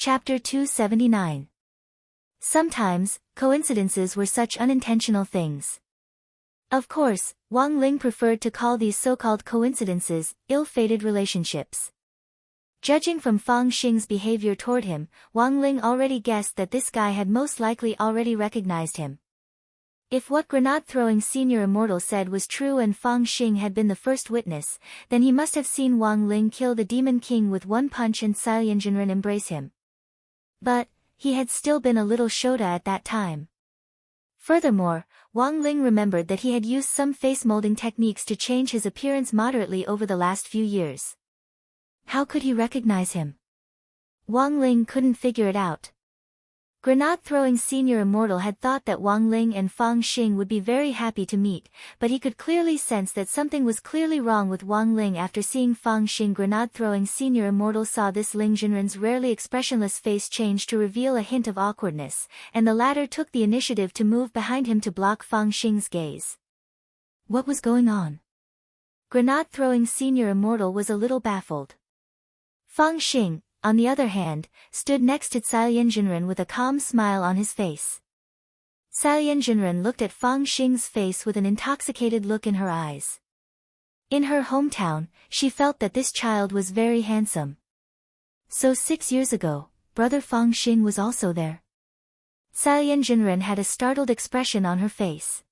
Chapter 279. Sometimes, coincidences were such unintentional things. Of course, Wang Ling preferred to call these so-called coincidences ill-fated relationships. Judging from Fang Xing's behavior toward him, Wang Ling already guessed that this guy had most likely already recognized him. If what grenade-throwing senior immortal said was true and Fang Xing had been the first witness, then he must have seen Wang Ling kill the Demon King with one punch and Xiaoyanjinren embrace him. But, he had still been a little Shota at that time. Furthermore, Wang Ling remembered that he had used some face-molding techniques to change his appearance moderately over the last few years. How could he recognize him? Wang Ling couldn't figure it out. Grenade-throwing senior immortal had thought that Wang Ling and Fang Xing would be very happy to meet, but he could clearly sense that something was clearly wrong with Wang Ling after seeing Fang Xing. Grenade-throwing senior immortal saw this Ling Jinren's rarely expressionless face change to reveal a hint of awkwardness, and the latter took the initiative to move behind him to block Fang Xing's gaze. What was going on? Grenade-throwing senior immortal was a little baffled. Fang Xing, on the other hand, stood next to Xiaoyanjinren with a calm smile on his face. Xiaoyanjinren looked at Fang Xing's face with an intoxicated look in her eyes. In her hometown, she felt that this child was very handsome. So 6 years ago, brother Fang Xing was also there. Xiaoyanjinren had a startled expression on her face.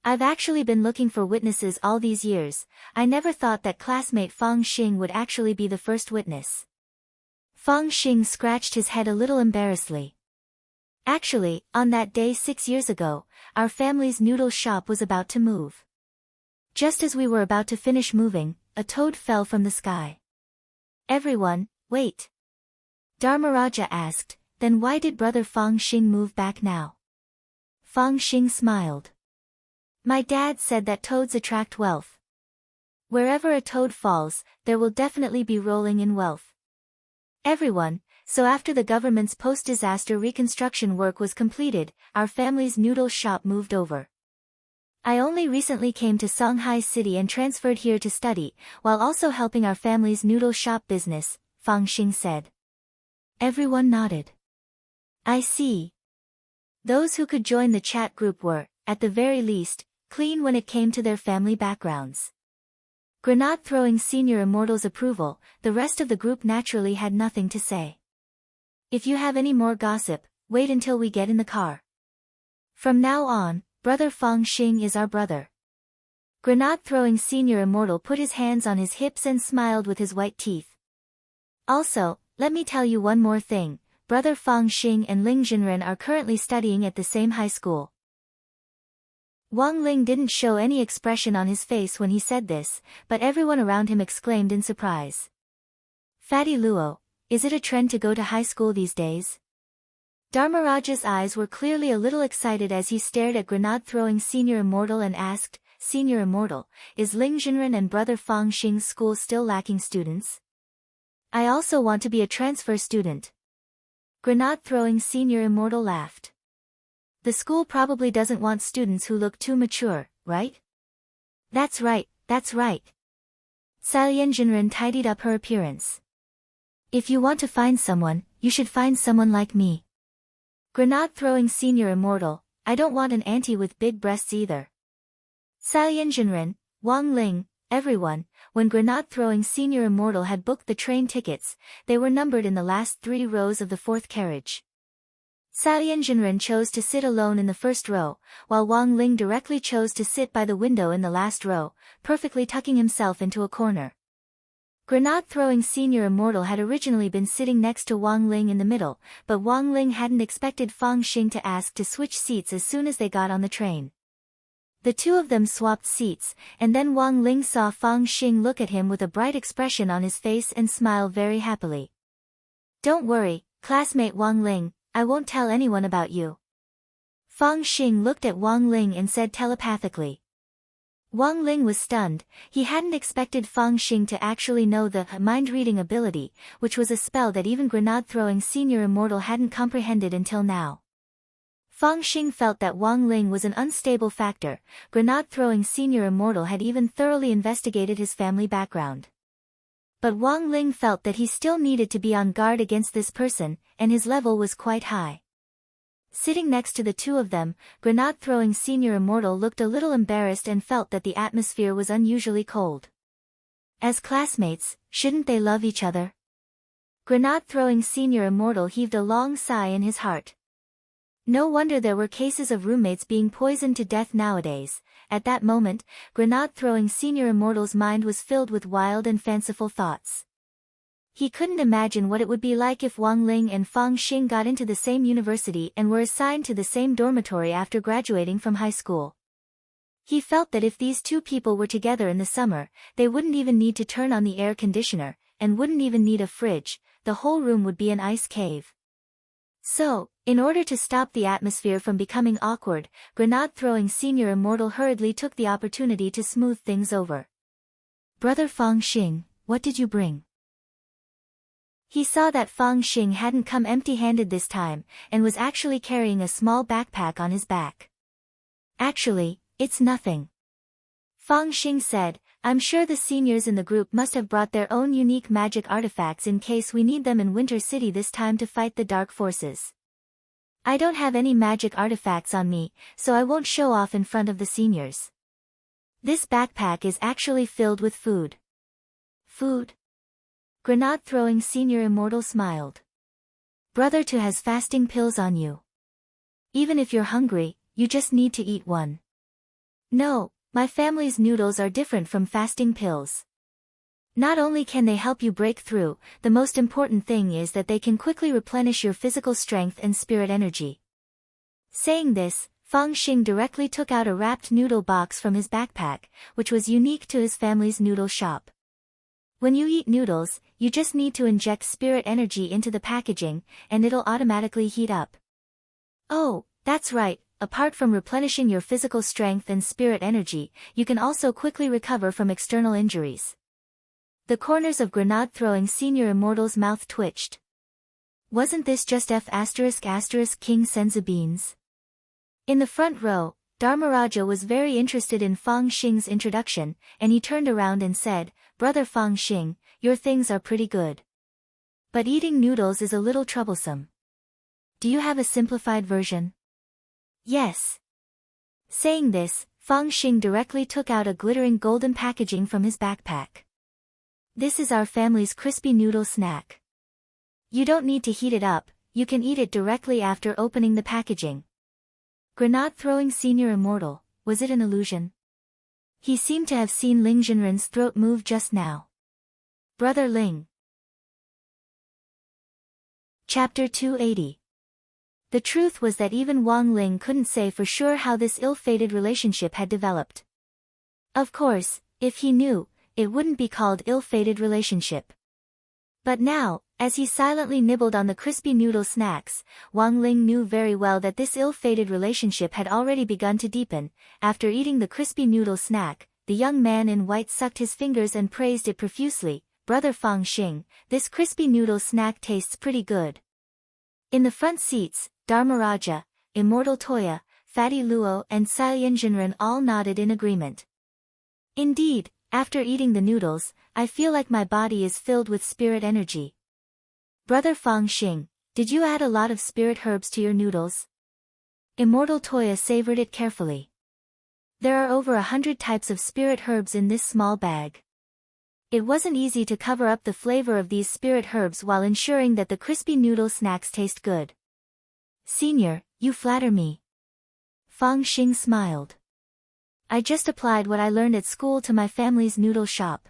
I've actually been looking for witnesses all these years. I never thought that classmate Fang Xing would actually be the first witness. Fang Xing scratched his head a little embarrassedly. Actually, on that day 6 years ago, our family's noodle shop was about to move. Just as we were about to finish moving, a toad fell from the sky. Everyone, wait. Dharmaraja asked, then why did brother Fang Xing move back now? Fang Xing smiled. My dad said that toads attract wealth. Wherever a toad falls, there will definitely be rolling in wealth. Everyone, so after the government's post-disaster reconstruction work was completed, our family's noodle shop moved over. I only recently came to Shanghai City and transferred here to study, while also helping our family's noodle shop business, Fang Xing said. Everyone nodded. I see. Those who could join the chat group were, at the very least, clean when it came to their family backgrounds. Grenade-throwing senior immortal's approval, the rest of the group naturally had nothing to say. If you have any more gossip, wait until we get in the car. From now on, brother Fang Xing is our brother. Grenade-throwing senior immortal put his hands on his hips and smiled with his white teeth. Also, let me tell you one more thing, brother Fang Xing and Ling Jinren are currently studying at the same high school. Wang Ling didn't show any expression on his face when he said this, but everyone around him exclaimed in surprise. Fatty Luo, is it a trend to go to high school these days? Dharmaraja's eyes were clearly a little excited as he stared at grenade-throwing senior immortal and asked, Senior immortal, is Ling Jinren and brother Fang Xing's school still lacking students? I also want to be a transfer student. Grenade-throwing senior immortal laughed. The school probably doesn't want students who look too mature, right? That's right, that's right. Xiaoyanjinren tidied up her appearance. If you want to find someone, you should find someone like me. Grenade-throwing senior immortal, I don't want an auntie with big breasts either. Xiaoyanjinren, Wang Ling, everyone, when grenade-throwing senior immortal had booked the train tickets, they were numbered in the last 3 rows of the 4th carriage. Xiaoyanjinren chose to sit alone in the first row, while Wang Ling directly chose to sit by the window in the last row, perfectly tucking himself into a corner. Grenade-throwing senior immortal had originally been sitting next to Wang Ling in the middle, but Wang Ling hadn't expected Fang Xing to ask to switch seats as soon as they got on the train. The two of them swapped seats, and then Wang Ling saw Fang Xing look at him with a bright expression on his face and smile very happily. Don't worry, classmate Wang Ling, I won't tell anyone about you. Fang Xing looked at Wang Ling and said telepathically. Wang Ling was stunned. He hadn't expected Fang Xing to actually know the mind-reading ability, which was a spell that even grenade-throwing senior immortal hadn't comprehended until now. Fang Xing felt that Wang Ling was an unstable factor. Grenade-throwing senior immortal had even thoroughly investigated his family background. But Wang Ling felt that he still needed to be on guard against this person, and his level was quite high. Sitting next to the two of them, grenade-throwing senior immortal looked a little embarrassed and felt that the atmosphere was unusually cold. As classmates, shouldn't they love each other? Grenade-throwing senior immortal heaved a long sigh in his heart. No wonder there were cases of roommates being poisoned to death nowadays. At that moment, grenade-throwing senior immortal's mind was filled with wild and fanciful thoughts. He couldn't imagine what it would be like if Wang Ling and Fang Xing got into the same university and were assigned to the same dormitory after graduating from high school. He felt that if these two people were together in the summer, they wouldn't even need to turn on the air conditioner, and wouldn't even need a fridge. The whole room would be an ice cave. So, in order to stop the atmosphere from becoming awkward, grenade-throwing senior immortal hurriedly took the opportunity to smooth things over. "Brother Fang Xing, what did you bring?" He saw that Fang Xing hadn't come empty-handed this time, and was actually carrying a small backpack on his back. "Actually, it's nothing," Fang Xing said. "I'm sure the seniors in the group must have brought their own unique magic artifacts in case we need them in Winter City this time to fight the dark forces. I don't have any magic artifacts on me, so I won't show off in front of the seniors. This backpack is actually filled with food." "Food?" Grenade-throwing senior immortal smiled. "Brother Tu has fasting pills on you. Even if you're hungry, you just need to eat one." "No. My family's noodles are different from fasting pills. Not only can they help you break through, the most important thing is that they can quickly replenish your physical strength and spirit energy." Saying this, Fang Xing directly took out a wrapped noodle box from his backpack, which was unique to his family's noodle shop. When you eat noodles, you just need to inject spirit energy into the packaging, and it'll automatically heat up. "Oh, that's right. Apart from replenishing your physical strength and spirit energy, you can also quickly recover from external injuries." The corners of grenade-throwing senior immortal's mouth twitched. Wasn't this just King Senzu beans? In the front row, Dharmaraja was very interested in Fang Xing's introduction, and he turned around and said, "Brother Fang Xing, your things are pretty good. But eating noodles is a little troublesome. Do you have a simplified version?" "Yes." Saying this, Fang Xing directly took out a glittering golden packaging from his backpack. "This is our family's crispy noodle snack. You don't need to heat it up, you can eat it directly after opening the packaging." Grenade-throwing senior immortal, was it an illusion? He seemed to have seen Ling Jinren's throat move just now. "Brother Ling." Chapter 280. The truth was that even Wang Ling couldn't say for sure how this ill-fated relationship had developed. Of course, if he knew, it wouldn't be called ill-fated relationship. But now, as he silently nibbled on the crispy noodle snacks, Wang Ling knew very well that this ill-fated relationship had already begun to deepen. After eating the crispy noodle snack, the young man in white sucked his fingers and praised it profusely. "Brother Fang Xing, this crispy noodle snack tastes pretty good." In the front seats, Dharmaraja, Immortal Toya, Fatty Luo and Yin Jinren all nodded in agreement. "Indeed, after eating the noodles, I feel like my body is filled with spirit energy." "Brother Fang Xing, did you add a lot of spirit herbs to your noodles?" Immortal Toya savored it carefully. There are over 100 types of spirit herbs in this small bag. It wasn't easy to cover up the flavor of these spirit herbs while ensuring that the crispy noodle snacks taste good. "Senior, you flatter me." Fang Xing smiled. "I just applied what I learned at school to my family's noodle shop.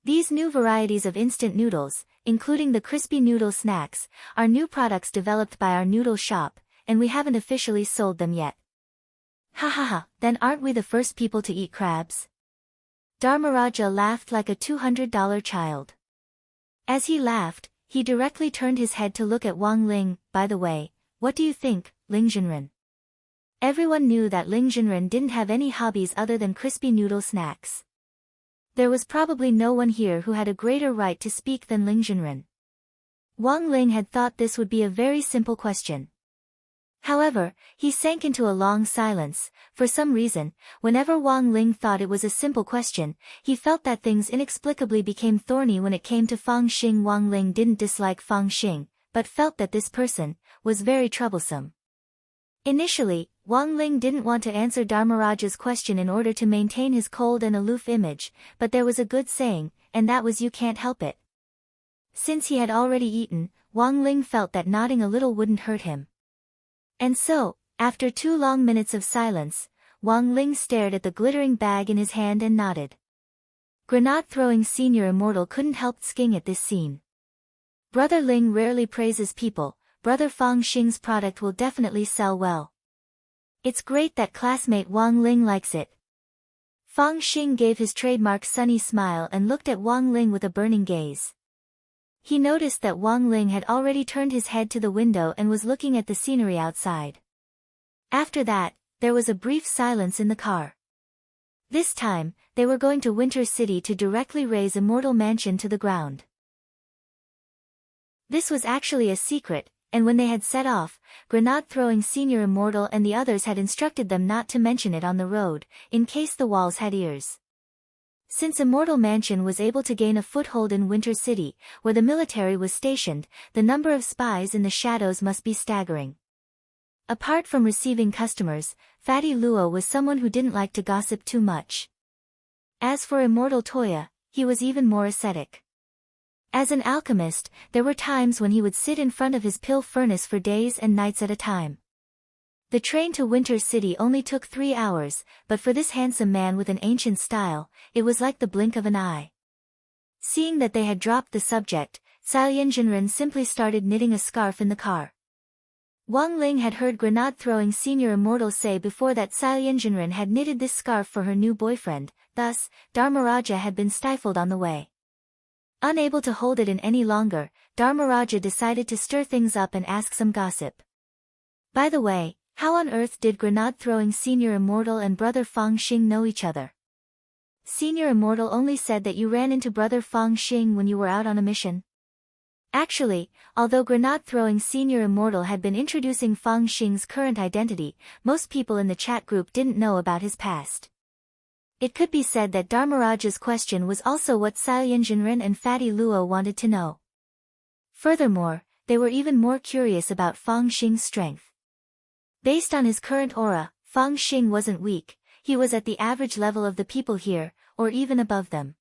These new varieties of instant noodles, including the crispy noodle snacks, are new products developed by our noodle shop, and we haven't officially sold them yet." "Ha ha ha, then aren't we the first people to eat crabs?" Dharmaraja laughed like a $200 child. As he laughed, he directly turned his head to look at Wang Ling. "By the way, what do you think, Ling Jinren?" Everyone knew that Ling Jinren didn't have any hobbies other than crispy noodle snacks. There was probably no one here who had a greater right to speak than Ling Jinren. Wang Ling had thought this would be a very simple question. However, he sank into a long silence. For some reason, whenever Wang Ling thought it was a simple question, he felt that things inexplicably became thorny when it came to Fang Xing. Wang Ling didn't dislike Fang Xing, but felt that this person was very troublesome. Initially, Wang Ling didn't want to answer Dharmaraja's question in order to maintain his cold and aloof image, but there was a good saying, and that was "you can't help it." Since he had already eaten, Wang Ling felt that nodding a little wouldn't hurt him. And so, after 2 long minutes of silence, Wang Ling stared at the glittering bag in his hand and nodded. Grenade-throwing senior immortal couldn't help sking at this scene. Brother Ling rarely praises people. Brother Fang Xing's product will definitely sell well. It's great that classmate Wang Ling likes it. Fang Xing gave his trademark sunny smile and looked at Wang Ling with a burning gaze. He noticed that Wang Ling had already turned his head to the window and was looking at the scenery outside. After that, there was a brief silence in the car. This time, they were going to Winter City to directly raze Immortal Mansion to the ground. This was actually a secret, and when they had set off, Grenade-throwing senior immortal and the others had instructed them not to mention it on the road, in case the walls had ears. Since Immortal Mansion was able to gain a foothold in Winter City, where the military was stationed, the number of spies in the shadows must be staggering. Apart from receiving customers, Fatty Luo was someone who didn't like to gossip too much. As for Immortal Toya, he was even more ascetic. As an alchemist, there were times when he would sit in front of his pill furnace for days and nights at a time. The train to Winter City only took 3 hours, but for this handsome man with an ancient style, it was like the blink of an eye. Seeing that they had dropped the subject, Sailianjinren simply started knitting a scarf in the car. Wang Ling had heard Grenade-throwing senior immortal say before that Sailianjinren had knitted this scarf for her new boyfriend, thus, Dharmaraja had been stifled on the way. Unable to hold it in any longer, Dharmaraja decided to stir things up and ask some gossip. By the way, how on earth did Grenade-throwing senior immortal and brother Fang Xing know each other? Senior immortal only said that you ran into brother Fang Xing when you were out on a mission. Actually, although Grenade-throwing senior immortal had been introducing Fang Xing's current identity, most people in the chat group didn't know about his past. It could be said that Dharmaraja's question was also what Sailianjinren and Fatty Luo wanted to know. Furthermore, they were even more curious about Fang Xing's strength. Based on his current aura, Fang Xing wasn't weak, he was at the average level of the people here, or even above them.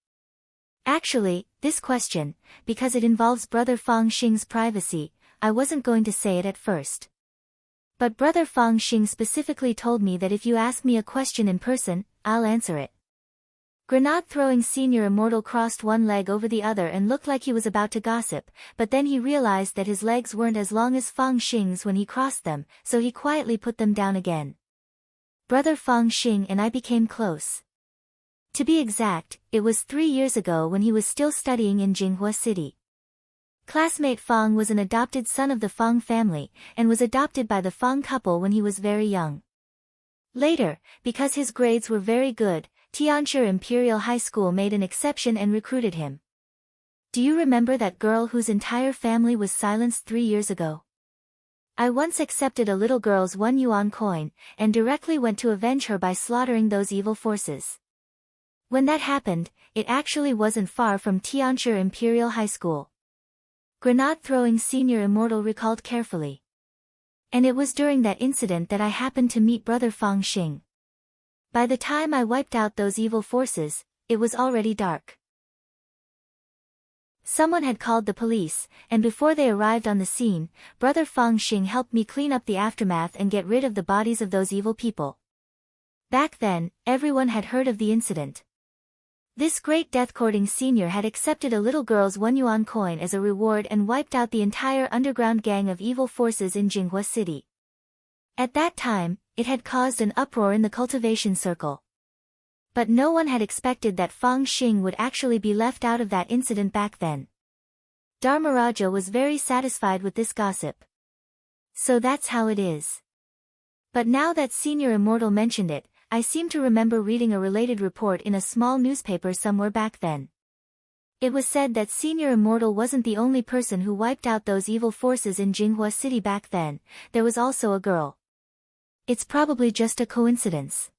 Actually, this question, because it involves brother Fang Xing's privacy, I wasn't going to say it at first. But brother Fang Xing specifically told me that if you ask me a question in person, I'll answer it. Grenade-throwing senior immortal crossed one leg over the other and looked like he was about to gossip, but then he realized that his legs weren't as long as Fang Xing's when he crossed them, so he quietly put them down again. Brother Fang Xing and I became close. To be exact, it was 3 years ago when he was still studying in Jinghua City. Classmate Fang was an adopted son of the Fang family, and was adopted by the Fang couple when he was very young. Later, because his grades were very good, Tianshi Imperial High School made an exception and recruited him. Do you remember that girl whose entire family was silenced 3 years ago? I once accepted a little girl's 1 yuan coin, and directly went to avenge her by slaughtering those evil forces. When that happened, it actually wasn't far from Tianshi Imperial High School. Grenade-throwing senior immortal recalled carefully. And it was during that incident that I happened to meet brother Fang Xing. By the time I wiped out those evil forces, it was already dark. Someone had called the police, and before they arrived on the scene, brother Fang Xing helped me clean up the aftermath and get rid of the bodies of those evil people. Back then, everyone had heard of the incident. This great death-courting senior had accepted a little girl's 1 yuan coin as a reward and wiped out the entire underground gang of evil forces in Jinghua City. At that time, it had caused an uproar in the cultivation circle. But no one had expected that Fang Xing would actually be left out of that incident back then. Dharmaraja was very satisfied with this gossip. So that's how it is. But now that Senior Immortal mentioned it, I seem to remember reading a related report in a small newspaper somewhere back then. It was said that Senior Immortal wasn't the only person who wiped out those evil forces in Jinghua City back then, there was also a girl. It's probably just a coincidence.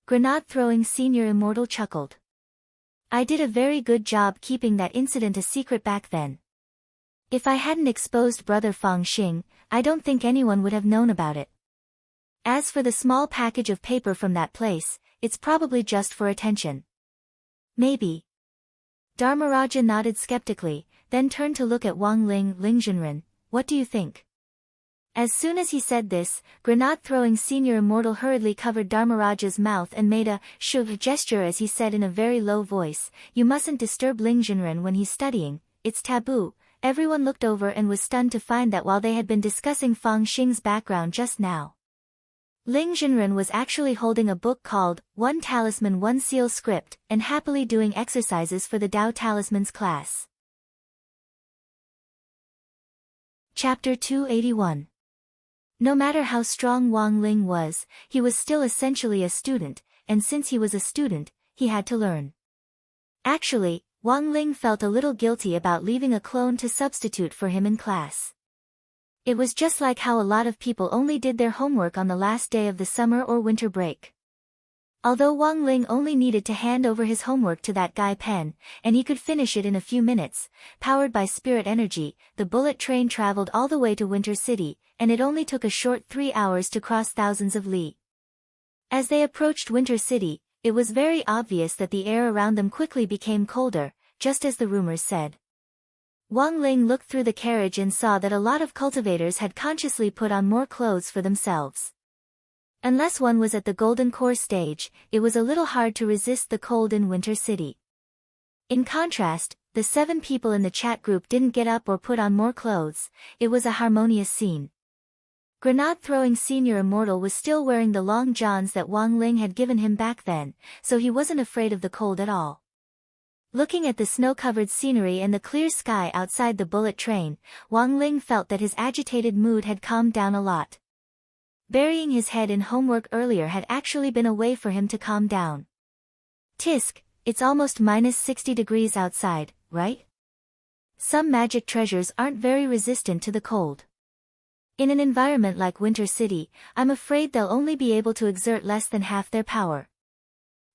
Grenade-throwing Senior Immortal chuckled. I did a very good job keeping that incident a secret back then. If I hadn't exposed Brother Fang Xing, I don't think anyone would have known about it. As for the small package of paper from that place, it's probably just for attention. Maybe. Dharmaraja nodded skeptically, then turned to look at Wang Ling. Lingzhenren, what do you think? As soon as he said this, grenade-throwing Senior Immortal hurriedly covered Dharmaraja's mouth and made a shuv gesture as he said in a very low voice, you mustn't disturb Lingzhenren when he's studying, it's taboo. Everyone looked over and was stunned to find that while they had been discussing Fang Xing's background just now, Ling Zhenren was actually holding a book called One Talisman One Seal Script and happily doing exercises for the Tao Talismans class. Chapter 281. No matter how strong Wang Ling was, he was still essentially a student, and since he was a student, he had to learn. Actually, Wang Ling felt a little guilty about leaving a clone to substitute for him in class. It was just like how a lot of people only did their homework on the last day of the summer or winter break. Although Wang Ling only needed to hand over his homework to that guy Pen, and he could finish it in a few minutes, powered by spirit energy, the bullet train traveled all the way to Winter City, and it only took a short 3 hours to cross thousands of li. As they approached Winter City, it was very obvious that the air around them quickly became colder, just as the rumors said. Wang Ling looked through the carriage and saw that a lot of cultivators had consciously put on more clothes for themselves. Unless one was at the Golden Core stage, it was a little hard to resist the cold in Winter City. In contrast, the 7 people in the chat group didn't get up or put on more clothes, it was a harmonious scene. Grenade-throwing Senior Immortal was still wearing the long johns that Wang Ling had given him back then, so he wasn't afraid of the cold at all. Looking at the snow-covered scenery and the clear sky outside the bullet train, Wang Ling felt that his agitated mood had calmed down a lot. Burying his head in homework earlier had actually been a way for him to calm down. Tisk, it's almost minus 60 degrees outside, right? Some magic treasures aren't very resistant to the cold. In an environment like Winter City, I'm afraid they'll only be able to exert less than half their power.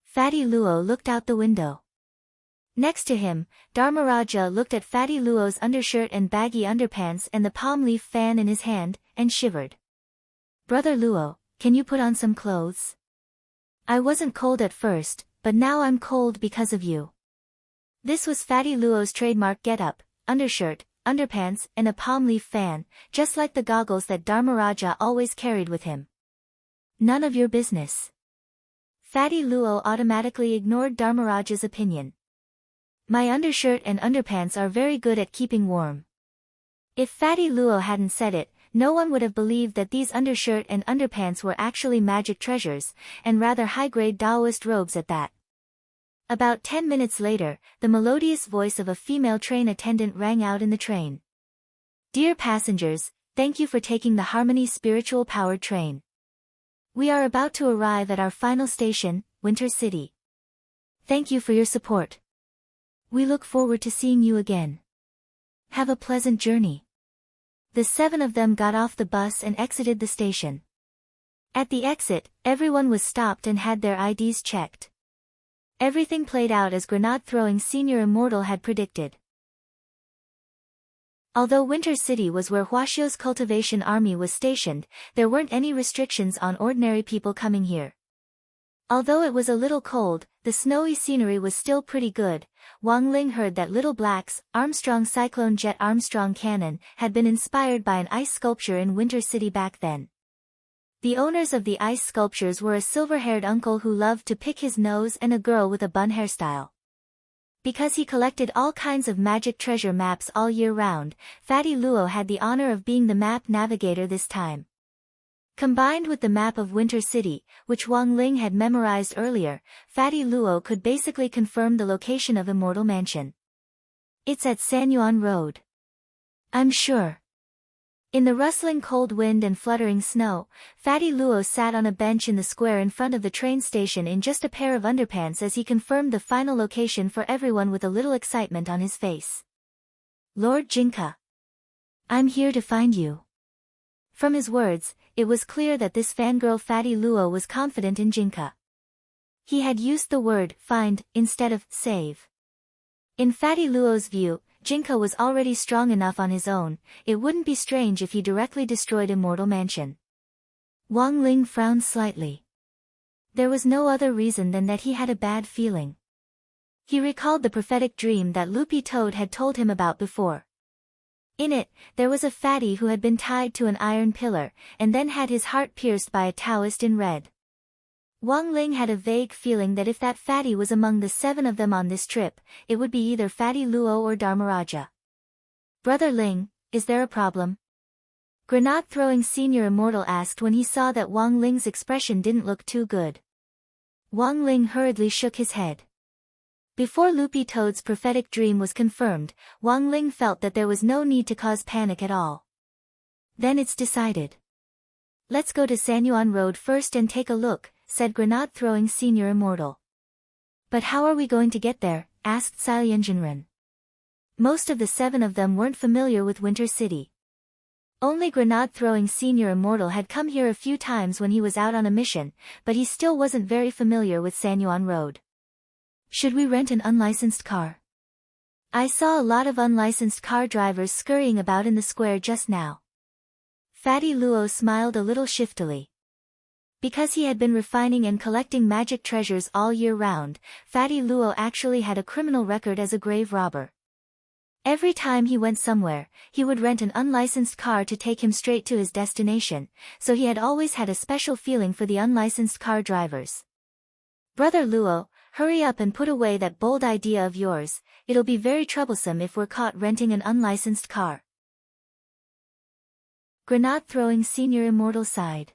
Fatty Luo looked out the window. Next to him, Dharmaraja looked at Fatty Luo's undershirt and baggy underpants and the palm leaf fan in his hand, and shivered. Brother Luo, can you put on some clothes? I wasn't cold at first, but now I'm cold because of you. This was Fatty Luo's trademark getup, undershirt, underpants and a palm leaf fan, just like the goggles that Dharmaraja always carried with him. None of your business. Fatty Luo automatically ignored Dharmaraja's opinion. My undershirt and underpants are very good at keeping warm. If Fatty Luo hadn't said it, no one would have believed that these undershirt and underpants were actually magic treasures, and rather high-grade Taoist robes at that. About 10 minutes later, the melodious voice of a female train attendant rang out in the train. Dear passengers, thank you for taking the Harmony Spiritual Powered train. We are about to arrive at our final station, Winter City. Thank you for your support. We look forward to seeing you again. Have a pleasant journey. The 7 of them got off the bus and exited the station. At the exit, everyone was stopped and had their IDs checked. Everything played out as grenade-throwing Senior Immortal had predicted. Although Winter City was where Huaxiu's cultivation army was stationed, there weren't any restrictions on ordinary people coming here. Although it was a little cold, the snowy scenery was still pretty good. Wang Ling heard that Little Black's Armstrong Cyclone Jet Armstrong Cannon had been inspired by an ice sculpture in Winter City back then. The owners of the ice sculptures were a silver-haired uncle who loved to pick his nose and a girl with a bun hairstyle. Because he collected all kinds of magic treasure maps all year round, Fatty Luo had the honor of being the map navigator this time. Combined with the map of Winter City, which Wang Ling had memorized earlier, Fatty Luo could basically confirm the location of Immortal Mansion. It's at Sanyuan Road. I'm sure. In the rustling cold wind and fluttering snow, Fatty Luo sat on a bench in the square in front of the train station in just a pair of underpants as he confirmed the final location for everyone with a little excitement on his face. Lord Jinka. I'm here to find you. From his words, it was clear that this fangirl Fatty Luo was confident in Jinka. He had used the word find instead of save. In Fatty Luo's view, Jinka was already strong enough on his own. It wouldn't be strange if he directly destroyed Immortal Mansion. Wang Ling frowned slightly. There was no other reason than that he had a bad feeling. He recalled the prophetic dream that Loopy Toad had told him about before. In it, there was a fatty who had been tied to an iron pillar, and then had his heart pierced by a Taoist in red. Wang Ling had a vague feeling that if that fatty was among the 7 of them on this trip, it would be either Fatty Luo or Dharmaraja. Brother Ling, is there a problem? Grenade-throwing Senior Immortal asked when he saw that Wang Ling's expression didn't look too good. Wang Ling hurriedly shook his head. Before Loopy Toad's prophetic dream was confirmed, Wang Ling felt that there was no need to cause panic at all. Then it's decided. Let's go to Sanyuan Road first and take a look, said Grenade-throwing Senior Immortal. But how are we going to get there? Asked Silyenjinren. Most of the 7 of them weren't familiar with Winter City. Only Grenade-throwing Senior Immortal had come here a few times when he was out on a mission, but he still wasn't very familiar with Sanyuan Road. Should we rent an unlicensed car? I saw a lot of unlicensed car drivers scurrying about in the square just now. Fatty Luo smiled a little shiftily. Because he had been refining and collecting magic treasures all year round, Fatty Luo actually had a criminal record as a grave robber. Every time he went somewhere, he would rent an unlicensed car to take him straight to his destination, so he had always had a special feeling for the unlicensed car drivers. Brother Luo, hurry up and put away that bold idea of yours, it'll be very troublesome if we're caught renting an unlicensed car. Grenade-throwing Senior Immortal sighed.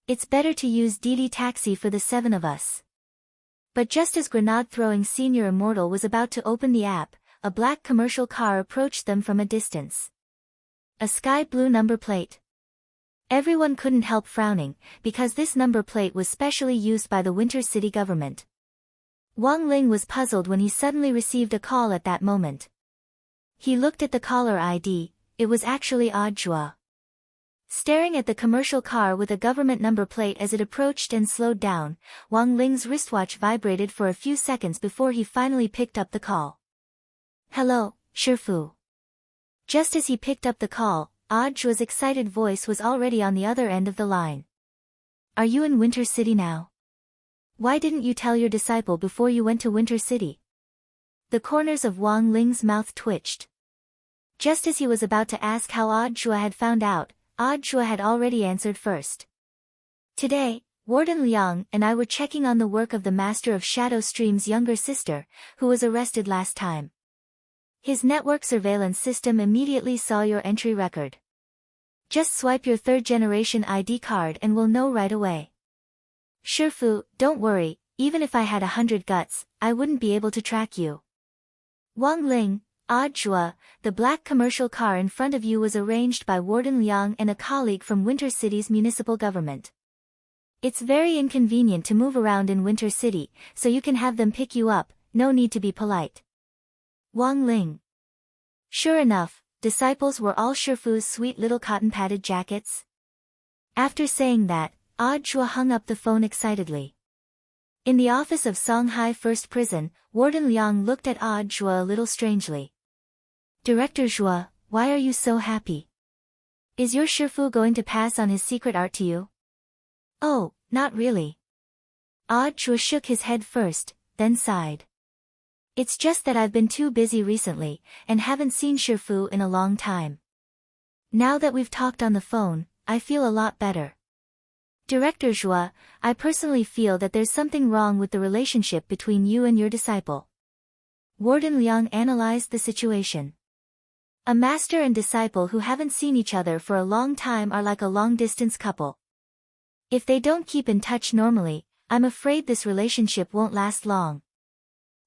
It's better to use DD Taxi for the 7 of us. But just as Grenade-throwing Senior Immortal was about to open the app, a black commercial car approached them from a distance. A sky blue number plate. Everyone couldn't help frowning, because this number plate was specially used by the Winter City government. Wang Ling was puzzled when he suddenly received a call at that moment. He looked at the caller ID, it was actually Odd Jua. Staring at the commercial car with a government number plate as it approached and slowed down, Wang Ling's wristwatch vibrated for a few seconds before he finally picked up the call. Hello, Shifu. Just as he picked up the call, Odd Jua's excited voice was already on the other end of the line. Are you in Winter City now? Why didn't you tell your disciple before you went to Winter City? The corners of Wang Ling's mouth twitched. Just as he was about to ask how Odd Jua had found out, Odd Jua had already answered first. Today, Warden Liang and I were checking on the work of the Master of Shadow Stream's younger sister, who was arrested last time. His network surveillance system immediately saw your entry record. Just swipe your 3rd-generation ID card and we'll know right away. Shifu, don't worry, even if I had 100 guts, I wouldn't be able to track you. Wang Ling, Odd Jua, the black commercial car in front of you was arranged by Warden Liang and a colleague from Winter City's municipal government. It's very inconvenient to move around in Winter City, so you can have them pick you up, no need to be polite. Wang Ling. Sure enough, disciples were all Shifu's sweet little cotton-padded jackets. After saying that, Odd Jua hung up the phone excitedly. In the office of Songhai First Prison, Warden Liang looked at Odd Jua a little strangely. Director Jua, why are you so happy? Is your Shifu going to pass on his secret art to you? Oh, not really. Odd Jua shook his head first, then sighed. It's just that I've been too busy recently, and haven't seen Shifu in a long time. Now that we've talked on the phone, I feel a lot better. Director Jua, I personally feel that there's something wrong with the relationship between you and your disciple. Warden Liang analyzed the situation. A master and disciple who haven't seen each other for a long time are like a long-distance couple. If they don't keep in touch normally, I'm afraid this relationship won't last long.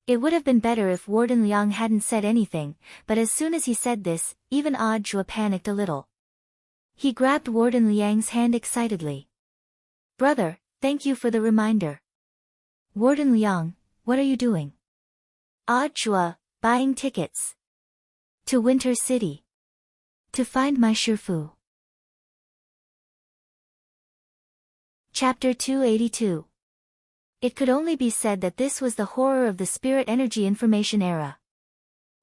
It would have been better if Warden Liang hadn't said anything, but as soon as he said this, even Odd Jua panicked a little. He grabbed Warden Liang's hand excitedly. Brother, thank you for the reminder. Warden Liang, what are you doing? Jua, buying tickets. To Winter City. To find my Shifu. Chapter 282. It could only be said that this was the horror of the spirit energy information era.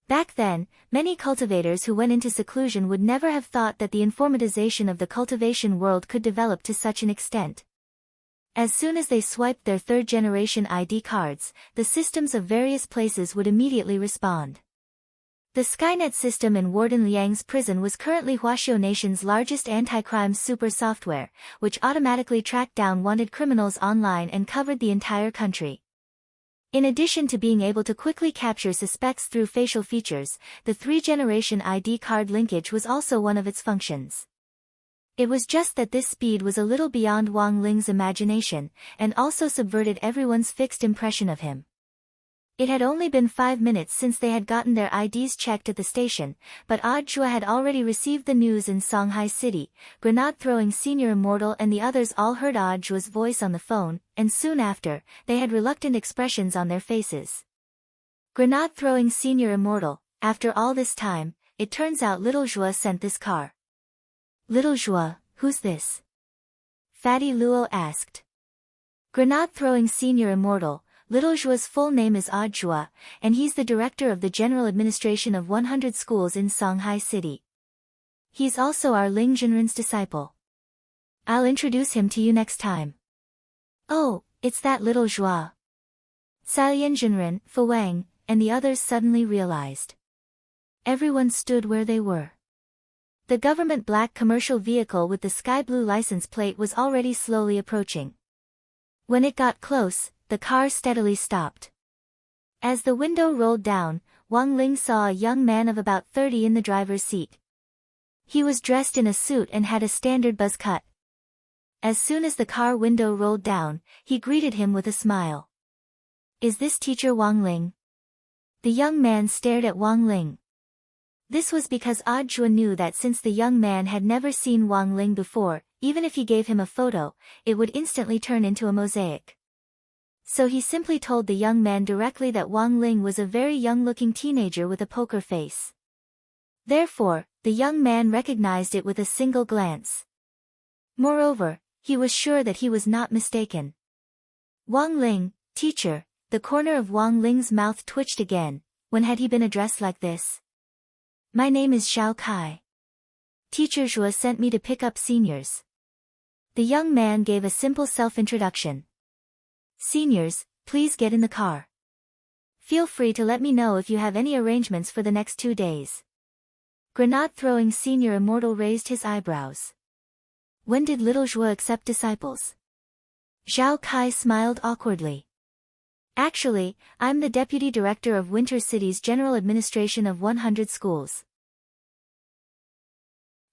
Back then, many cultivators who went into seclusion would never have thought that the informatization of the cultivation world could develop to such an extent. As soon as they swiped their third-generation ID cards, the systems of various places would immediately respond. The Skynet system in Warden Liang's prison was currently Huaxiao Nation's largest anti-crime super software, which automatically tracked down wanted criminals online and covered the entire country. In addition to being able to quickly capture suspects through facial features, the three-generation ID card linkage was also one of its functions. It was just that this speed was a little beyond Wang Ling's imagination, and also subverted everyone's fixed impression of him. It had only been 5 minutes since they had gotten their IDs checked at the station, but Jua had already received the news in Songhai City. Grenade-throwing Senior Immortal and the others all heard Jua's voice on the phone, and soon after, they had reluctant expressions on their faces. Grenade-throwing Senior Immortal, after all this time, it turns out little Jua sent this car. Little Jua, who's this? Fatty Luo asked. Grenade-throwing Senior Immortal, Little Jua's full name is Jua, and he's the director of the general administration of 100 schools in Songhai City. He's also our Ling Jinren's disciple. I'll introduce him to you next time. Oh, it's that little Jua. Salian Jinren, Fu Wang, and the others suddenly realized. Everyone stood where they were. The government black commercial vehicle with the sky blue license plate was already slowly approaching. When it got close, the car steadily stopped. As the window rolled down, Wang Ling saw a young man of about 30 in the driver's seat. He was dressed in a suit and had a standard buzz cut. As soon as the car window rolled down, he greeted him with a smile. Is this teacher Wang Ling? The young man stared at Wang Ling. This was because Jua knew that since the young man had never seen Wang Ling before, even if he gave him a photo, it would instantly turn into a mosaic. So he simply told the young man directly that Wang Ling was a very young-looking teenager with a poker face. Therefore, the young man recognized it with a single glance. Moreover, he was sure that he was not mistaken. Wang Ling, teacher, the corner of Wang Ling's mouth twitched again. When had he been addressed like this? My name is Xiao Kai. Teacher Zhua sent me to pick up seniors. The young man gave a simple self-introduction. Seniors, please get in the car. Feel free to let me know if you have any arrangements for the next 2 days. Grenade-throwing Senior Immortal raised his eyebrows. When did little Zhua accept disciples? Zhao Kai smiled awkwardly. Actually, I'm the deputy director of Winter City's general administration of 100 schools.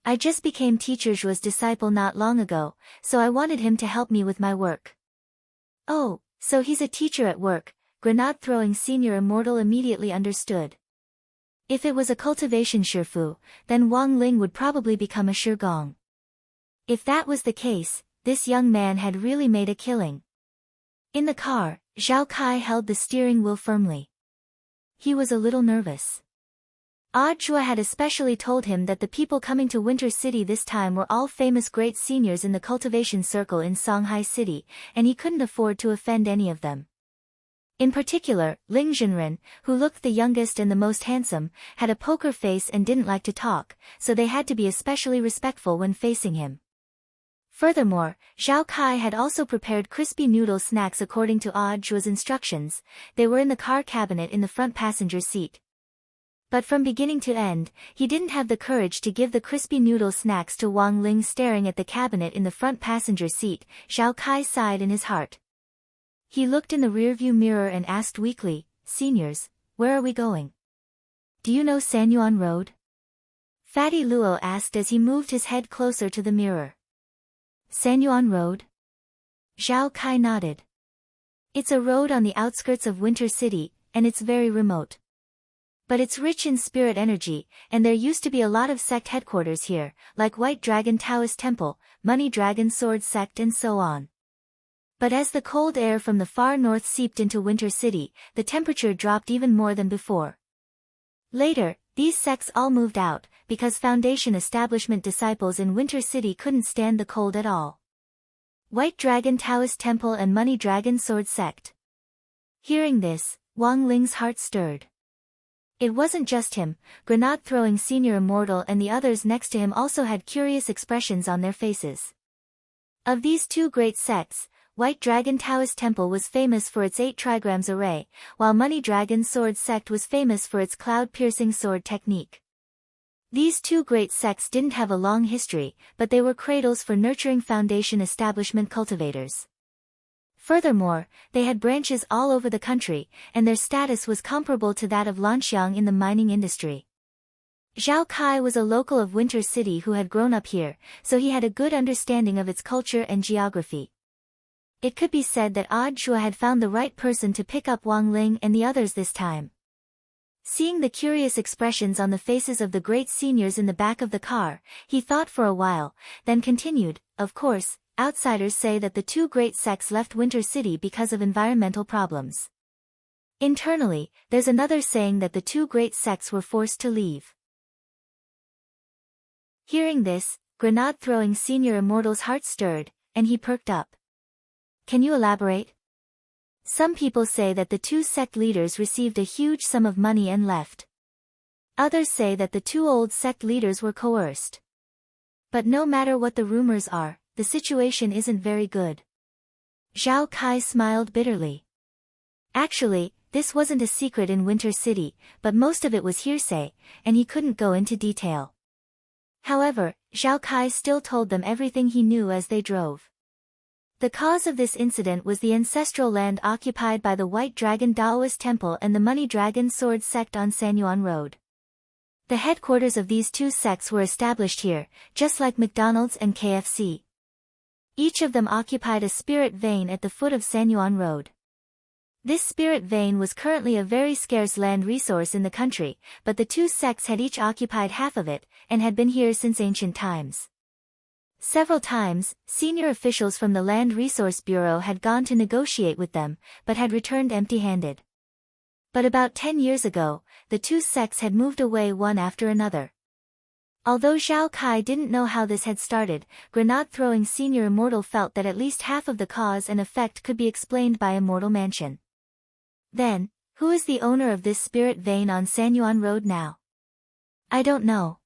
I just became teacher Zhua's disciple not long ago, so I wanted him to help me with my work. Oh, so he's a teacher at work, Grenade-throwing Senior Immortal immediately understood. If it was a cultivation Shifu, then Wang Ling would probably become a Shigong. If that was the case, this young man had really made a killing. In the car, Zhao Kai held the steering wheel firmly. He was a little nervous. Jua had especially told him that the people coming to Winter City this time were all famous great seniors in the cultivation circle in Songhai City, and he couldn't afford to offend any of them. In particular, Ling Jinren, who looked the youngest and the most handsome, had a poker face and didn't like to talk, so they had to be especially respectful when facing him. Furthermore, Zhao Kai had also prepared crispy noodle snacks according to Jua's instructions. They were in the car cabinet in the front passenger seat. But from beginning to end, he didn't have the courage to give the crispy noodle snacks to Wang Ling staring at the cabinet in the front passenger seat. Zhao Kai sighed in his heart. He looked in the rearview mirror and asked weakly, Seniors, where are we going? Do you know Sanyuan Road? Fatty Luo asked as he moved his head closer to the mirror. Sanyuan Road? Zhao Kai nodded. It's a road on the outskirts of Winter City, and it's very remote. But it's rich in spirit energy, and there used to be a lot of sect headquarters here, like White Dragon Taoist Temple, Money Dragon Sword Sect and so on. But as the cold air from the far north seeped into Winter City, the temperature dropped even more than before. Later, these sects all moved out, because Foundation establishment disciples in Winter City couldn't stand the cold at all. White Dragon Taoist Temple and Money Dragon Sword Sect. Hearing this, Wang Ling's heart stirred. It wasn't just him, grenade-throwing Senior Immortal and the others next to him also had curious expressions on their faces. Of these two great sects, White Dragon Taoist Temple was famous for its 8 trigrams array, while Money Dragon Sword Sect was famous for its cloud-piercing sword technique. These two great sects didn't have a long history, but they were cradles for nurturing Foundation establishment cultivators. Furthermore, they had branches all over the country, and their status was comparable to that of Lanxiang in the mining industry. Zhao Kai was a local of Winter City who had grown up here, so he had a good understanding of its culture and geography. It could be said that Odd Zhua had found the right person to pick up Wang Ling and the others this time. Seeing the curious expressions on the faces of the great seniors in the back of the car, he thought for a while, then continued, of course, outsiders say that the two great sects left Winter City because of environmental problems. Internally, there's another saying that the two great sects were forced to leave. Hearing this, grenade-throwing Senior Immortal's heart stirred, and he perked up. Can you elaborate? Some people say that the two sect leaders received a huge sum of money and left. Others say that the two old sect leaders were coerced. But no matter what the rumors are, the situation isn't very good. Zhao Kai smiled bitterly. Actually, this wasn't a secret in Winter City, but most of it was hearsay, and he couldn't go into detail. However, Zhao Kai still told them everything he knew as they drove. The cause of this incident was the ancestral land occupied by the White Dragon Daoist Temple and the Money Dragon Sword Sect on Sanyuan Road. The headquarters of these two sects were established here, just like McDonald's and KFC. Each of them occupied a spirit vein at the foot of Sanyuan Road. This spirit vein was currently a very scarce land resource in the country, but the two sects had each occupied half of it, and had been here since ancient times. Several times, senior officials from the Land Resource Bureau had gone to negotiate with them, but had returned empty-handed. But about 10 years ago, the two sects had moved away one after another. Although Zhao Kai didn't know how this had started, grenade-throwing Senior Immortal felt that at least half of the cause and effect could be explained by Immortal Mansion. Then, who is the owner of this spirit vein on Sanyuan Road now? I don't know.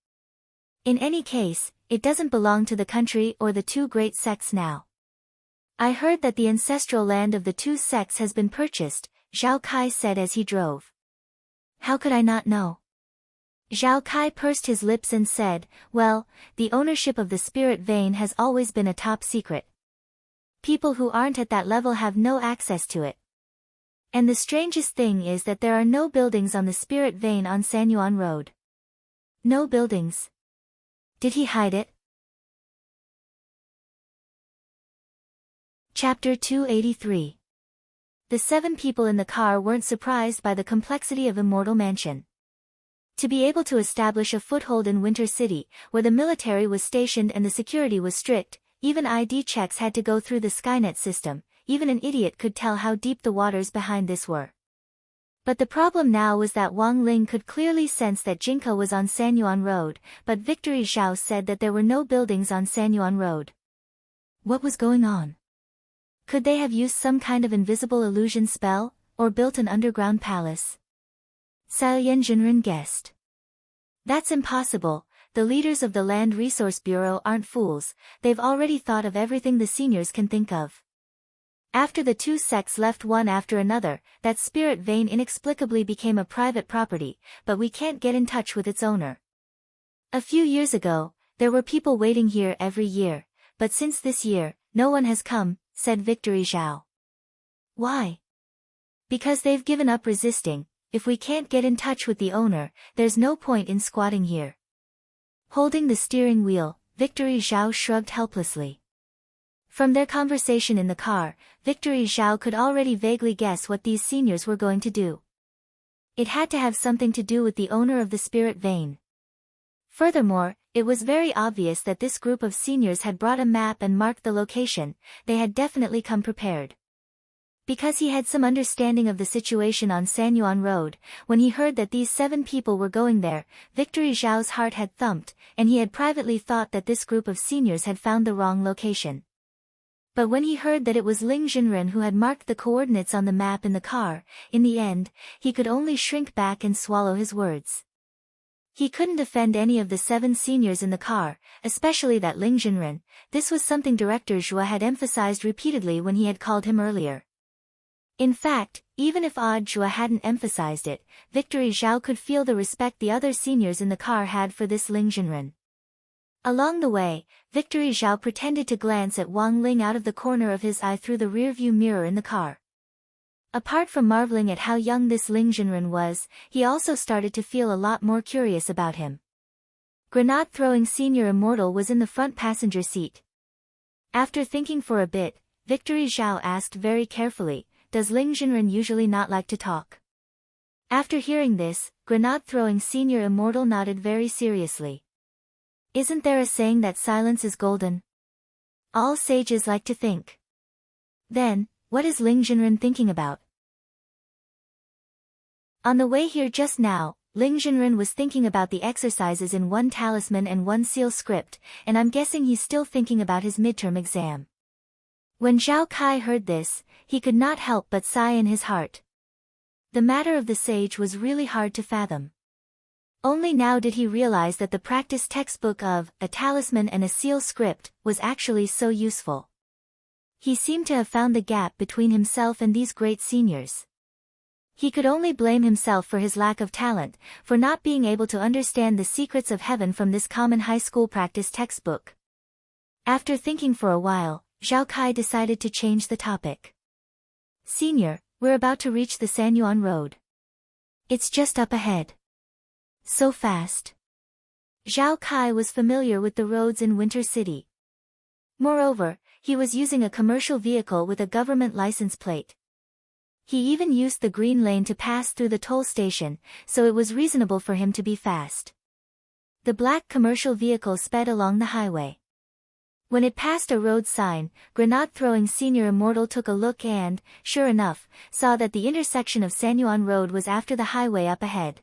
In any case, it doesn't belong to the country or the two great sects now. I heard that the ancestral land of the two sects has been purchased, Zhao Kai said as he drove. How could I not know? Zhao Kai pursed his lips and said, well, the ownership of the spirit vein has always been a top secret. People who aren't at that level have no access to it. And the strangest thing is that there are no buildings on the spirit vein on Sanyuan Road. No buildings. Did he hide it? Chapter 283. The 7 people in the car weren't surprised by the complexity of Immortal Mansion. To be able to establish a foothold in Winter City, where the military was stationed and the security was strict, even ID checks had to go through the Skynet system, even an idiot could tell how deep the waters behind this were. But the problem now was that Wang Ling could clearly sense that Jinka was on Sanyuan Road, but Victory Zhao said that there were no buildings on Sanyuan Road. What was going on? Could they have used some kind of invisible illusion spell, or built an underground palace? Xiaoyan Jinren guessed. That's impossible, the leaders of the Land Resource Bureau aren't fools, they've already thought of everything the seniors can think of. After the two sects left one after another, that spirit vein inexplicably became a private property, but we can't get in touch with its owner. A few years ago, there were people waiting here every year, but since this year, no one has come, said Victory Zhao. Why? Because they've given up resisting. If we can't get in touch with the owner, there's no point in squatting here. Holding the steering wheel, Victory Zhao shrugged helplessly. From their conversation in the car, Victory Zhao could already vaguely guess what these seniors were going to do. It had to have something to do with the owner of the spirit vein. Furthermore, it was very obvious that this group of seniors had brought a map and marked the location. They had definitely come prepared. Because he had some understanding of the situation on Sanyuan Road, when he heard that these 7 people were going there, Victory Zhao's heart had thumped, and he had privately thought that this group of seniors had found the wrong location. But when he heard that it was Ling Jinren who had marked the coordinates on the map in the car, in the end, he could only shrink back and swallow his words. He couldn't defend any of the 7 seniors in the car, especially that Ling Jinren. This was something Director Zhua had emphasized repeatedly when he had called him earlier. In fact, even if Zhua hadn't emphasized it, Victory Zhao could feel the respect the other seniors in the car had for this Ling Jinren. Along the way, Victory Zhao pretended to glance at Wang Ling out of the corner of his eye through the rearview mirror in the car. Apart from marveling at how young this Ling Jinren was, he also started to feel a lot more curious about him. Grenade-throwing senior immortal was in the front passenger seat. After thinking for a bit, Victory Zhao asked very carefully, "Does Ling Jinren usually not like to talk?" After hearing this, grenade-throwing senior immortal nodded very seriously. Isn't there a saying that silence is golden? All sages like to think. Then, what is Ling Jinren thinking about? On the way here just now, Ling Jinren was thinking about the exercises in 1 talisman and 1 seal script, and I'm guessing he's still thinking about his midterm exam. When Zhao Kai heard this, he could not help but sigh in his heart. The matter of the sage was really hard to fathom. Only now did he realize that the practice textbook of a talisman and a seal script was actually so useful. He seemed to have found the gap between himself and these great seniors. He could only blame himself for his lack of talent, for not being able to understand the secrets of heaven from this common high school practice textbook. After thinking for a while, Zhao Kai decided to change the topic. "Senior, we're about to reach the Sanyuan Road. It's just up ahead." So fast. Zhao Kai was familiar with the roads in Winter City. Moreover, he was using a commercial vehicle with a government license plate. He even used the green lane to pass through the toll station, so it was reasonable for him to be fast. The black commercial vehicle sped along the highway. When it passed a road sign, grenade-throwing senior immortal took a look and, sure enough, saw that the intersection of Sanyuan Road was after the highway up ahead.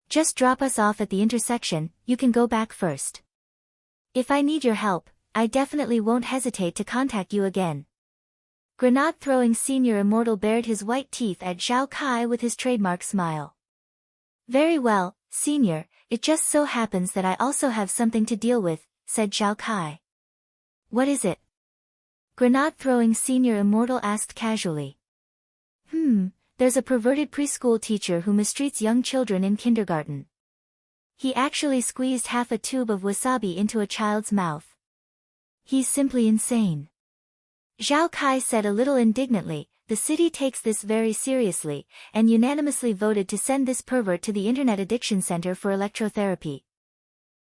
"Just drop us off at the intersection, you can go back first. If I need your help, I definitely won't hesitate to contact you again." Grenade-throwing senior immortal bared his white teeth at Zhao Kai with his trademark smile. "Very well, senior, it just so happens that I also have something to deal with," said Zhao Kai. "What is it?" Grenade-throwing senior immortal asked casually. There's a perverted preschool teacher who mistreats young children in kindergarten. He actually squeezed half a tube of wasabi into a child's mouth. He's simply insane." Zhao Kai said a little indignantly. The city takes this very seriously, and unanimously voted to send this pervert to the Internet Addiction Center for electrotherapy.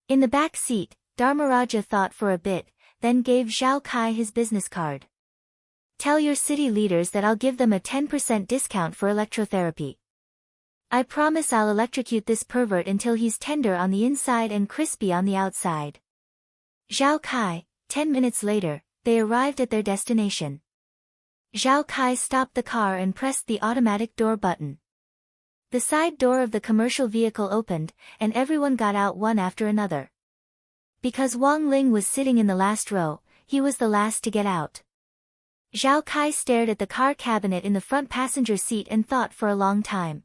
In the back seat, Dharmaraja thought for a bit, then gave Zhao Kai his business card. "Tell your city leaders that I'll give them a 10% discount for electrotherapy. I promise I'll electrocute this pervert until he's tender on the inside and crispy on the outside." Zhao Kai. 10 minutes later, they arrived at their destination. Zhao Kai stopped the car and pressed the automatic door button. The side door of the commercial vehicle opened, and everyone got out one after another. Because Wang Ling was sitting in the last row, he was the last to get out. Zhao Kai stared at the car cabinet in the front passenger seat and thought for a long time.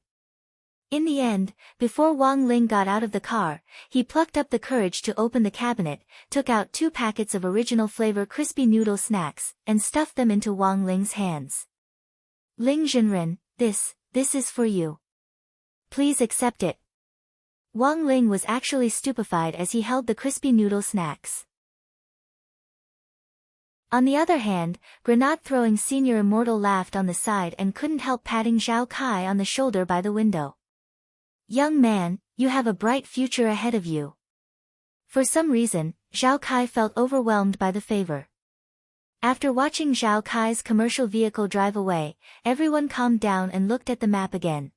In the end, before Wang Ling got out of the car, he plucked up the courage to open the cabinet, took out 2 packets of original flavor crispy noodle snacks, and stuffed them into Wang Ling's hands. "Ling Jinren, this is for you. Please accept it." Wang Ling was actually stupefied as he held the crispy noodle snacks. On the other hand, grenade-throwing senior immortal laughed on the side and couldn't help patting Zhao Kai on the shoulder by the window. "Young man, you have a bright future ahead of you." For some reason, Zhao Kai felt overwhelmed by the favor. After watching Zhao Kai's commercial vehicle drive away, everyone calmed down and looked at the map again.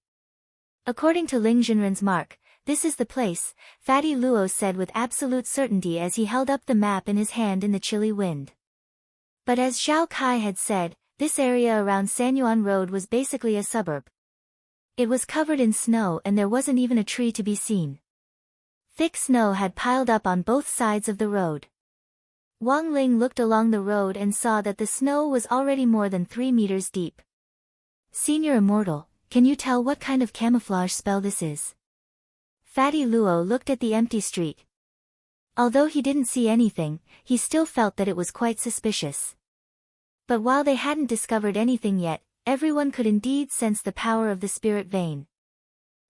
According to Ling Junren's mark, this is the place, Fatty Luo said with absolute certainty as he held up the map in his hand in the chilly wind. But as Zhao Kai had said, this area around Sanyuan Road was basically a suburb. It was covered in snow and there wasn't even a tree to be seen. Thick snow had piled up on both sides of the road. Wang Ling looked along the road and saw that the snow was already more than 3 meters deep. Senior Immortal, can you tell what kind of camouflage spell this is? Fatty Luo looked at the empty street. Although he didn't see anything, he still felt that it was quite suspicious. But while they hadn't discovered anything yet, everyone could indeed sense the power of the spirit vein.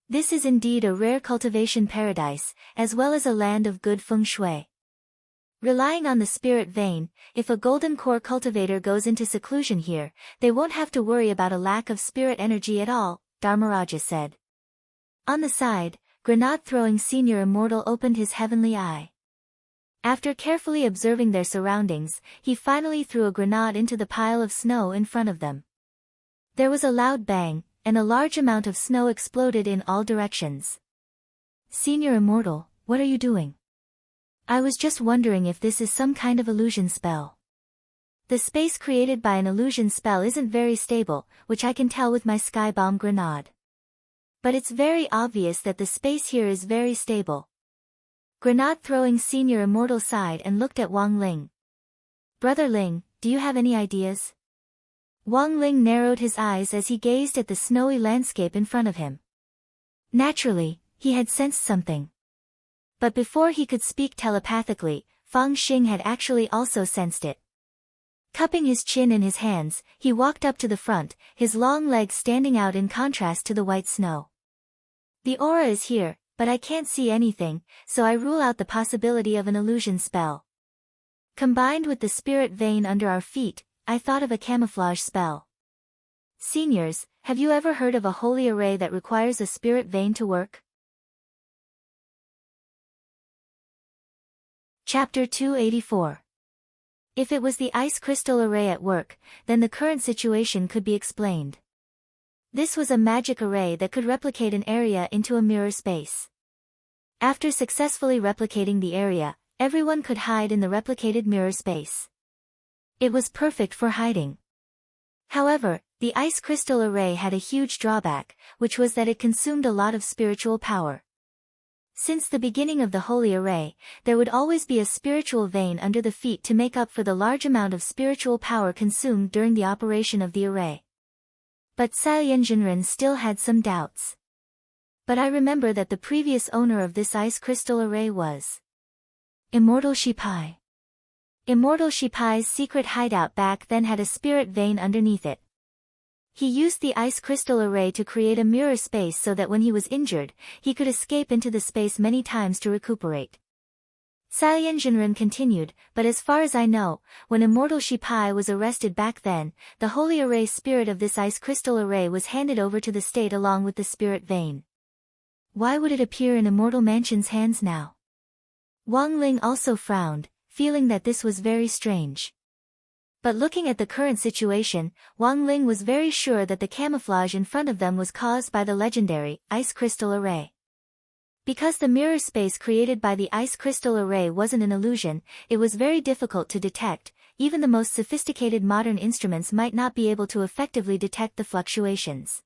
This is indeed a rare cultivation paradise, as well as a land of good feng shui. Relying on the spirit vein, if a golden core cultivator goes into seclusion here, they won't have to worry about a lack of spirit energy at all, Dharmaraja said. On the side, grenade-throwing Senior Immortal opened his heavenly eye. After carefully observing their surroundings, he finally threw a grenade into the pile of snow in front of them. There was a loud bang, and a large amount of snow exploded in all directions. Senior Immortal, what are you doing? I was just wondering if this is some kind of illusion spell. The space created by an illusion spell isn't very stable, which I can tell with my sky bomb grenade. But it's very obvious that the space here is very stable. Grenade-throwing Senior Immortal sighed and looked at Wang Ling. Brother Ling, do you have any ideas? Wang Ling narrowed his eyes as he gazed at the snowy landscape in front of him. Naturally, he had sensed something. But before he could speak telepathically, Fang Xing had actually also sensed it. Cupping his chin in his hands, he walked up to the front, his long legs standing out in contrast to the white snow. The aura is here, but I can't see anything, so I rule out the possibility of an illusion spell. Combined with the spirit vein under our feet, I thought of a camouflage spell. Seniors, have you ever heard of a holy array that requires a spirit vein to work? Chapter 284. If it was the ice crystal array at work, then the current situation could be explained. This was a magic array that could replicate an area into a mirror space. After successfully replicating the area, everyone could hide in the replicated mirror space. It was perfect for hiding. However, the ice crystal array had a huge drawback, which was that it consumed a lot of spiritual power. Since the beginning of the holy array, there would always be a spiritual vein under the feet to make up for the large amount of spiritual power consumed during the operation of the array. But Saiyan Jinren still had some doubts. But I remember that the previous owner of this ice crystal array was Immortal Shipai. Immortal Shipai's secret hideout back then had a spirit vein underneath it. He used the ice crystal array to create a mirror space so that when he was injured, he could escape into the space many times to recuperate. Saiyan Jinren continued, but as far as I know, when Immortal Shipai was arrested back then, the holy array spirit of this ice crystal array was handed over to the state along with the spirit vein. Why would it appear in Immortal Mansion's hands now? Wang Ling also frowned, feeling that this was very strange. But looking at the current situation, Wang Ling was very sure that the camouflage in front of them was caused by the legendary ice crystal array. Because the mirror space created by the ice crystal array wasn't an illusion, it was very difficult to detect. Even the most sophisticated modern instruments might not be able to effectively detect the fluctuations.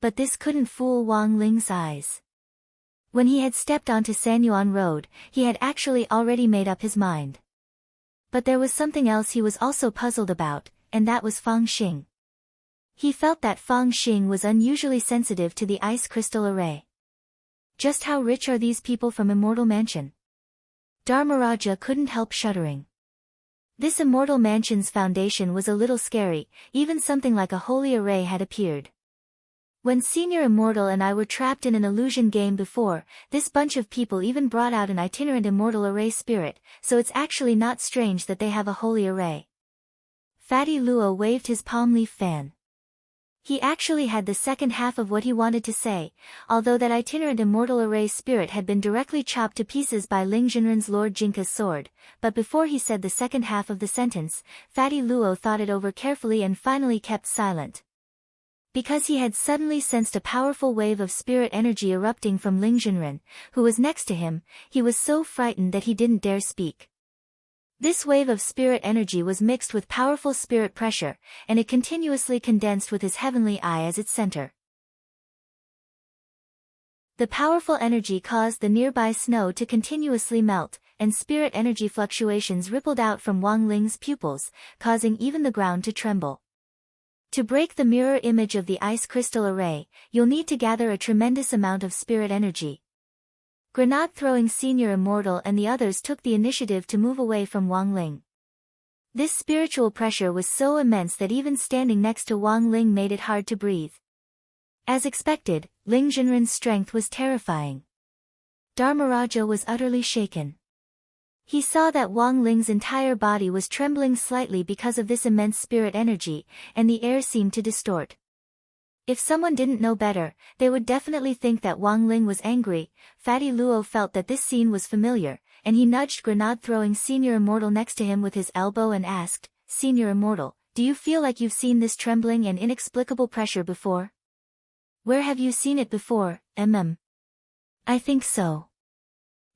But this couldn't fool Wang Ling's eyes. When he had stepped onto Sanyuan Road, he had actually already made up his mind. But there was something else he was also puzzled about, and that was Fang Xing. He felt that Fang Xing was unusually sensitive to the ice crystal array. Just how rich are these people from Immortal Mansion? Dharmaraja couldn't help shuddering. This Immortal Mansion's foundation was a little scary, even something like a holy array had appeared. When Senior Immortal and I were trapped in an illusion game before, this bunch of people even brought out an itinerant Immortal Array spirit, so it's actually not strange that they have a holy array. Fatty Luo waved his palm leaf fan. He actually had the second half of what he wanted to say, although that itinerant Immortal Array spirit had been directly chopped to pieces by Ling Junren's Lord Jinka's sword, but before he said the second half of the sentence, Fatty Luo thought it over carefully and finally kept silent. Because he had suddenly sensed a powerful wave of spirit energy erupting from Ling Jinren, who was next to him, he was so frightened that he didn't dare speak. This wave of spirit energy was mixed with powerful spirit pressure, and it continuously condensed with his heavenly eye as its center. The powerful energy caused the nearby snow to continuously melt, and spirit energy fluctuations rippled out from Wang Ling's pupils, causing even the ground to tremble. To break the mirror image of the ice crystal array, you'll need to gather a tremendous amount of spirit energy. Grenade-throwing Senior Immortal and the others took the initiative to move away from Wang Ling. This spiritual pressure was so immense that even standing next to Wang Ling made it hard to breathe. As expected, Ling Jinren's strength was terrifying. Dharmaraja was utterly shaken. He saw that Wang Ling's entire body was trembling slightly because of this immense spirit energy, and the air seemed to distort. If someone didn't know better, they would definitely think that Wang Ling was angry. Fatty Luo felt that this scene was familiar, and he nudged grenade-throwing Senior Immortal next to him with his elbow and asked, "Senior Immortal, do you feel like you've seen this trembling and inexplicable pressure before?" "Where have you seen it before, I think so."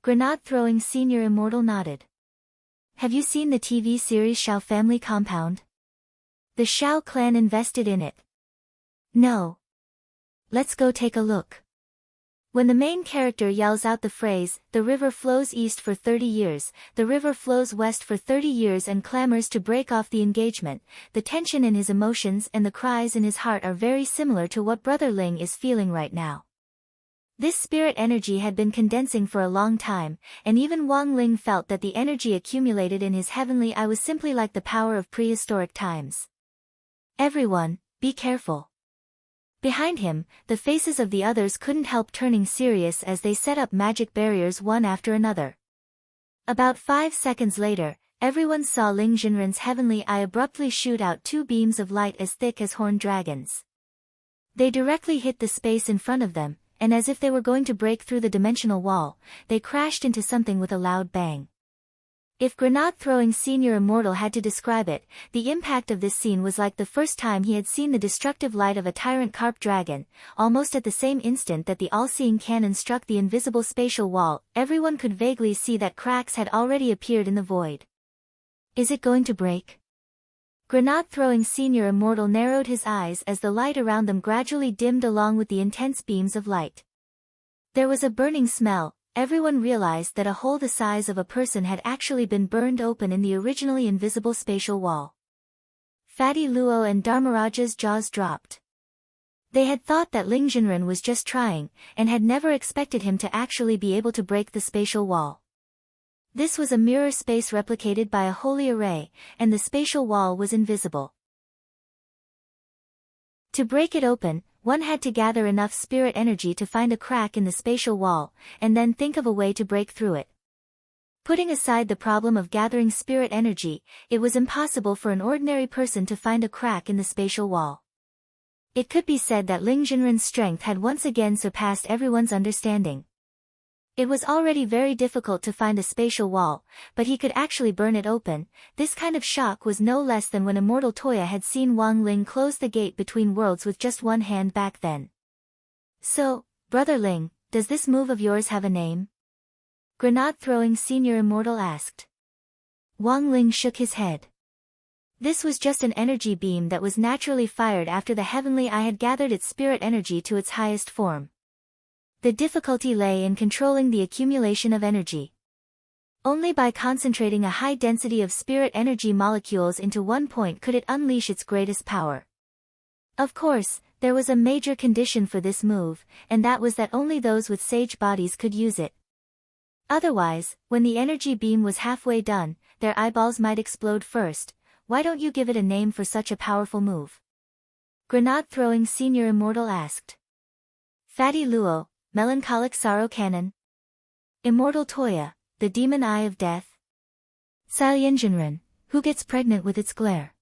Grenade-throwing Senior Immortal nodded. "Have you seen the TV series Shao Family Compound? The Shao clan invested in it." "No." "Let's go take a look." When the main character yells out the phrase, "The river flows east for 30 years, the river flows west for 30 years" and clamors to break off the engagement, the tension in his emotions and the cries in his heart are very similar to what Brother Ling is feeling right now. This spirit energy had been condensing for a long time, and even Wang Ling felt that the energy accumulated in his heavenly eye was simply like the power of prehistoric times. "Everyone, be careful." Behind him, the faces of the others couldn't help turning serious as they set up magic barriers one after another. About 5 seconds later, everyone saw Ling Jinren's heavenly eye abruptly shoot out 2 beams of light as thick as horned dragons. They directly hit the space in front of them, and as if they were going to break through the dimensional wall, they crashed into something with a loud bang. If grenade-throwing Senior Immortal had to describe it, the impact of this scene was like the first time he had seen the destructive light of a tyrant carp dragon. Almost at the same instant that the all-seeing cannon struck the invisible spatial wall, everyone could vaguely see that cracks had already appeared in the void. "Is it going to break?" Grenade-throwing Senior Immortal narrowed his eyes as the light around them gradually dimmed along with the intense beams of light. There was a burning smell. Everyone realized that a hole the size of a person had actually been burned open in the originally invisible spatial wall. Fatty Luo and Dharmaraja's jaws dropped. They had thought that Ling Jinren was just trying, and had never expected him to actually be able to break the spatial wall. This was a mirror space replicated by a holy array, and the spatial wall was invisible. To break it open, one had to gather enough spirit energy to find a crack in the spatial wall, and then think of a way to break through it. Putting aside the problem of gathering spirit energy, it was impossible for an ordinary person to find a crack in the spatial wall. It could be said that Ling Jinren's strength had once again surpassed everyone's understanding. It was already very difficult to find a spatial wall, but he could actually burn it open. This kind of shock was no less than when Immortal Toya had seen Wang Ling close the gate between worlds with just one hand back then. "So, Brother Ling, does this move of yours have a name?" Grenade-throwing Senior Immortal asked. Wang Ling shook his head. This was just an energy beam that was naturally fired after the heavenly eye had gathered its spirit energy to its highest form. The difficulty lay in controlling the accumulation of energy. Only by concentrating a high density of spirit energy molecules into one point could it unleash its greatest power. Of course, there was a major condition for this move, and that was that only those with sage bodies could use it. Otherwise, when the energy beam was halfway done, their eyeballs might explode first. Why don't you give it a name for such a powerful move? Grenade-throwing Senior Immortal asked. Fatty Luo, Melancholic Sorrow Cannon. Immortal Toya, the Demon Eye of Death. Saiyan Jinren, who gets pregnant with its glare.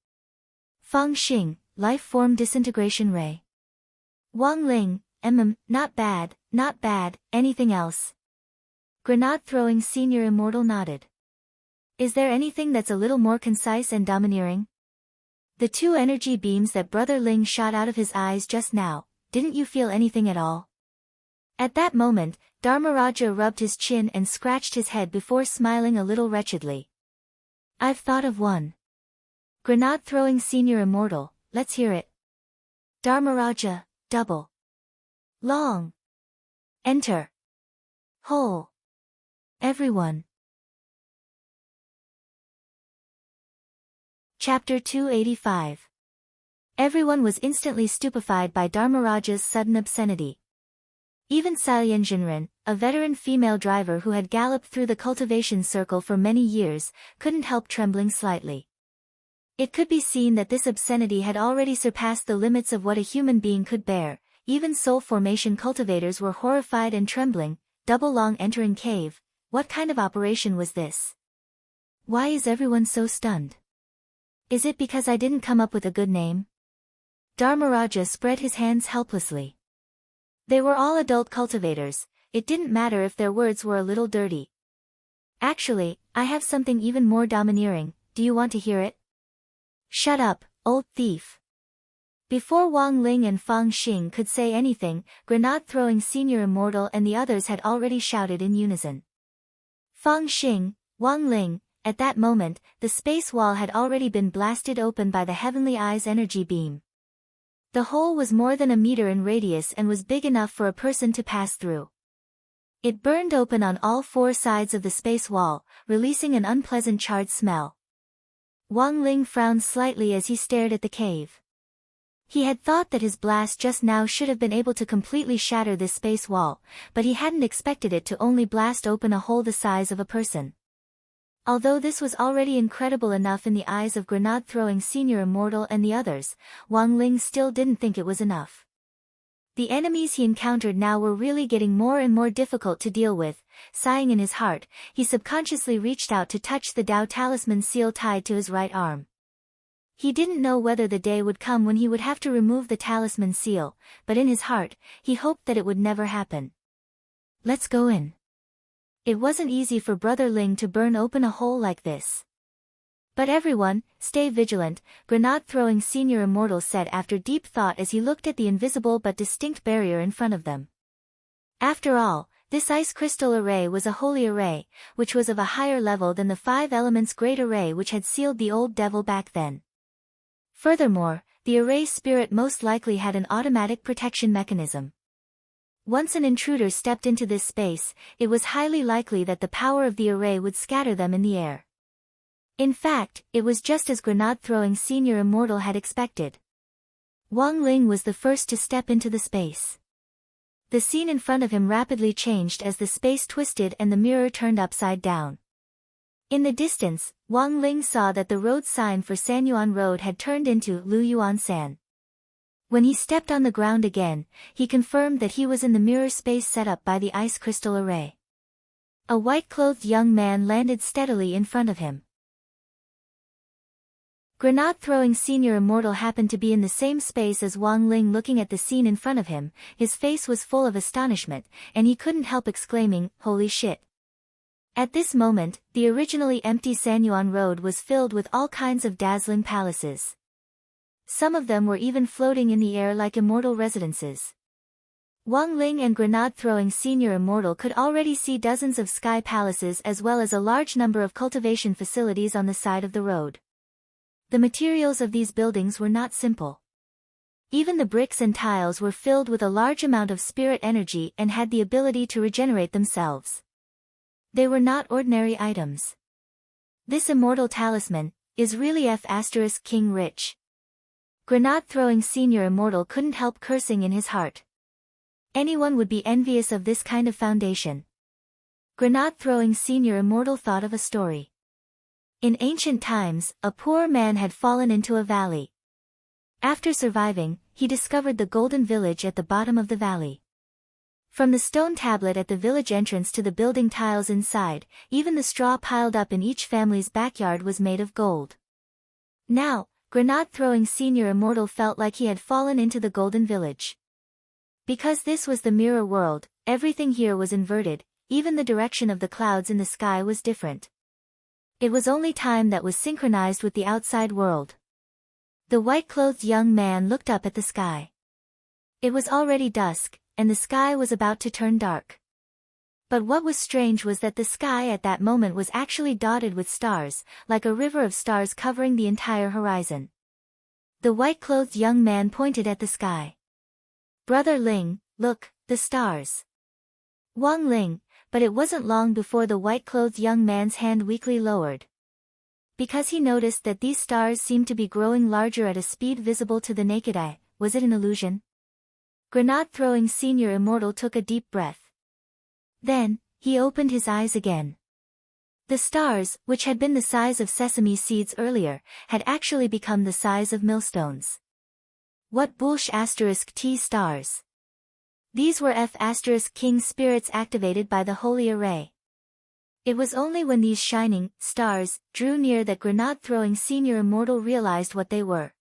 Fang Xing, Life Form Disintegration Ray. Wang Ling, not bad, not bad, anything else? Grenade-throwing Senior Immortal nodded. Is there anything that's a little more concise and domineering? The two energy beams that Brother Ling shot out of his eyes just now, didn't you feel anything at all? At that moment, Dharmaraja rubbed his chin and scratched his head before smiling a little wretchedly. I've thought of one. Grenade-throwing senior immortal, let's hear it. Dharmaraja, double. Long. Enter. Whole. Everyone. Chapter 285. Everyone was instantly stupefied by Dharmaraja's sudden obscenity. Even Salyenjinren, a veteran female driver who had galloped through the cultivation circle for many years, couldn't help trembling slightly. It could be seen that this obscenity had already surpassed the limits of what a human being could bear. Even soul formation cultivators were horrified and trembling. Double Long entering cave, what kind of operation was this? Why is everyone so stunned? Is it because I didn't come up with a good name? Dharmaraja spread his hands helplessly. They were all adult cultivators, it didn't matter if their words were a little dirty. Actually, I have something even more domineering, do you want to hear it? Shut up, old thief. Before Wang Ling and Fang Xing could say anything, Grenade-throwing senior immortal and the others had already shouted in unison. Fang Xing, Wang Ling, at that moment, the space wall had already been blasted open by the Heavenly Eye's energy beam. The hole was more than a meter in radius and was big enough for a person to pass through. It burned open on all four sides of the space wall, releasing an unpleasant charred smell. Wang Ling frowned slightly as he stared at the cave. He had thought that his blast just now should have been able to completely shatter this space wall, but he hadn't expected it to only blast open a hole the size of a person. Although this was already incredible enough in the eyes of Grenade-throwing senior immortal and the others, Wang Ling still didn't think it was enough. The enemies he encountered now were really getting more and more difficult to deal with. Sighing in his heart, he subconsciously reached out to touch the Dao talisman seal tied to his right arm. He didn't know whether the day would come when he would have to remove the talisman seal, but in his heart, he hoped that it would never happen. Let's go in. It wasn't easy for Brother Ling to burn open a hole like this. But everyone, stay vigilant, Grenade-throwing senior immortal said after deep thought as he looked at the invisible but distinct barrier in front of them. After all, this ice crystal array was a holy array, which was of a higher level than the 5 elements great array which had sealed the old devil back then. Furthermore, the array spirit most likely had an automatic protection mechanism. Once an intruder stepped into this space, it was highly likely that the power of the array would scatter them in the air. In fact, it was just as Grenade-throwing senior immortal had expected. Wang Ling was the first to step into the space. The scene in front of him rapidly changed as the space twisted and the mirror turned upside down. In the distance, Wang Ling saw that the road sign for Sanyuan Road had turned into Luyuan San. When he stepped on the ground again, he confirmed that he was in the mirror space set up by the ice crystal array. A white-clothed young man landed steadily in front of him. Grenade-throwing senior immortal happened to be in the same space as Wang Ling looking at the scene in front of him. His face was full of astonishment, and he couldn't help exclaiming, "Holy shit." At this moment, the originally empty Sanyuan Road was filled with all kinds of dazzling palaces. Some of them were even floating in the air like immortal residences. Wang Ling and Grenade-throwing senior immortal could already see dozens of sky palaces as well as a large number of cultivation facilities on the side of the road. The materials of these buildings were not simple. Even the bricks and tiles were filled with a large amount of spirit energy and had the ability to regenerate themselves. They were not ordinary items. This immortal talisman is really King rich. Grenade-throwing senior immortal couldn't help cursing in his heart. Anyone would be envious of this kind of foundation. Grenade-throwing senior immortal thought of a story. In ancient times, a poor man had fallen into a valley. After surviving, he discovered the golden village at the bottom of the valley. From the stone tablet at the village entrance to the building tiles inside, even the straw piled up in each family's backyard was made of gold. Now, Grenade-throwing senior immortal felt like he had fallen into the golden village. Because this was the mirror world, everything here was inverted, even the direction of the clouds in the sky was different. It was only time that was synchronized with the outside world. The white-clothed young man looked up at the sky. It was already dusk, and the sky was about to turn dark. But what was strange was that the sky at that moment was actually dotted with stars, like a river of stars covering the entire horizon. The white-clothed young man pointed at the sky. "Brother Ling, look, the stars." Wang Ling, but it wasn't long before the white-clothed young man's hand weakly lowered. Because he noticed that these stars seemed to be growing larger at a speed visible to the naked eye. Was it an illusion? Grenade-throwing senior immortal took a deep breath. Then, he opened his eyes again. The stars, which had been the size of sesame seeds earlier, had actually become the size of millstones. What *T stars? These were F*King spirits activated by the holy array. It was only when these shining stars drew near that grenade-throwing senior immortal realized what they were.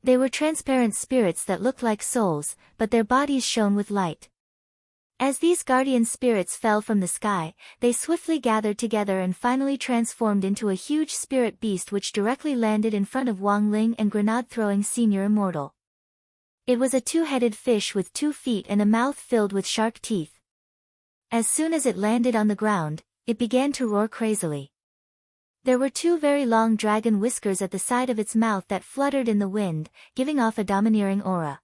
They were transparent spirits that looked like souls, but their bodies shone with light. As these guardian spirits fell from the sky, they swiftly gathered together and finally transformed into a huge spirit beast which directly landed in front of Wang Ling and grenade-throwing senior immortal. It was a two-headed fish with 2 feet and a mouth filled with shark teeth. As soon as it landed on the ground, it began to roar crazily. There were 2 very long dragon whiskers at the side of its mouth that fluttered in the wind, giving off a domineering aura.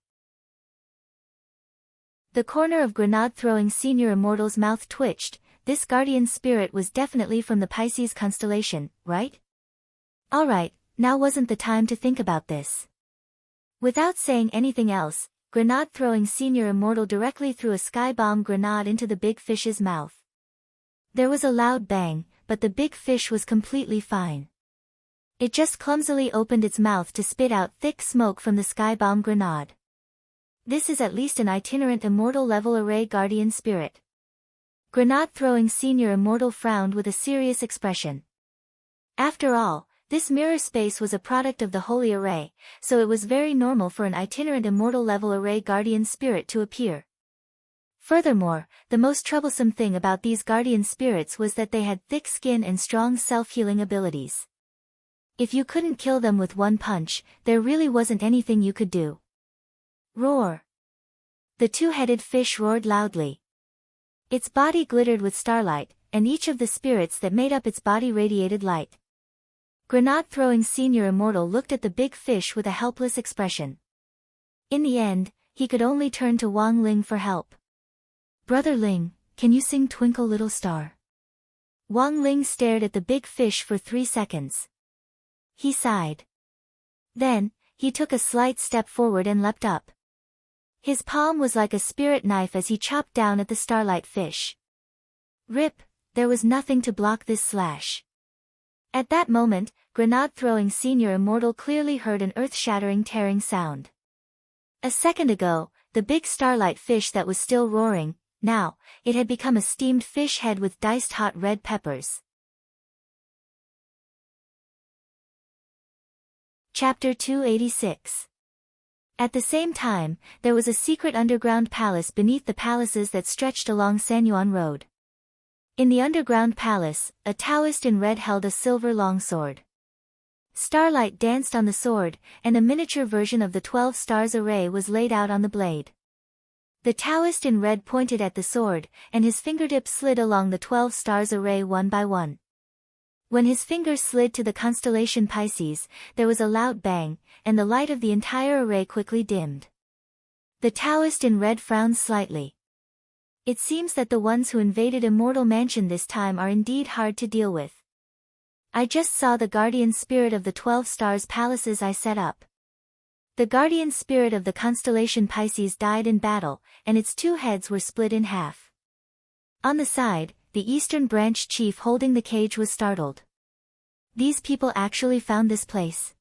The corner of grenade-throwing senior immortal's mouth twitched. This guardian spirit was definitely from the Pisces constellation, right? Alright, now wasn't the time to think about this. Without saying anything else, grenade-throwing senior immortal directly threw a sky bomb grenade into the big fish's mouth. There was a loud bang, but the big fish was completely fine. It just clumsily opened its mouth to spit out thick smoke from the sky bomb grenade. This is at least an itinerant immortal level array guardian spirit. Grenade-throwing senior immortal frowned with a serious expression. After all, this mirror space was a product of the holy array, so it was very normal for an itinerant immortal level array guardian spirit to appear. Furthermore, the most troublesome thing about these guardian spirits was that they had thick skin and strong self-healing abilities. If you couldn't kill them with one punch, there really wasn't anything you could do. Roar! The two-headed fish roared loudly. Its body glittered with starlight, and each of the spirits that made up its body radiated light. Grenade-throwing senior immortal looked at the big fish with a helpless expression. In the end, he could only turn to Wang Ling for help. "Brother Ling, can you sing Twinkle Little Star?" Wang Ling stared at the big fish for 3 seconds. He sighed. Then, he took a slight step forward and leapt up. His palm was like a spirit knife as he chopped down at the starlight fish. Rip, there was nothing to block this slash. At that moment, grenade-throwing senior immortal clearly heard an earth-shattering tearing sound. A second ago, the big starlight fish that was still roaring, now, it had become a steamed fish head with diced hot red peppers. Chapter 286. At the same time, there was a secret underground palace beneath the palaces that stretched along Sanyuan Road. In the underground palace, a Taoist in red held a silver longsword. Starlight danced on the sword, and a miniature version of the 12 stars array was laid out on the blade. The Taoist in red pointed at the sword, and his fingertips slid along the 12 stars array one by one. When his fingers slid to the constellation Pisces, there was a loud bang, and the light of the entire array quickly dimmed. The Taoist in red frowned slightly. It seems that the ones who invaded Immortal Mansion this time are indeed hard to deal with. I just saw the guardian spirit of the 12 stars palaces I set up. The guardian spirit of the constellation Pisces died in battle, and its 2 heads were split in half. On the side, the Eastern Branch chief holding the cage was startled. These people actually found this place.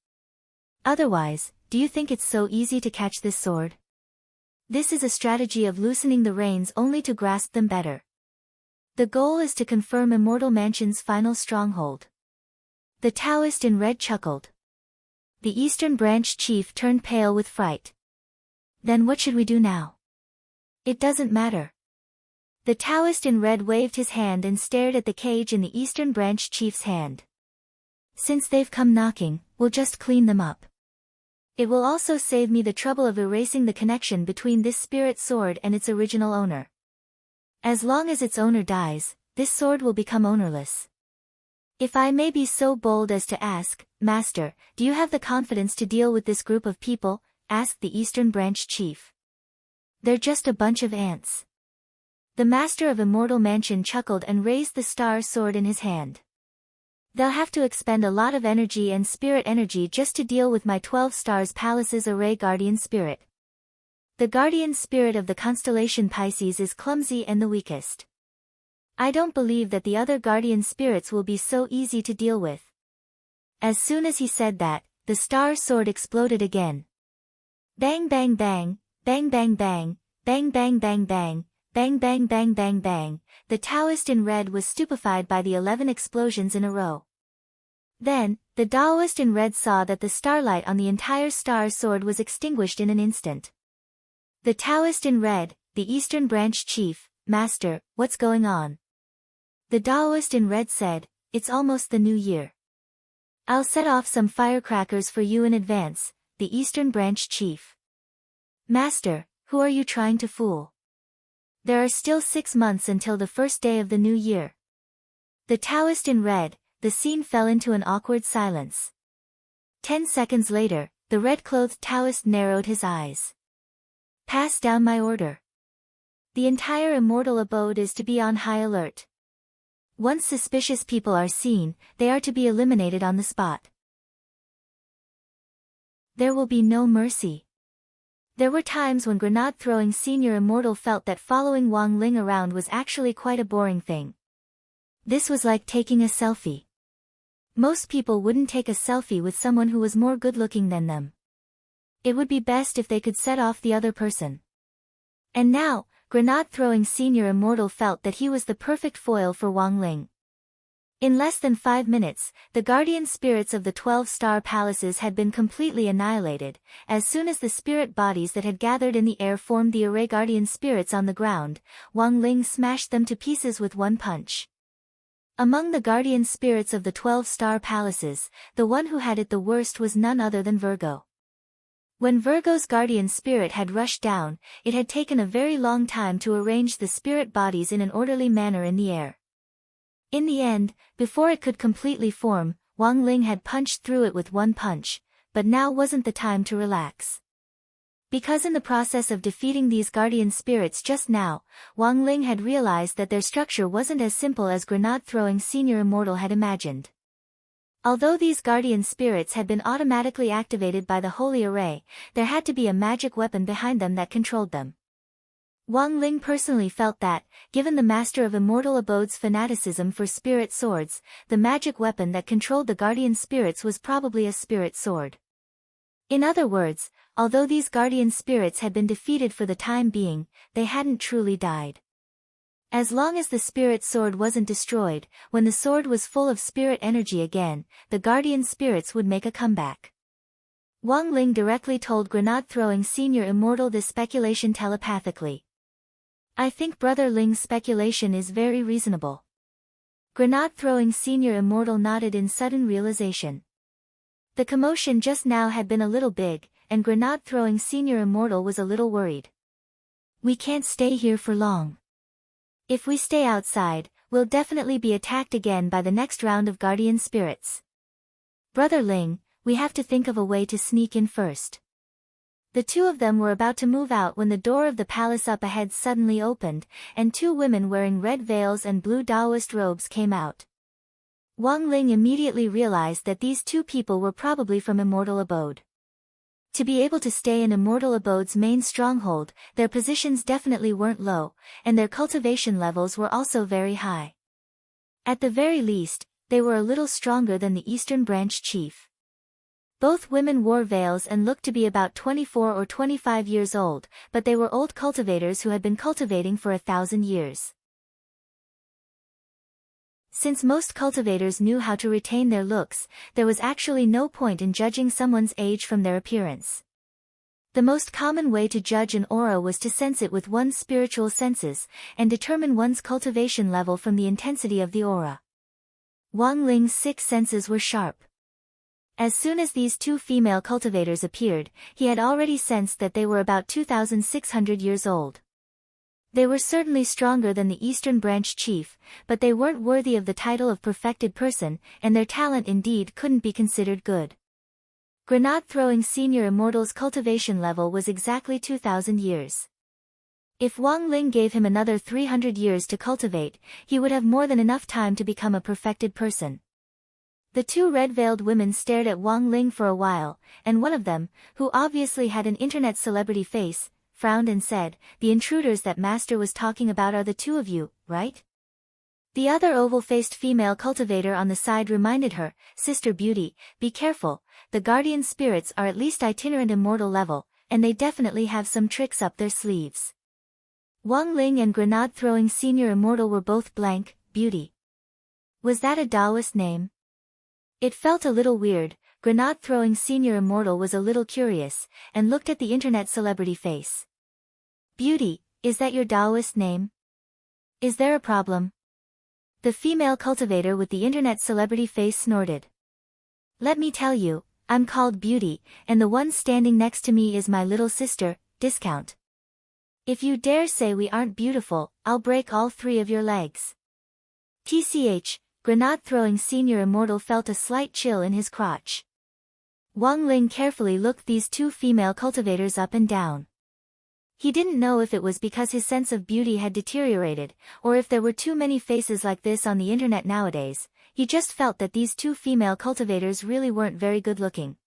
Otherwise, do you think it's so easy to catch this sword? This is a strategy of loosening the reins only to grasp them better. The goal is to confirm Immortal Mansion's final stronghold. The Taoist in red chuckled. The Eastern Branch chief turned pale with fright. Then what should we do now? It doesn't matter. The Taoist in red waved his hand and stared at the cage in the Eastern Branch chief's hand. Since they've come knocking, we'll just clean them up. It will also save me the trouble of erasing the connection between this spirit sword and its original owner. As long as its owner dies, this sword will become ownerless. If I may be so bold as to ask, Master, do you have the confidence to deal with this group of people? Asked the Eastern Branch chief. They're just a bunch of ants. The master of Immortal Mansion chuckled and raised the star sword in his hand. They'll have to expend a lot of energy and spirit energy just to deal with my 12 stars palace's array guardian spirit. The guardian spirit of the constellation Pisces is clumsy and the weakest. I don't believe that the other guardian spirits will be so easy to deal with. As soon as he said that, the star sword exploded again. Bang bang bang, bang bang bang, bang bang bang bang, bang bang bang bang bang. The Taoist in red was stupefied by the 11 explosions in a row. Then, the Taoist in red saw that the starlight on the entire star sword was extinguished in an instant. The Taoist in red, the Eastern Branch chief, Master, what's going on? The Taoist in red said, it's almost the new year. I'll set off some firecrackers for you in advance, the Eastern Branch chief. Master, who are you trying to fool? There are still 6 months until the first day of the new year. The Taoist in red, the scene fell into an awkward silence. 10 seconds later, the red-clothed Taoist narrowed his eyes. Pass down my order. The entire immortal abode is to be on high alert. Once suspicious people are seen, they are to be eliminated on the spot. There will be no mercy. There were times when grenade-throwing senior immortal felt that following Wang Ling around was actually quite a boring thing. This was like taking a selfie. Most people wouldn't take a selfie with someone who was more good-looking than them. It would be best if they could set off the other person. And now, grenade-throwing senior immortal felt that he was the perfect foil for Wang Ling. In less than 5 minutes, the guardian spirits of the 12-star palaces had been completely annihilated. As soon as the spirit bodies that had gathered in the air formed the array guardian spirits on the ground, Wang Ling smashed them to pieces with one punch. Among the guardian spirits of the 12-star palaces, the one who had it the worst was none other than Virgo. When Virgo's guardian spirit had rushed down, it had taken a very long time to arrange the spirit bodies in an orderly manner in the air. In the end, before it could completely form, Wang Ling had punched through it with one punch, but now wasn't the time to relax. Because in the process of defeating these guardian spirits just now, Wang Ling had realized that their structure wasn't as simple as grenade-throwing senior immortal had imagined. Although these guardian spirits had been automatically activated by the Holy Array, there had to be a magic weapon behind them that controlled them. Wang Ling personally felt that, given the Master of Immortal Abode's fanaticism for spirit swords, the magic weapon that controlled the guardian spirits was probably a spirit sword. In other words, although these guardian spirits had been defeated for the time being, they hadn't truly died. As long as the spirit sword wasn't destroyed, when the sword was full of spirit energy again, the guardian spirits would make a comeback. Wang Ling directly told grenade-throwing senior immortal this speculation telepathically. I think Brother Ling's speculation is very reasonable. Grenade-throwing senior immortal nodded in sudden realization. The commotion just now had been a little big, and grenade-throwing senior immortal was a little worried. We can't stay here for long. If we stay outside, we'll definitely be attacked again by the next round of guardian spirits. Brother Ling, we have to think of a way to sneak in first. The two of them were about to move out when the door of the palace up ahead suddenly opened, and 2 women wearing red veils and blue Taoist robes came out. Wang Ling immediately realized that these 2 people were probably from Immortal Abode. To be able to stay in Immortal Abode's main stronghold, their positions definitely weren't low, and their cultivation levels were also very high. At the very least, they were a little stronger than the Eastern Branch chief. Both women wore veils and looked to be about 24 or 25 years old, but they were old cultivators who had been cultivating for 1,000 years. Since most cultivators knew how to retain their looks, there was actually no point in judging someone's age from their appearance. The most common way to judge an aura was to sense it with one's spiritual senses, and determine one's cultivation level from the intensity of the aura. Wang Ling's 6 senses were sharp. As soon as these two female cultivators appeared, he had already sensed that they were about 2,600 years old. They were certainly stronger than the Eastern Branch chief, but they weren't worthy of the title of perfected person, and their talent indeed couldn't be considered good. Grenade-throwing senior immortal's cultivation level was exactly 2,000 years. If Wang Ling gave him another 300 years to cultivate, he would have more than enough time to become a perfected person. The two red-veiled women stared at Wang Ling for a while, and one of them, who obviously had an internet celebrity face, frowned and said, "The intruders that Master was talking about are the two of you, right?" The other oval-faced female cultivator on the side reminded her, "Sister Beauty, be careful, the guardian spirits are at least itinerant immortal level, and they definitely have some tricks up their sleeves." Wang Ling and grenade-throwing senior immortal were both blank, Beauty. Was that a Taoist name? It felt a little weird. Grenade-throwing senior immortal was a little curious, and looked at the internet celebrity face. "Beauty, is that your Taoist name? Is there a problem?" The female cultivator with the internet celebrity face snorted. "Let me tell you, I'm called Beauty, and the one standing next to me is my little sister, Discount. If you dare say we aren't beautiful, I'll break all three of your legs." TCH, grenade-throwing senior immortal felt a slight chill in his crotch. Wang Ling carefully looked these two female cultivators up and down. He didn't know if it was because his sense of beauty had deteriorated, or if there were too many faces like this on the internet nowadays. He just felt that these two female cultivators really weren't very good looking.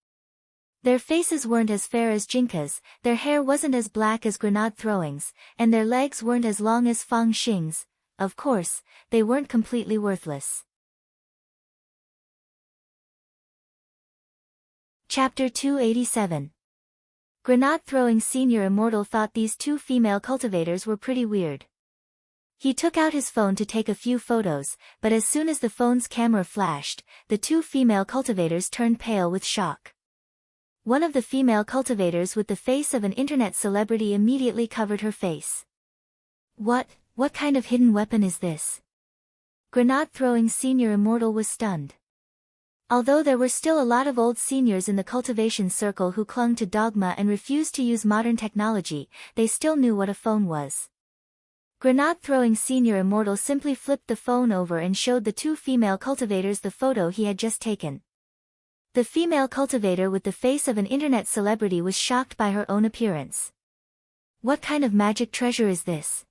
Their faces weren't as fair as Jinka's, their hair wasn't as black as grenade-throwing's, and their legs weren't as long as Fang Xing's. Of course, they weren't completely worthless. Chapter 287. Grenade-throwing senior immortal thought these two female cultivators were pretty weird. He took out his phone to take a few photos, but as soon as the phone's camera flashed, the two female cultivators turned pale with shock. One of the female cultivators with the face of an internet celebrity immediately covered her face. What kind of hidden weapon is this?" Grenade-throwing senior immortal was stunned. Although there were still a lot of old seniors in the cultivation circle who clung to dogma and refused to use modern technology, they still knew what a phone was. Grenade-throwing senior immortal simply flipped the phone over and showed the two female cultivators the photo he had just taken. The female cultivator with the face of an internet celebrity was shocked by her own appearance. "What kind of magic treasure is this?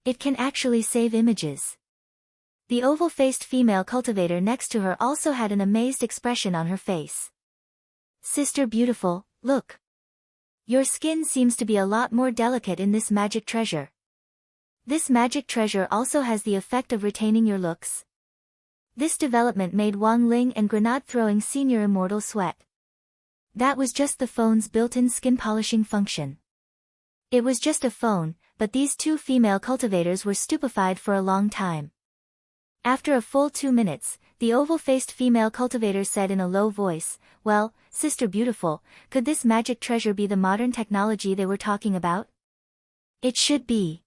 It can actually save images." The oval-faced female cultivator next to her also had an amazed expression on her face. "Sister Beautiful, look. Your skin seems to be a lot more delicate in this magic treasure. This magic treasure also has the effect of retaining your looks." This development made Wang Ling and grenade-throwing senior immortal sweat. That was just the phone's built-in skin polishing function. It was just a phone, but these two female cultivators were stupefied for a long time. After a full 2 minutes, the oval-faced female cultivator said in a low voice, "Well, Sister Beautiful, could this magic treasure be the modern technology they were talking about?" "It should be."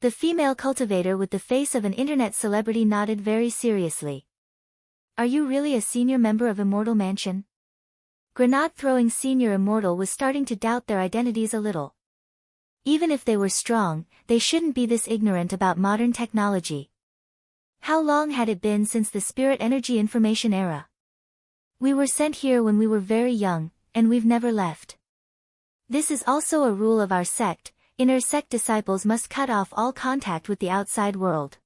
The female cultivator with the face of an internet celebrity nodded very seriously. "Are you really a senior member of Immortal Mansion?" Grenade-throwing senior immortal was starting to doubt their identities a little. Even if they were strong, they shouldn't be this ignorant about modern technology. How long had it been since the spirit energy information era? "We were sent here when we were very young, and we've never left. This is also a rule of our sect. Inner sect disciples must cut off all contact with the outside world."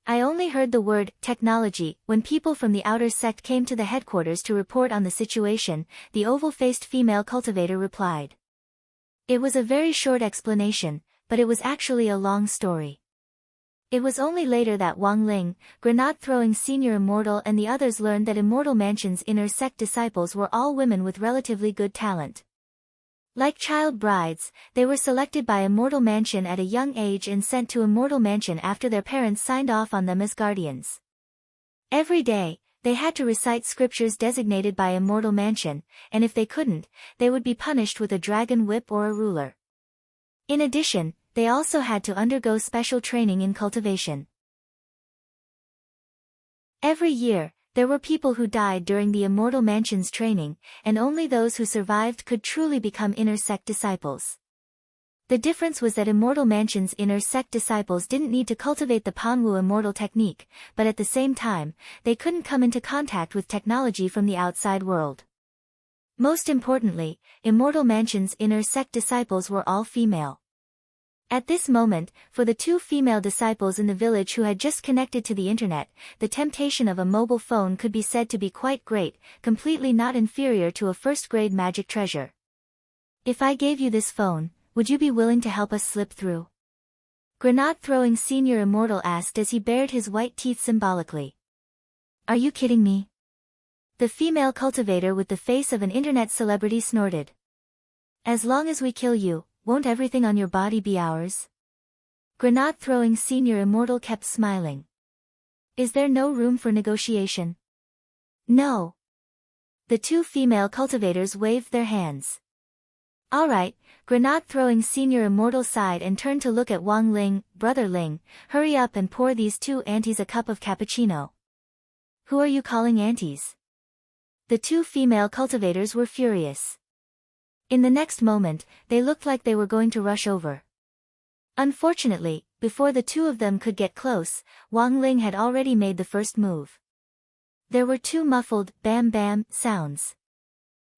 I only heard the word technology when people from the outer sect came to the headquarters to report on the situation, the oval-faced female cultivator replied. It was a very short explanation, but it was actually a long story. It was only later that Wang Ling, grenade-throwing senior immortal, and the others learned that Immortal Mansion's inner sect disciples were all women with relatively good talent. Like child brides, they were selected by Immortal Mansion at a young age and sent to Immortal Mansion after their parents signed off on them as guardians. Every day, they had to recite scriptures designated by Immortal Mansion, and if they couldn't, they would be punished with a dragon whip or a ruler. In addition, they also had to undergo special training in cultivation. Every year, there were people who died during the Immortal Mansion's training, and only those who survived could truly become inner sect disciples. The difference was that Immortal Mansion's inner sect disciples didn't need to cultivate the Panwu immortal technique, but at the same time, they couldn't come into contact with technology from the outside world. Most importantly, Immortal Mansion's inner sect disciples were all female. At this moment, for the 2 female disciples in the village who had just connected to the internet, the temptation of a mobile phone could be said to be quite great, completely not inferior to a first-grade magic treasure. If I gave you this phone, would you be willing to help us slip through? Grenade-throwing Senior Immortal asked as he bared his white teeth symbolically. Are you kidding me? The female cultivator with the face of an internet celebrity snorted. As long as we kill you, won't everything on your body be ours? Grenade-throwing Senior Immortal kept smiling. Is there no room for negotiation? No. The 2 female cultivators waved their hands. All right, Grenade-throwing Senior Immortal sighed and turned to look at Wang Ling. Brother Ling, hurry up and pour these 2 aunties a cup of cappuccino. Who are you calling aunties? The 2 female cultivators were furious. In the next moment, they looked like they were going to rush over. Unfortunately, before the 2 of them could get close, Wang Ling had already made the first move. There were 2 muffled, bam-bam, sounds.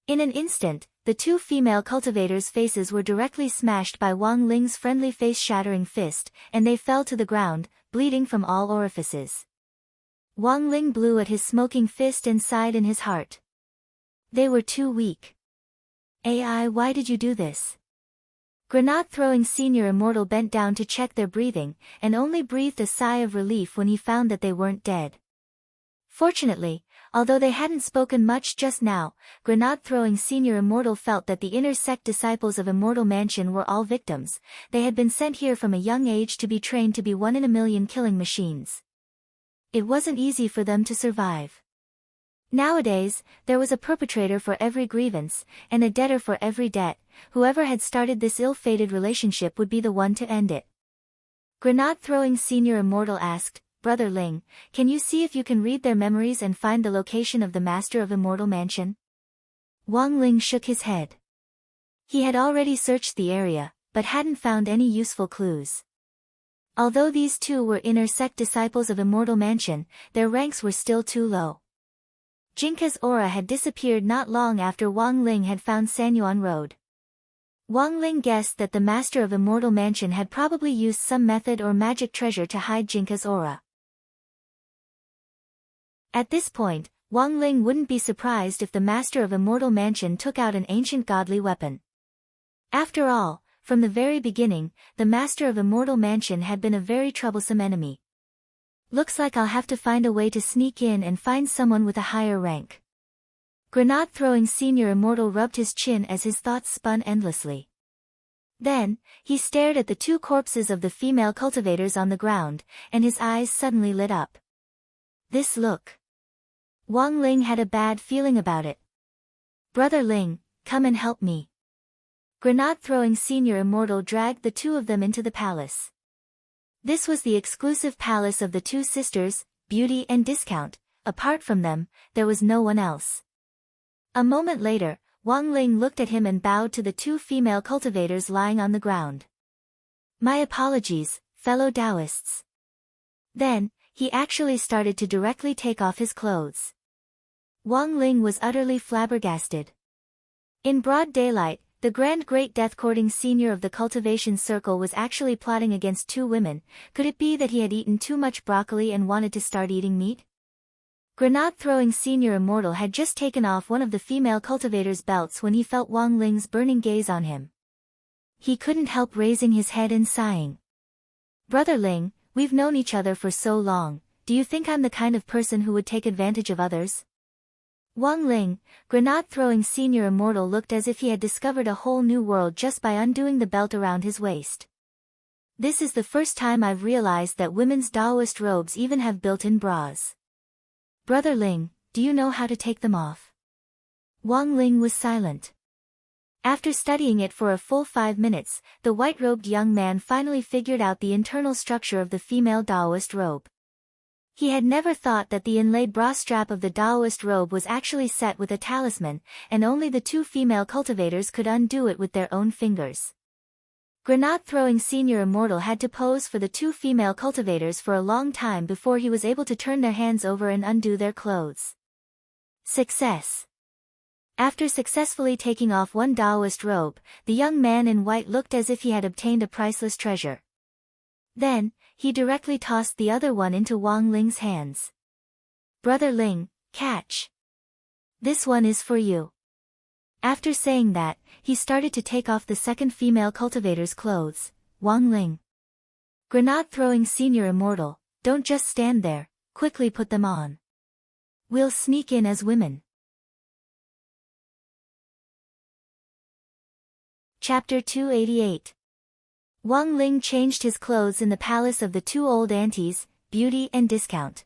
In an instant, the 2 female cultivators' faces were directly smashed by Wang Ling's friendly face-shattering fist, and they fell to the ground, bleeding from all orifices. Wang Ling blew at his smoking fist and sighed in his heart. They were too weak. AI, why did you do this? Grenade-throwing Senior Immortal bent down to check their breathing, and only breathed a sigh of relief when he found that they weren't dead. Fortunately, although they hadn't spoken much just now, Grenade-throwing Senior Immortal felt that the inner sect disciples of Immortal Mansion were all victims. They had been sent here from a young age to be trained to be 1 in a million killing machines. It wasn't easy for them to survive. Nowadays, there was a perpetrator for every grievance, and a debtor for every debt. Whoever had started this ill-fated relationship would be the one to end it. Grenade-throwing Senior Immortal asked, Brother Ling, can you see if you can read their memories and find the location of the Master of Immortal Mansion? Wang Ling shook his head. He had already searched the area, but hadn't found any useful clues. Although these 2 were inner sect disciples of Immortal Mansion, their ranks were still too low. Jinka's aura had disappeared not long after Wang Ling had found Sanyuan Road. Wang Ling guessed that the Master of Immortal Mansion had probably used some method or magic treasure to hide Jinka's aura. At this point, Wang Ling wouldn't be surprised if the Master of Immortal Mansion took out an ancient godly weapon. After all, from the very beginning, the Master of Immortal Mansion had been a very troublesome enemy. Looks like I'll have to find a way to sneak in and find someone with a higher rank. Grenade-throwing Senior Immortal rubbed his chin as his thoughts spun endlessly. Then, he stared at the 2 corpses of the female cultivators on the ground, and his eyes suddenly lit up. This look. Wang Ling had a bad feeling about it. Brother Ling, come and help me. Grenade-throwing Senior Immortal dragged the 2 of them into the palace. This was the exclusive palace of the 2 sisters, Beauty and Discount. Apart from them, there was no one else. A moment later, Wang Ling looked at him and bowed to the 2 female cultivators lying on the ground. My apologies, fellow Taoists. Then, he actually started to directly take off his clothes. Wang Ling was utterly flabbergasted. In broad daylight, the Grand Great Death-courting senior of the cultivation circle was actually plotting against 2 women. Could it be that he had eaten too much broccoli and wanted to start eating meat? Grenade-throwing Senior Immortal had just taken off one of the female cultivator's belts when he felt Wang Ling's burning gaze on him. He couldn't help raising his head and sighing. Brother Ling, we've known each other for so long, do you think I'm the kind of person who would take advantage of others? Wang Ling, Grenade-throwing Senior Immortal looked as if he had discovered a whole new world just by undoing the belt around his waist. This is the first time I've realized that women's Taoist robes even have built-in bras. Brother Ling, do you know how to take them off? Wang Ling was silent. After studying it for a full 5 minutes, the white-robed young man finally figured out the internal structure of the female Taoist robe. He had never thought that the inlaid bra strap of the Taoist robe was actually set with a talisman, and only the two female cultivators could undo it with their own fingers. Granate-throwing senior immortal had to pose for the two female cultivators for a long time before he was able to turn their hands over and undo their clothes. Success. After successfully taking off one Taoist robe, the young man in white looked as if he had obtained a priceless treasure. Then, he directly tossed the other one into Wang Ling's hands. "Brother Ling, catch. This one is for you." After saying that, he started to take off the second female cultivator's clothes. "Wang Ling. Granate-throwing senior immortal, don't just stand there, quickly put them on. We'll sneak in as women." Chapter 288. Wang Ling changed his clothes in the palace of the two old aunties, Beauty and Discount.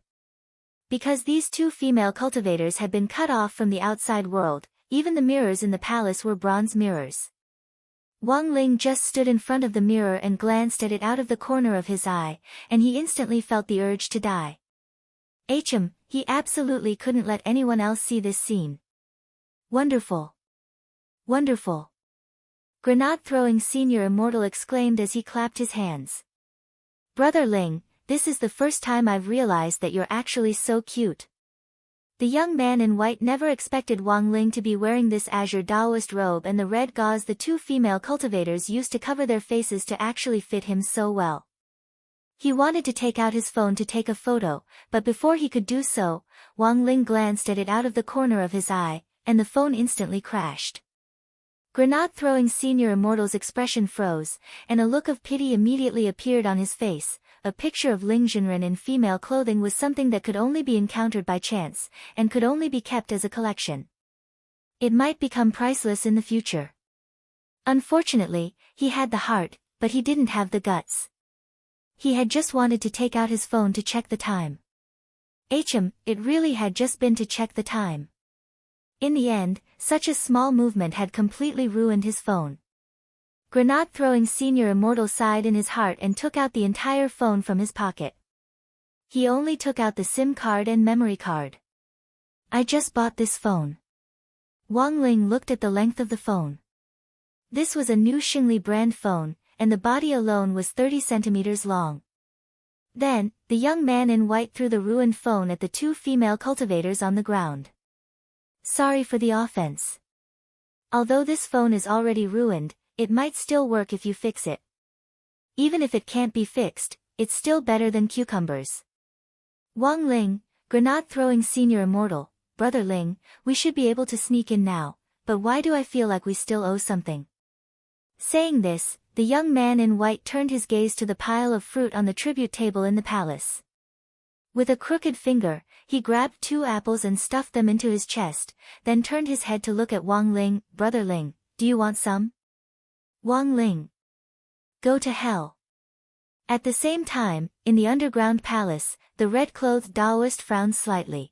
Because these two female cultivators had been cut off from the outside world, even the mirrors in the palace were bronze mirrors. Wang Ling just stood in front of the mirror and glanced at it out of the corner of his eye, and he instantly felt the urge to die. He absolutely couldn't let anyone else see this scene. "Wonderful. Wonderful." Granate-throwing senior immortal exclaimed as he clapped his hands. "Brother Ling, this is the first time I've realized that you're actually so cute." The young man in white never expected Wang Ling to be wearing this azure Taoist robe and the red gauze the two female cultivators used to cover their faces to actually fit him so well. He wanted to take out his phone to take a photo, but before he could do so, Wang Ling glanced at it out of the corner of his eye, and the phone instantly crashed. Granate-throwing senior immortal's expression froze, and a look of pity immediately appeared on his face. A picture of Ling Zhenren in female clothing was something that could only be encountered by chance, and could only be kept as a collection. It might become priceless in the future. Unfortunately, he had the heart, but he didn't have the guts. He had just wanted to take out his phone to check the time. It really had just been to check the time. In the end, such a small movement had completely ruined his phone. Granate-throwing senior immortal sighed in his heart and took out the entire phone from his pocket. He only took out the SIM card and memory card. "I just bought this phone." Wang Ling looked at the length of the phone. This was a new Xingli brand phone, and the body alone was 30 centimeters long. Then, the young man in white threw the ruined phone at the two female cultivators on the ground. "Sorry for the offense. Although this phone is already ruined, it might still work if you fix it. Even if it can't be fixed, it's still better than cucumbers." Wang Ling, Granate-throwing senior immortal, "Brother Ling, we should be able to sneak in now, but why do I feel like we still owe something?" Saying this, the young man in white turned his gaze to the pile of fruit on the tribute table in the palace. With a crooked finger, he grabbed 2 apples and stuffed them into his chest, then turned his head to look at Wang Ling. "Brother Ling, do you want some?" "Wang Ling. Go to hell." At the same time, in the underground palace, the red-clothed Taoist frowned slightly.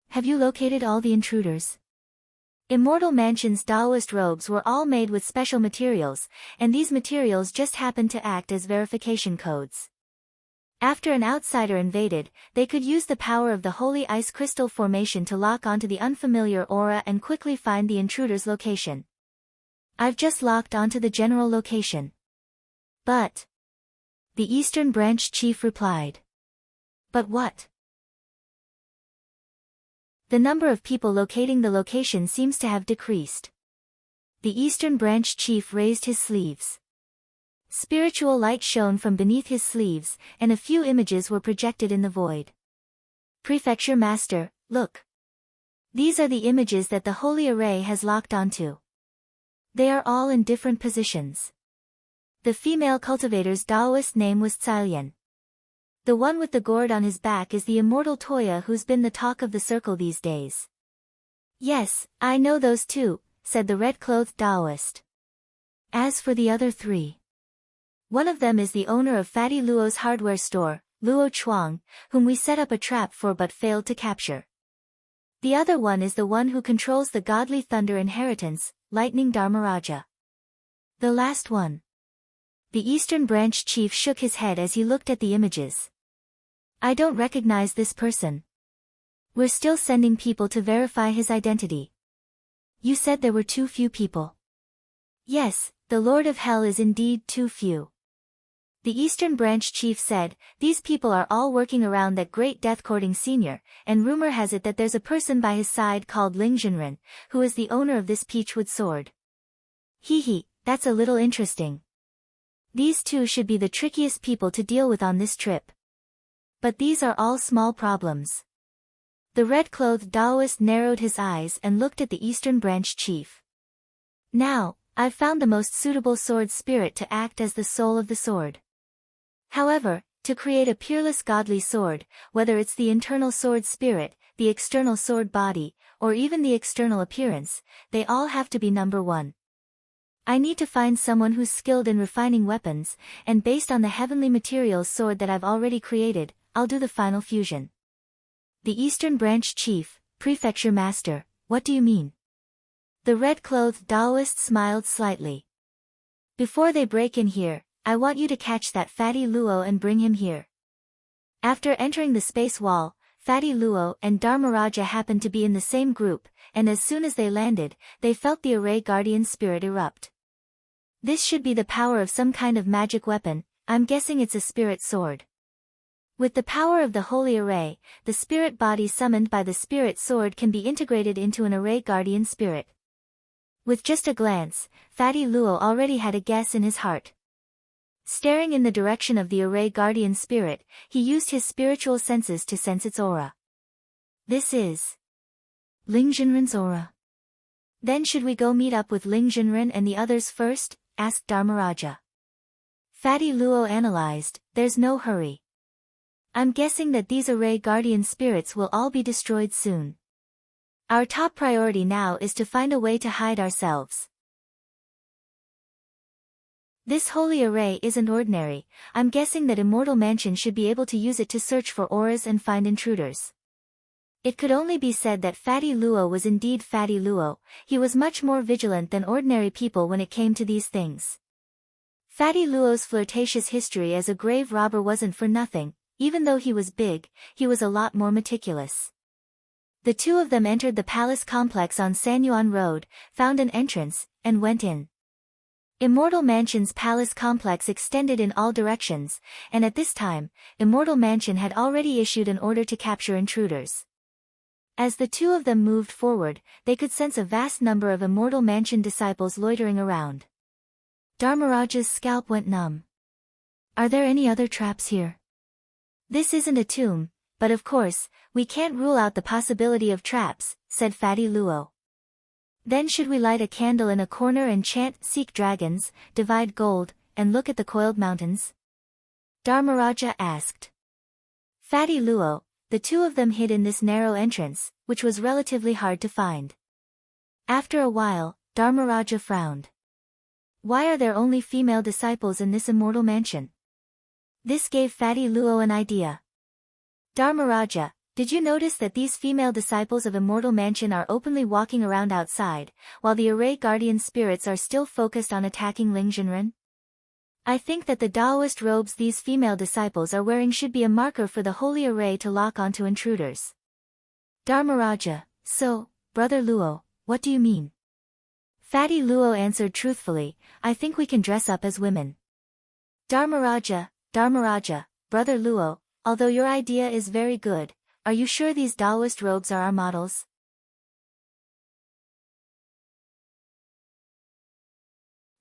"Have you located all the intruders?" Immortal Mansion's Taoist robes were all made with special materials, and these materials just happened to act as verification codes. After an outsider invaded, they could use the power of the holy ice crystal formation to lock onto the unfamiliar aura and quickly find the intruder's location. "I've just locked onto the general location." "But..." the Eastern Branch Chief replied. "But what?" "The number of people locating the location seems to have decreased." The Eastern Branch Chief raised his sleeves. Spiritual light shone from beneath his sleeves, and a few images were projected in the void. "Prefecture Master, look. These are the images that the Holy Array has locked onto. They are all in different positions." The female cultivator's Taoist name was Cailian. The one with the gourd on his back is the immortal Toya who's been the talk of the circle these days. "Yes, I know those two," said the red-clothed Taoist. "As for the other 3. One of them is the owner of Fatty Luo's hardware store, Luo Chuang, whom we set up a trap for but failed to capture. The other one is the one who controls the godly thunder inheritance, Lightning Dharmaraja. The last one." The Eastern Branch Chief shook his head as he looked at the images. I don't recognize this person. We're still sending people to verify his identity. You said there were too few people. Yes, the Lord of Hell is indeed too few. The Eastern Branch chief said, these people are all working around that great death-courting senior, and rumor has it that there's a person by his side called Ling Jinren, who is the owner of this peachwood sword. Hee, that's a little interesting. These two should be the trickiest people to deal with on this trip. But these are all small problems. The red-clothed Taoist narrowed his eyes and looked at the Eastern Branch chief. Now, I've found the most suitable sword spirit to act as the soul of the sword. However, to create a peerless godly sword, whether it's the internal sword spirit, the external sword body, or even the external appearance, they all have to be number one. I need to find someone who's skilled in refining weapons, and based on the heavenly materials sword that I've already created, I'll do the final fusion. The Eastern Branch chief, prefecture master, what do you mean? The red-clothed Taoist smiled slightly. Before they break in here, I want you to catch that Fatty Luo and bring him here. After entering the space wall, Fatty Luo and Dharmaraja happened to be in the same group, and as soon as they landed, they felt the Array Guardian spirit erupt. This should be the power of some kind of magic weapon, I'm guessing it's a spirit sword. With the power of the Holy Array, the spirit body summoned by the spirit sword can be integrated into an Array Guardian spirit. With just a glance, Fatty Luo already had a guess in his heart. Staring in the direction of the Array Guardian spirit, he used his spiritual senses to sense its aura. This is Ling Jinren's aura. Then should we go meet up with Ling Jinren and the others first? Asked Dharmaraja. Fatty Luo analyzed, there's no hurry. I'm guessing that these Array Guardian spirits will all be destroyed soon. Our top priority now is to find a way to hide ourselves. This holy array isn't ordinary, I'm guessing that Immortal Mansion should be able to use it to search for auras and find intruders. It could only be said that Fatty Luo was indeed Fatty Luo, he was much more vigilant than ordinary people when it came to these things. Fatty Luo's flirtatious history as a grave robber wasn't for nothing, even though he was big, he was a lot more meticulous. The two of them entered the palace complex on Sanyuan Road, found an entrance, and went in. Immortal Mansion's palace complex extended in all directions, and at this time, Immortal Mansion had already issued an order to capture intruders. As the two of them moved forward, they could sense a vast number of Immortal Mansion disciples loitering around. Dharmaraja's scalp went numb. Are there any other traps here? This isn't a tomb, but of course, we can't rule out the possibility of traps, said Fatty Luo. Then should we light a candle in a corner and chant, seek dragons, divide gold, and look at the coiled mountains? Dharmaraja asked. Fatty Luo, the two of them hid in this narrow entrance, which was relatively hard to find. After a while, Dharmaraja frowned. Why are there only female disciples in this immortal mansion? This gave Fatty Luo an idea. Dharmaraja, did you notice that these female disciples of Immortal Mansion are openly walking around outside, while the Array Guardian spirits are still focused on attacking Ling Jinren? I think that the Taoist robes these female disciples are wearing should be a marker for the Holy Array to lock onto intruders. Dharmaraja, so, Brother Luo, what do you mean? Fatty Luo answered truthfully, I think we can dress up as women. Dharmaraja, Brother Luo, although your idea is very good, are you sure these Taoist robes are our models?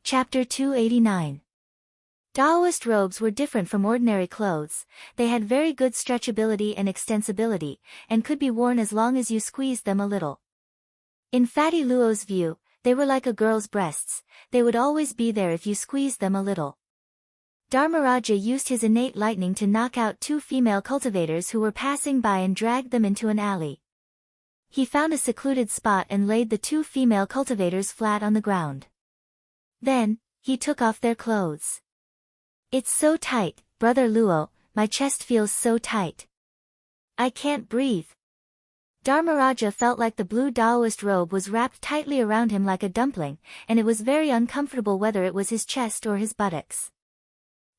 Chapter 289. Taoist robes were different from ordinary clothes, they had very good stretchability and extensibility, and could be worn as long as you squeezed them a little. In Fatty Luo's view, they were like a girl's breasts, they would always be there if you squeezed them a little. Dharmaraja used his innate lightning to knock out two female cultivators who were passing by and dragged them into an alley. He found a secluded spot and laid the two female cultivators flat on the ground. Then, he took off their clothes. It's so tight, Brother Luo, my chest feels so tight. I can't breathe. Dharmaraja felt like the blue Taoist robe was wrapped tightly around him like a dumpling, and it was very uncomfortable whether it was his chest or his buttocks.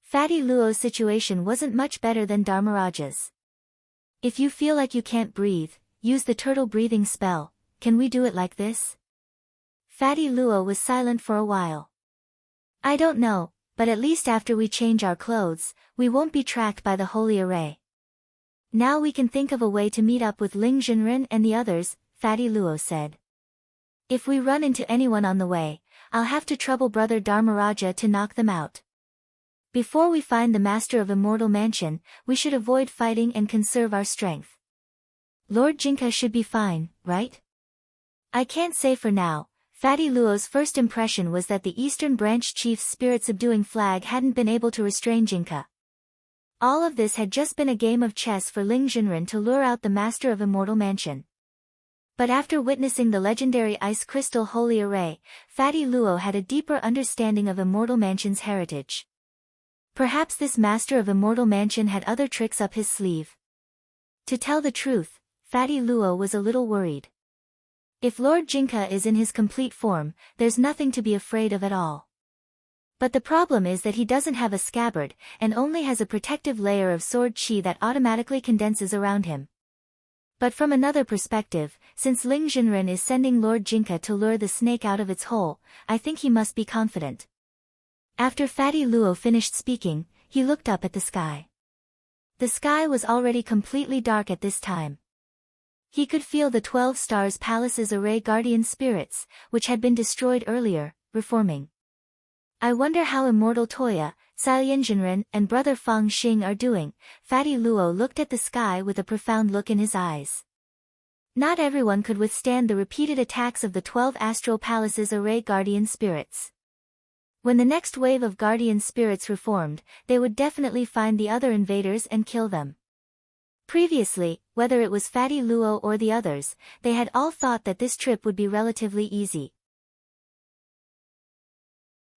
Fatty Luo's situation wasn't much better than Dharmaraja's. If you feel like you can't breathe, use the turtle breathing spell. Can we do it like this? Fatty Luo was silent for a while. I don't know, but at least after we change our clothes, we won't be tracked by the holy array. Now we can think of a way to meet up with Ling Junren and the others, Fatty Luo said. If we run into anyone on the way, I'll have to trouble Brother Dharmaraja to knock them out. Before we find the Master of Immortal Mansion, we should avoid fighting and conserve our strength. Lord Jinka should be fine, right? I can't say for now. Fatty Luo's first impression was that the Eastern Branch Chief's spirit-subduing flag hadn't been able to restrain Jinka. All of this had just been a game of chess for Ling Junren to lure out the Master of Immortal Mansion. But after witnessing the legendary Ice Crystal Holy Array, Fatty Luo had a deeper understanding of Immortal Mansion's heritage. Perhaps this Master of Immortal Mansion had other tricks up his sleeve. To tell the truth, Fatty Luo was a little worried. If Lord Jinka is in his complete form, there's nothing to be afraid of at all. But the problem is that he doesn't have a scabbard, and only has a protective layer of sword chi that automatically condenses around him. But from another perspective, since Ling Junren is sending Lord Jinka to lure the snake out of its hole, I think he must be confident. After Fatty Luo finished speaking, he looked up at the sky. The sky was already completely dark at this time. He could feel the 12 Stars Palace's array guardian spirits, which had been destroyed earlier, reforming. I wonder how Immortal Toya, Silien Junren, and Brother Fang Xing are doing. Fatty Luo looked at the sky with a profound look in his eyes. Not everyone could withstand the repeated attacks of the 12 Astral Palace's array guardian spirits. When the next wave of guardian spirits reformed, they would definitely find the other invaders and kill them. Previously, whether it was Fatty Luo or the others, they had all thought that this trip would be relatively easy.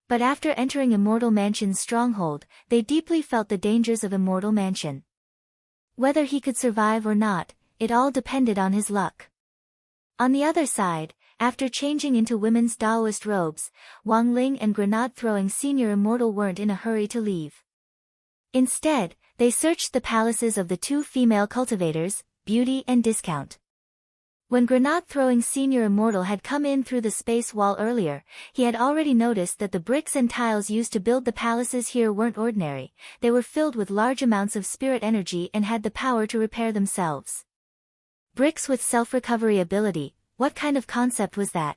But after entering Immortal Mansion's stronghold, they deeply felt the dangers of Immortal Mansion. Whether he could survive or not, it all depended on his luck. On the other side, after changing into women's Taoist robes, Wang Ling and grenade-throwing Senior Immortal weren't in a hurry to leave. Instead, they searched the palaces of the two female cultivators, Beauty and Discount. When grenade-throwing Senior Immortal had come in through the space wall earlier, he had already noticed that the bricks and tiles used to build the palaces here weren't ordinary. They were filled with large amounts of spirit energy and had the power to repair themselves. Bricks with self-recovery ability, what kind of concept was that?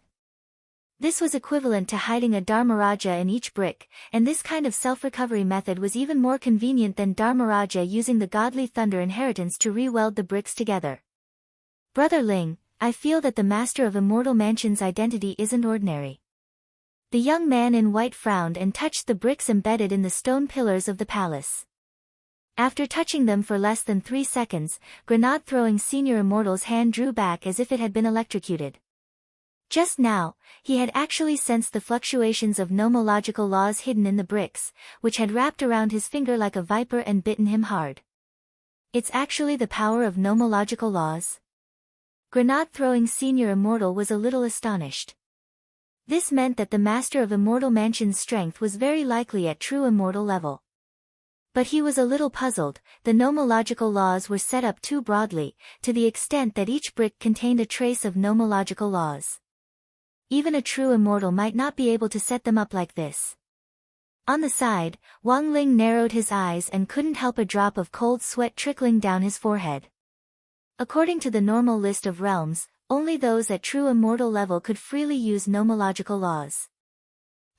This was equivalent to hiding a Dharmaraja in each brick, and this kind of self-recovery method was even more convenient than Dharmaraja using the godly thunder inheritance to re-weld the bricks together. Brother Ling, I feel that the Master of Immortal Mansion's identity isn't ordinary. The young man in white frowned and touched the bricks embedded in the stone pillars of the palace. After touching them for less than 3 seconds, grenade-throwing Senior Immortal's hand drew back as if it had been electrocuted. Just now, he had actually sensed the fluctuations of nomological laws hidden in the bricks, which had wrapped around his finger like a viper and bitten him hard. It's actually the power of nomological laws? Grenade-throwing Senior Immortal was a little astonished. This meant that the Master of Immortal Mansion's strength was very likely at true immortal level. But he was a little puzzled. The nomological laws were set up too broadly, to the extent that each brick contained a trace of nomological laws. Even a true immortal might not be able to set them up like this. On the side, Wang Ling narrowed his eyes and couldn't help a drop of cold sweat trickling down his forehead. According to the normal list of realms, only those at true immortal level could freely use nomological laws.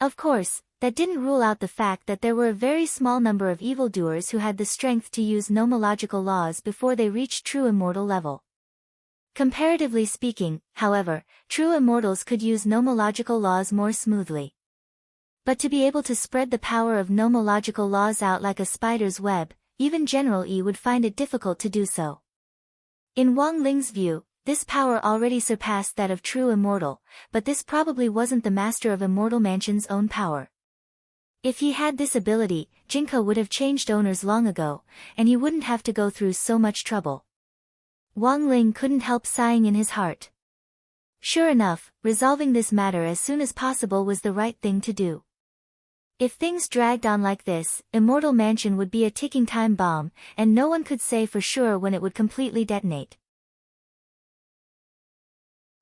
Of course, that didn't rule out the fact that there were a very small number of evildoers who had the strength to use nomological laws before they reached true immortal level. Comparatively speaking, however, true immortals could use nomological laws more smoothly. But to be able to spread the power of nomological laws out like a spider's web, even General Yi would find it difficult to do so. In Wang Ling's view, this power already surpassed that of true immortal, but this probably wasn't the Master of Immortal Mansion's own power. If he had this ability, Jinka would have changed owners long ago, and he wouldn't have to go through so much trouble. Wang Ling couldn't help sighing in his heart. Sure enough, resolving this matter as soon as possible was the right thing to do. If things dragged on like this, Immortal Mansion would be a ticking time bomb, and no one could say for sure when it would completely detonate.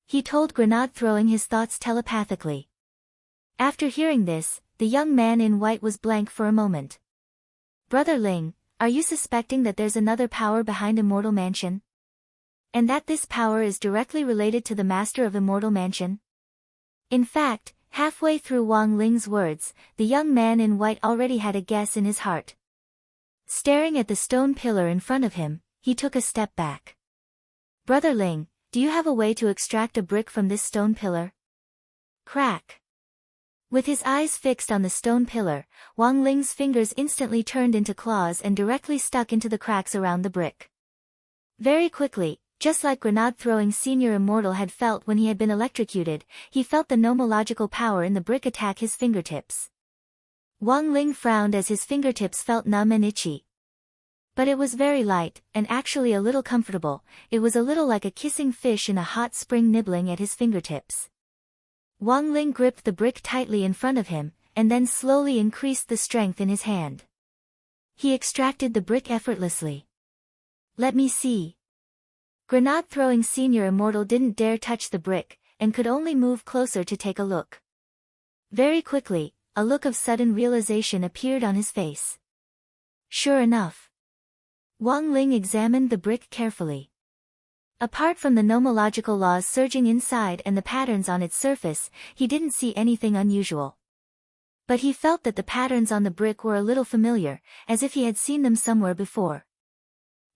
He told Grenade, throwing his thoughts telepathically. After hearing this, the young man in white was blank for a moment. Brother Ling, are you suspecting that there's another power behind Immortal Mansion? And that this power is directly related to the master of Immortal Mansion? In fact, halfway through Wang Ling's words, the young man in white already had a guess in his heart. Staring at the stone pillar in front of him, he took a step back. Brother Ling, do you have a way to extract a brick from this stone pillar? Crack. With his eyes fixed on the stone pillar, Wang Ling's fingers instantly turned into claws and directly stuck into the cracks around the brick. Very quickly, just like Grenade-throwing Senior Immortal had felt when he had been electrocuted, he felt the nomological power in the brick attack his fingertips. Wang Ling frowned as his fingertips felt numb and itchy. But it was very light, and actually a little comfortable. It was a little like a kissing fish in a hot spring nibbling at his fingertips. Wang Ling gripped the brick tightly in front of him, and then slowly increased the strength in his hand. He extracted the brick effortlessly. Let me see. Grenade-throwing Senior Immortal didn't dare touch the brick, and could only move closer to take a look. Very quickly, a look of sudden realization appeared on his face. Sure enough. Wang Ling examined the brick carefully. Apart from the nomological laws surging inside and the patterns on its surface, he didn't see anything unusual. But he felt that the patterns on the brick were a little familiar, as if he had seen them somewhere before.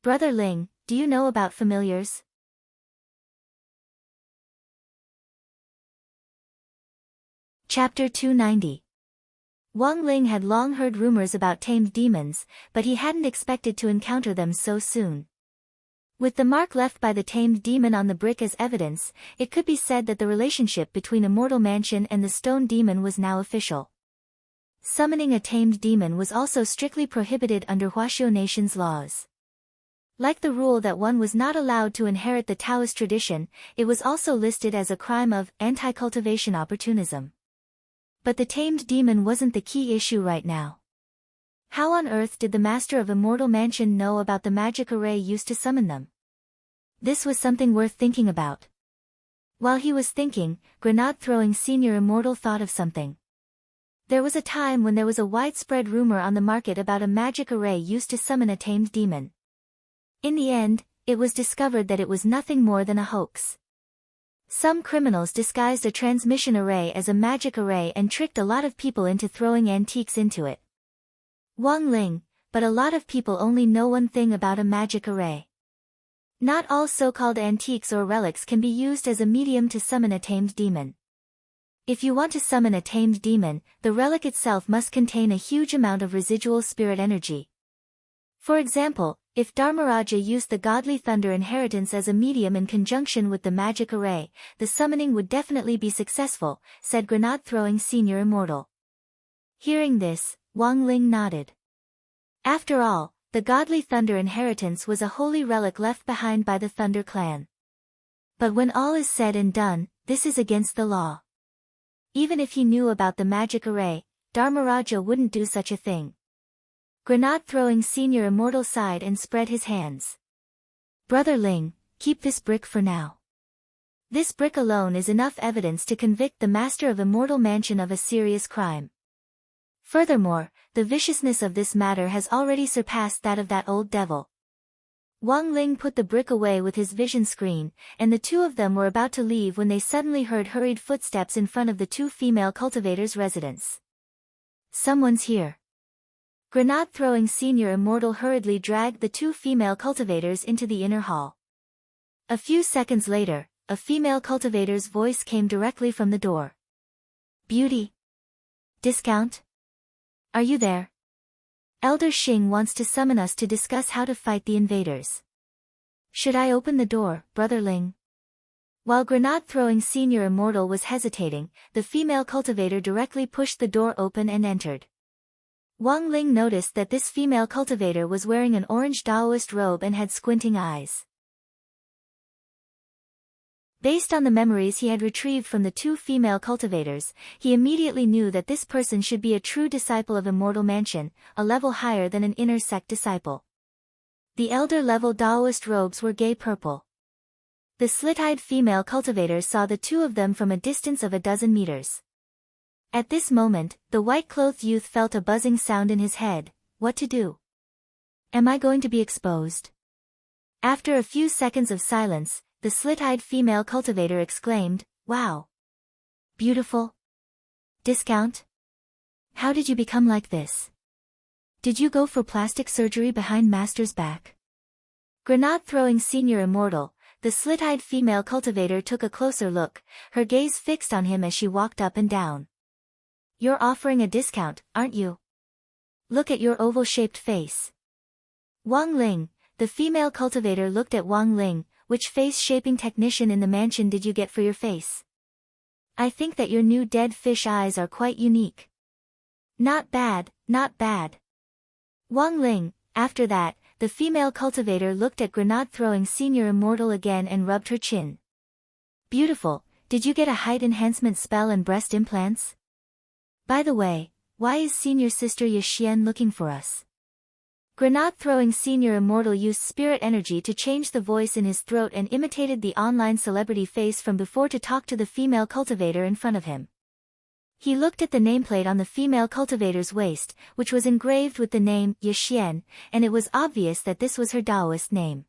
Brother Ling, do you know about familiars? Chapter 290. Wang Ling had long heard rumors about tamed demons, but he hadn't expected to encounter them so soon. With the mark left by the tamed demon on the brick as evidence, it could be said that the relationship between Immortal Mansion and the stone demon was now official. Summoning a tamed demon was also strictly prohibited under Huaxiu Nation's laws. Like the rule that one was not allowed to inherit the Taoist tradition, it was also listed as a crime of anti-cultivation opportunism. But the tamed demon wasn't the key issue right now. How on earth did the master of Immortal Mansion know about the magic array used to summon them? This was something worth thinking about. While he was thinking, Grenade-throwing Senior Immortal thought of something. There was a time when there was a widespread rumor on the market about a magic array used to summon a tamed demon. In the end, it was discovered that it was nothing more than a hoax. Some criminals disguised a transmission array as a magic array and tricked a lot of people into throwing antiques into it. Wang Ling, but a lot of people only know one thing about a magic array. Not all so-called antiques or relics can be used as a medium to summon a tamed demon. If you want to summon a tamed demon, the relic itself must contain a huge amount of residual spirit energy. For example, if Dharmaraja used the godly thunder inheritance as a medium in conjunction with the magic array, the summoning would definitely be successful, said Grenade-throwing Senior Immortal. Hearing this, Wang Ling nodded. After all, the godly thunder inheritance was a holy relic left behind by the Thunder clan. But when all is said and done, this is against the law. Even if he knew about the magic array, Dharmaraja wouldn't do such a thing. Grenade-throwing Senior Immortal sighed and spread his hands. Brother Ling, keep this brick for now. This brick alone is enough evidence to convict the master of Immortal Mansion of a serious crime. Furthermore, the viciousness of this matter has already surpassed that of that old devil. Wang Ling put the brick away with his vision screen, and the two of them were about to leave when they suddenly heard hurried footsteps in front of the two female cultivators' residence. Someone's here. Grenade-throwing Senior Immortal hurriedly dragged the two female cultivators into the inner hall. A few seconds later, a female cultivator's voice came directly from the door. Beauty? Discount? Are you there? Elder Xing wants to summon us to discuss how to fight the invaders. Should I open the door, Brother Ling? While Grenade-throwing Senior Immortal was hesitating, the female cultivator directly pushed the door open and entered. Wang Ling noticed that this female cultivator was wearing an orange Taoist robe and had squinting eyes. Based on the memories he had retrieved from the two female cultivators, he immediately knew that this person should be a true disciple of Immortal Mansion, a level higher than an inner sect disciple. The elder-level Taoist robes were gay purple. The slit-eyed female cultivator saw the two of them from a distance of 12 meters. At this moment, the white-clothed youth felt a buzzing sound in his head. What to do? Am I going to be exposed? After a few seconds of silence, the slit-eyed female cultivator exclaimed, "Wow! Beautiful! Discount? How did you become like this? Did you go for plastic surgery behind Master's back?" Grenade-throwing senior immortal, the slit-eyed female cultivator took a closer look, her gaze fixed on him as she walked up and down. "You're offering a discount, aren't you? Look at your oval-shaped face." Wang Ling, the female cultivator, looked at Wang Ling. "Which face-shaping technician in the mansion did you get for your face? I think that your new dead fish eyes are quite unique." "Not bad, not bad." Wang Ling. After that, the female cultivator looked at grenade-throwing senior immortal again and rubbed her chin. "Beautiful, did you get a height enhancement spell and breast implants? By the way, why is senior sister Yixian looking for us?" Grenade-throwing senior immortal used spirit energy to change the voice in his throat and imitated the online celebrity face from before to talk to the female cultivator in front of him. He looked at the nameplate on the female cultivator's waist, which was engraved with the name Yixian, and it was obvious that this was her Taoist name.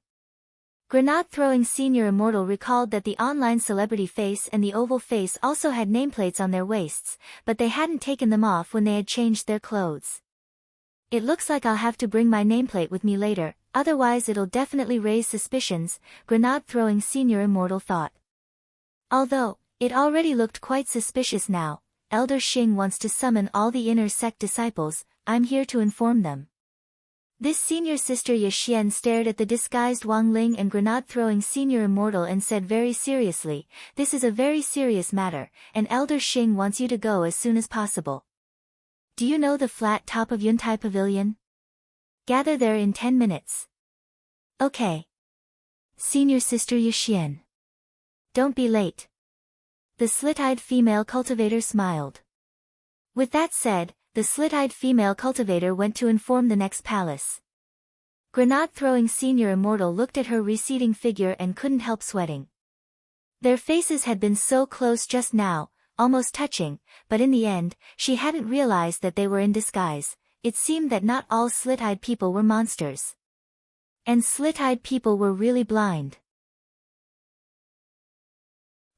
Grenade-throwing senior immortal recalled that the online celebrity face and the oval face also had nameplates on their waists, but they hadn't taken them off when they had changed their clothes. "It looks like I'll have to bring my nameplate with me later, otherwise it'll definitely raise suspicions," grenade-throwing senior immortal thought. Although it already looked quite suspicious now, Elder Xing wants to summon all the inner sect disciples. I'm here to inform them. This senior sister Yixian stared at the disguised Wang Ling and grenade-throwing senior immortal and said very seriously, "This is a very serious matter, and Elder Xing wants you to go as soon as possible. Do you know the flat top of Yuntai Pavilion? Gather there in 10 minutes. Okay. Senior sister Yixian. Don't be late." The slit-eyed female cultivator smiled. With that said, the slit-eyed female cultivator went to inform the next palace. Grenade-throwing senior immortal looked at her receding figure and couldn't help sweating. Their faces had been so close just now, almost touching, but in the end, she hadn't realized that they were in disguise. It seemed that not all slit-eyed people were monsters. And slit-eyed people were really blind.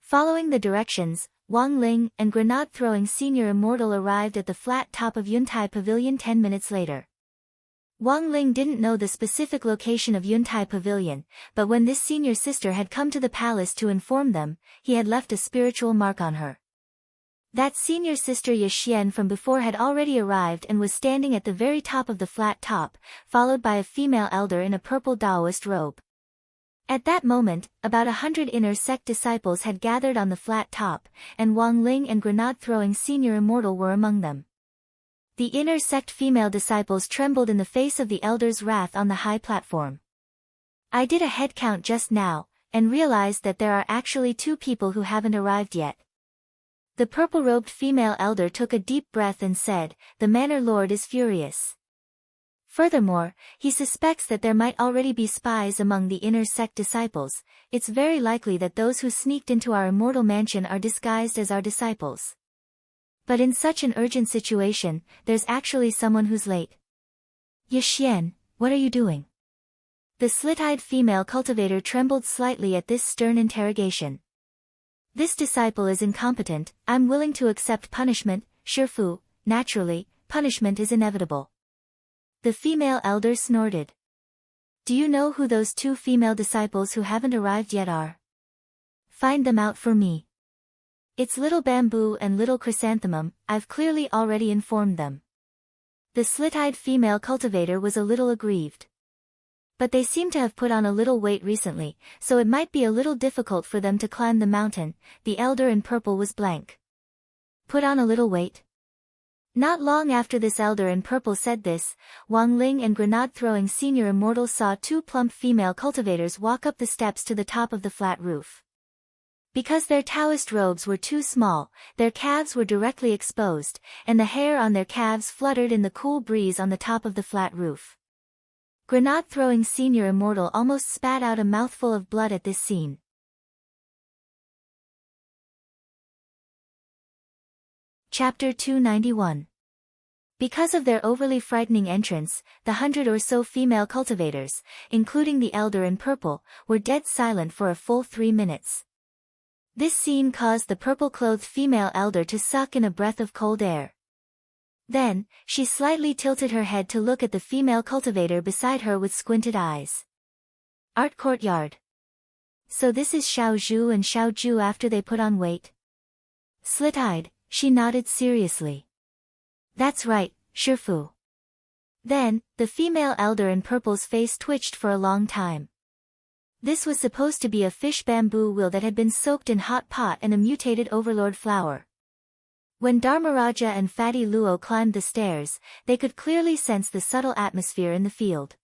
Following the directions, Wang Ling and grenade-throwing senior immortal arrived at the flat top of Yuntai Pavilion 10 minutes later. Wang Ling didn't know the specific location of Yuntai Pavilion, but when this senior sister had come to the palace to inform them, he had left a spiritual mark on her. That senior sister Yixian from before had already arrived and was standing at the very top of the flat top, followed by a female elder in a purple Taoist robe. At that moment, about 100 inner sect disciples had gathered on the flat top, and Wang Ling and grenade-throwing senior immortal were among them. The inner sect female disciples trembled in the face of the elder's wrath on the high platform. "I did a head count just now, and realized that there are actually 2 people who haven't arrived yet." The purple-robed female elder took a deep breath and said, "The Manor Lord is furious. Furthermore, he suspects that there might already be spies among the inner sect disciples. It's very likely that those who sneaked into our immortal mansion are disguised as our disciples. But in such an urgent situation, there's actually someone who's late." "Yixian, what are you doing?" The slit-eyed female cultivator trembled slightly at this stern interrogation. "This disciple is incompetent. I'm willing to accept punishment, Shifu. Naturally, punishment is inevitable." The female elder snorted. "Do you know who those 2 female disciples who haven't arrived yet are? Find them out for me. It's Little Bamboo and Little Chrysanthemum. I've clearly already informed them." The slit-eyed female cultivator was a little aggrieved. But they seem to have put on a little weight recently, so it might be a little difficult for them to climb the mountain. The elder in purple was blank. Put on a little weight? Not long after this elder in purple said this, Wang Ling and grenade-throwing senior immortal saw 2 plump female cultivators walk up the steps to the top of the flat roof. Because their Taoist robes were too small, their calves were directly exposed, and the hair on their calves fluttered in the cool breeze on the top of the flat roof. Grenade-throwing senior immortal almost spat out a mouthful of blood at this scene. Chapter 291. Because of their overly frightening entrance, the 100 or so female cultivators, including the elder in purple, were dead silent for a full 3 minutes. This scene caused the purple-clothed female elder to suck in a breath of cold air. Then, she slightly tilted her head to look at the female cultivator beside her with squinted eyes. Art courtyard. So this is Xiao Zhu and Xiao Zhu after they put on weight? Slit-eyed, she nodded seriously. That's right, Shifu. Then, the female elder in purple's face twitched for a long time. This was supposed to be a fish bamboo wheel that had been soaked in hot pot and a mutated overlord flower. When Dharmaraja and Fatty Luo climbed the stairs, they could clearly sense the subtle atmosphere in the field.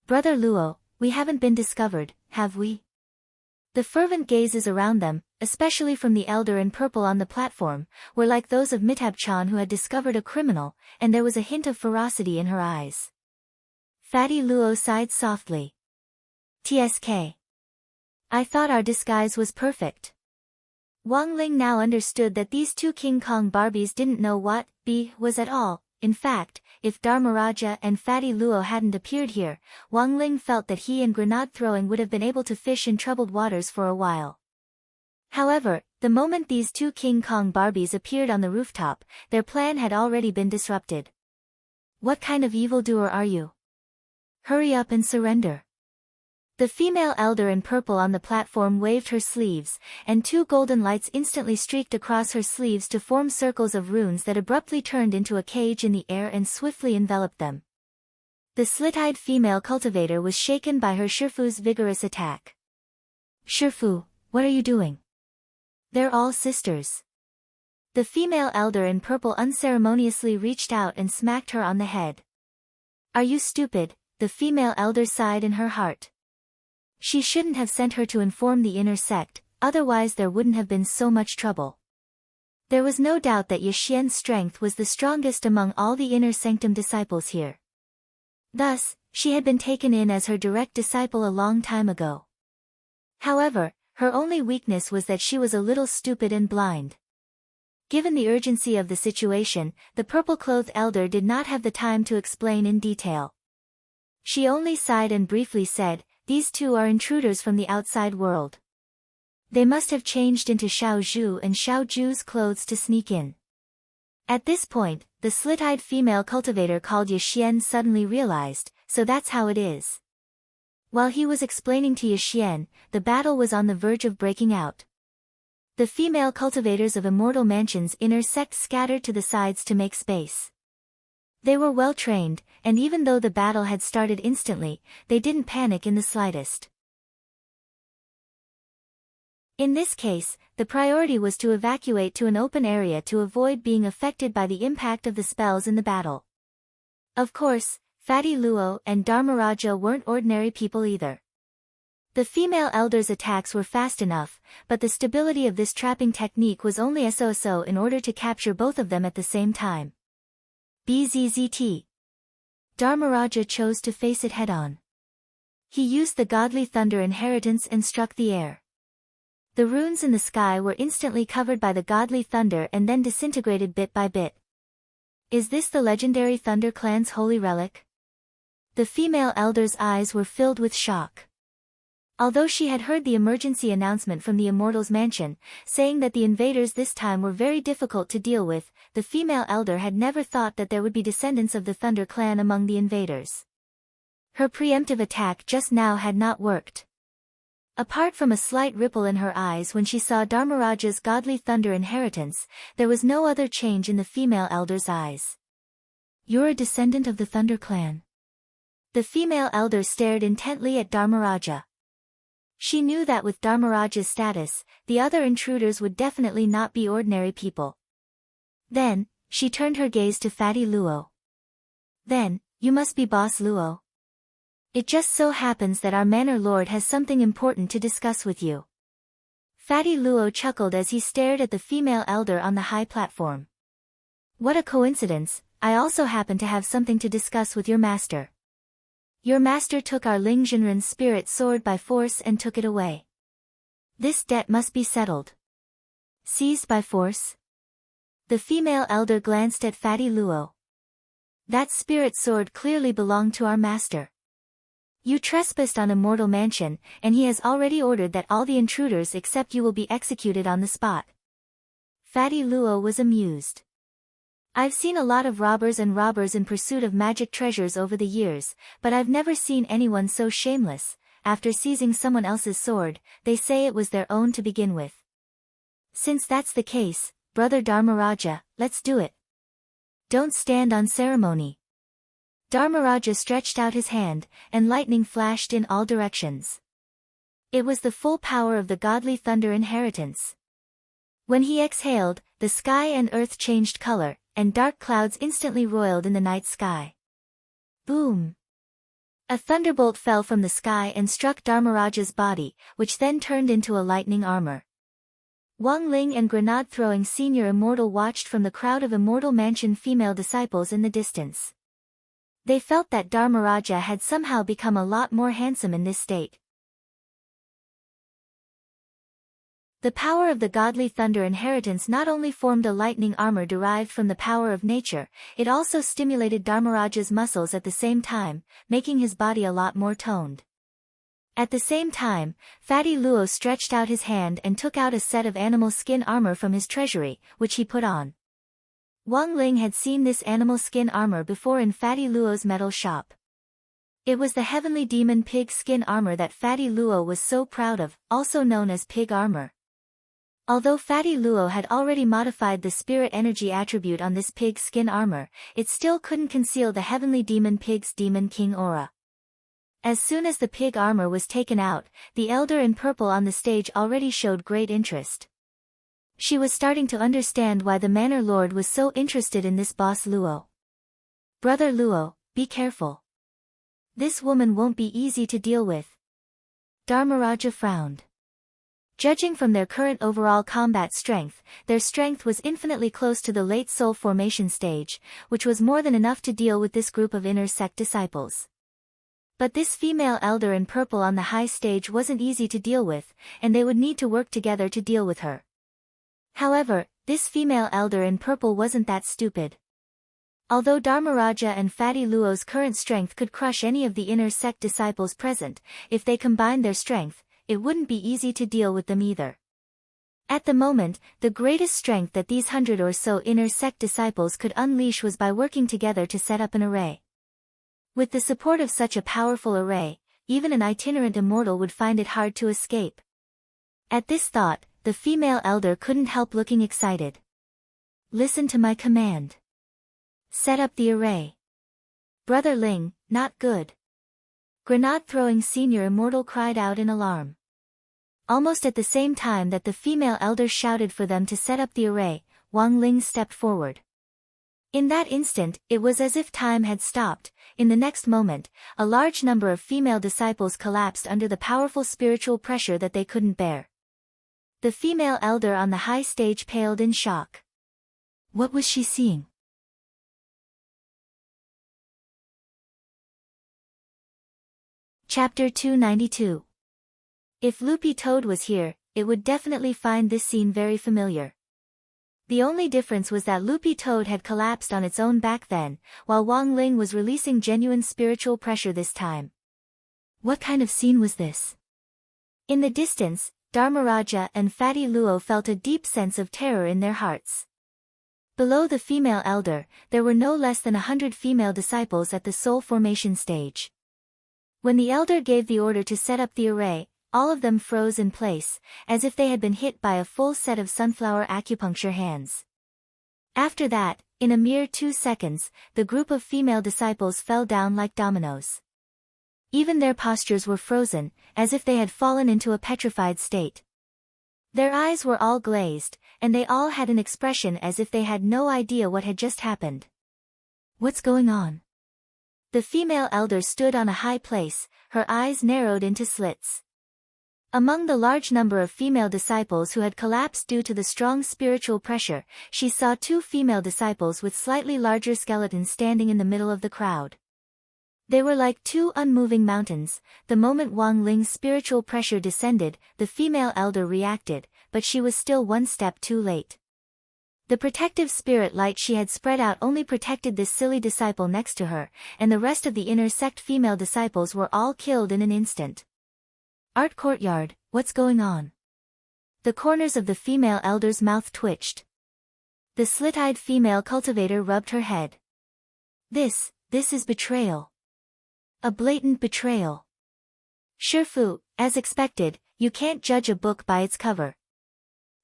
Brother Luo, we haven't been discovered, have we? The fervent gazes around them, especially from the elder in purple on the platform, were like those of Mitab-chan who had discovered a criminal, and there was a hint of ferocity in her eyes. Fatty Luo sighed softly. TSK. I thought our disguise was perfect. Wang Ling now understood that these two King Kong Barbies didn't know what B was at all. In fact, if Dharmaraja and Fatty Luo hadn't appeared here, Wang Ling felt that he and grenade throwing would have been able to fish in troubled waters for a while. However, the moment these two King Kong Barbies appeared on the rooftop, their plan had already been disrupted. What kind of evildoer are you? Hurry up and surrender. The female elder in purple on the platform waved her sleeves, and 2 golden lights instantly streaked across her sleeves to form circles of runes that abruptly turned into a cage in the air and swiftly enveloped them. The slit-eyed female cultivator was shaken by her Shifu's vigorous attack. Shifu, what are you doing? They're all sisters. The female elder in purple unceremoniously reached out and smacked her on the head. Are you stupid? The female elder sighed in her heart. She shouldn't have sent her to inform the inner sect, otherwise there wouldn't have been so much trouble. There was no doubt that Ye Xian's strength was the strongest among all the inner sanctum disciples here. Thus, she had been taken in as her direct disciple a long time ago. However, her only weakness was that she was a little stupid and blind. Given the urgency of the situation, the purple-clothed elder did not have the time to explain in detail. She only sighed and briefly said, "These two are intruders from the outside world. They must have changed into Xiao Zhu and Xiao Zhu's clothes to sneak in." At this point, the slit-eyed female cultivator called Ye Xian suddenly realized, so that's how it is. While he was explaining to Ye Xian, the battle was on the verge of breaking out. The female cultivators of Immortal Mansion's inner sect scattered to the sides to make space. They were well trained, and even though the battle had started instantly, they didn't panic in the slightest. In this case, the priority was to evacuate to an open area to avoid being affected by the impact of the spells in the battle. Of course, Fatty Luo and Dharmaraja weren't ordinary people either. The female elder's attacks were fast enough, but the stability of this trapping technique was only so in order to capture both of them at the same time. BZZT. Dharmaraja chose to face it head-on. He used the godly thunder inheritance and struck the air. The runes in the sky were instantly covered by the godly thunder and then disintegrated bit by bit. Is this the legendary Thunder Clan's holy relic? The female elder's eyes were filled with shock. Although she had heard the emergency announcement from the Immortals' mansion, saying that the invaders this time were very difficult to deal with, the female elder had never thought that there would be descendants of the Thunder Clan among the invaders. Her preemptive attack just now had not worked. Apart from a slight ripple in her eyes when she saw Dharmaraja's godly thunder inheritance, there was no other change in the female elder's eyes. You're a descendant of the Thunder Clan. The female elder stared intently at Dharmaraja. She knew that with Dharmaraja's status, the other intruders would definitely not be ordinary people. Then, she turned her gaze to Fatty Luo. Then, you must be Boss Luo. It just so happens that our Manor Lord has something important to discuss with you. Fatty Luo chuckled as he stared at the female elder on the high platform. What a coincidence, I also happen to have something to discuss with your master. Your master took our Ling Jinren's spirit sword by force and took it away. This debt must be settled. Seized by force? The female elder glanced at Fatty Luo. That spirit sword clearly belonged to our master. You trespassed on a mortal mansion, and he has already ordered that all the intruders except you will be executed on the spot. Fatty Luo was amused. I've seen a lot of robbers in pursuit of magic treasures over the years, but I've never seen anyone so shameless. After seizing someone else's sword, they say it was their own to begin with. Since that's the case, Brother Dharmaraja, let's do it. Don't stand on ceremony. Dharmaraja stretched out his hand, and lightning flashed in all directions. It was the full power of the godly thunder inheritance. When he exhaled, the sky and earth changed color, and dark clouds instantly roiled in the night sky. Boom! A thunderbolt fell from the sky and struck Dharmaraja's body, which then turned into a lightning armor. Wang Ling and grenade-throwing senior immortal watched from the crowd of immortal mansion female disciples in the distance. They felt that Dharmaraja had somehow become a lot more handsome in this state. The power of the godly thunder inheritance not only formed a lightning armor derived from the power of nature, it also stimulated Dharmaraja's muscles at the same time, making his body a lot more toned. At the same time, Fatty Luo stretched out his hand and took out a set of animal skin armor from his treasury, which he put on. Wang Ling had seen this animal skin armor before in Fatty Luo's metal shop. It was the heavenly demon pig skin armor that Fatty Luo was so proud of, also known as pig armor. Although Fatty Luo had already modified the spirit energy attribute on this pig skin armor, it still couldn't conceal the heavenly demon pig's demon king aura. As soon as the pig armor was taken out, the elder in purple on the stage already showed great interest. She was starting to understand why the Manor Lord was so interested in this boss Luo. Brother Luo, be careful. This woman won't be easy to deal with. Dharmaraja frowned. Judging from their current overall combat strength, their strength was infinitely close to the late soul formation stage, which was more than enough to deal with this group of inner sect disciples. But this female elder in purple on the high stage wasn't easy to deal with, and they would need to work together to deal with her. However, this female elder in purple wasn't that stupid. Although Dharmaraja and Fatty Luo's current strength could crush any of the inner sect disciples present, if they combined their strength, it wouldn't be easy to deal with them either. At the moment, the greatest strength that these 100 or so inner sect disciples could unleash was by working together to set up an array. With the support of such a powerful array, even an itinerant immortal would find it hard to escape. At this thought, the female elder couldn't help looking excited. Listen to my command. Set up the array. Brother Ling, not good. Grenade-throwing senior immortal cried out in alarm. Almost at the same time that the female elder shouted for them to set up the array, Wang Ling stepped forward. In that instant, it was as if time had stopped. In the next moment, a large number of female disciples collapsed under the powerful spiritual pressure that they couldn't bear. The female elder on the high stage paled in shock. What was she seeing? Chapter 292. If Loopy Toad was here, it would definitely find this scene very familiar. The only difference was that Loopy Toad had collapsed on its own back then, while Wang Ling was releasing genuine spiritual pressure this time. What kind of scene was this? In the distance, Dharmaraja and Fatty Luo felt a deep sense of terror in their hearts. Below the female elder, there were no less than 100 female disciples at the soul formation stage. When the elder gave the order to set up the array, all of them froze in place, as if they had been hit by a full set of sunflower acupuncture hands. After that, in a mere 2 seconds, the group of female disciples fell down like dominoes. Even their postures were frozen, as if they had fallen into a petrified state. Their eyes were all glazed, and they all had an expression as if they had no idea what had just happened. What's going on? The female elder stood on a high place, her eyes narrowed into slits. Among the large number of female disciples who had collapsed due to the strong spiritual pressure, she saw two female disciples with slightly larger skeletons standing in the middle of the crowd. They were like two unmoving mountains. The moment Wang Ling's spiritual pressure descended, the female elder reacted, but she was still one step too late. The protective spirit light she had spread out only protected this silly disciple next to her, and the rest of the inner sect female disciples were all killed in an instant. Art courtyard, what's going on? The corners of the female elder's mouth twitched. The slit-eyed female cultivator rubbed her head. This is betrayal. A blatant betrayal. Shifu, as expected, you can't judge a book by its cover.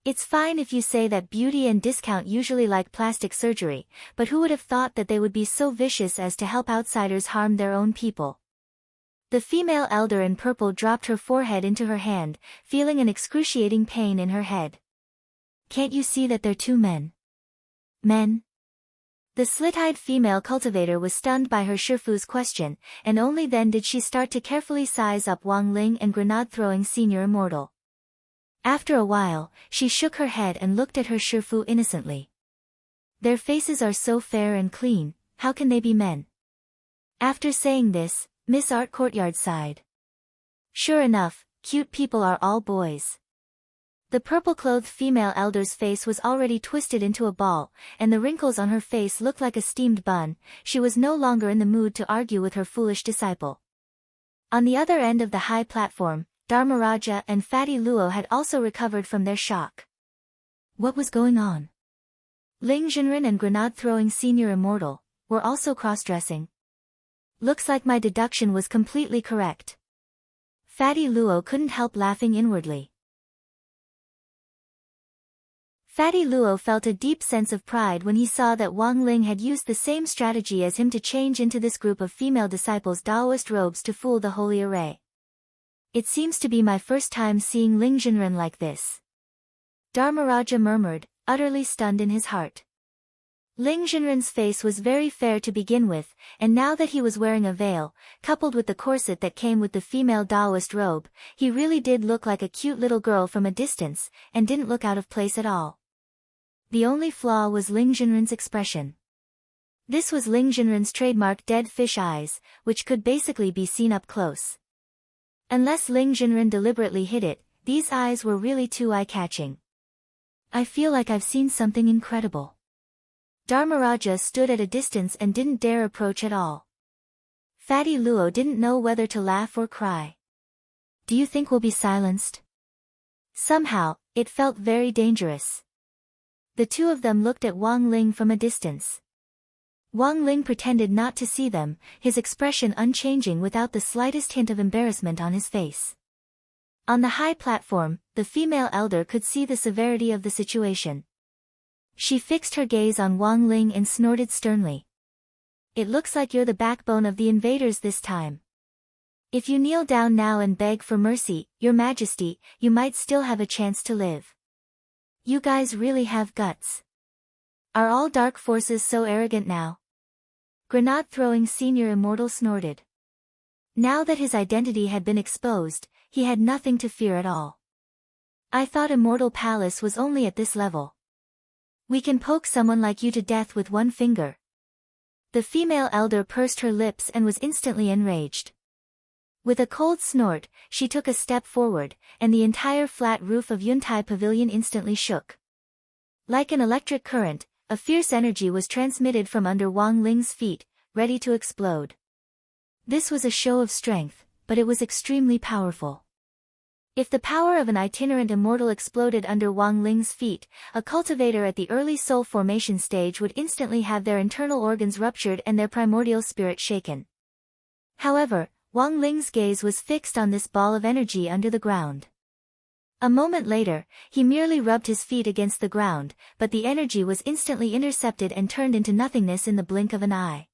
It's fine if you say that beauty and discount usually like plastic surgery, but who would have thought that they would be so vicious as to help outsiders harm their own people? The female elder in purple dropped her forehead into her hand, feeling an excruciating pain in her head. Can't you see that they're two men? Men? The slit-eyed female cultivator was stunned by her Shifu's question, and only then did she start to carefully size up Wang Ling and grenade-throwing senior immortal. After a while, she shook her head and looked at her Shifu innocently. Their faces are so fair and clean, how can they be men? After saying this, Miss Art Courtyard sighed. Sure enough, cute people are all boys. The purple-clothed female elder's face was already twisted into a ball, and the wrinkles on her face looked like a steamed bun. She was no longer in the mood to argue with her foolish disciple. On the other end of the high platform, Dharmaraja and Fatty Luo had also recovered from their shock. What was going on? Ling Jinren and grenade-throwing senior immortal were also cross-dressing. Looks like my deduction was completely correct. Fatty Luo couldn't help laughing inwardly. Fatty Luo felt a deep sense of pride when he saw that Wang Ling had used the same strategy as him to change into this group of female disciples' Taoist robes to fool the holy array. It seems to be my first time seeing Ling Jinren like this. Dharmaraja murmured, utterly stunned in his heart. Ling Jinren's face was very fair to begin with, and now that he was wearing a veil, coupled with the corset that came with the female Taoist robe, he really did look like a cute little girl from a distance, and didn't look out of place at all. The only flaw was Ling Jinren's expression. This was Ling Jinren's trademark dead fish eyes, which could basically be seen up close. Unless Ling Jinren deliberately hid it, these eyes were really too eye-catching. I feel like I've seen something incredible. Dharmaraja stood at a distance and didn't dare approach at all. Fatty Luo didn't know whether to laugh or cry. Do you think we'll be silenced? Somehow, it felt very dangerous. The two of them looked at Wang Ling from a distance. Wang Ling pretended not to see them, his expression unchanging without the slightest hint of embarrassment on his face. On the high platform, the female elder could see the severity of the situation. She fixed her gaze on Wang Ling and snorted sternly. It looks like you're the backbone of the invaders this time. If you kneel down now and beg for mercy, Your Majesty, you might still have a chance to live. You guys really have guts. Are all dark forces so arrogant now? Grenade-throwing senior immortal snorted. Now that his identity had been exposed, he had nothing to fear at all. I thought Immortal Palace was only at this level. We can poke someone like you to death with one finger. The female elder pursed her lips and was instantly enraged. With a cold snort, she took a step forward, and the entire flat roof of Yuntai Pavilion instantly shook. Like an electric current, a fierce energy was transmitted from under Wang Ling's feet, ready to explode. This was a show of strength, but it was extremely powerful. If the power of an itinerant immortal exploded under Wang Ling's feet, a cultivator at the early soul formation stage would instantly have their internal organs ruptured and their primordial spirit shaken. However, Wang Ling's gaze was fixed on this ball of energy under the ground. A moment later, he merely rubbed his feet against the ground, but the energy was instantly intercepted and turned into nothingness in the blink of an eye.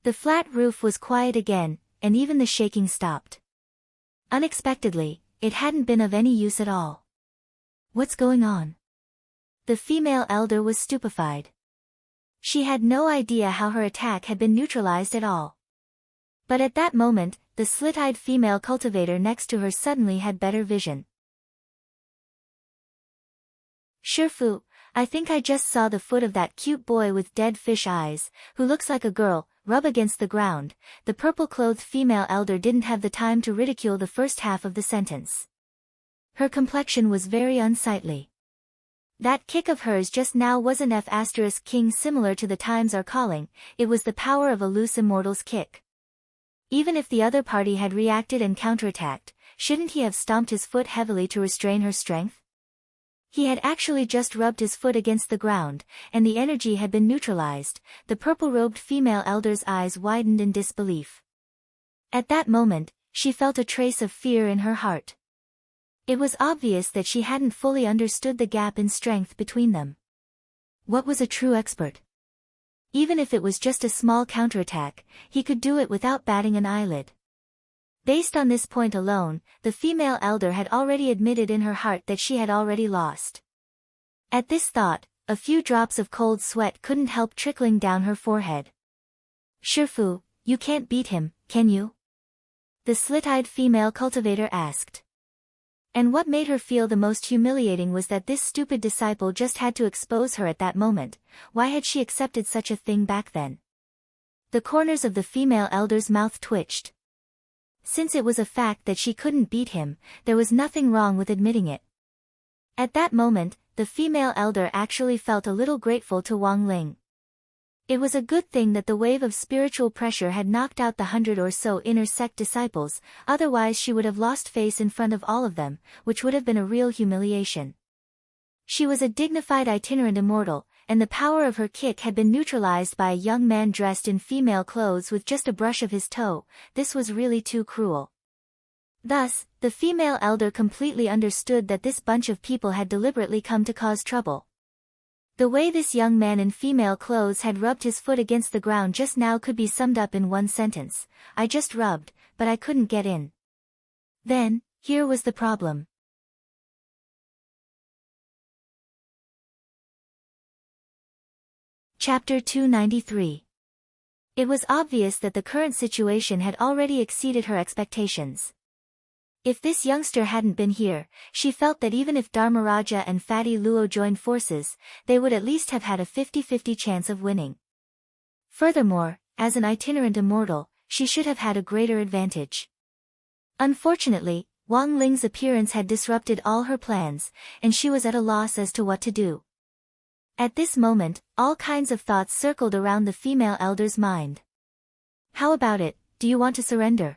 The flat roof was quiet again, and even the shaking stopped. Unexpectedly, it hadn't been of any use at all. What's going on? The female elder was stupefied. She had no idea how her attack had been neutralized at all. But at that moment, the slit-eyed female cultivator next to her suddenly had better vision. Shifu, I think I just saw the foot of that cute boy with dead fish eyes, who looks like a girl, rub against the ground. The purple-clothed female elder didn't have the time to ridicule the first half of the sentence. Her complexion was very unsightly. That kick of hers just now wasn't F***king similar to the times are calling, it was the power of a loose immortal's kick. Even if the other party had reacted and counterattacked, shouldn't he have stomped his foot heavily to restrain her strength? He had actually just rubbed his foot against the ground, and the energy had been neutralized. The purple-robed female elder's eyes widened in disbelief. At that moment, she felt a trace of fear in her heart. It was obvious that she hadn't fully understood the gap in strength between them. What was a true expert? Even if it was just a small counterattack, he could do it without batting an eyelid. Based on this point alone, the female elder had already admitted in her heart that she had already lost. At this thought, a few drops of cold sweat couldn't help trickling down her forehead. Shifu, you can't beat him, can you? The slit-eyed female cultivator asked. And what made her feel the most humiliating was that this stupid disciple just had to expose her at that moment. Why had she accepted such a thing back then? The corners of the female elder's mouth twitched. Since it was a fact that she couldn't beat him, there was nothing wrong with admitting it. At that moment, the female elder actually felt a little grateful to Wang Ling. It was a good thing that the wave of spiritual pressure had knocked out the 100 or so inner sect disciples, otherwise she would have lost face in front of all of them, which would have been a real humiliation. She was a dignified itinerant immortal, and the power of her kick had been neutralized by a young man dressed in female clothes with just a brush of his toe. This was really too cruel. Thus, the female elder completely understood that this bunch of people had deliberately come to cause trouble. The way this young man in female clothes had rubbed his foot against the ground just now could be summed up in one sentence: I just rubbed, but I couldn't get in. Then, here was the problem. Chapter 293. It was obvious that the current situation had already exceeded her expectations. If this youngster hadn't been here, she felt that even if Dharmaraja and Fatty Luo joined forces, they would at least have had a 50-50 chance of winning. Furthermore, as an itinerant immortal, she should have had a greater advantage. Unfortunately, Wang Ling's appearance had disrupted all her plans, and she was at a loss as to what to do. At this moment, all kinds of thoughts circled around the female elder's mind. How about it, do you want to surrender?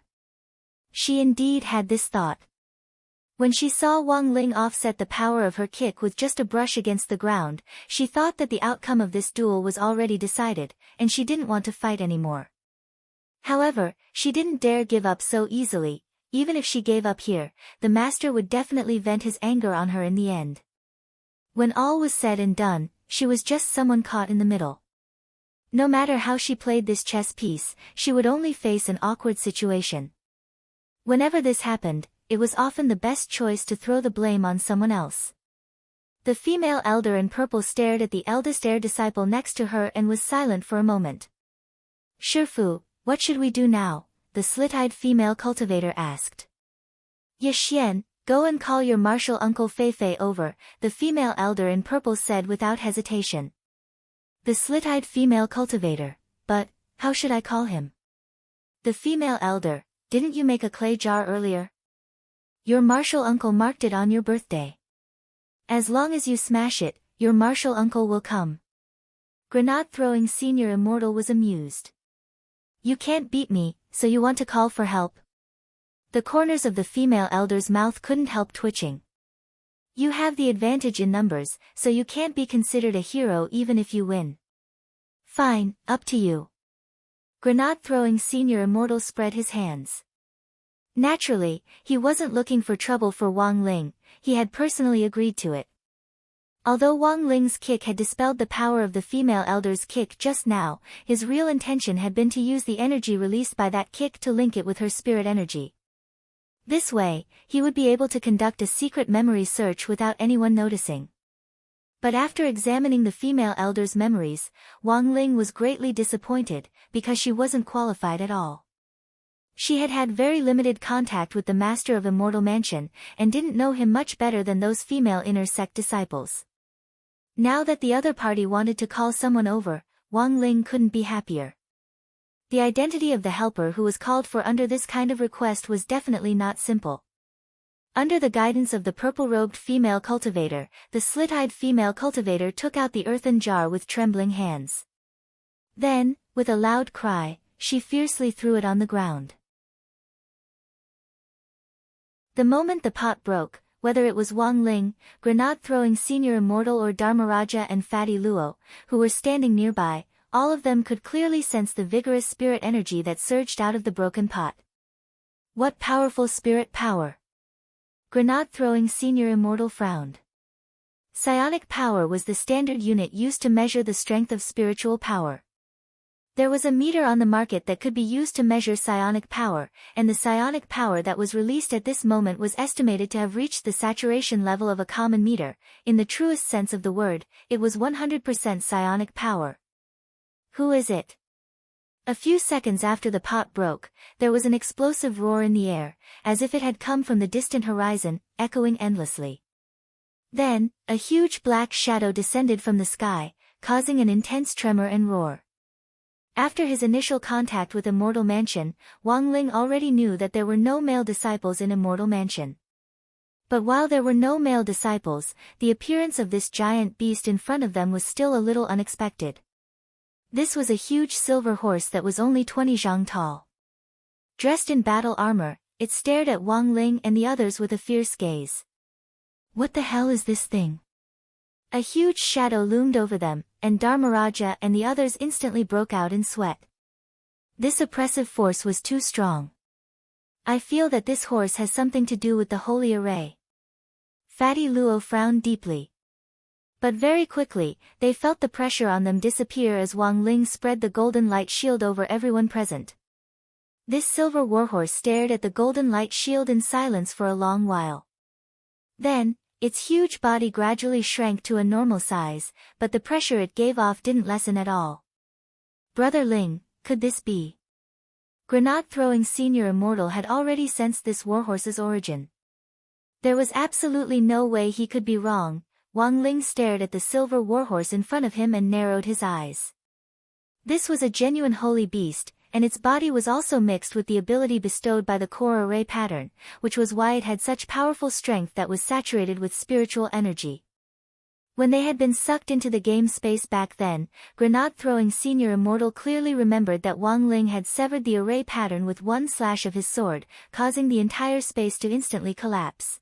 She indeed had this thought. When she saw Wang Ling offset the power of her kick with just a brush against the ground, she thought that the outcome of this duel was already decided, and she didn't want to fight anymore. However, she didn't dare give up so easily. Even if she gave up here, the master would definitely vent his anger on her in the end. When all was said and done, she was just someone caught in the middle. No matter how she played this chess piece, she would only face an awkward situation. Whenever this happened, it was often the best choice to throw the blame on someone else. The female elder in purple stared at the eldest heir disciple next to her and was silent for a moment. Shifu, what should we do now? The slit-eyed female cultivator asked. Ye Xian, go and call your martial uncle Feifei over, the female elder in purple said without hesitation. The slit-eyed female cultivator, but, how should I call him? The female elder, didn't you make a clay jar earlier? Your martial uncle marked it on your birthday. As long as you smash it, your martial uncle will come. Grenade-throwing senior immortal was amused. You can't beat me, so you want to call for help? The corners of the female elder's mouth couldn't help twitching. You have the advantage in numbers, so you can't be considered a hero even if you win. Fine, up to you. Grenade-throwing senior immortal spread his hands. Naturally, he wasn't looking for trouble for Wang Ling, he had personally agreed to it. Although Wang Ling's kick had dispelled the power of the female elder's kick just now, his real intention had been to use the energy released by that kick to link it with her spirit energy. This way, he would be able to conduct a secret memory search without anyone noticing. But after examining the female elder's memories, Wang Ling was greatly disappointed, because she wasn't qualified at all. She had had very limited contact with the master of Immortal Mansion, and didn't know him much better than those female inner sect disciples. Now that the other party wanted to call someone over, Wang Ling couldn't be happier. The identity of the helper who was called for under this kind of request was definitely not simple. Under the guidance of the purple-robed female cultivator, the slit-eyed female cultivator took out the earthen jar with trembling hands. Then, with a loud cry, she fiercely threw it on the ground. The moment the pot broke, whether it was Wang Ling, grenade-throwing Senior Immortal, or Dharmaraja and Fatty Luo, who were standing nearby, all of them could clearly sense the vigorous spirit energy that surged out of the broken pot. What powerful spirit power! Grenade-throwing Senior Immortal frowned. Psionic power was the standard unit used to measure the strength of spiritual power. There was a meter on the market that could be used to measure psionic power, and the psionic power that was released at this moment was estimated to have reached the saturation level of a common meter. In the truest sense of the word, it was 100% psionic power. Who is it? A few seconds after the pot broke, there was an explosive roar in the air, as if it had come from the distant horizon, echoing endlessly. Then, a huge black shadow descended from the sky, causing an intense tremor and roar. After his initial contact with Immortal Mansion, Wang Ling already knew that there were no male disciples in Immortal Mansion. But while there were no male disciples, the appearance of this giant beast in front of them was still a little unexpected. This was a huge silver horse that was only 20 zhang tall. Dressed in battle armor, it stared at Wang Ling and the others with a fierce gaze. What the hell is this thing? A huge shadow loomed over them, and Dharmaraja and the others instantly broke out in sweat. This oppressive force was too strong. I feel that this horse has something to do with the holy array. Fatty Luo frowned deeply. But very quickly, they felt the pressure on them disappear as Wang Ling spread the golden light shield over everyone present. This silver warhorse stared at the golden light shield in silence for a long while. Then, its huge body gradually shrank to a normal size, but the pressure it gave off didn't lessen at all. Brother Ling, could this be? Grenade-throwing Senior Immortal had already sensed this warhorse's origin. There was absolutely no way he could be wrong. Wang Ling stared at the silver warhorse in front of him and narrowed his eyes. This was a genuine holy beast, and its body was also mixed with the ability bestowed by the core array pattern, which was why it had such powerful strength that was saturated with spiritual energy. When they had been sucked into the game space back then, grenade-throwing Senior Immortal clearly remembered that Wang Ling had severed the array pattern with one slash of his sword, causing the entire space to instantly collapse.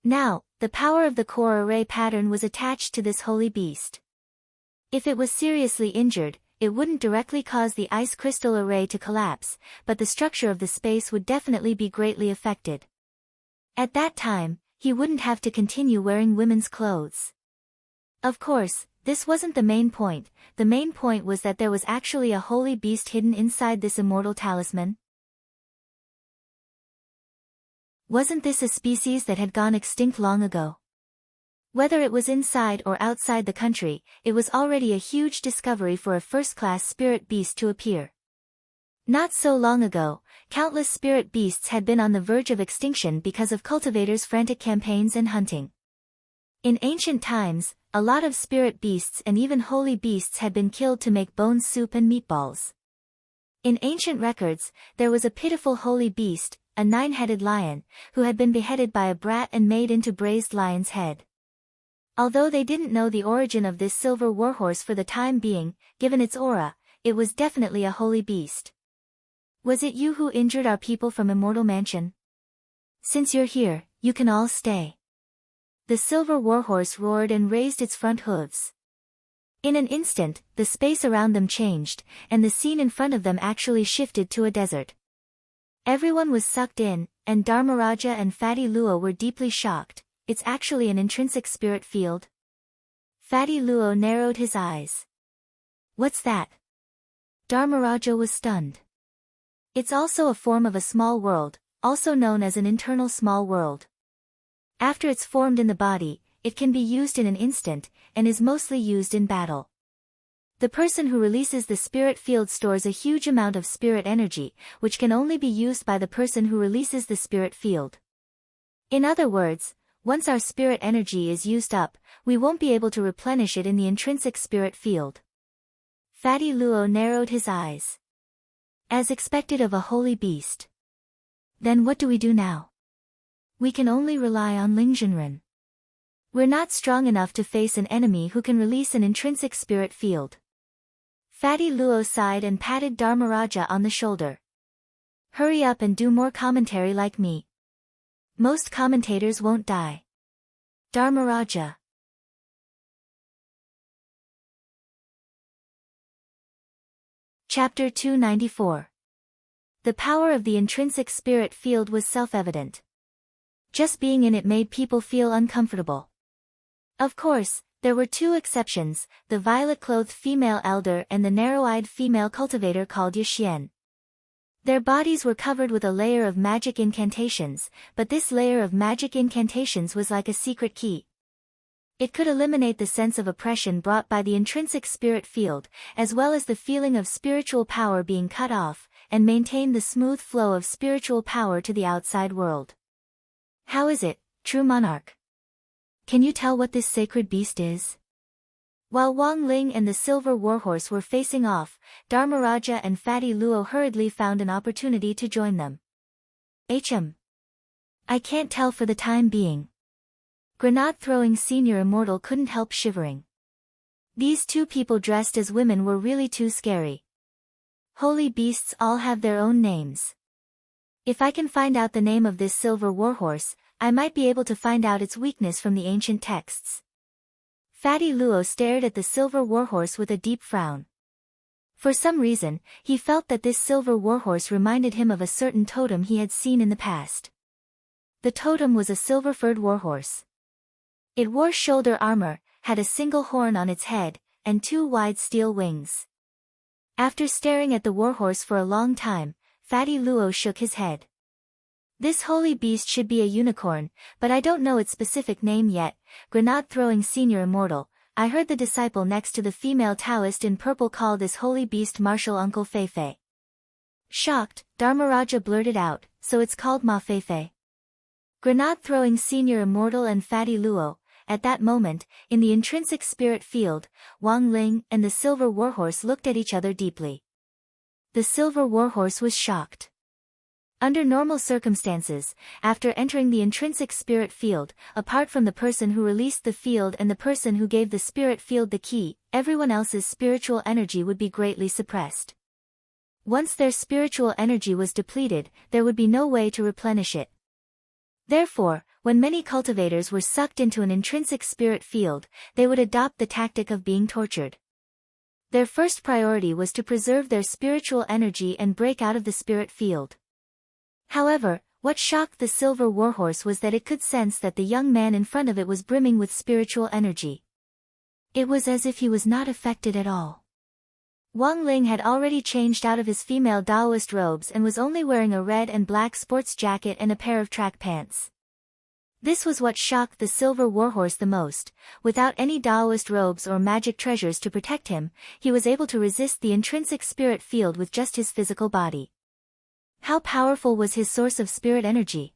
Now, the power of the core array pattern was attached to this holy beast. If it was seriously injured, it wouldn't directly cause the ice crystal array to collapse, but the structure of the space would definitely be greatly affected. At that time, he wouldn't have to continue wearing women's clothes. Of course, this wasn't the main point. The main point was that there was actually a holy beast hidden inside this immortal talisman. Wasn't this a species that had gone extinct long ago? Whether it was inside or outside the country, it was already a huge discovery for a first-class spirit beast to appear. Not so long ago, countless spirit beasts had been on the verge of extinction because of cultivators' frantic campaigns and hunting. In ancient times, a lot of spirit beasts and even holy beasts had been killed to make bone soup and meatballs. In ancient records, there was a pitiful holy beast, a 9-headed lion, who had been beheaded by a brat and made into braised lion's head. Although they didn't know the origin of this silver warhorse for the time being, given its aura, it was definitely a holy beast. Was it you who injured our people from Immortal Mansion? Since you're here, you can all stay. The silver warhorse roared and raised its front hooves. In an instant, the space around them changed, and the scene in front of them actually shifted to a desert. Everyone was sucked in, and Dharmaraja and Fatty Luo were deeply shocked. It's actually an intrinsic spirit field. Fatty Luo narrowed his eyes. What's that? Dharmaraja was stunned. It's also a form of a small world, also known as an internal small world. After it's formed in the body, it can be used in an instant, and is mostly used in battle. The person who releases the spirit field stores a huge amount of spirit energy, which can only be used by the person who releases the spirit field. In other words, once our spirit energy is used up, we won't be able to replenish it in the intrinsic spirit field. Fatty Luo narrowed his eyes. As expected of a holy beast. Then what do we do now? We can only rely on Lingjunren. We're not strong enough to face an enemy who can release an intrinsic spirit field. Fatty Luo sighed and patted Dharmaraja on the shoulder. Hurry up and do more commentary like me. Most commentators won't die. Dharmaraja. Chapter 294. The power of the intrinsic spirit field was self-evident. Just being in it made people feel uncomfortable. Of course, there were two exceptions, the violet-clothed female elder and the narrow-eyed female cultivator called Yixian. Their bodies were covered with a layer of magic incantations, but this layer of magic incantations was like a secret key. It could eliminate the sense of oppression brought by the intrinsic spirit field, as well as the feeling of spiritual power being cut off, and maintain the smooth flow of spiritual power to the outside world. How is it, true monarch? Can you tell what this sacred beast is? While Wang Ling and the silver warhorse were facing off, Dharmaraja and Fatty Luo hurriedly found an opportunity to join them. I can't tell for the time being. Grenade-throwing senior immortal couldn't help shivering. These two people dressed as women were really too scary. Holy beasts all have their own names. If I can find out the name of this silver warhorse, I might be able to find out its weakness from the ancient texts. Fatty Luo stared at the silver warhorse with a deep frown. For some reason, he felt that this silver warhorse reminded him of a certain totem he had seen in the past. The totem was a silver-furred warhorse. It wore shoulder armor, had a single horn on its head, and two wide steel wings. After staring at the warhorse for a long time, Fatty Luo shook his head. This holy beast should be a unicorn, but I don't know its specific name yet. Grenade-throwing senior immortal, I heard the disciple next to the female Taoist in purple call this holy beast martial Uncle Feifei. Shocked, Dharmaraja blurted out, so it's called Ma Feifei. Grenade-throwing senior immortal and Fatty Luo, at that moment, in the intrinsic spirit field, Wang Ling and the silver warhorse looked at each other deeply. The silver warhorse was shocked. Under normal circumstances, after entering the intrinsic spirit field, apart from the person who released the field and the person who gave the spirit field the key, everyone else's spiritual energy would be greatly suppressed. Once their spiritual energy was depleted, there would be no way to replenish it. Therefore, when many cultivators were sucked into an intrinsic spirit field, they would adopt the tactic of being tortured. Their first priority was to preserve their spiritual energy and break out of the spirit field. However, what shocked the silver warhorse was that it could sense that the young man in front of it was brimming with spiritual energy. It was as if he was not affected at all. Wang Ling had already changed out of his female Taoist robes and was only wearing a red and black sports jacket and a pair of track pants. This was what shocked the silver warhorse the most. Without any Taoist robes or magic treasures to protect him, he was able to resist the intrinsic spirit field with just his physical body. How powerful was his source of spirit energy?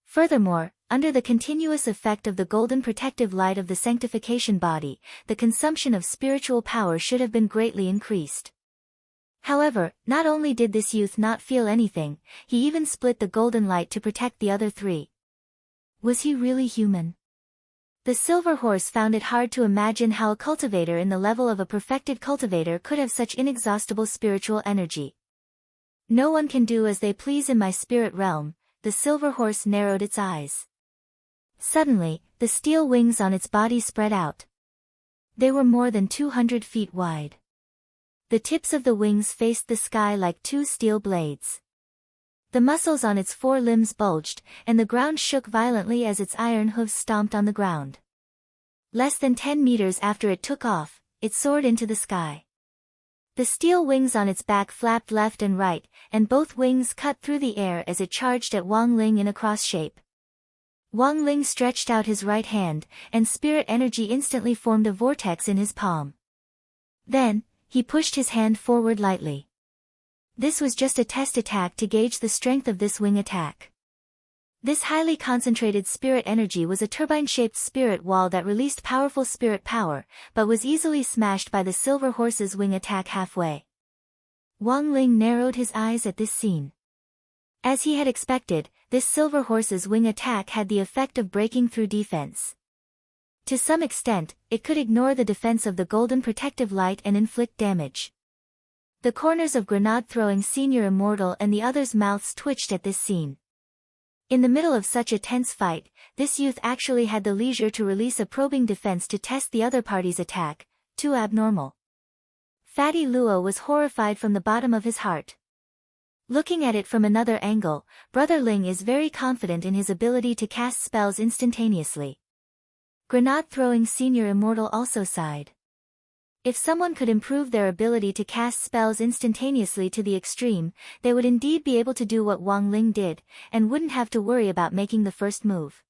Furthermore, under the continuous effect of the golden protective light of the sanctification body, the consumption of spiritual power should have been greatly increased. However, not only did this youth not feel anything, he even split the golden light to protect the other three. Was he really human? The silver horse found it hard to imagine how a cultivator in the level of a perfected cultivator could have such inexhaustible spiritual energy. No one can do as they please in my spirit realm. The silver horse narrowed its eyes. Suddenly, the steel wings on its body spread out. They were more than 200 feet wide. The tips of the wings faced the sky like two steel blades. The muscles on its four limbs bulged, and the ground shook violently as its iron hooves stomped on the ground. Less than 10 meters after it took off, it soared into the sky. The steel wings on its back flapped left and right, and both wings cut through the air as it charged at Wang Ling in a cross shape. Wang Ling stretched out his right hand, and spirit energy instantly formed a vortex in his palm. Then, he pushed his hand forward lightly. This was just a test attack to gauge the strength of this wing attack. This highly concentrated spirit energy was a turbine-shaped spirit wall that released powerful spirit power, but was easily smashed by the silver horse's wing attack halfway. Wang Ling narrowed his eyes at this scene. As he had expected, this silver horse's wing attack had the effect of breaking through defense. To some extent, it could ignore the defense of the golden protective light and inflict damage. The corners of grenade-throwing Senior Immortal and the others' mouths twitched at this scene. In the middle of such a tense fight, this youth actually had the leisure to release a probing defense to test the other party's attack, too abnormal. Fatty Luo was horrified from the bottom of his heart. Looking at it from another angle, Brother Ling is very confident in his ability to cast spells instantaneously. Grenade-throwing Senior Immortal also sighed. If someone could improve their ability to cast spells instantaneously to the extreme, they would indeed be able to do what Wang Ling did, and wouldn't have to worry about making the first move.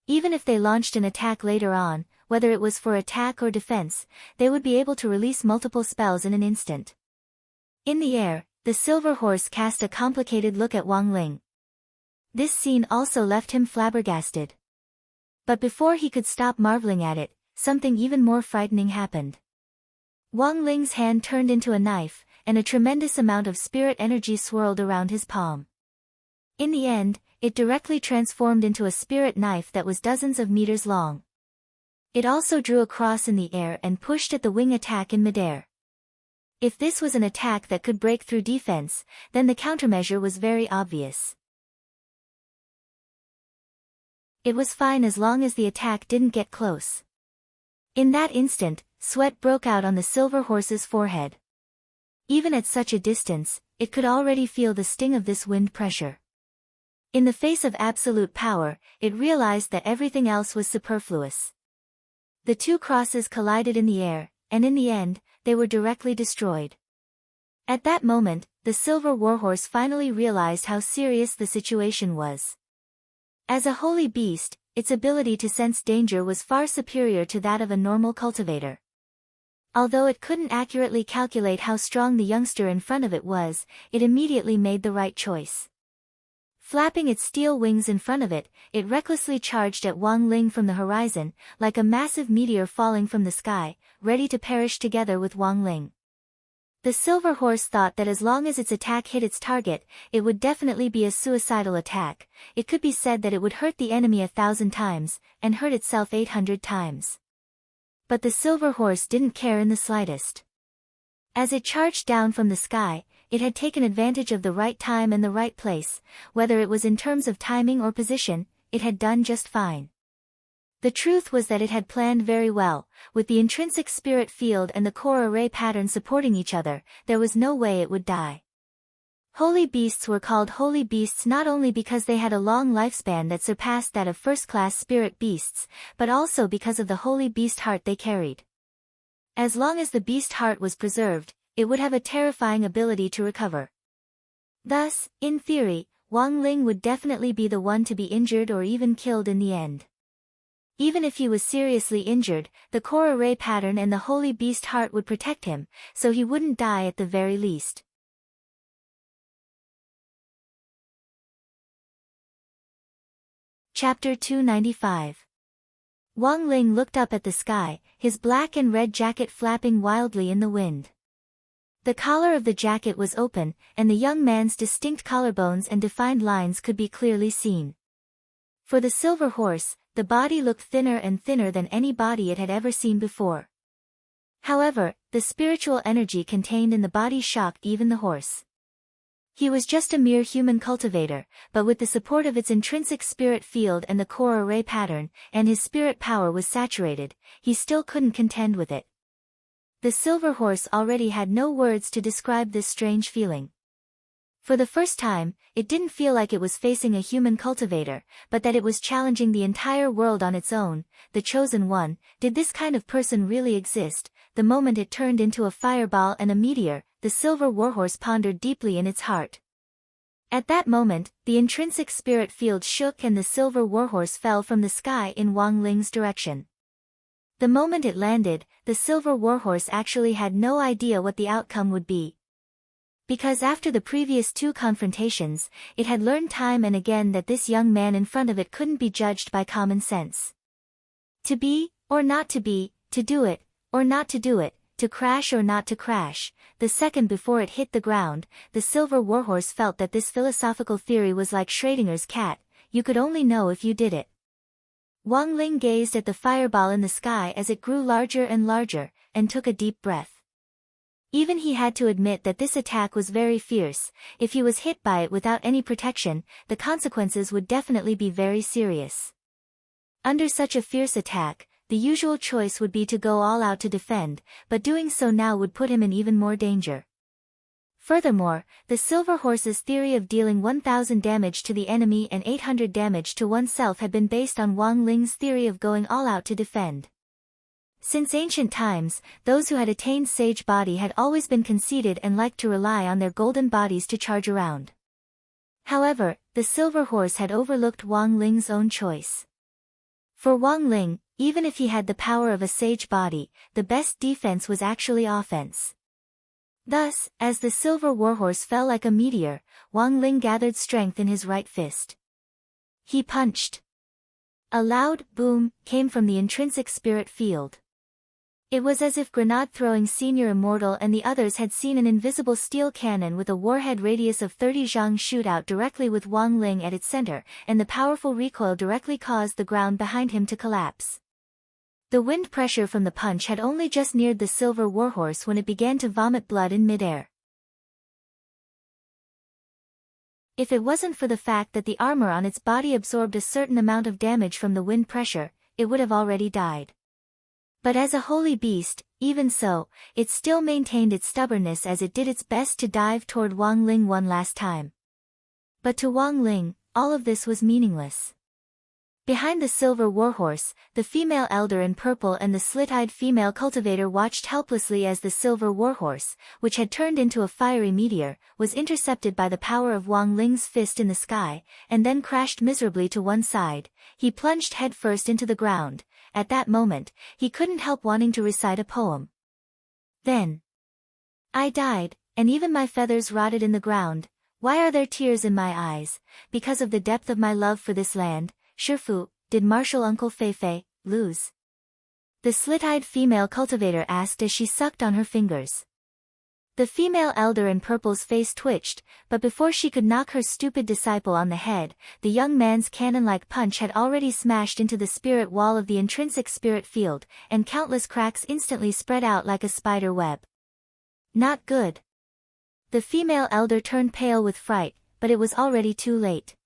Even if they launched an attack later on, whether it was for attack or defense, they would be able to release multiple spells in an instant. In the air, the silver horse cast a complicated look at Wang Ling. This scene also left him flabbergasted. But before he could stop marveling at it, something even more frightening happened. Wang Ling's hand turned into a knife, and a tremendous amount of spirit energy swirled around his palm. In the end, it directly transformed into a spirit knife that was dozens of meters long. It also drew across in the air and pushed at the wing attack in midair. If this was an attack that could break through defense, then the countermeasure was very obvious. It was fine as long as the attack didn't get close. In that instant, sweat broke out on the silver horse's forehead. Even at such a distance, it could already feel the sting of this wind pressure. In the face of absolute power, it realized that everything else was superfluous. The two crosses collided in the air, and in the end, they were directly destroyed. At that moment, the silver warhorse finally realized how serious the situation was. As a holy beast, its ability to sense danger was far superior to that of a normal cultivator. Although it couldn't accurately calculate how strong the youngster in front of it was, it immediately made the right choice. Flapping its steel wings in front of it, it recklessly charged at Wang Ling from the horizon, like a massive meteor falling from the sky, ready to perish together with Wang Ling. The silver horse thought that as long as its attack hit its target, it would definitely be a suicidal attack. It could be said that it would hurt the enemy 1,000 times, and hurt itself 800 times. But the silver horse didn't care in the slightest. As it charged down from the sky, it had taken advantage of the right time and the right place. Whether it was in terms of timing or position, it had done just fine. The truth was that it had planned very well. With the intrinsic spirit field and the core array pattern supporting each other, there was no way it would die. Holy beasts were called holy beasts not only because they had a long lifespan that surpassed that of first-class spirit beasts, but also because of the holy beast heart they carried. As long as the beast heart was preserved, it would have a terrifying ability to recover. Thus, in theory, Wang Ling would definitely be the one to be injured or even killed in the end. Even if he was seriously injured, the core array pattern and the holy beast heart would protect him, so he wouldn't die at the very least. Chapter 295. Wang Ling looked up at the sky, his black and red jacket flapping wildly in the wind. The collar of the jacket was open, and the young man's distinct collarbones and defined lines could be clearly seen. For the silver horse, the body looked thinner and thinner than any body it had ever seen before. However, the spiritual energy contained in the body shocked even the horse. He was just a mere human cultivator, but with the support of its intrinsic spirit field and the core array pattern, and his spirit power was saturated, he still couldn't contend with it. The silver horse already had no words to describe this strange feeling. For the first time, it didn't feel like it was facing a human cultivator, but that it was challenging the entire world on its own, the chosen one. Did this kind of person really exist? The moment it turned into a fireball and a meteor, the silver warhorse pondered deeply in its heart. At that moment, the intrinsic spirit field shook and the silver warhorse fell from the sky in Wang Ling's direction. The moment it landed, the silver warhorse actually had no idea what the outcome would be. Because after the previous two confrontations, it had learned time and again that this young man in front of it couldn't be judged by common sense. To be, or not to be, to do it, or not to do it, to crash or not to crash, the second before it hit the ground, the silver warhorse felt that this philosophical theory was like Schrödinger's cat, you could only know if you did it. Wang Ling gazed at the fireball in the sky as it grew larger and larger, and took a deep breath. Even he had to admit that this attack was very fierce. If he was hit by it without any protection, the consequences would definitely be very serious. Under such a fierce attack, the usual choice would be to go all out to defend, but doing so now would put him in even more danger. Furthermore, the silver horse's theory of dealing 1000 damage to the enemy and 800 damage to oneself had been based on Wang Ling's theory of going all out to defend. Since ancient times, those who had attained sage body had always been conceited and liked to rely on their golden bodies to charge around. However, the silver horse had overlooked Wang Ling's own choice. For Wang Ling, even if he had the power of a sage body, the best defense was actually offense. Thus, as the silver warhorse fell like a meteor, Wang Ling gathered strength in his right fist. He punched. A loud boom came from the intrinsic spirit field. It was as if grenade-throwing Senior Immortal and the others had seen an invisible steel cannon with a warhead radius of 30 zhang shoot out directly with Wang Ling at its center, and the powerful recoil directly caused the ground behind him to collapse. The wind pressure from the punch had only just neared the silver warhorse when it began to vomit blood in midair. If it wasn't for the fact that the armor on its body absorbed a certain amount of damage from the wind pressure, it would have already died. But as a holy beast, even so, it still maintained its stubbornness as it did its best to dive toward Wang Ling one last time. But to Wang Ling, all of this was meaningless. Behind the silver warhorse, the female elder in purple and the slit-eyed female cultivator watched helplessly as the silver warhorse, which had turned into a fiery meteor, was intercepted by the power of Wang Ling's fist in the sky, and then crashed miserably to one side. He plunged headfirst into the ground. At that moment, he couldn't help wanting to recite a poem. Then I died, and even my feathers rotted in the ground. Why are there tears in my eyes? Because of the depth of my love for this land. Shifu, did Martial Uncle Feifei lose? The slit-eyed female cultivator asked as she sucked on her fingers. The female elder in purple's face twitched, but before she could knock her stupid disciple on the head, the young man's cannon-like punch had already smashed into the spirit wall of the intrinsic spirit field, and countless cracks instantly spread out like a spider web. Not good. The female elder turned pale with fright, but it was already too late.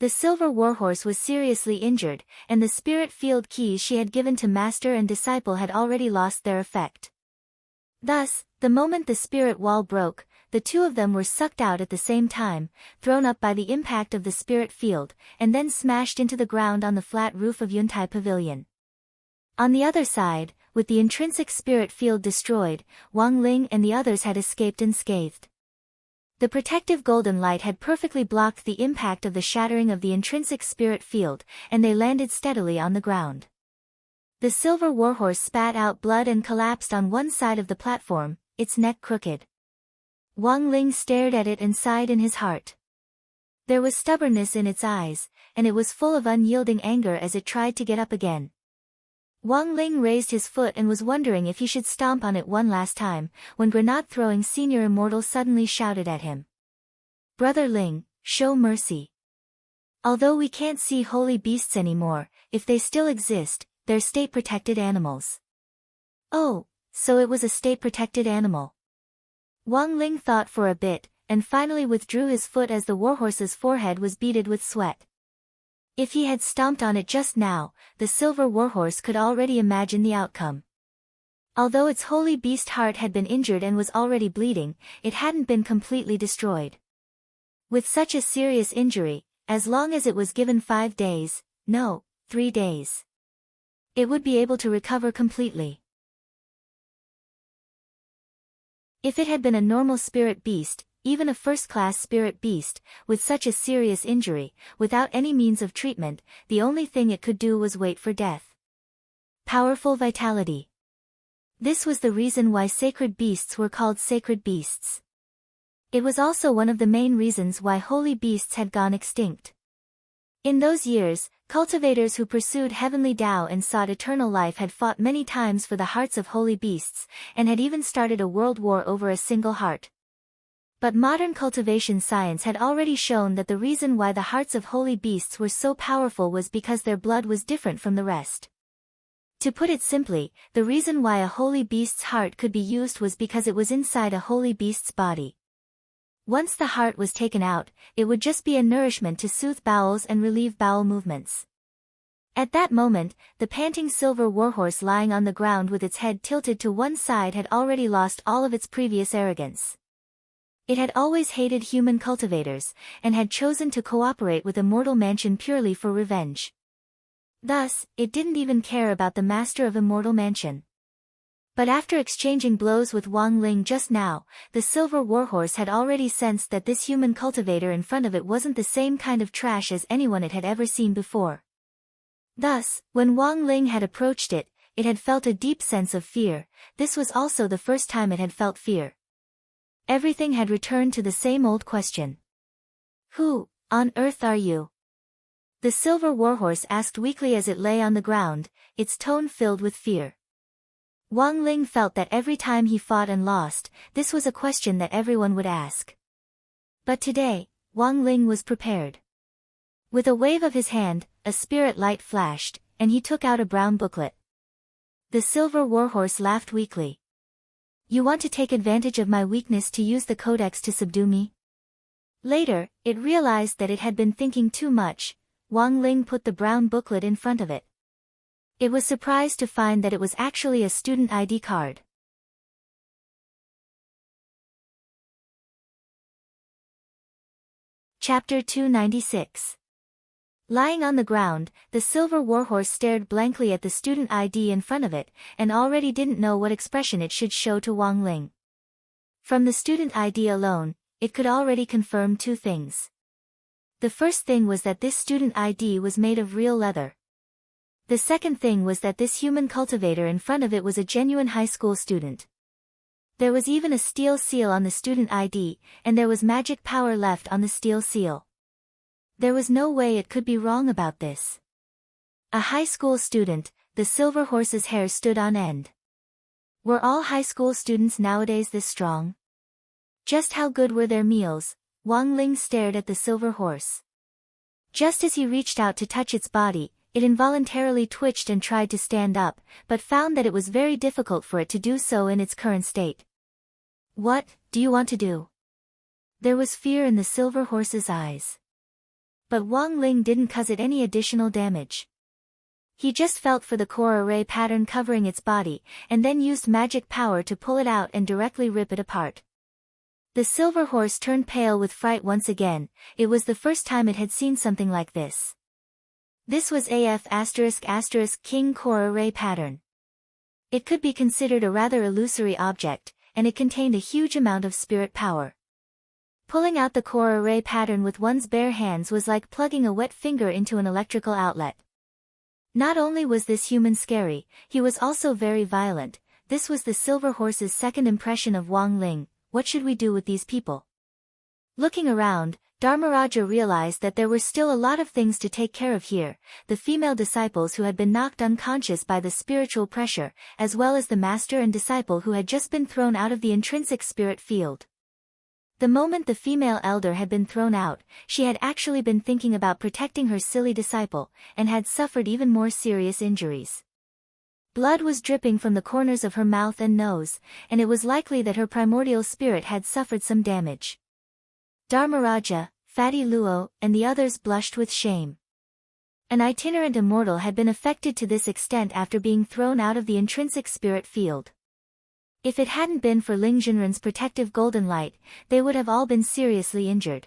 The silver warhorse was seriously injured, and the spirit field keys she had given to master and disciple had already lost their effect. Thus, the moment the spirit wall broke, the two of them were sucked out at the same time, thrown up by the impact of the spirit field, and then smashed into the ground on the flat roof of Yuntai Pavilion. On the other side, with the intrinsic spirit field destroyed, Wang Ling and the others had escaped unscathed. The protective golden light had perfectly blocked the impact of the shattering of the intrinsic spirit field, and they landed steadily on the ground. The silver warhorse spat out blood and collapsed on one side of the platform, its neck crooked. Wang Ling stared at it and sighed in his heart. There was stubbornness in its eyes, and it was full of unyielding anger as it tried to get up again. Wang Ling raised his foot and was wondering if he should stomp on it one last time, when grenade-throwing Senior Immortal suddenly shouted at him. "Brother Ling, show mercy. Although we can't see holy beasts anymore, if they still exist, they're state-protected animals." Oh, so it was a state-protected animal. Wang Ling thought for a bit, and finally withdrew his foot as the warhorse's forehead was beaded with sweat. If he had stomped on it just now, the silver warhorse could already imagine the outcome. Although its holy beast heart had been injured and was already bleeding, it hadn't been completely destroyed. With such a serious injury, as long as it was given 5 days, no, 3 days, it would be able to recover completely. If it had been a normal spirit beast, even a first-class spirit beast, with such a serious injury, without any means of treatment, the only thing it could do was wait for death. Powerful vitality. This was the reason why sacred beasts were called sacred beasts. It was also one of the main reasons why holy beasts had gone extinct. In those years, cultivators who pursued heavenly Tao and sought eternal life had fought many times for the hearts of holy beasts, and had even started a world war over a single heart. But modern cultivation science had already shown that the reason why the hearts of holy beasts were so powerful was because their blood was different from the rest. To put it simply, the reason why a holy beast's heart could be used was because it was inside a holy beast's body. Once the heart was taken out, it would just be a nourishment to soothe bowels and relieve bowel movements. At that moment, the panting silver warhorse lying on the ground with its head tilted to one side had already lost all of its previous arrogance. It had always hated human cultivators, and had chosen to cooperate with Immortal Mansion purely for revenge. Thus, it didn't even care about the master of Immortal Mansion. But after exchanging blows with Wang Ling just now, the silver warhorse had already sensed that this human cultivator in front of it wasn't the same kind of trash as anyone it had ever seen before. Thus, when Wang Ling had approached it, it had felt a deep sense of fear. This was also the first time it had felt fear. Everything had returned to the same old question. Who on earth are you? The silver warhorse asked weakly as it lay on the ground, its tone filled with fear. Wang Ling felt that every time he fought and lost, this was a question that everyone would ask. But today, Wang Ling was prepared. With a wave of his hand, a spirit light flashed, and he took out a brown booklet. The silver warhorse laughed weakly. You want to take advantage of my weakness to use the codex to subdue me? Later, it realized that it had been thinking too much. Wang Ling put the brown booklet in front of it. It was surprised to find that it was actually a student ID card. Chapter 296. Lying on the ground, the silver warhorse stared blankly at the student ID in front of it, and already didn't know what expression it should show to Wang Ling. From the student ID alone, it could already confirm two things. The first thing was that this student ID was made of real leather. The second thing was that this human cultivator in front of it was a genuine high school student. There was even a steel seal on the student ID, and there was magic power left on the steel seal. There was no way it could be wrong about this. A high school student, the silver horse's hair stood on end. Were all high school students nowadays this strong? Just how good were their meals? Wang Ling stared at the silver horse. Just as he reached out to touch its body, it involuntarily twitched and tried to stand up, but found that it was very difficult for it to do so in its current state. What do you want to do? There was fear in the silver horse's eyes. But Wang Ling didn't cause it any additional damage. He just felt for the core array pattern covering its body, and then used magic power to pull it out and directly rip it apart. The silver horse turned pale with fright once again. It was the first time it had seen something like this. This was AF*** King core array pattern. It could be considered a rather illusory object, and it contained a huge amount of spirit power. Pulling out the core array pattern with one's bare hands was like plugging a wet finger into an electrical outlet. Not only was this human scary, he was also very violent. This was the silver horse's second impression of Wang Ling. What should we do with these people? Looking around, Dharmaraja realized that there were still a lot of things to take care of here, the female disciples who had been knocked unconscious by the spiritual pressure, as well as the master and disciple who had just been thrown out of the intrinsic spirit field. The moment the female elder had been thrown out, she had actually been thinking about protecting her silly disciple, and had suffered even more serious injuries. Blood was dripping from the corners of her mouth and nose, and it was likely that her primordial spirit had suffered some damage. Dharmaraja, Fatty Luo, and the others blushed with shame. An itinerant immortal had been affected to this extent after being thrown out of the intrinsic spirit field. If it hadn't been for Ling Junren's protective golden light, they would have all been seriously injured.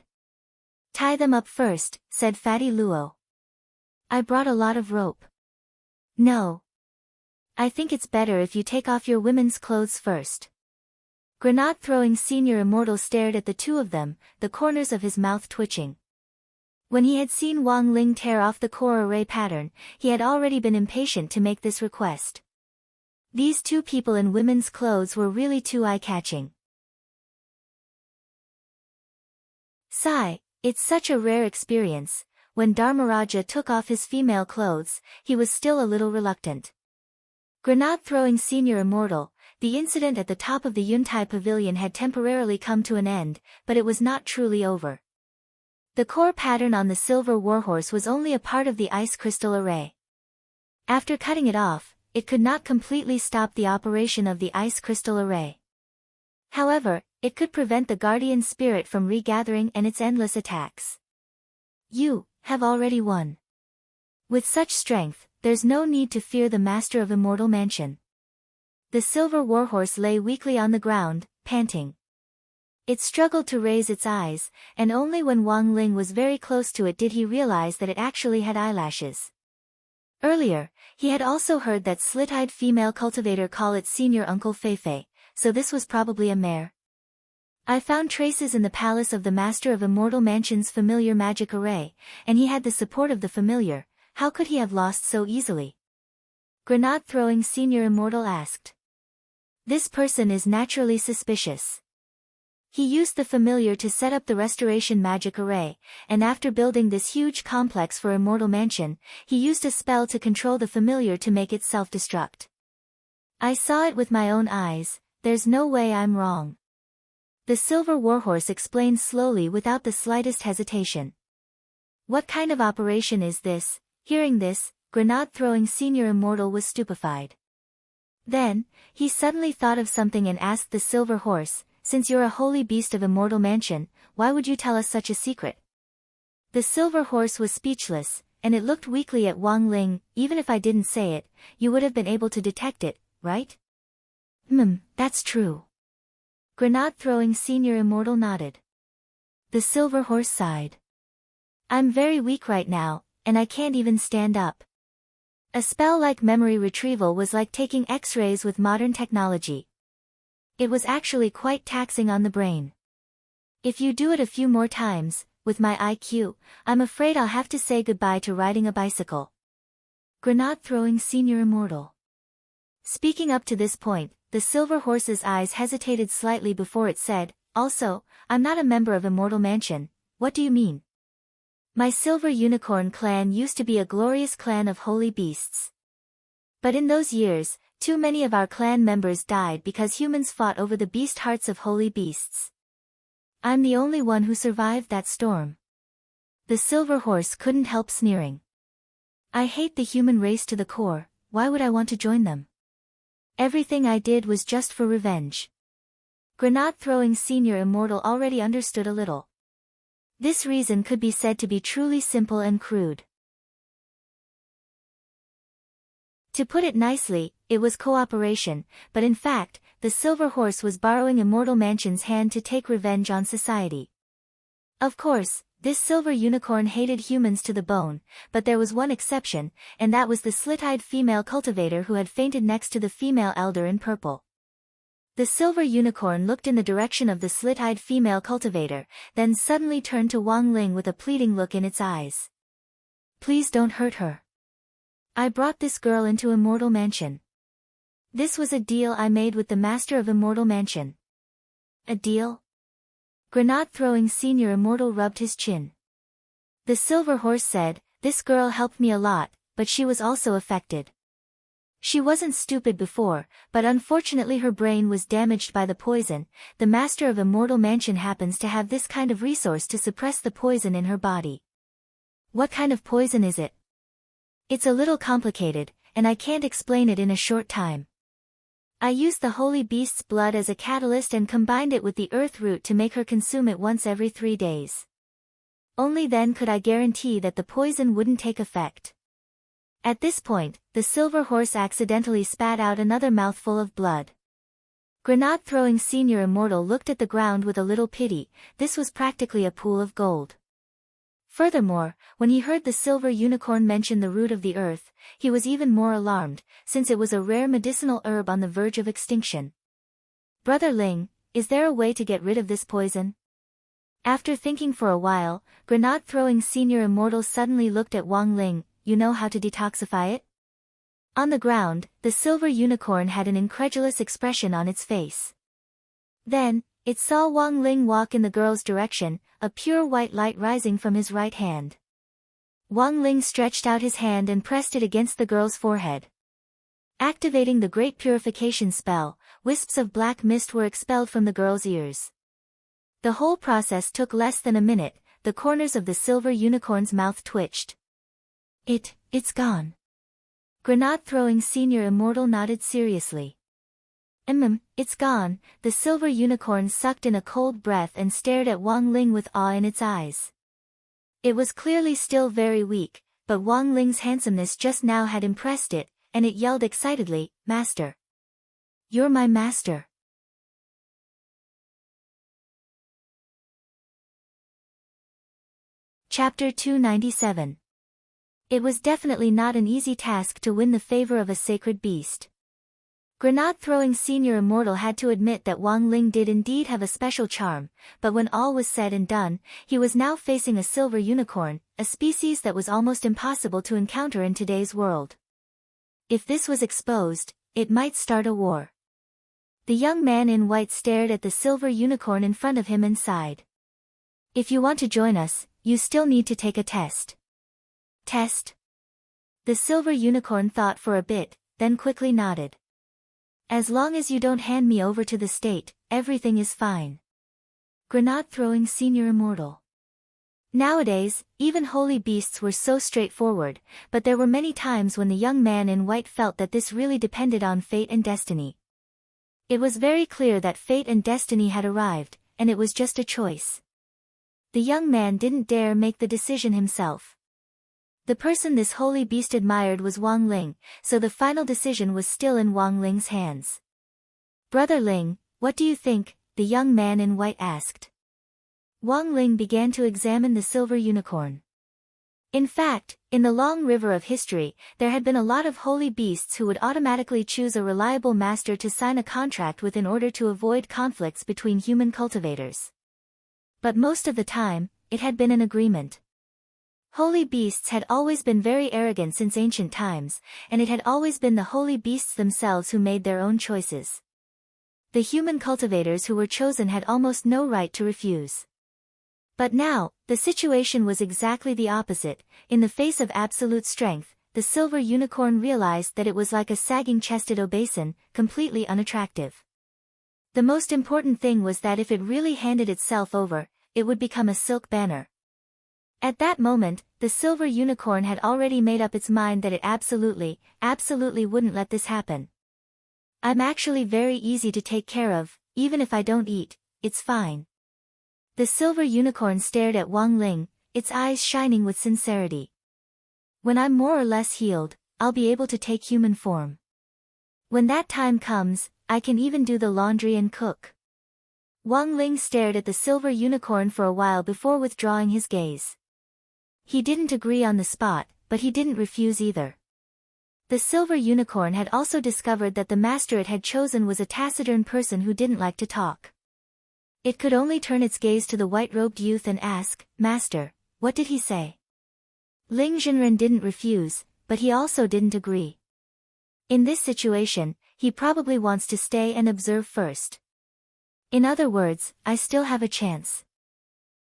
Tie them up first, said Fatty Luo. I brought a lot of rope. No. I think it's better if you take off your women's clothes first. Granate-throwing Senior Immortal stared at the two of them, the corners of his mouth twitching. When he had seen Wang Ling tear off the core array pattern, he had already been impatient to make this request. These two people in women's clothes were really too eye-catching. Sigh, it's such a rare experience. When Dharmaraja took off his female clothes, he was still a little reluctant. Granate-throwing Senior Immortal, the incident at the top of the Yuntai Pavilion had temporarily come to an end, but it was not truly over. The core pattern on the silver warhorse was only a part of the ice crystal array. After cutting it off, it could not completely stop the operation of the ice crystal array. However, it could prevent the guardian spirit from regathering and its endless attacks. You have already won. With such strength, there's no need to fear the master of Immortal Mansion. The silver warhorse lay weakly on the ground, panting. It struggled to raise its eyes, and only when Wang Ling was very close to it did he realize that it actually had eyelashes. Earlier, he had also heard that slit-eyed female cultivator call it Senior Uncle Feifei, so this was probably a mare. I found traces in the palace of the Master of Immortal Mansion's familiar magic array, and he had the support of the familiar. How could he have lost so easily? Granate-throwing Senior Immortal asked. This person is naturally suspicious. He used the familiar to set up the restoration magic array, and after building this huge complex for Immortal Mansion, he used a spell to control the familiar to make it self-destruct. I saw it with my own eyes, there's no way I'm wrong. The silver warhorse explained slowly without the slightest hesitation. What kind of operation is this? Hearing this, Granate-throwing Senior Immortal was stupefied. Then, he suddenly thought of something and asked the silver horse, since you're a holy beast of Immortal Mansion, why would you tell us such a secret? The silver horse was speechless, and it looked weakly at Wang Ling. Even if I didn't say it, you would have been able to detect it, right? That's true. Granate-throwing Senior Immortal nodded. The silver horse sighed. I'm very weak right now, and I can't even stand up. A spell like memory retrieval was like taking X-rays with modern technology. It was actually quite taxing on the brain. If you do it a few more times, with my IQ, I'm afraid I'll have to say goodbye to riding a bicycle. Granate-throwing Senior Immortal. Speaking up to this point, the silver horse's eyes hesitated slightly before it said, also, I'm not a member of Immortal Mansion. What do you mean? My Silver Unicorn clan used to be a glorious clan of holy beasts. But in those years, too many of our clan members died because humans fought over the beast hearts of holy beasts. I'm the only one who survived that storm. The silver horse couldn't help sneering. I hate the human race to the core, why would I want to join them? Everything I did was just for revenge. Granate-throwing Senior Immortal already understood a little. This reason could be said to be truly simple and crude. To put it nicely, it was cooperation, but in fact, the silver horse was borrowing Immortal Mansion's hand to take revenge on society. Of course, this silver unicorn hated humans to the bone, but there was one exception, and that was the slit-eyed female cultivator who had fainted next to the female elder in purple. The silver unicorn looked in the direction of the slit-eyed female cultivator, then suddenly turned to Wang Ling with a pleading look in its eyes. Please don't hurt her. I brought this girl into Immortal Mansion. This was a deal I made with the Master of Immortal Mansion. A deal? Granate-throwing Senior Immortal rubbed his chin. The silver horse said, this girl helped me a lot, but she was also affected. She wasn't stupid before, but unfortunately her brain was damaged by the poison. The Master of Immortal Mansion happens to have this kind of resource to suppress the poison in her body. What kind of poison is it? It's a little complicated, and I can't explain it in a short time. I used the holy beast's blood as a catalyst and combined it with the earth root to make her consume it once every 3 days. Only then could I guarantee that the poison wouldn't take effect. At this point, the silver horse accidentally spat out another mouthful of blood. Granate-throwing Senior Immortal looked at the ground with a little pity. This was practically a pool of gold. Furthermore, when he heard the silver unicorn mention the root of the earth, he was even more alarmed, since it was a rare medicinal herb on the verge of extinction. Brother Ling, is there a way to get rid of this poison? After thinking for a while, grenade-throwing senior immortal suddenly looked at Wang Ling. You know how to detoxify it? On the ground, the silver unicorn had an incredulous expression on its face. Then, it saw Wang Ling walk in the girl's direction, a pure white light rising from his right hand. Wang Ling stretched out his hand and pressed it against the girl's forehead. Activating the great purification spell, wisps of black mist were expelled from the girl's ears. The whole process took less than a minute. The corners of the silver unicorn's mouth twitched. It's gone. Grenade-throwing senior immortal nodded seriously. It's gone. The silver unicorn sucked in a cold breath and stared at Wang Ling with awe in its eyes. It was clearly still very weak, but Wang Ling's handsomeness just now had impressed it, and it yelled excitedly, "Master! You're my master!" Chapter 297. It was definitely not an easy task to win the favor of a sacred beast. Grenade-throwing senior immortal had to admit that Wang Ling did indeed have a special charm, but when all was said and done, he was now facing a silver unicorn, a species that was almost impossible to encounter in today's world. If this was exposed, it might start a war. The young man in white stared at the silver unicorn in front of him and sighed. "If you want to join us, you still need to take a test." Test? The silver unicorn thought for a bit, then quickly nodded. "As long as you don't hand me over to the state, everything is fine." Grenade-throwing senior immortal. Nowadays, even holy beasts were so straightforward, but there were many times when the young man in white felt that this really depended on fate and destiny. It was very clear that fate and destiny had arrived, and it was just a choice. The young man didn't dare make the decision himself. The person this holy beast admired was Wang Ling, so the final decision was still in Wang Ling's hands. "Brother Ling, what do you think?" the young man in white asked. Wang Ling began to examine the silver unicorn. In fact, in the long river of history, there had been a lot of holy beasts who would automatically choose a reliable master to sign a contract with in order to avoid conflicts between human cultivators. But most of the time, it had been an agreement. Holy beasts had always been very arrogant since ancient times, and it had always been the holy beasts themselves who made their own choices. The human cultivators who were chosen had almost no right to refuse. But now, the situation was exactly the opposite. In the face of absolute strength, the silver unicorn realized that it was like a sagging-chested obeson, completely unattractive. The most important thing was that if it really handed itself over, it would become a silk banner. At that moment, the silver unicorn had already made up its mind that it absolutely wouldn't let this happen. "I'm actually very easy to take care of, even if I don't eat, it's fine." The silver unicorn stared at Wang Ling, its eyes shining with sincerity. "When I'm more or less healed, I'll be able to take human form. When that time comes, I can even do the laundry and cook." Wang Ling stared at the silver unicorn for a while before withdrawing his gaze. He didn't agree on the spot, but he didn't refuse either. The silver unicorn had also discovered that the master it had chosen was a taciturn person who didn't like to talk. It could only turn its gaze to the white-robed youth and ask, "Master, what did he say?" Ling Zhenren didn't refuse, but he also didn't agree. In this situation, he probably wants to stay and observe first. In other words, I still have a chance.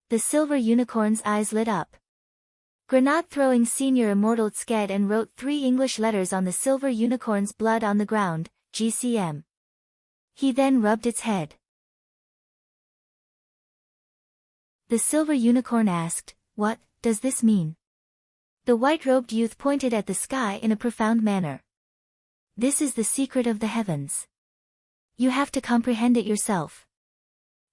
The silver unicorn's eyes lit up. Grenade-throwing senior immortal sked and wrote 3 English letters on the silver unicorn's blood on the ground, GCM. He then rubbed its head. The silver unicorn asked, "What does this mean?" The white-robed youth pointed at the sky in a profound manner. "This is the secret of the heavens. You have to comprehend it yourself."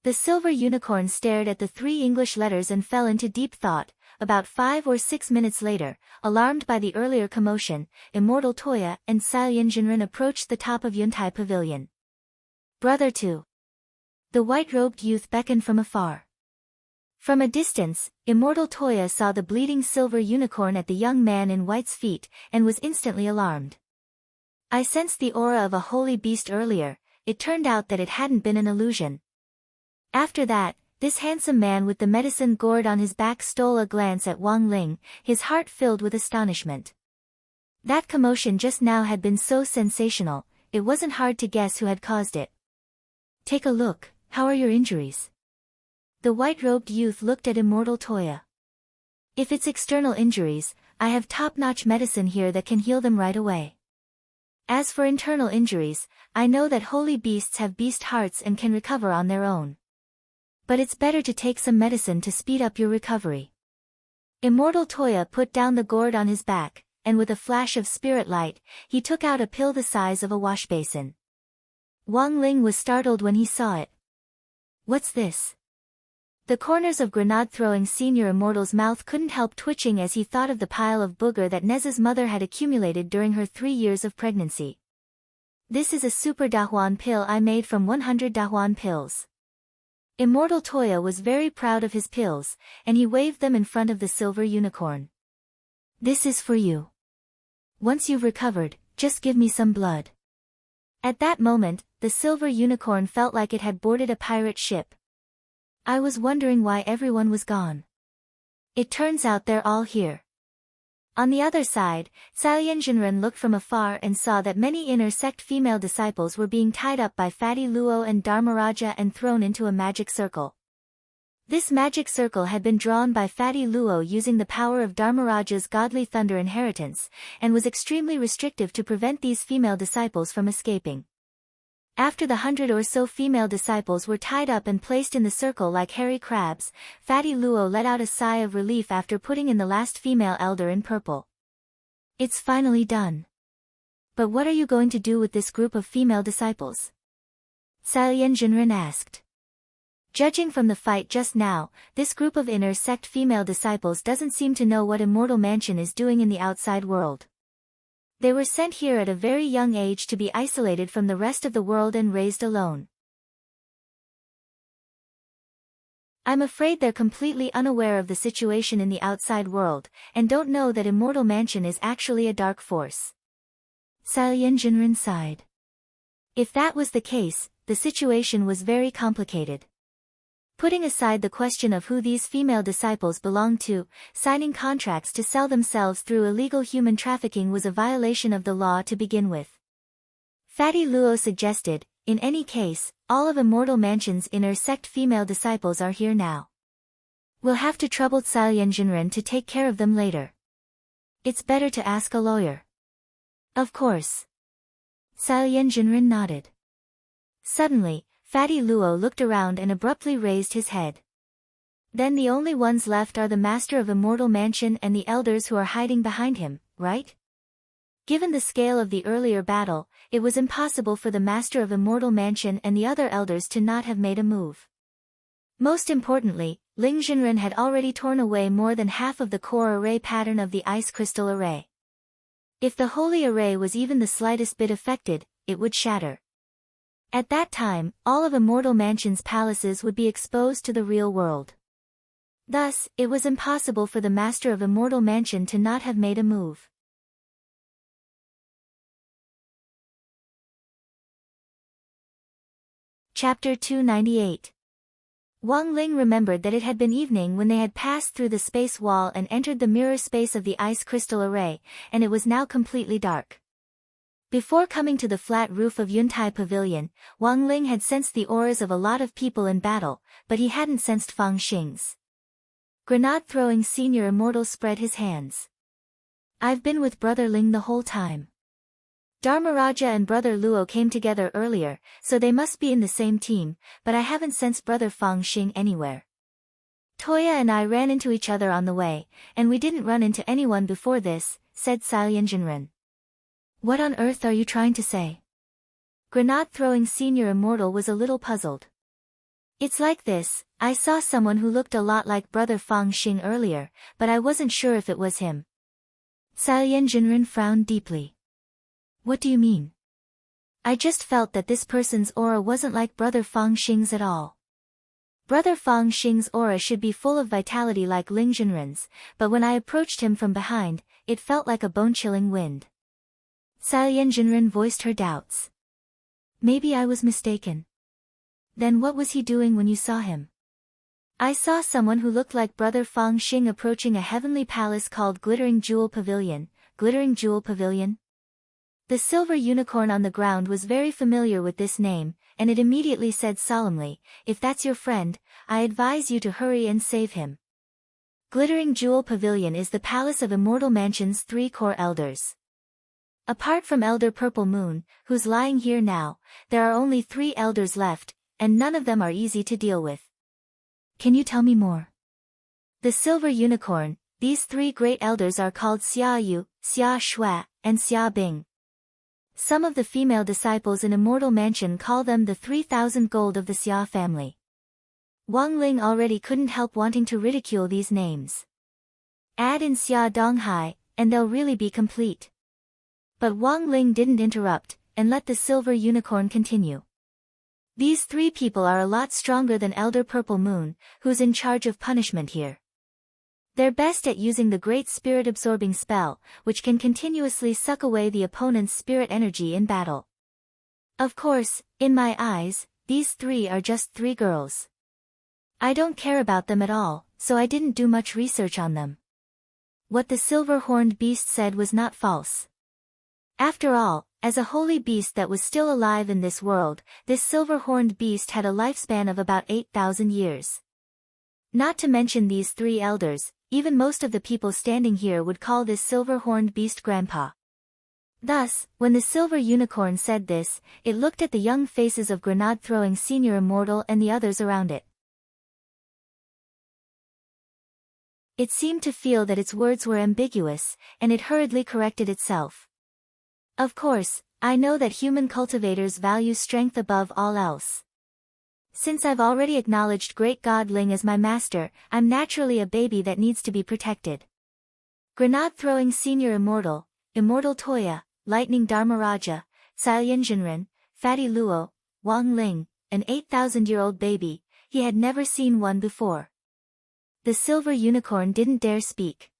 The silver unicorn stared at the 3 English letters and fell into deep thought. About 5 or 6 minutes later, alarmed by the earlier commotion, Immortal Toya and Silyan Jinren approached the top of Yuntai Pavilion. "Brother Tu." The white-robed youth beckoned from afar. From a distance, Immortal Toya saw the bleeding silver unicorn at the young man in white's feet, and was instantly alarmed. "I sensed the aura of a holy beast earlier, it turned out that it hadn't been an illusion." After that, this handsome man with the medicine gourd on his back stole a glance at Wang Ling, his heart filled with astonishment. That commotion just now had been so sensational, it wasn't hard to guess who had caused it. Take a look, how are your injuries? The white-robed youth looked at immortal Toya. If it's external injuries, I have top-notch medicine here that can heal them right away. As for internal injuries, I know that holy beasts have beast hearts and can recover on their own. But it's better to take some medicine to speed up your recovery. Immortal Toya put down the gourd on his back, and with a flash of spirit light, he took out a pill the size of a wash basin. Wang Ling was startled when he saw it. What's this? The corners of grenade-throwing Senior Immortal's mouth couldn't help twitching as he thought of the pile of booger that Nez's mother had accumulated during her 3 years of pregnancy. This is a super Dahuan pill I made from 100 Dahuan pills. Immortal Toya was very proud of his pills, and he waved them in front of the silver unicorn. This is for you. Once you've recovered, just give me some blood. At that moment, the silver unicorn felt like it had boarded a pirate ship. I was wondering why everyone was gone. It turns out they're all here. On the other side, Caoyan Jinren looked from afar and saw that many inner sect female disciples were being tied up by Fatty Luo and Dharmaraja and thrown into a magic circle. This magic circle had been drawn by Fatty Luo using the power of Dharmaraja's godly thunder inheritance, and was extremely restrictive to prevent these female disciples from escaping. After the 100 or so female disciples were tied up and placed in the circle like hairy crabs, Fatty Luo let out a sigh of relief after putting in the last female elder in purple. It's finally done. But what are you going to do with this group of female disciples? Caoyan Jinren asked. Judging from the fight just now, this group of inner sect female disciples doesn't seem to know what Immortal Mansion is doing in the outside world. They were sent here at a very young age to be isolated from the rest of the world and raised alone. I'm afraid they're completely unaware of the situation in the outside world, and don't know that Immortal Mansion is actually a dark force. Caoyan Jinren sighed. If that was the case, the situation was very complicated. Putting aside the question of who these female disciples belonged to, signing contracts to sell themselves through illegal human trafficking was a violation of the law to begin with. Fatty Luo suggested, in any case, all of Immortal Mansion's inner sect female disciples are here now. We'll have to trouble Caoyan Jinren to take care of them later. It's better to ask a lawyer. Of course. Caoyan Jinren nodded. Suddenly, Fatty Luo looked around and abruptly raised his head. Then the only ones left are the Master of Immortal Mansion and the elders who are hiding behind him, right? Given the scale of the earlier battle, it was impossible for the Master of Immortal Mansion and the other elders to not have made a move. Most importantly, Ling Jinren had already torn away more than half of the core array pattern of the ice crystal array. If the holy array was even the slightest bit affected, it would shatter. At that time, all of Immortal Mansion's palaces would be exposed to the real world. Thus, it was impossible for the Master of Immortal Mansion to not have made a move. Chapter 298. Wang Ling remembered that it had been evening when they had passed through the space wall and entered the mirror space of the ice crystal array, and it was now completely dark. Before coming to the flat roof of Yuntai Pavilion, Wang Ling had sensed the auras of a lot of people in battle, but he hadn't sensed Fang Xing's. Grenade-throwing Senior Immortal spread his hands. I've been with Brother Ling the whole time. Dharmaraja and Brother Luo came together earlier, so they must be in the same team, but I haven't sensed Brother Fang Xing anywhere. Toya and I ran into each other on the way, and we didn't run into anyone before this, said Caoyan Jinren. What on earth are you trying to say? Grenade-throwing Senior Immortal was a little puzzled. It's like this, I saw someone who looked a lot like Brother Fang Xing earlier, but I wasn't sure if it was him. Caoyan Jinren frowned deeply. What do you mean? I just felt that this person's aura wasn't like Brother Fang Xing's at all. Brother Fang Xing's aura should be full of vitality like Ling Jinren's, but when I approached him from behind, it felt like a bone-chilling wind. Caoyan Jinren voiced her doubts. Maybe I was mistaken. Then what was he doing when you saw him? I saw someone who looked like Brother Fang Xing approaching a heavenly palace called Glittering Jewel Pavilion. Glittering Jewel Pavilion? The silver unicorn on the ground was very familiar with this name, and it immediately said solemnly, "If that's your friend, I advise you to hurry and save him." Glittering Jewel Pavilion is the palace of Immortal Mansion's 3 core elders. Apart from Elder Purple Moon, who's lying here now, there are only 3 elders left, and none of them are easy to deal with. Can you tell me more? The silver unicorn, these 3 great elders are called Xia Yu, Xia Shui, and Xia Bing. Some of the female disciples in Immortal Mansion call them the 3,000 gold of the Xia family. Wang Ling already couldn't help wanting to ridicule these names. Add in Xia Donghai, and they'll really be complete. But Wang Ling didn't interrupt, and let the silver unicorn continue. These 3 people are a lot stronger than Elder Purple Moon, who's in charge of punishment here. They're best at using the Great Spirit-absorbing spell, which can continuously suck away the opponent's spirit energy in battle. Of course, in my eyes, these 3 are just 3 girls. I don't care about them at all, so I didn't do much research on them. What the silver-horned beast said was not false. After all, as a holy beast that was still alive in this world, this silver-horned beast had a lifespan of about 8,000 years. Not to mention these 3 elders, even most of the people standing here would call this silver-horned beast Grandpa. Thus, when the silver unicorn said this, it looked at the young faces of grenade-throwing Senior Immortal and the others around it. It seemed to feel that its words were ambiguous, and it hurriedly corrected itself. Of course, I know that human cultivators value strength above all else. Since I've already acknowledged Great God Ling as my master, I'm naturally a baby that needs to be protected. Grenade-throwing Senior Immortal, Immortal Toya, Lightning Dharmaraja, Caiyan Jinren, Fatty Luo, Wang Ling, an 8,000-year-old baby, he had never seen one before. The silver unicorn didn't dare speak.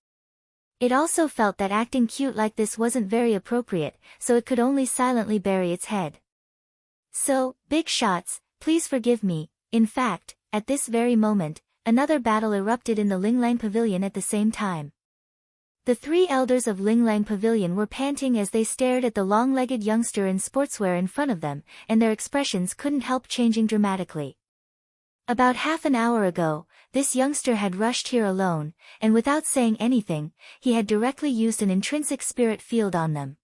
It also felt that acting cute like this wasn't very appropriate, so it could only silently bury its head. So, big shots, please forgive me. In fact, at this very moment, another battle erupted in the Linglang Pavilion at the same time. The 3 elders of Linglang Pavilion were panting as they stared at the long-legged youngster in sportswear in front of them, and their expressions couldn't help changing dramatically. About half an hour ago, this youngster had rushed here alone, and without saying anything, he had directly used an intrinsic spirit field on them.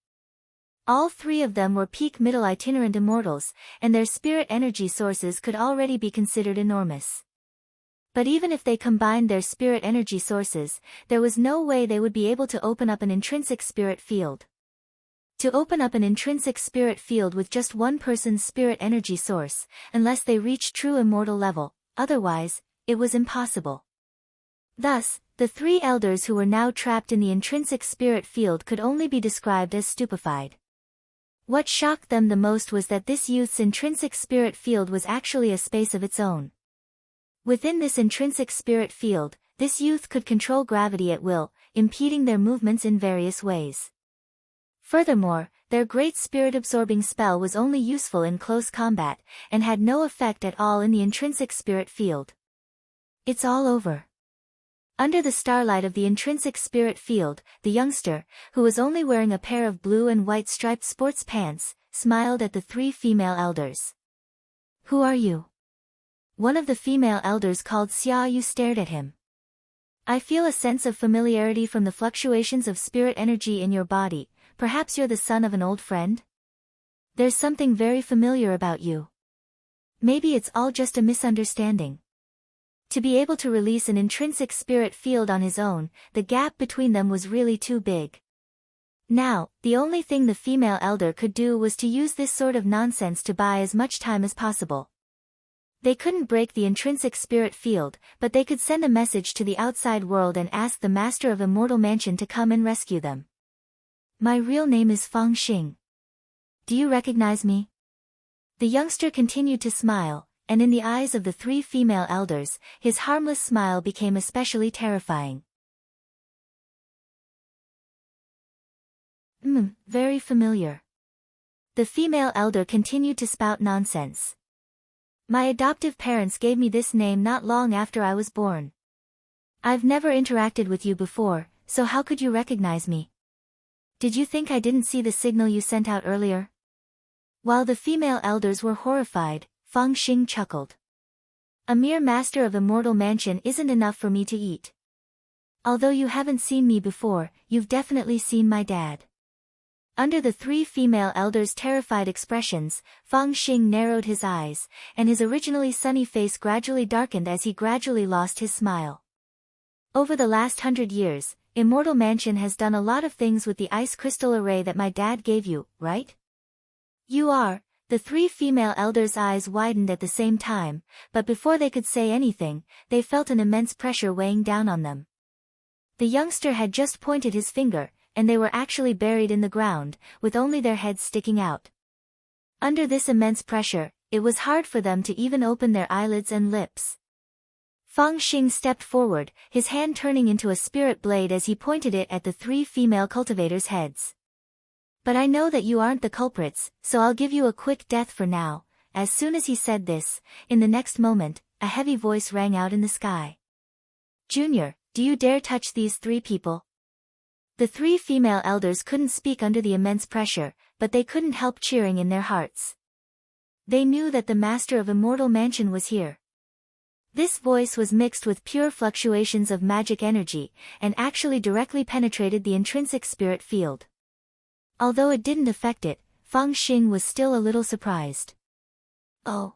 All 3 of them were peak middle itinerant immortals, and their spirit energy sources could already be considered enormous. But even if they combined their spirit energy sources, there was no way they would be able to open up an intrinsic spirit field. To open up an intrinsic spirit field with just one person's spirit energy source, unless they reached true immortal level, otherwise, it was impossible. Thus, the 3 elders who were now trapped in the intrinsic spirit field could only be described as stupefied. What shocked them the most was that this youth's intrinsic spirit field was actually a space of its own. Within this intrinsic spirit field, this youth could control gravity at will, impeding their movements in various ways. Furthermore, their great spirit-absorbing spell was only useful in close combat, and had no effect at all in the intrinsic spirit field. It's all over. Under the starlight of the intrinsic spirit field, the youngster, who was only wearing a pair of blue and white striped sports pants, smiled at the 3 female elders. "Who are you?" One of the female elders called Xia Yu stared at him. "I feel a sense of familiarity from the fluctuations of spirit energy in your body. Perhaps you're the son of an old friend? There's something very familiar about you. Maybe it's all just a misunderstanding." To be able to release an intrinsic spirit field on his own, the gap between them was really too big. Now, the only thing the female elder could do was to use this sort of nonsense to buy as much time as possible. They couldn't break the intrinsic spirit field, but they could send a message to the outside world and ask the master of Immortal Mansion to come and rescue them. "My real name is Fang Xing. Do you recognize me?" The youngster continued to smile, and in the eyes of the 3 female elders, his harmless smile became especially terrifying. Very familiar." The female elder continued to spout nonsense. My adoptive parents gave me this name not long after I was born. I've never interacted with you before, so how could you recognize me? Did you think I didn't see the signal you sent out earlier? While the female elders were horrified, Fang Xing chuckled. A mere master of immortal mansion isn't enough for me to eat. Although you haven't seen me before, you've definitely seen my dad. Under the three female elders' terrified expressions, Fang Xing narrowed his eyes, and his originally sunny face gradually darkened as he gradually lost his smile. Over the last 100 years, Immortal Mansion has done a lot of things with the ice crystal array that my dad gave you, right? You are. The three female elders' eyes widened at the same time, but before they could say anything, they felt an immense pressure weighing down on them. The youngster had just pointed his finger, and they were actually buried in the ground, with only their heads sticking out. Under this immense pressure, it was hard for them to even open their eyelids and lips. Fang Xing stepped forward, his hand turning into a spirit blade as he pointed it at the three female cultivators' heads. But I know that you aren't the culprits, so I'll give you a quick death for now. As soon as he said this, in the next moment, a heavy voice rang out in the sky. Junior, do you dare touch these three people? The three female elders couldn't speak under the immense pressure, but they couldn't help cheering in their hearts. They knew that the master of Immortal Mansion was here. This voice was mixed with pure fluctuations of magic energy, and actually directly penetrated the intrinsic spirit field. Although it didn't affect it, Fang Xing was still a little surprised. Oh.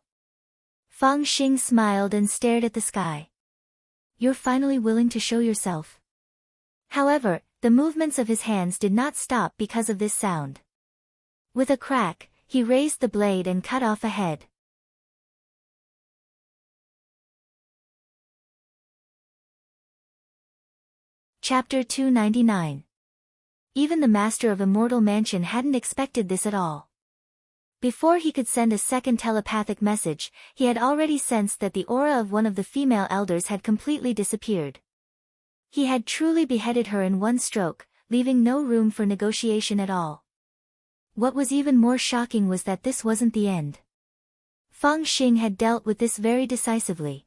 Fang Xing smiled and stared at the sky. You're finally willing to show yourself. However, the movements of his hands did not stop because of this sound. With a crack, he raised the blade and cut off a head. Chapter 299. Even the master of Immortal Mansion hadn't expected this at all. Before he could send a second telepathic message, he had already sensed that the aura of one of the female elders had completely disappeared. He had truly beheaded her in one stroke, leaving no room for negotiation at all. What was even more shocking was that this wasn't the end. Fang Xing had dealt with this very decisively.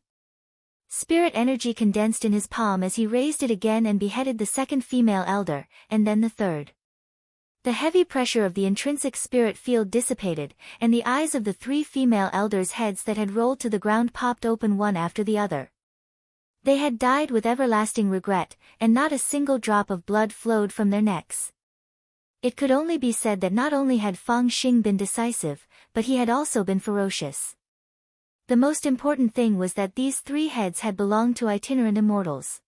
Spirit energy condensed in his palm as he raised it again and beheaded the second female elder, and then the third. The heavy pressure of the intrinsic spirit field dissipated, and the eyes of the three female elders' heads that had rolled to the ground popped open one after the other. They had died with everlasting regret, and not a single drop of blood flowed from their necks. It could only be said that not only had Fang Xing been decisive, but he had also been ferocious. The most important thing was that these three heads had belonged to itinerant immortals.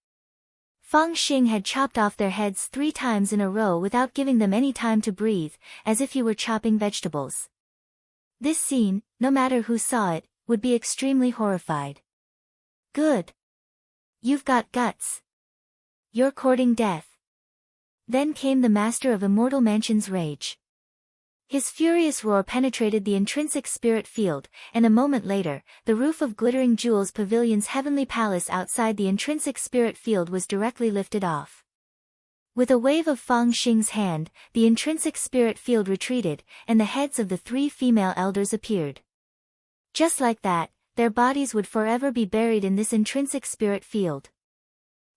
Fang Xing had chopped off their heads 3 times in a row without giving them any time to breathe, as if he were chopping vegetables. This scene, no matter who saw it, would be extremely horrified. Good. You've got guts. You're courting death. Then came the master of Immortal Mansion's rage. His furious roar penetrated the intrinsic spirit field, and a moment later, the roof of Glittering Jewels Pavilion's heavenly palace outside the intrinsic spirit field was directly lifted off. With a wave of Fang Xing's hand, the intrinsic spirit field retreated, and the heads of the 3 female elders appeared. Just like that, their bodies would forever be buried in this intrinsic spirit field.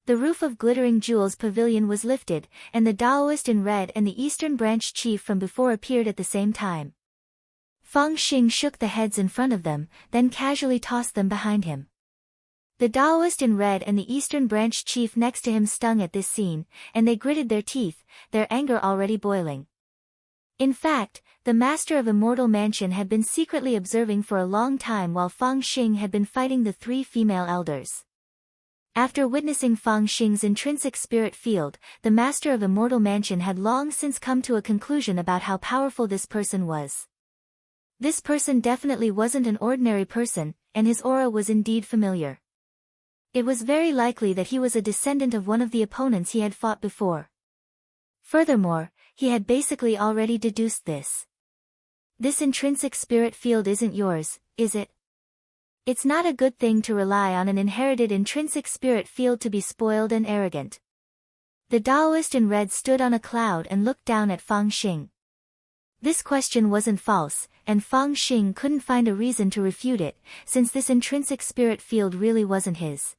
The roof of Glittering Jewels Pavilion was lifted, and the Taoist in red and the Eastern Branch Chief from before appeared at the same time. Fang Xing shook the heads in front of them, then casually tossed them behind him. The Taoist in red and the Eastern Branch Chief next to him stung at this scene, and they gritted their teeth, their anger already boiling. In fact, the master of Immortal Mansion had been secretly observing for a long time while Fang Xing had been fighting the 3 female elders. After witnessing Fang Xing's intrinsic spirit field, the master of Immortal Mansion had long since come to a conclusion about how powerful this person was. This person definitely wasn't an ordinary person, and his aura was indeed familiar. It was very likely that he was a descendant of one of the opponents he had fought before. Furthermore, he had basically already deduced this. This intrinsic spirit field isn't yours, is it? It's not a good thing to rely on an inherited intrinsic spirit field to be spoiled and arrogant. The Taoist in red stood on a cloud and looked down at Fang Xing. This question wasn't false, and Fang Xing couldn't find a reason to refute it, since this intrinsic spirit field really wasn't his.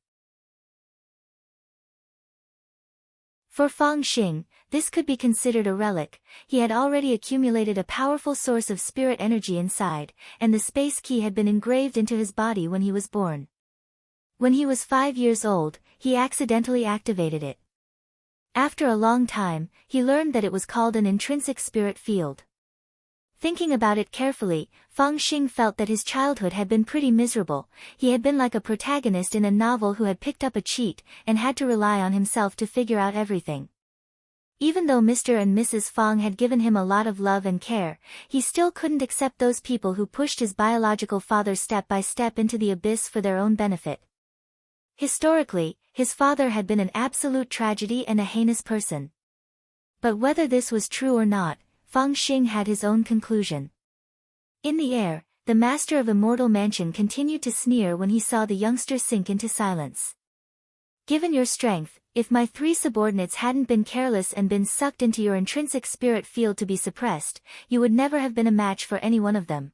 For Fang Xing, this could be considered a relic. He had already accumulated a powerful source of spirit energy inside, and the space key had been engraved into his body when he was born. When he was 5 years old, he accidentally activated it. After a long time, he learned that it was called an intrinsic spirit field. Thinking about it carefully, Fang Xing felt that his childhood had been pretty miserable. He had been like a protagonist in a novel who had picked up a cheat and had to rely on himself to figure out everything. Even though Mr. and Mrs. Fang had given him a lot of love and care, he still couldn't accept those people who pushed his biological father step by step into the abyss for their own benefit. Historically, his father had been an absolute tragedy and a heinous person. But whether this was true or not, Fang Xing had his own conclusion. In the air, the master of Immortal Mansion continued to sneer when he saw the youngster sink into silence. Given your strength, if my 3 subordinates hadn't been careless and been sucked into your intrinsic spirit field to be suppressed, you would never have been a match for any one of them.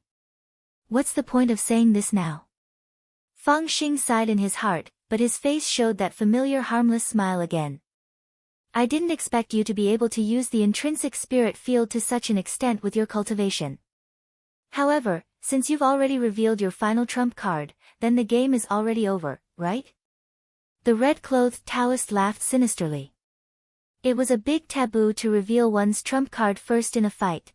What's the point of saying this now? Fang Xing sighed in his heart, but his face showed that familiar harmless smile again. I didn't expect you to be able to use the intrinsic spirit field to such an extent with your cultivation. However, since you've already revealed your final trump card, then the game is already over, right? The red-clothed Taoist laughed sinisterly. It was a big taboo to reveal one's trump card first in a fight.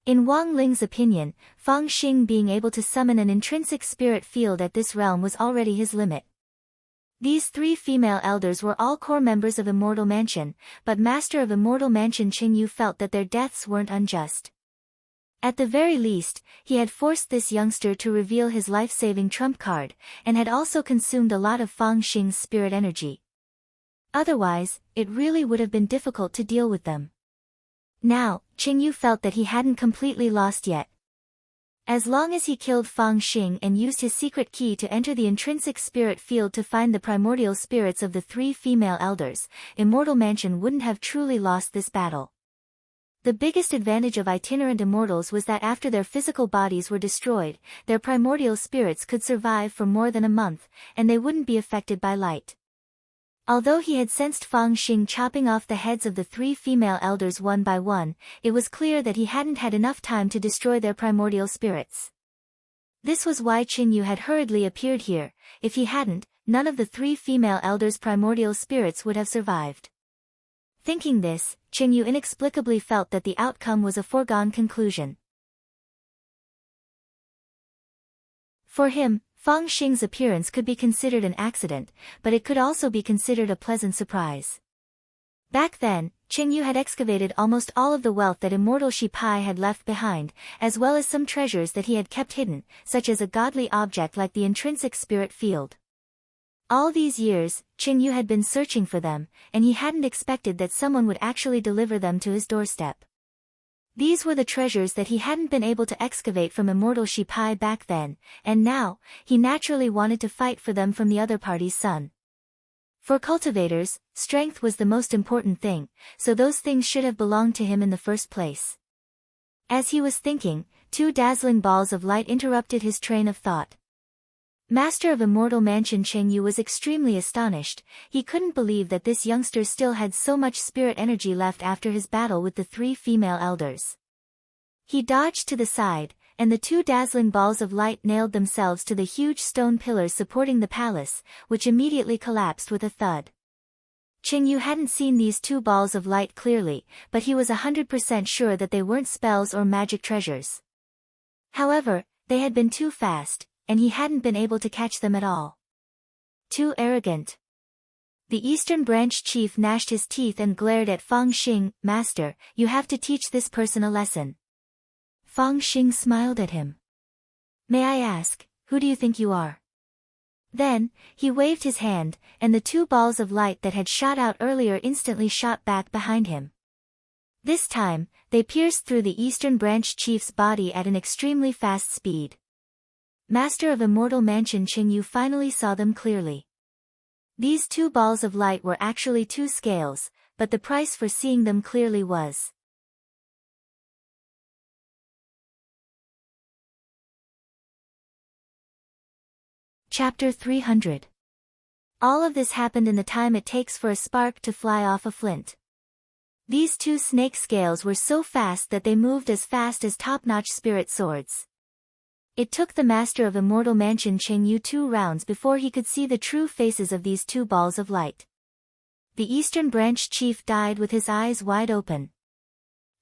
In Wang Ling's opinion, Fang Xing being able to summon an intrinsic spirit field at this realm was already his limit. These 3 female elders were all core members of Immortal Mansion, but Master of Immortal Mansion Qingyu felt that their deaths weren't unjust. At the very least, he had forced this youngster to reveal his life-saving trump card, and had also consumed a lot of Fang Xing's spirit energy. Otherwise, it really would have been difficult to deal with them. Now, Qingyu felt that he hadn't completely lost yet. As long as he killed Fang Xing and used his secret key to enter the intrinsic spirit field to find the primordial spirits of the 3 female elders, Immortal Mansion wouldn't have truly lost this battle. The biggest advantage of itinerant immortals was that after their physical bodies were destroyed, their primordial spirits could survive for more than a month, and they wouldn't be affected by light. Although he had sensed Fang Xing chopping off the heads of the 3 female elders one by one, it was clear that he hadn't had enough time to destroy their primordial spirits. This was why Qingyu had hurriedly appeared here. If he hadn't, none of the 3 female elders' primordial spirits would have survived. Thinking this, Qingyu inexplicably felt that the outcome was a foregone conclusion. For him, Fang Xing's appearance could be considered an accident, but it could also be considered a pleasant surprise. Back then, Qingyu had excavated almost all of the wealth that Immortal Shipai had left behind, as well as some treasures that he had kept hidden, such as a godly object like the intrinsic spirit field. All these years, Qingyu had been searching for them, and he hadn't expected that someone would actually deliver them to his doorstep. These were the treasures that he hadn't been able to excavate from Immortal Shipai back then, and now, he naturally wanted to fight for them from the other party's son. For cultivators, strength was the most important thing, so those things should have belonged to him in the first place. As he was thinking, 2 dazzling balls of light interrupted his train of thought. Master of Immortal Mansion Qingyu was extremely astonished. He couldn't believe that this youngster still had so much spirit energy left after his battle with the 3 female elders. He dodged to the side, and the 2 dazzling balls of light nailed themselves to the huge stone pillars supporting the palace, which immediately collapsed with a thud. Qingyu hadn't seen these 2 balls of light clearly, but he was 100% sure that they weren't spells or magic treasures. However, they had been too fast, and he hadn't been able to catch them at all. Too arrogant. The Eastern Branch chief gnashed his teeth and glared at Fang Xing. Master, you have to teach this person a lesson. Fang Xing smiled at him. May I ask, who do you think you are? Then, he waved his hand, and the 2 balls of light that had shot out earlier instantly shot back behind him. This time, they pierced through the Eastern Branch chief's body at an extremely fast speed. Master of Immortal Mansion Qingyu finally saw them clearly. These 2 balls of light were actually 2 scales, but the price for seeing them clearly was Chapter 300. All of this happened in the time it takes for a spark to fly off a flint. These two snake scales were so fast that they moved as fast as top-notch spirit swords. It took the master of Immortal Mansion Cheng Yu 2 rounds before he could see the true faces of these two balls of light. The Eastern Branch chief died with his eyes wide open.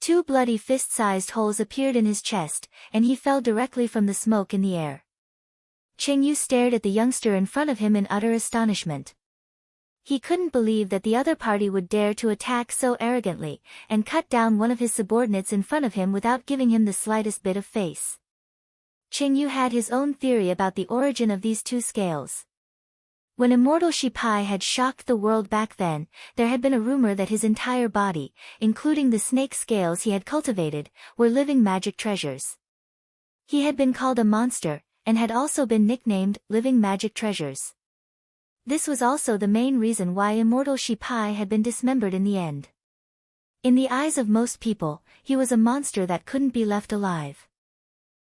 Two bloody fist-sized holes appeared in his chest, and he fell directly from the smoke in the air. Cheng Yu stared at the youngster in front of him in utter astonishment. He couldn't believe that the other party would dare to attack so arrogantly, and cut down one of his subordinates in front of him without giving him the slightest bit of face. Cheng Yu had his own theory about the origin of these two scales. When Immortal Shipai had shocked the world back then, there had been a rumor that his entire body, including the snake scales he had cultivated, were living magic treasures. He had been called a monster, and had also been nicknamed Living Magic Treasures. This was also the main reason why Immortal Shipai had been dismembered in the end. In the eyes of most people, he was a monster that couldn't be left alive.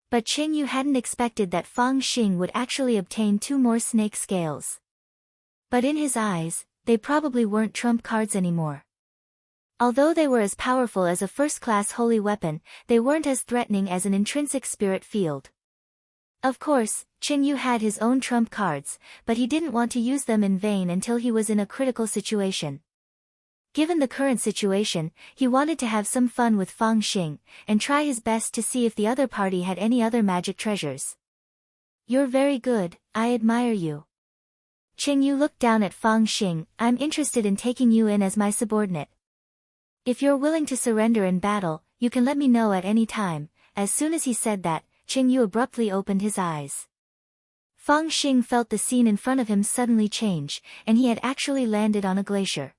But Cheng Yu hadn't expected that Fang Xing would actually obtain two more snake scales. But in his eyes, they probably weren't trump cards anymore. Although they were as powerful as a first-class holy weapon, they weren't as threatening as an intrinsic spirit field. Of course, Cheng Yu had his own trump cards, but he didn't want to use them in vain until he was in a critical situation. Given the current situation, he wanted to have some fun with Fang Xing, and try his best to see if the other party had any other magic treasures. "You're very good, I admire you." Cheng Yu looked down at Fang Xing. "I'm interested in taking you in as my subordinate. If you're willing to surrender in battle, you can let me know at any time." As soon as he said that, Cheng Yu abruptly opened his eyes. Fang Xing felt the scene in front of him suddenly change, and he had actually landed on a glacier.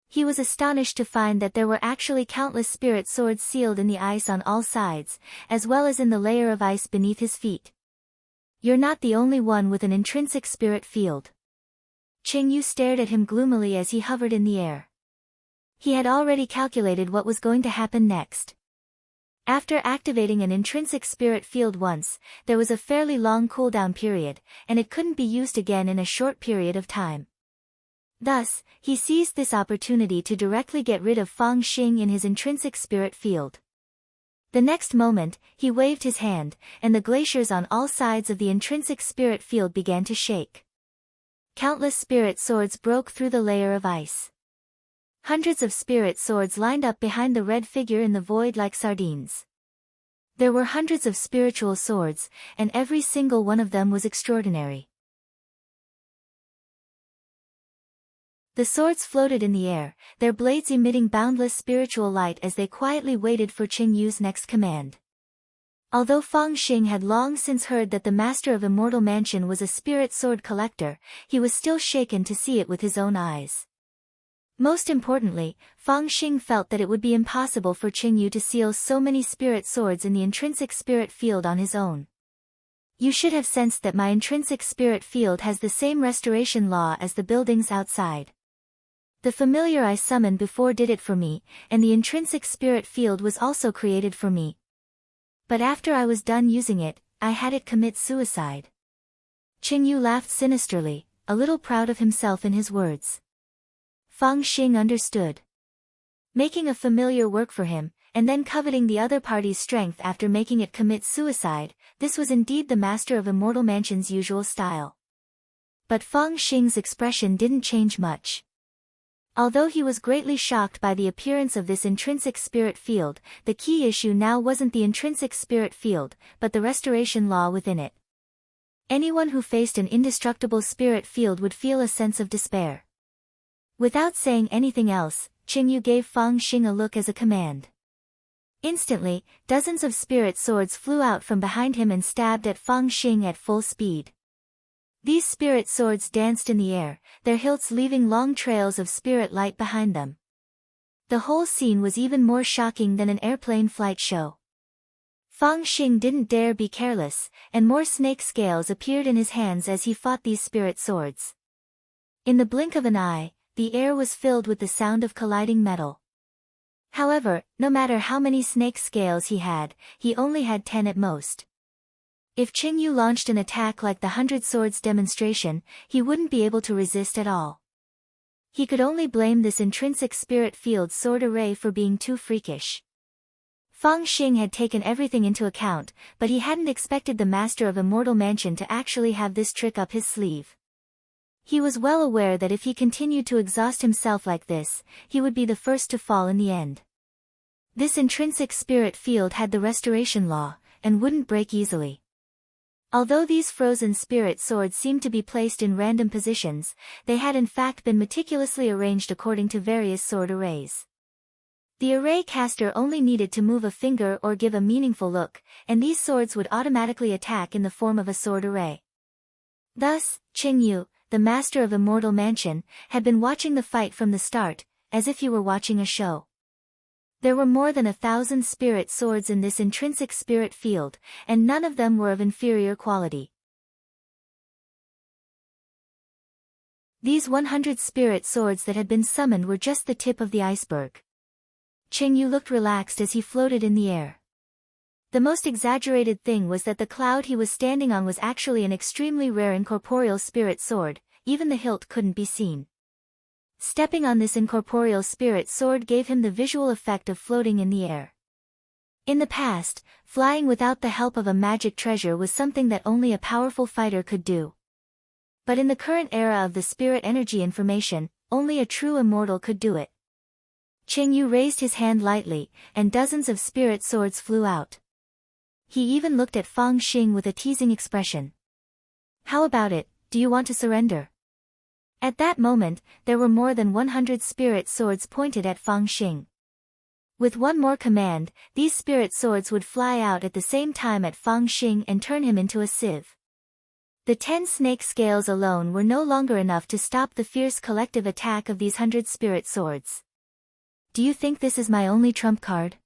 He was astonished to find that there were actually countless spirit swords sealed in the ice on all sides, as well as in the layer of ice beneath his feet. "You're not the only one with an intrinsic spirit field." Cheng Yu stared at him gloomily as he hovered in the air. He had already calculated what was going to happen next. After activating an intrinsic spirit field once, there was a fairly long cooldown period, and it couldn't be used again in a short period of time. Thus, he seized this opportunity to directly get rid of Fang Xing in his intrinsic spirit field. The next moment, he waved his hand, and the glaciers on all sides of the intrinsic spirit field began to shake. Countless spirit swords broke through the layer of ice. Hundreds of spirit swords lined up behind the red figure in the void like sardines. There were hundreds of spiritual swords, and every single one of them was extraordinary. The swords floated in the air, their blades emitting boundless spiritual light as they quietly waited for Cheng Yu's next command. Although Fang Xing had long since heard that the master of Immortal Mansion was a spirit sword collector, he was still shaken to see it with his own eyes. Most importantly, Fang Xing felt that it would be impossible for Cheng Yu to seal so many spirit swords in the intrinsic spirit field on his own. "You should have sensed that my intrinsic spirit field has the same restoration law as the buildings outside. The familiar I summoned before did it for me, and the intrinsic spirit field was also created for me. But after I was done using it, I had it commit suicide." Cheng Yu laughed sinisterly, a little proud of himself in his words. Fang Xing understood. Making a familiar work for him, and then coveting the other party's strength after making it commit suicide, this was indeed the master of Immortal Mansion's usual style. But Fang Xing's expression didn't change much. Although he was greatly shocked by the appearance of this intrinsic spirit field, the key issue now wasn't the intrinsic spirit field, but the restoration law within it. Anyone who faced an indestructible spirit field would feel a sense of despair. Without saying anything else, Cheng Yu gave Fang Xing a look as a command. Instantly, dozens of spirit swords flew out from behind him and stabbed at Fang Xing at full speed. These spirit swords danced in the air, their hilts leaving long trails of spirit light behind them. The whole scene was even more shocking than an airplane flight show. Fang Xing didn't dare be careless, and more snake scales appeared in his hands as he fought these spirit swords. In the blink of an eye, the air was filled with the sound of colliding metal. However, no matter how many snake scales he only had 10 at most. If Qingyu launched an attack like the 100 Swords demonstration, he wouldn't be able to resist at all. He could only blame this intrinsic spirit field sword array for being too freakish. Fang Xing had taken everything into account, but he hadn't expected the master of Immortal Mansion to actually have this trick up his sleeve. He was well aware that if he continued to exhaust himself like this, he would be the first to fall in the end. This intrinsic spirit field had the restoration law, and wouldn't break easily. Although these frozen spirit swords seemed to be placed in random positions, they had in fact been meticulously arranged according to various sword arrays. The array caster only needed to move a finger or give a meaningful look, and these swords would automatically attack in the form of a sword array. Thus, Qingyu, the master of Immortal Mansion, had been watching the fight from the start, as if he were watching a show. There were more than 1,000 spirit swords in this intrinsic spirit field, and none of them were of inferior quality. These 100 spirit swords that had been summoned were just the tip of the iceberg. Qingyu looked relaxed as he floated in the air. The most exaggerated thing was that the cloud he was standing on was actually an extremely rare incorporeal spirit sword, even the hilt couldn't be seen. Stepping on this incorporeal spirit sword gave him the visual effect of floating in the air. In the past, flying without the help of a magic treasure was something that only a powerful fighter could do. But in the current era of the spirit energy information, only a true immortal could do it. Qingyu raised his hand lightly, and dozens of spirit swords flew out. He even looked at Fang Xing with a teasing expression. "How about it, do you want to surrender?" At that moment, there were more than 100 spirit swords pointed at Fang Xing. With one more command, these spirit swords would fly out at the same time at Fang Xing and turn him into a sieve. The 10 snake scales alone were no longer enough to stop the fierce collective attack of these 100 spirit swords. "Do you think this is my only trump card?"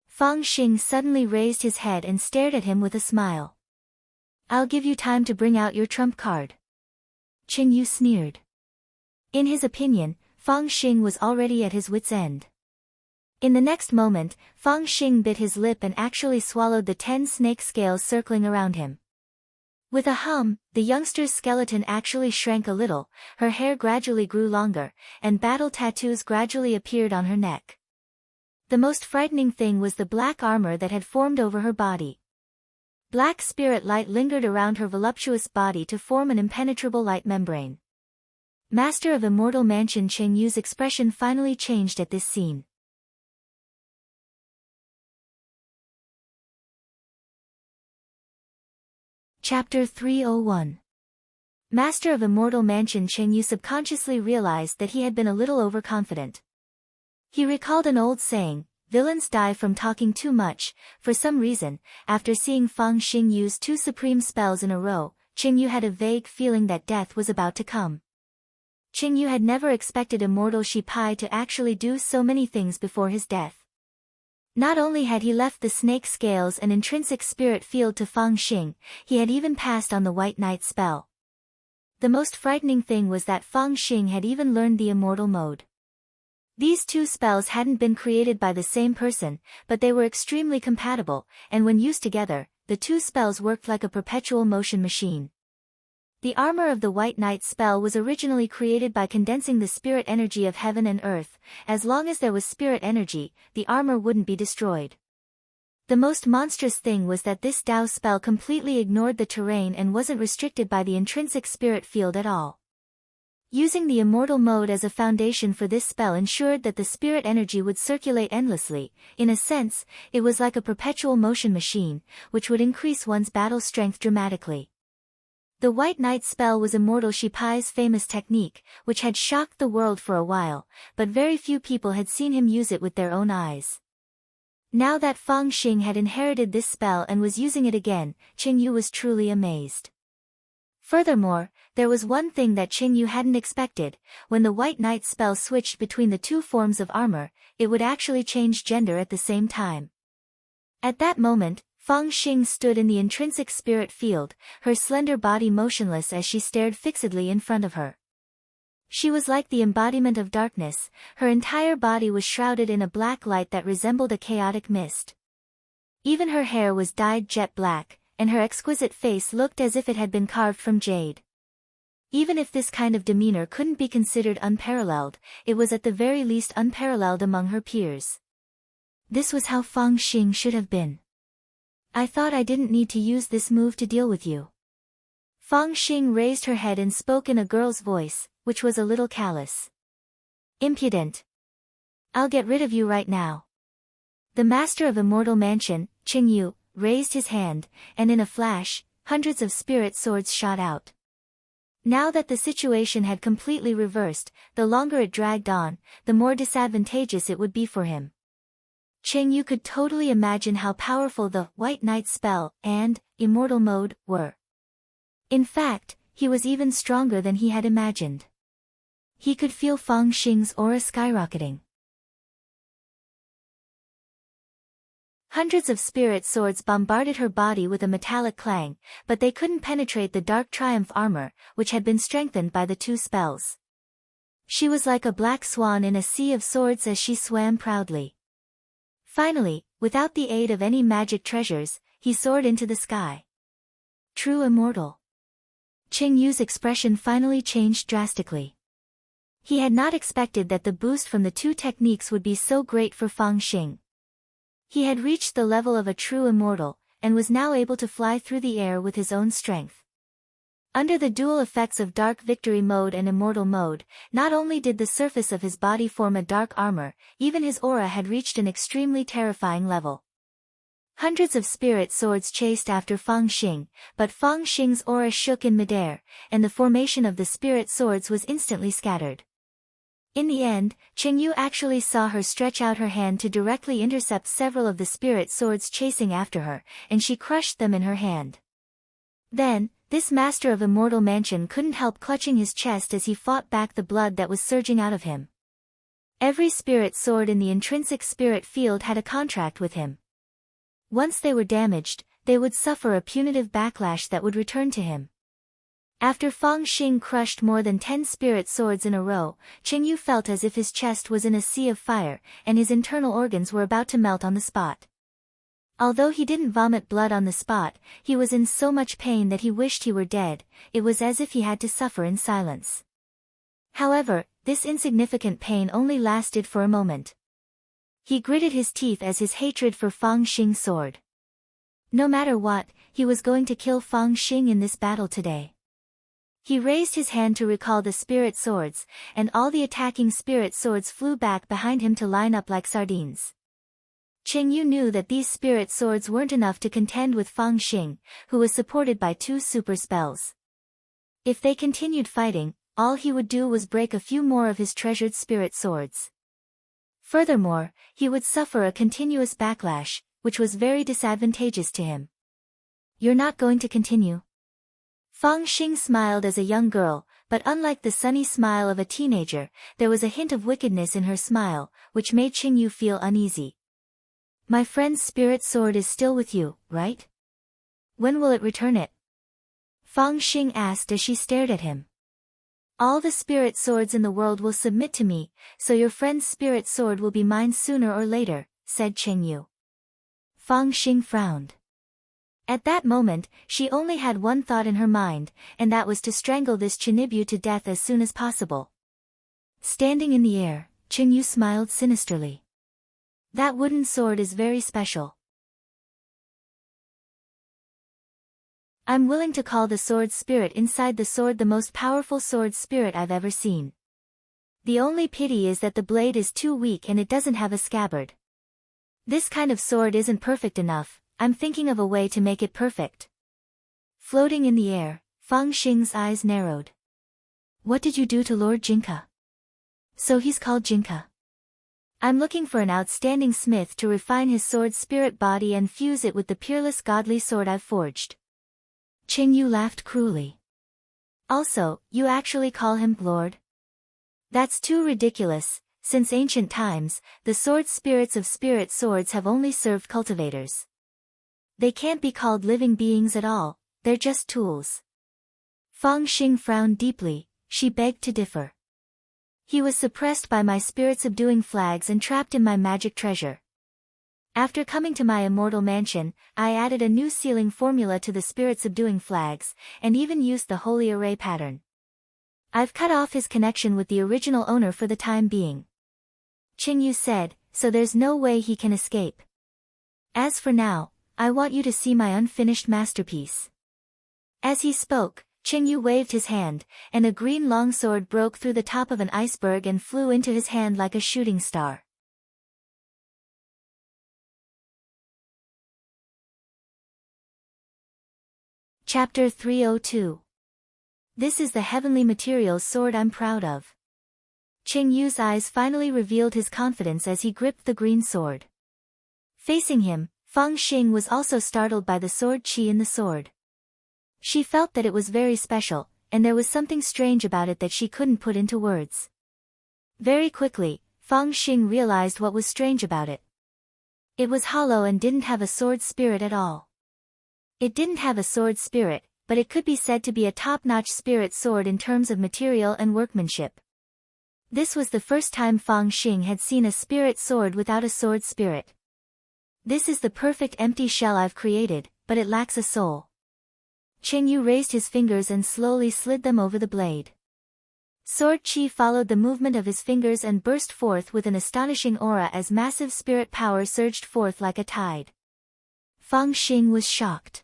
Fang Xing suddenly raised his head and stared at him with a smile. "I'll give you time to bring out your trump card." Qingyu sneered. In his opinion, Fang Xing was already at his wit's end. In the next moment, Fang Xing bit his lip and actually swallowed the 10 snake scales circling around him. With a hum, the youngster's skeleton actually shrank a little, her hair gradually grew longer, and battle tattoos gradually appeared on her neck. The most frightening thing was the black armor that had formed over her body. Black spirit light lingered around her voluptuous body to form an impenetrable light membrane. Master of Immortal Mansion Qingyu's expression finally changed at this scene. Chapter 301. Master of Immortal Mansion Qingyu subconsciously realized that he had been a little overconfident. He recalled an old saying, "Villains die from talking too much." For some reason, after seeing Fang Xing use 2 supreme spells in a row, Qingyu had a vague feeling that death was about to come. Qingyu had never expected Immortal Shi Pai to actually do so many things before his death. Not only had he left the snake scales and intrinsic spirit field to Fang Xing, he had even passed on the White Knight spell. The most frightening thing was that Fang Xing had even learned the immortal mode. These 2 spells hadn't been created by the same person, but they were extremely compatible, and when used together, the 2 spells worked like a perpetual motion machine. The armor of the White Knight spell was originally created by condensing the spirit energy of heaven and earth. As long as there was spirit energy, the armor wouldn't be destroyed. The most monstrous thing was that this Dao spell completely ignored the terrain and wasn't restricted by the intrinsic spirit field at all. Using the immortal mode as a foundation for this spell ensured that the spirit energy would circulate endlessly. In a sense, it was like a perpetual motion machine, which would increase one's battle strength dramatically. The White Knight spell was Immortal Shi Pai's famous technique, which had shocked the world for a while, but very few people had seen him use it with their own eyes. Now that Fang Xing had inherited this spell and was using it again, Qingyu was truly amazed. Furthermore, there was one thing that Qingyu hadn't expected: when the White Knight spell switched between the 2 forms of armor, it would actually change gender at the same time. At that moment, Fang Xing stood in the intrinsic spirit field, her slender body motionless as she stared fixedly in front of her. She was like the embodiment of darkness, her entire body was shrouded in a black light that resembled a chaotic mist. Even her hair was dyed jet black, and her exquisite face looked as if it had been carved from jade. Even if this kind of demeanor couldn't be considered unparalleled, it was at the very least unparalleled among her peers. This was how Fang Xing should have been. I thought I didn't need to use this move to deal with you. Fang Xing raised her head and spoke in a girl's voice, which was a little callous. Impudent. I'll get rid of you right now. The master of Immortal Mansion, Qing Yu, raised his hand, and in a flash, hundreds of spirit swords shot out. Now that the situation had completely reversed, the longer it dragged on, the more disadvantageous it would be for him. Qing Yu could totally imagine how powerful the White Knight spell and Immortal Mode were. In fact, he was even stronger than he had imagined. He could feel Fang Xing's aura skyrocketing. Hundreds of spirit swords bombarded her body with a metallic clang, but they couldn't penetrate the dark triumph armor, which had been strengthened by the two spells. She was like a black swan in a sea of swords as she swam proudly. Finally, without the aid of any magic treasures, he soared into the sky. True immortal. Qing Yu's expression finally changed drastically. He had not expected that the boost from the two techniques would be so great for Fang Xing. He had reached the level of a true immortal, and was now able to fly through the air with his own strength. Under the dual effects of Dark Victory Mode and Immortal Mode, not only did the surface of his body form a dark armor, even his aura had reached an extremely terrifying level. Hundreds of spirit swords chased after Fang Xing, but Fang Xing's aura shook in midair, and the formation of the spirit swords was instantly scattered. In the end, Qing Yu actually saw her stretch out her hand to directly intercept several of the spirit swords chasing after her, and she crushed them in her hand. Then, this master of Immortal Mansion couldn't help clutching his chest as he fought back the blood that was surging out of him. Every spirit sword in the intrinsic spirit field had a contract with him. Once they were damaged, they would suffer a punitive backlash that would return to him. After Fang Xing crushed more than 10 spirit swords in a row, Qing Yu felt as if his chest was in a sea of fire, and his internal organs were about to melt on the spot. Although he didn't vomit blood on the spot, he was in so much pain that he wished he were dead. It was as if he had to suffer in silence. However, this insignificant pain only lasted for a moment. He gritted his teeth as his hatred for Fang Xing soared. No matter what, he was going to kill Fang Xing in this battle today. He raised his hand to recall the spirit swords, and all the attacking spirit swords flew back behind him to line up like sardines. Qing Yu knew that these spirit swords weren't enough to contend with Fang Xing, who was supported by 2 super spells. If they continued fighting, all he would do was break a few more of his treasured spirit swords. Furthermore, he would suffer a continuous backlash, which was very disadvantageous to him. You're not going to continue? Fang Xing smiled as a young girl, but unlike the sunny smile of a teenager, there was a hint of wickedness in her smile, which made Qing Yu feel uneasy. My friend's spirit sword is still with you, right? When will it return it? Fang Xing asked as she stared at him. All the spirit swords in the world will submit to me, so your friend's spirit sword will be mine sooner or later, said Qing Yu. Fang Xing frowned. At that moment, she only had one thought in her mind, and that was to strangle this Chinibyu to death as soon as possible. Standing in the air, Qing Yu smiled sinisterly. That wooden sword is very special. I'm willing to call the sword spirit inside the sword the most powerful sword spirit I've ever seen. The only pity is that the blade is too weak and it doesn't have a scabbard. This kind of sword isn't perfect enough. I'm thinking of a way to make it perfect. Floating in the air, Fang Xing's eyes narrowed. What did you do to Lord Jinka? So he's called Jinka. I'm looking for an outstanding smith to refine his sword spirit body and fuse it with the peerless godly sword I've forged. Qing Yu laughed cruelly. Also, you actually call him Lord? That's too ridiculous. Since ancient times, the sword spirits of spirit swords have only served cultivators. They can't be called living beings at all, they're just tools. Fang Xing frowned deeply, she begged to differ. He was suppressed by my spirit subduing flags and trapped in my magic treasure. After coming to my immortal mansion, I added a new sealing formula to the spirit subduing flags, and even used the holy array pattern. I've cut off his connection with the original owner for the time being. Qingyu said, so there's no way he can escape. As for now, I want you to see my unfinished masterpiece. As he spoke, Qingyu waved his hand, and a green longsword broke through the top of an iceberg and flew into his hand like a shooting star. Chapter 302. This is the heavenly materials sword I'm proud of. Qingyu's eyes finally revealed his confidence as he gripped the green sword. Facing him, Feng Xing was also startled by the sword qi in the sword. She felt that it was very special, and there was something strange about it that she couldn't put into words. Very quickly, Feng Xing realized what was strange about it. It was hollow and didn't have a sword spirit at all. It didn't have a sword spirit, but it could be said to be a top-notch spirit sword in terms of material and workmanship. This was the first time Feng Xing had seen a spirit sword without a sword spirit. This is the perfect empty shell I've created, but it lacks a soul. Qingyu raised his fingers and slowly slid them over the blade. Sword qi followed the movement of his fingers and burst forth with an astonishing aura as massive spirit power surged forth like a tide. Feng Xing was shocked.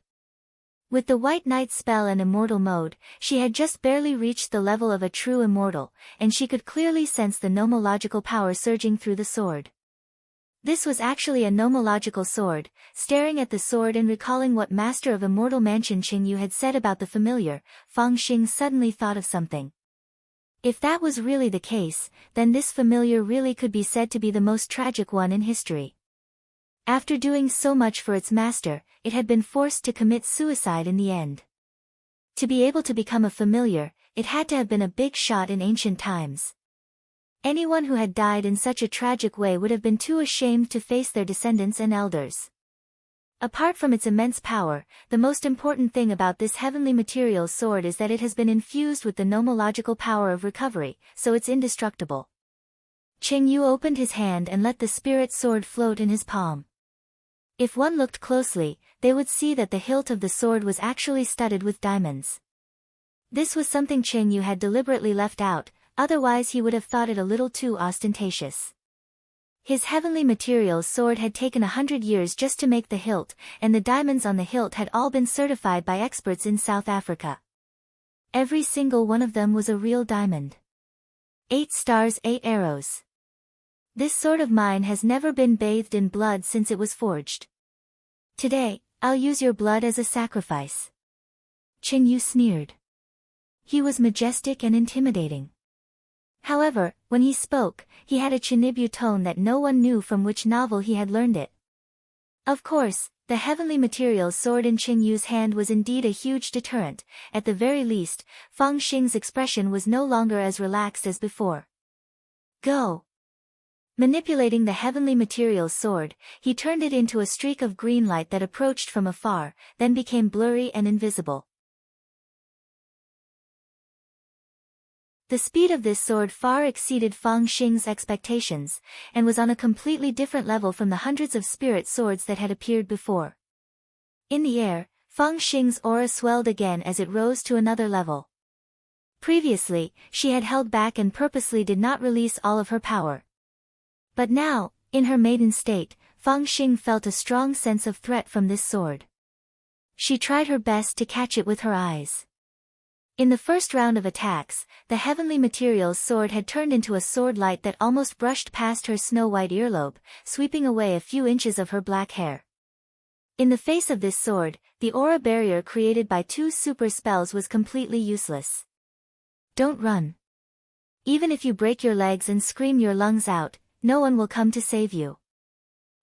With the White Knight spell and immortal mode, she had just barely reached the level of a true immortal, and she could clearly sense the nomological power surging through the sword. This was actually a nomological sword. Staring at the sword and recalling what Master of Immortal Mansion Qingyu had said about the familiar, Feng Xing suddenly thought of something. If that was really the case, then this familiar really could be said to be the most tragic one in history. After doing so much for its master, it had been forced to commit suicide in the end. To be able to become a familiar, it had to have been a big shot in ancient times. Anyone who had died in such a tragic way would have been too ashamed to face their descendants and elders. Apart from its immense power, the most important thing about this heavenly materials sword is that it has been infused with the nomological power of recovery, so it's indestructible. Qingyu opened his hand and let the spirit sword float in his palm. If one looked closely, they would see that the hilt of the sword was actually studded with diamonds. This was something Qingyu had deliberately left out, otherwise he would have thought it a little too ostentatious. His heavenly materials sword had taken 100 years just to make the hilt, and the diamonds on the hilt had all been certified by experts in South Africa. Every single one of them was a real diamond. 8 stars, 8 arrows. This sword of mine has never been bathed in blood since it was forged. Today, I'll use your blood as a sacrifice. Qingyu sneered. He was majestic and intimidating. However, when he spoke, he had a Chinibyu tone that no one knew from which novel he had learned it. Of course, the heavenly materials sword in Qingyu's hand was indeed a huge deterrent. At the very least, Feng Xing's expression was no longer as relaxed as before. Go! Manipulating the heavenly materials sword, he turned it into a streak of green light that approached from afar, then became blurry and invisible. The speed of this sword far exceeded Feng Xing's expectations, and was on a completely different level from the hundreds of spirit swords that had appeared before. In the air, Feng Xing's aura swelled again as it rose to another level. Previously, she had held back and purposely did not release all of her power. But now, in her maiden state, Feng Xing felt a strong sense of threat from this sword. She tried her best to catch it with her eyes. In the first round of attacks, the heavenly materials sword had turned into a sword light that almost brushed past her snow-white earlobe, sweeping away a few inches of her black hair. In the face of this sword, the aura barrier created by 2 super spells was completely useless. Don't run. Even if you break your legs and scream your lungs out, no one will come to save you.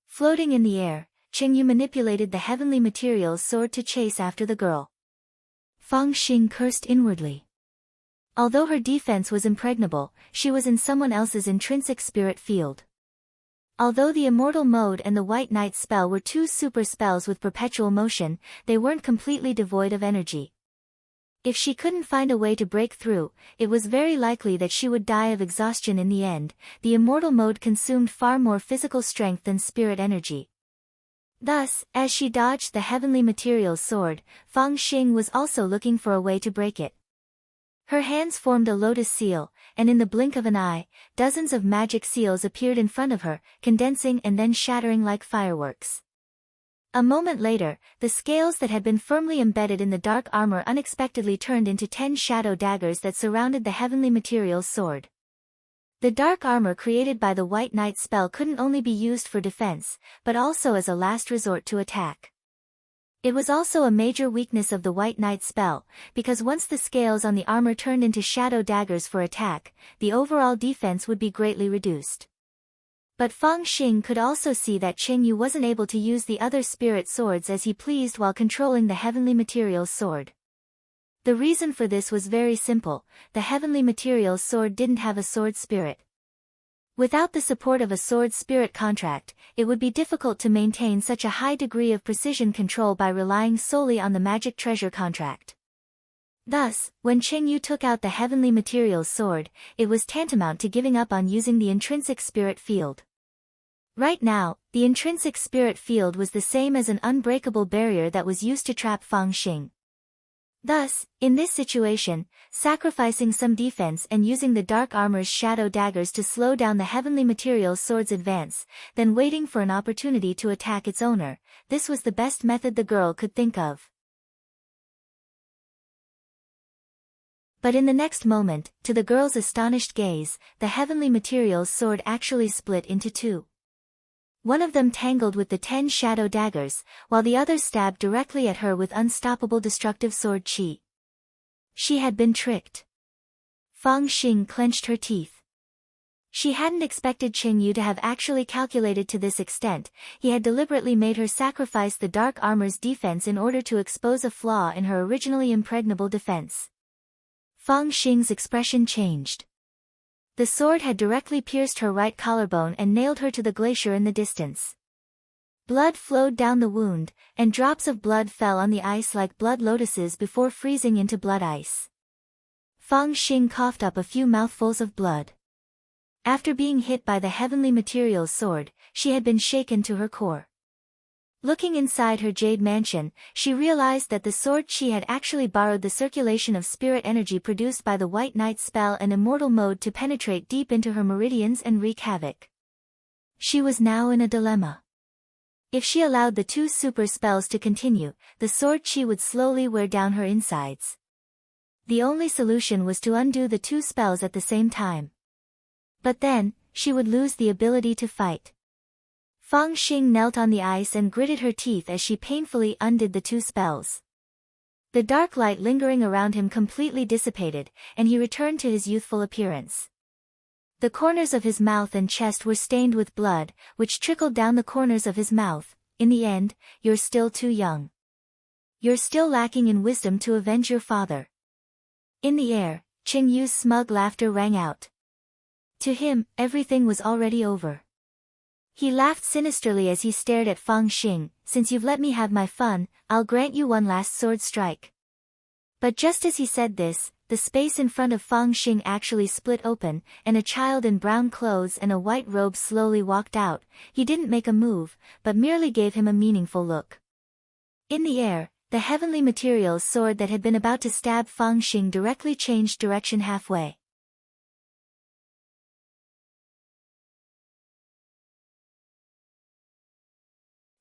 Floating in the air, Qingyu manipulated the heavenly materials sword to chase after the girl. Feng Xing cursed inwardly. Although her defense was impregnable, she was in someone else's intrinsic spirit field. Although the immortal mode and the White Knight spell were 2 super spells with perpetual motion, they weren't completely devoid of energy. If she couldn't find a way to break through, it was very likely that she would die of exhaustion in the end. The immortal mode consumed far more physical strength than spirit energy. Thus, as she dodged the heavenly materials sword, Fang Xing was also looking for a way to break it. Her hands formed a lotus seal, and in the blink of an eye, dozens of magic seals appeared in front of her, condensing and then shattering like fireworks. A moment later, the scales that had been firmly embedded in the dark armor unexpectedly turned into 10 shadow daggers that surrounded the heavenly materials sword. The dark armor created by the White Knight spell couldn't only be used for defense, but also as a last resort to attack. It was also a major weakness of the White Knight spell, because once the scales on the armor turned into shadow daggers for attack, the overall defense would be greatly reduced. But Fang Xing could also see that Qing Yu wasn't able to use the other spirit swords as he pleased while controlling the heavenly materials sword. The reason for this was very simple: the heavenly materials sword didn't have a sword spirit. Without the support of a sword spirit contract, it would be difficult to maintain such a high degree of precision control by relying solely on the magic treasure contract. Thus, when Qing Yu took out the heavenly materials sword, it was tantamount to giving up on using the intrinsic spirit field. Right now, the intrinsic spirit field was the same as an unbreakable barrier that was used to trap Fang Xing. Thus, in this situation, sacrificing some defense and using the dark armor's shadow daggers to slow down the heavenly materials sword's advance, then waiting for an opportunity to attack its owner, this was the best method the girl could think of. But in the next moment, to the girl's astonished gaze, the heavenly materials sword actually split into two. One of them tangled with the 10 shadow daggers, while the other stabbed directly at her with unstoppable destructive sword qi. She had been tricked. Fang Xing clenched her teeth. She hadn't expected Qing Yu to have actually calculated to this extent. He had deliberately made her sacrifice the dark armor's defense in order to expose a flaw in her originally impregnable defense. Fang Xing's expression changed. The sword had directly pierced her right collarbone and nailed her to the glacier in the distance. Blood flowed down the wound, and drops of blood fell on the ice like blood lotuses before freezing into blood ice. Fang Xing coughed up a few mouthfuls of blood. After being hit by the heavenly materials sword, she had been shaken to her core. Looking inside her jade mansion, she realized that the sword qi had actually borrowed the circulation of spirit energy produced by the White Knight spell and immortal mode to penetrate deep into her meridians and wreak havoc. She was now in a dilemma. If she allowed the two super spells to continue, the sword qi would slowly wear down her insides. The only solution was to undo the two spells at the same time. But then, she would lose the ability to fight. Fang Xing knelt on the ice and gritted her teeth as she painfully undid the two spells. The dark light lingering around him completely dissipated, and he returned to his youthful appearance. The corners of his mouth and chest were stained with blood, which trickled down the corners of his mouth. In the end, you're still too young. You're still lacking in wisdom to avenge your father. In the air, Qing Yu's smug laughter rang out. To him, everything was already over. He laughed sinisterly as he stared at Fang Xing. Since you've let me have my fun, I'll grant you one last sword strike. But just as he said this, the space in front of Fang Xing actually split open, and a child in brown clothes and a white robe slowly walked out. He didn't make a move, but merely gave him a meaningful look. In the air, the heavenly materials sword that had been about to stab Fang Xing directly changed direction halfway.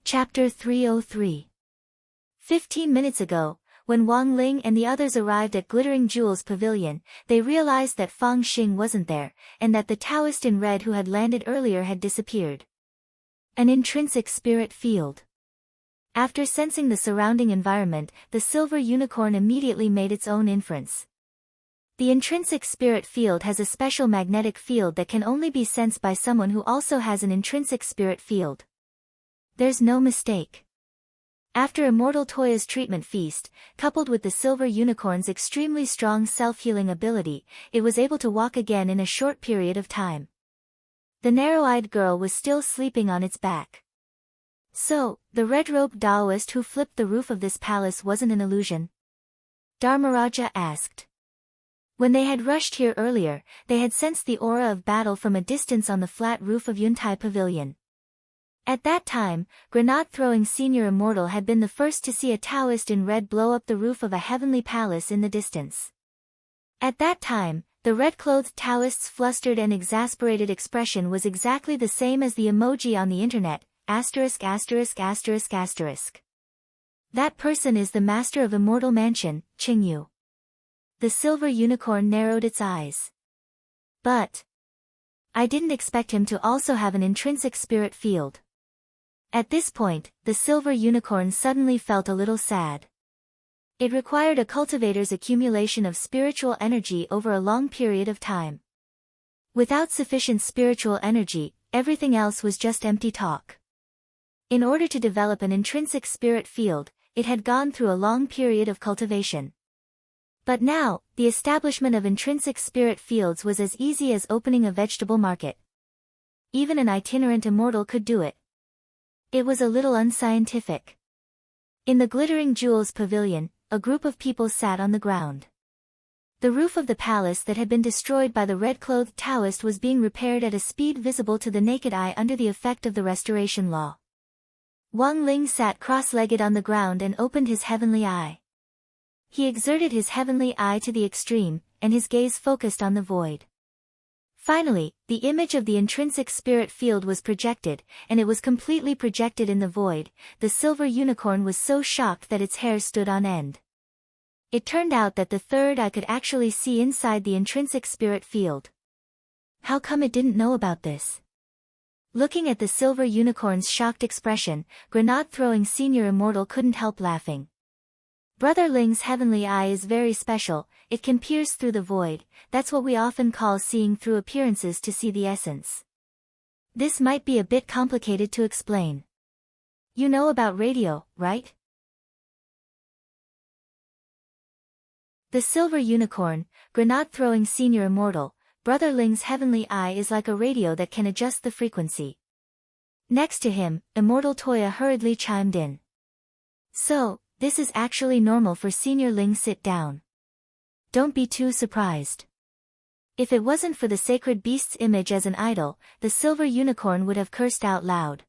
Chapter 303. 15 minutes ago, when Wang Ling and the others arrived at Glittering Jewel's pavilion, they realized that Fang Xing wasn't there, and that the Taoist in red who had landed earlier had disappeared. An intrinsic spirit field. After sensing the surrounding environment, the silver unicorn immediately made its own inference. The intrinsic spirit field has a special magnetic field that can only be sensed by someone who also has an intrinsic spirit field. There's no mistake. After Immortal Toya's treatment feast, coupled with the silver unicorn's extremely strong self-healing ability, it was able to walk again in a short period of time. The narrow-eyed girl was still sleeping on its back. So, the red-robed Taoist who flipped the roof of this palace wasn't an illusion? Dharmaraja asked. When they had rushed here earlier, they had sensed the aura of battle from a distance on the flat roof of Yuntai Pavilion. At that time, granate-throwing senior immortal had been the first to see a Taoist in red blow up the roof of a heavenly palace in the distance. At that time, the red-clothed Taoist's flustered and exasperated expression was exactly the same as the emoji on the internet, ********. That person is the master of Immortal Mansion, Qingyu. The silver unicorn narrowed its eyes. But I didn't expect him to also have an intrinsic spirit field. At this point, the silver unicorn suddenly felt a little sad. It required a cultivator's accumulation of spiritual energy over a long period of time. Without sufficient spiritual energy, everything else was just empty talk. In order to develop an intrinsic spirit field, it had gone through a long period of cultivation. But now, the establishment of intrinsic spirit fields was as easy as opening a vegetable market. Even an itinerant immortal could do it. It was a little unscientific. In the glittering jewels pavilion, a group of people sat on the ground. The roof of the palace that had been destroyed by the red-clothed Taoist was being repaired at a speed visible to the naked eye under the effect of the restoration law. Wang Ling sat cross-legged on the ground and opened his heavenly eye. He exerted his heavenly eye to the extreme, and his gaze focused on the void. Finally, the image of the intrinsic spirit field was projected, and it was completely projected in the void. The silver unicorn was so shocked that its hair stood on end. It turned out that the third eye could actually see inside the intrinsic spirit field. How come it didn't know about this? Looking at the silver unicorn's shocked expression, granate-throwing senior immortal couldn't help laughing. Brother Ling's heavenly eye is very special, it can pierce through the void, that's what we often call seeing through appearances to see the essence. This might be a bit complicated to explain. You know about radio, right? The silver unicorn, granate-throwing senior immortal, Brother Ling's heavenly eye is like a radio that can adjust the frequency. Next to him, Immortal Toya hurriedly chimed in. So, this is actually normal for Senior Ling. Sit down. Don't be too surprised. If it wasn't for the sacred beast's image as an idol, the silver unicorn would have cursed out loud.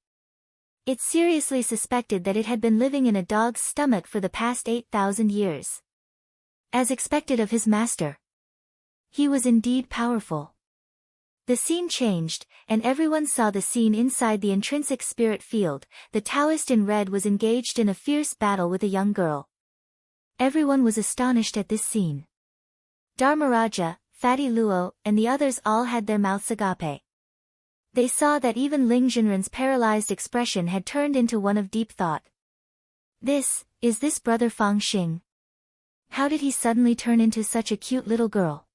It seriously suspected that it had been living in a dog's stomach for the past 8,000 years. As expected of his master. He was indeed powerful. The scene changed, and everyone saw the scene inside the intrinsic spirit field. The Taoist in red was engaged in a fierce battle with a young girl. Everyone was astonished at this scene. Dharmaraja, Fatty Luo, and the others all had their mouths agape. They saw that even Ling Jinren's paralyzed expression had turned into one of deep thought. Is this Brother Fang Xing? How did he suddenly turn into such a cute little girl?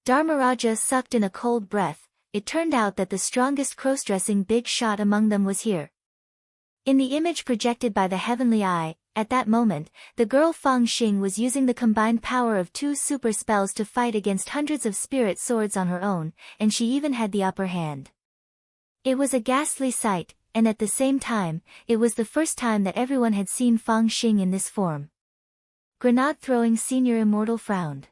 Dharmaraja sucked in a cold breath. It turned out that the strongest cross-dressing big shot among them was here. In the image projected by the heavenly eye, at that moment, the girl Fang Xing was using the combined power of 2 super spells to fight against hundreds of spirit swords on her own, and she even had the upper hand. It was a ghastly sight, and at the same time, it was the first time that everyone had seen Fang Xing in this form. Granate-throwing senior immortal frowned.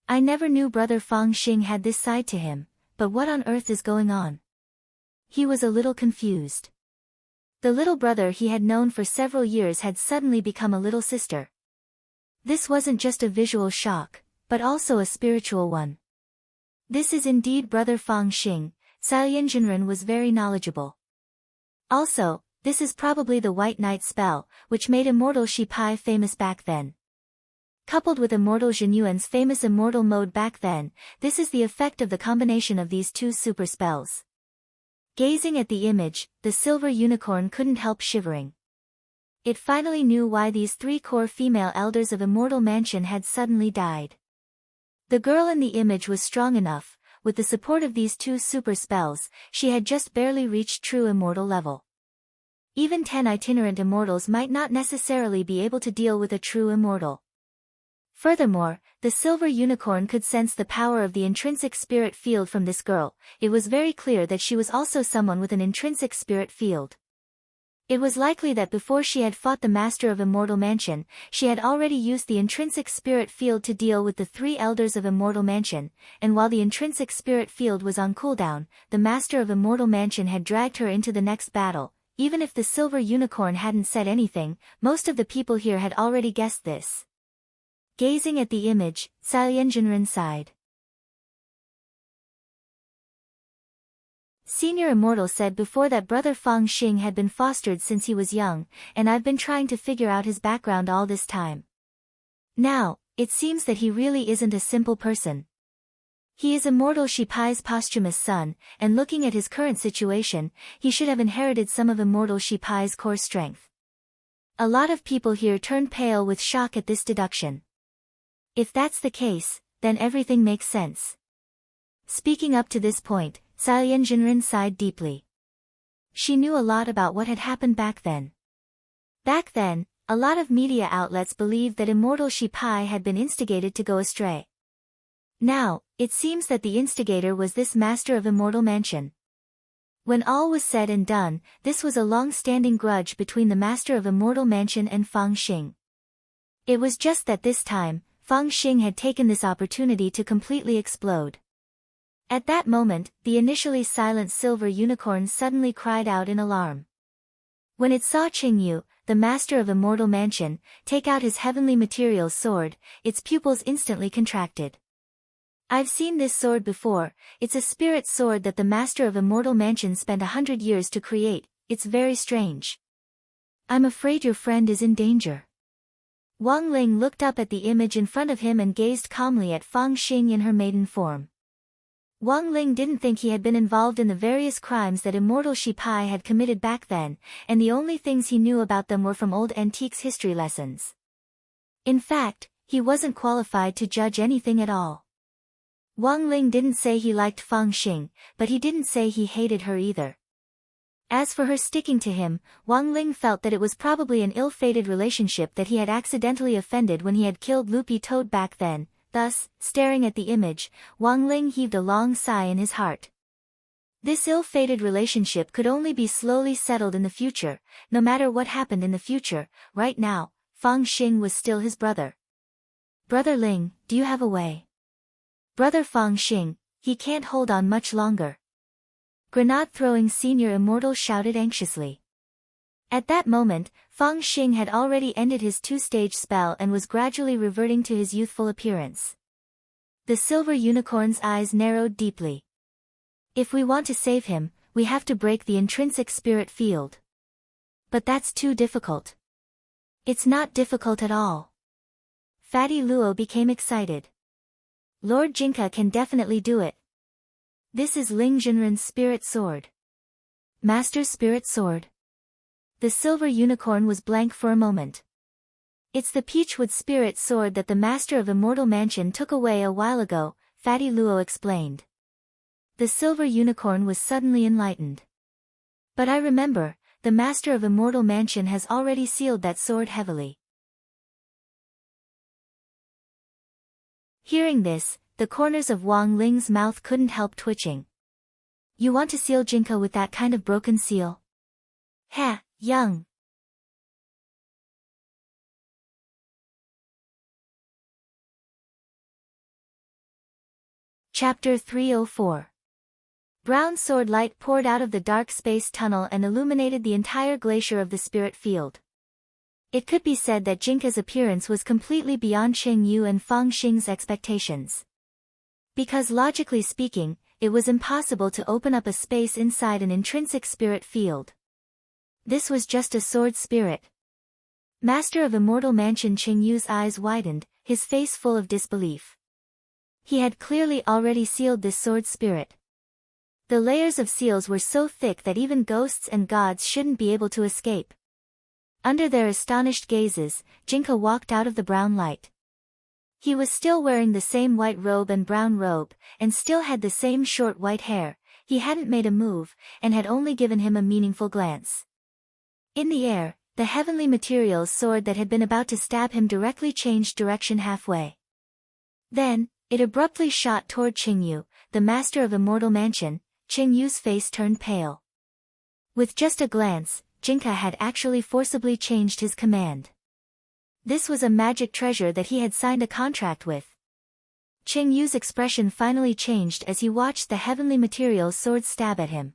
I never knew Brother Fang Xing had this side to him, but what on earth is going on? He was a little confused. The little brother he had known for several years had suddenly become a little sister. This wasn't just a visual shock, but also a spiritual one. This is indeed Brother Fang Xing. Cyan Jinren was very knowledgeable. Also, this is probably the White Knight spell, which made Immortal Shi Pai famous back then. Coupled with Immortal Jinyuan's famous immortal mode back then, this is the effect of the combination of these 2 super spells. Gazing at the image, the silver unicorn couldn't help shivering. It finally knew why these 3 core female elders of Immortal Mansion had suddenly died. The girl in the image was strong enough, with the support of these 2 super spells, she had just barely reached true immortal level. Even 10 itinerant immortals might not necessarily be able to deal with a true immortal. Furthermore, the silver unicorn could sense the power of the intrinsic spirit field from this girl. It was very clear that she was also someone with an intrinsic spirit field. It was likely that before she had fought the master of Immortal Mansion, she had already used the intrinsic spirit field to deal with the three elders of Immortal Mansion, and while the intrinsic spirit field was on cooldown, the master of Immortal Mansion had dragged her into the next battle. Even if the silver unicorn hadn't said anything, most of the people here had already guessed this. Gazing at the image, Sailianjinren sighed. Senior Immortal said before that brother Fang Xing had been fostered since he was young, and I've been trying to figure out his background all this time. Now, it seems that he really isn't a simple person. He is Immortal Shipai's posthumous son, and looking at his current situation, he should have inherited some of Immortal Shipai's core strength. A lot of people here turned pale with shock at this deduction. If that's the case, then everything makes sense. Speaking up to this point, Sailianjinren sighed deeply. She knew a lot about what had happened back then. Back then, a lot of media outlets believed that Immortal Shipai had been instigated to go astray. Now, it seems that the instigator was this master of Immortal Mansion. When all was said and done, this was a long-standing grudge between the master of Immortal Mansion and Fang Xing. It was just that this time, Fang Xing had taken this opportunity to completely explode. At that moment, the initially silent silver unicorn suddenly cried out in alarm. When it saw Qingyu, the master of Immortal Mansion, take out his heavenly materials sword, its pupils instantly contracted. I've seen this sword before. It's a spirit sword that the master of Immortal Mansion spent 100 years to create. It's very strange. I'm afraid your friend is in danger. Wang Ling looked up at the image in front of him and gazed calmly at Fang Xing in her maiden form. Wang Ling didn't think he had been involved in the various crimes that Immortal Shipai had committed back then, and the only things he knew about them were from old antiques history lessons. In fact, he wasn't qualified to judge anything at all. Wang Ling didn't say he liked Fang Xing, but he didn't say he hated her either. As for her sticking to him, Wang Ling felt that it was probably an ill-fated relationship that he had accidentally offended when he had killed Loopy Toad back then. Thus, staring at the image, Wang Ling heaved a long sigh in his heart. This ill-fated relationship could only be slowly settled in the future. No matter what happened in the future, right now, Fang Xing was still his brother. Brother Ling, do you have a way? Brother Fang Xing, he can't hold on much longer. Grenade-throwing Senior Immortal shouted anxiously. At that moment, Fang Xing had already ended his two-stage spell and was gradually reverting to his youthful appearance. The silver unicorn's eyes narrowed deeply. If we want to save him, we have to break the intrinsic spirit field. But that's too difficult. It's not difficult at all. Fatty Luo became excited. Lord Jinka can definitely do it. This is Ling Jinren's spirit sword. Master's spirit sword. The silver unicorn was blank for a moment. It's the Peachwood spirit sword that the master of Immortal Mansion took away a while ago, Fatty Luo explained. The silver unicorn was suddenly enlightened. But I remember, the master of Immortal Mansion has already sealed that sword heavily. Hearing this, the corners of Wang Ling's mouth couldn't help twitching. You want to seal Jinka with that kind of broken seal? Ha, young. Chapter 304. Brown sword light poured out of the dark space tunnel and illuminated the entire glacier of the spirit field. It could be said that Jinka's appearance was completely beyond Qingyu and Fang Xing's expectations. Because logically speaking, it was impossible to open up a space inside an intrinsic spirit field. This was just a sword spirit. Master of Immortal Mansion Qingyu's eyes widened, his face full of disbelief. He had clearly already sealed this sword spirit. The layers of seals were so thick that even ghosts and gods shouldn't be able to escape. Under their astonished gazes, Jinka walked out of the brown light. He was still wearing the same white robe and brown robe, and still had the same short white hair. He hadn't made a move, and had only given him a meaningful glance. In the air, the heavenly materials sword that had been about to stab him directly changed direction halfway. Then, it abruptly shot toward Qingyu, the master of Immortal Mansion. Qingyu's face turned pale. With just a glance, Jinka had actually forcibly changed his command. This was a magic treasure that he had signed a contract with. Qing Yu's expression finally changed as he watched the heavenly materials sword stab at him.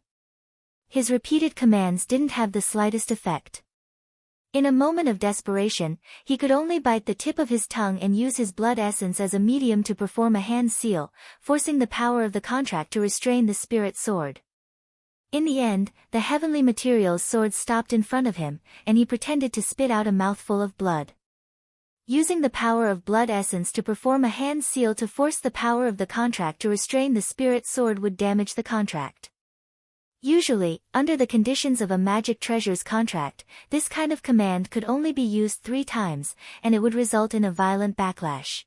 His repeated commands didn't have the slightest effect. In a moment of desperation, he could only bite the tip of his tongue and use his blood essence as a medium to perform a hand seal, forcing the power of the contract to restrain the spirit sword. In the end, the heavenly materials sword stopped in front of him, and he pretended to spit out a mouthful of blood. Using the power of blood essence to perform a hand seal to force the power of the contract to restrain the spirit sword would damage the contract. Usually, under the conditions of a magic treasures contract, this kind of command could only be used 3 times, and it would result in a violent backlash.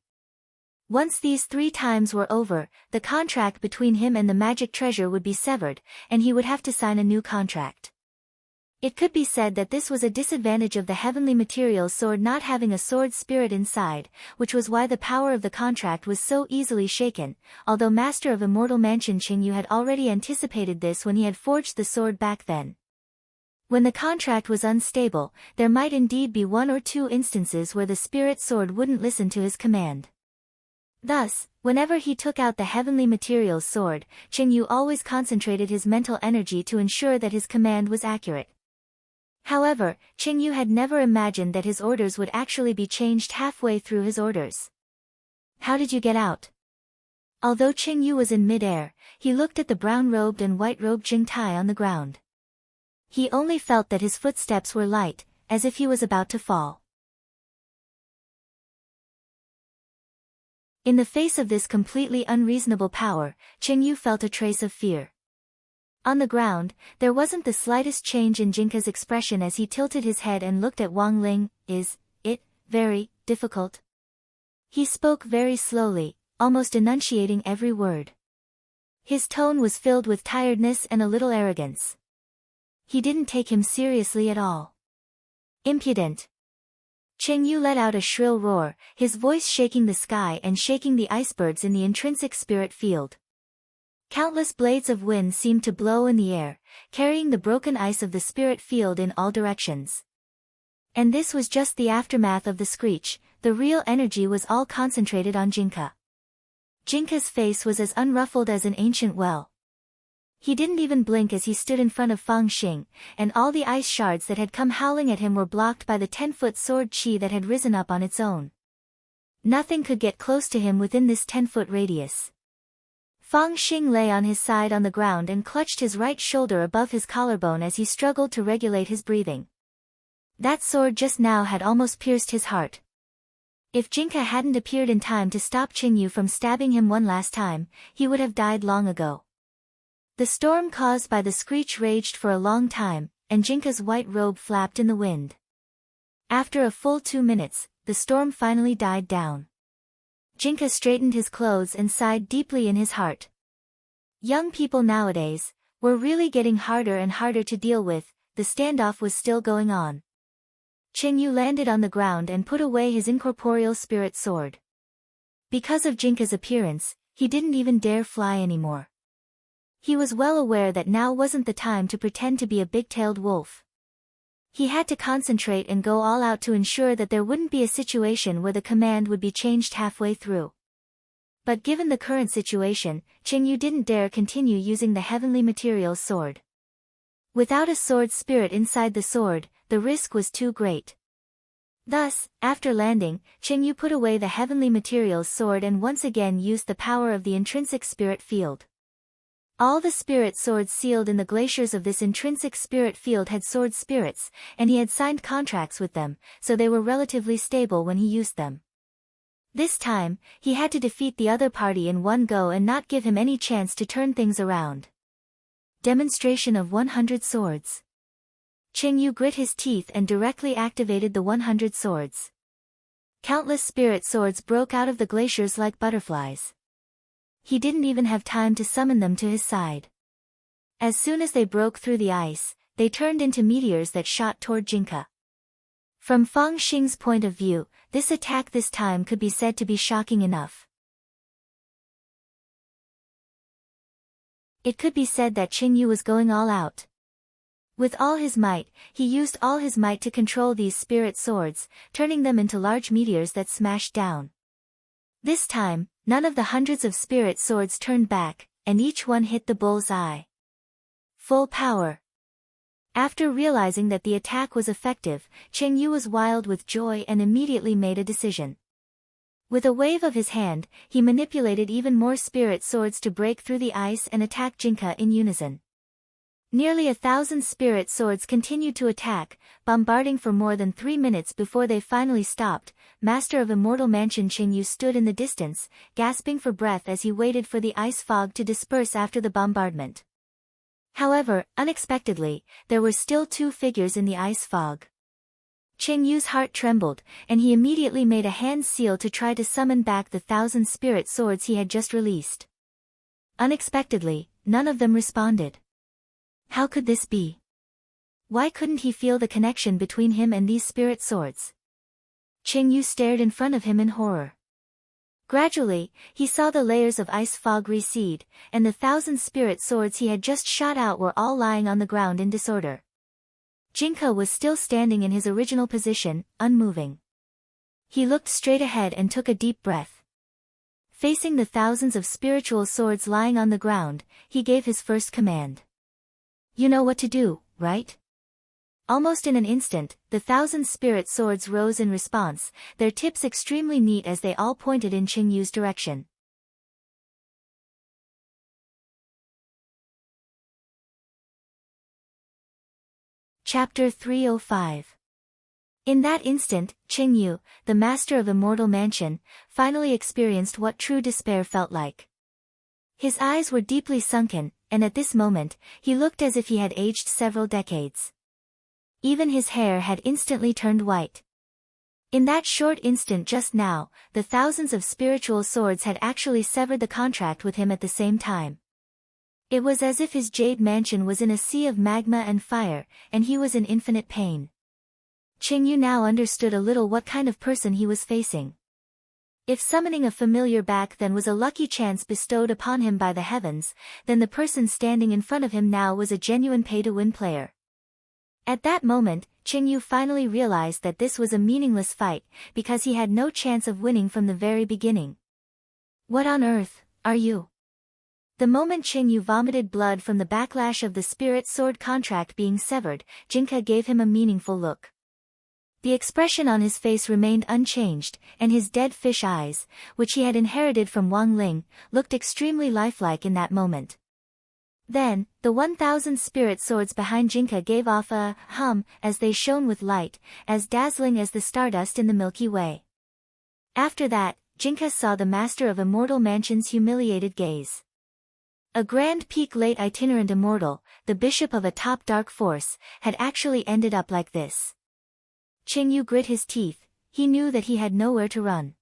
Once these 3 times were over, the contract between him and the magic treasure would be severed, and he would have to sign a new contract. It could be said that this was a disadvantage of the heavenly materials sword not having a sword spirit inside, which was why the power of the contract was so easily shaken, although Master of Immortal Mansion Qing Yu had already anticipated this when he had forged the sword back then. When the contract was unstable, there might indeed be 1 or 2 instances where the spirit sword wouldn't listen to his command. Thus, whenever he took out the heavenly materials sword, Qing Yu always concentrated his mental energy to ensure that his command was accurate. However, Qing Yu had never imagined that his orders would actually be changed halfway through his orders. How did you get out? Although Qing Yu was in mid-air, he looked at the brown-robed and white-robed Jing Tai on the ground. He only felt that his footsteps were light, as if he was about to fall. In the face of this completely unreasonable power, Qing Yu felt a trace of fear. On the ground, there wasn't the slightest change in Jinka's expression as he tilted his head and looked at Wang Ling. Is it very difficult? He spoke very slowly, almost enunciating every word. His tone was filled with tiredness and a little arrogance. He didn't take him seriously at all. Impudent! Qing Yu let out a shrill roar, his voice shaking the sky and shaking the icebergs in the intrinsic spirit field. Countless blades of wind seemed to blow in the air, carrying the broken ice of the spirit field in all directions. And this was just the aftermath of the screech, the real energy was all concentrated on Jinka. Jinka's face was as unruffled as an ancient well. He didn't even blink as he stood in front of Fang Xing, and all the ice shards that had come howling at him were blocked by the 10-foot sword chi that had risen up on its own. Nothing could get close to him within this 10-foot radius. Fang Xing lay on his side on the ground and clutched his right shoulder above his collarbone as he struggled to regulate his breathing. That sword just now had almost pierced his heart. If Jinka hadn't appeared in time to stop Qing Yu from stabbing him one last time, he would have died long ago. The storm caused by the screech raged for a long time, and Jinka's white robe flapped in the wind. After a full 2 minutes, the storm finally died down. Jinka straightened his clothes and sighed deeply in his heart. Young people nowadays were really getting harder and harder to deal with. The standoff was still going on. Qing Yu landed on the ground and put away his incorporeal spirit sword. Because of Jinka's appearance, he didn't even dare fly anymore. He was well aware that now wasn't the time to pretend to be a big-tailed wolf. He had to concentrate and go all out to ensure that there wouldn't be a situation where the command would be changed halfway through. But given the current situation, Qing Yu didn't dare continue using the heavenly materials sword. Without a sword spirit inside the sword, the risk was too great. Thus, after landing, Qing Yu put away the heavenly materials sword and once again used the power of the intrinsic spirit field. All the spirit swords sealed in the glaciers of this intrinsic spirit field had sword spirits, and he had signed contracts with them, so they were relatively stable when he used them. This time, he had to defeat the other party in one go and not give him any chance to turn things around. Demonstration of 100 swords. Qing Yu grit his teeth and directly activated the 100 swords. Countless spirit swords broke out of the glaciers like butterflies. He didn't even have time to summon them to his side. As soon as they broke through the ice, they turned into meteors that shot toward Jinka. From Fang Xing's point of view, this attack this time could be said to be shocking enough. It could be said that Qing Yu was going all out. With all his might, he used all his might to control these spirit swords, turning them into large meteors that smashed down. This time, none of the hundreds of spirit swords turned back, and each one hit the bull's eye. Full power. After realizing that the attack was effective, Cheng Yu was wild with joy and immediately made a decision. With a wave of his hand, he manipulated even more spirit swords to break through the ice and attack Jinka in unison. Nearly 1,000 spirit swords continued to attack, bombarding for more than 3 minutes before they finally stopped. Master of Immortal Mansion Cheng Yu stood in the distance, gasping for breath as he waited for the ice fog to disperse after the bombardment. However, unexpectedly, there were still 2 figures in the ice fog. Cheng Yu's heart trembled, and he immediately made a hand seal to try to summon back the 1,000 spirit swords he had just released. Unexpectedly, none of them responded. How could this be? Why couldn't he feel the connection between him and these spirit swords? Cheng Yu stared in front of him in horror. Gradually, he saw the layers of ice fog recede, and the 1,000 spirit swords he had just shot out were all lying on the ground in disorder. Jinka was still standing in his original position, unmoving. He looked straight ahead and took a deep breath. Facing the thousands of spiritual swords lying on the ground, he gave his first command. You know what to do, right? Almost in an instant, the 1,000 spirit swords rose in response, their tips extremely neat as they all pointed in Cheng Yu's direction. Chapter 305. In that instant, Cheng Yu, the master of Immortal Mansion, finally experienced what true despair felt like. His eyes were deeply sunken, and at this moment, he looked as if he had aged several decades. Even his hair had instantly turned white. In that short instant just now, the thousands of spiritual swords had actually severed the contract with him at the same time. It was as if his jade mansion was in a sea of magma and fire, and he was in infinite pain. Cheng Yu now understood a little what kind of person he was facing. If summoning a familiar back then was a lucky chance bestowed upon him by the heavens, then the person standing in front of him now was a genuine pay-to-win player. At that moment, Cheng Yu finally realized that this was a meaningless fight, because he had no chance of winning from the very beginning. What on earth are you? The moment Cheng Yu vomited blood from the backlash of the spirit sword contract being severed, Jinka gave him a meaningful look. The expression on his face remained unchanged, and his dead fish eyes, which he had inherited from Wang Ling, looked extremely lifelike in that moment. Then, the 1,000 spirit swords behind Jinka gave off a hum as they shone with light, as dazzling as the stardust in the Milky Way. After that, Jinka saw the master of Immortal Mansion's humiliated gaze. A Grand Peak late itinerant immortal, the bishop of a top dark force, had actually ended up like this. Cheng Yu grit his teeth, he knew that he had nowhere to run.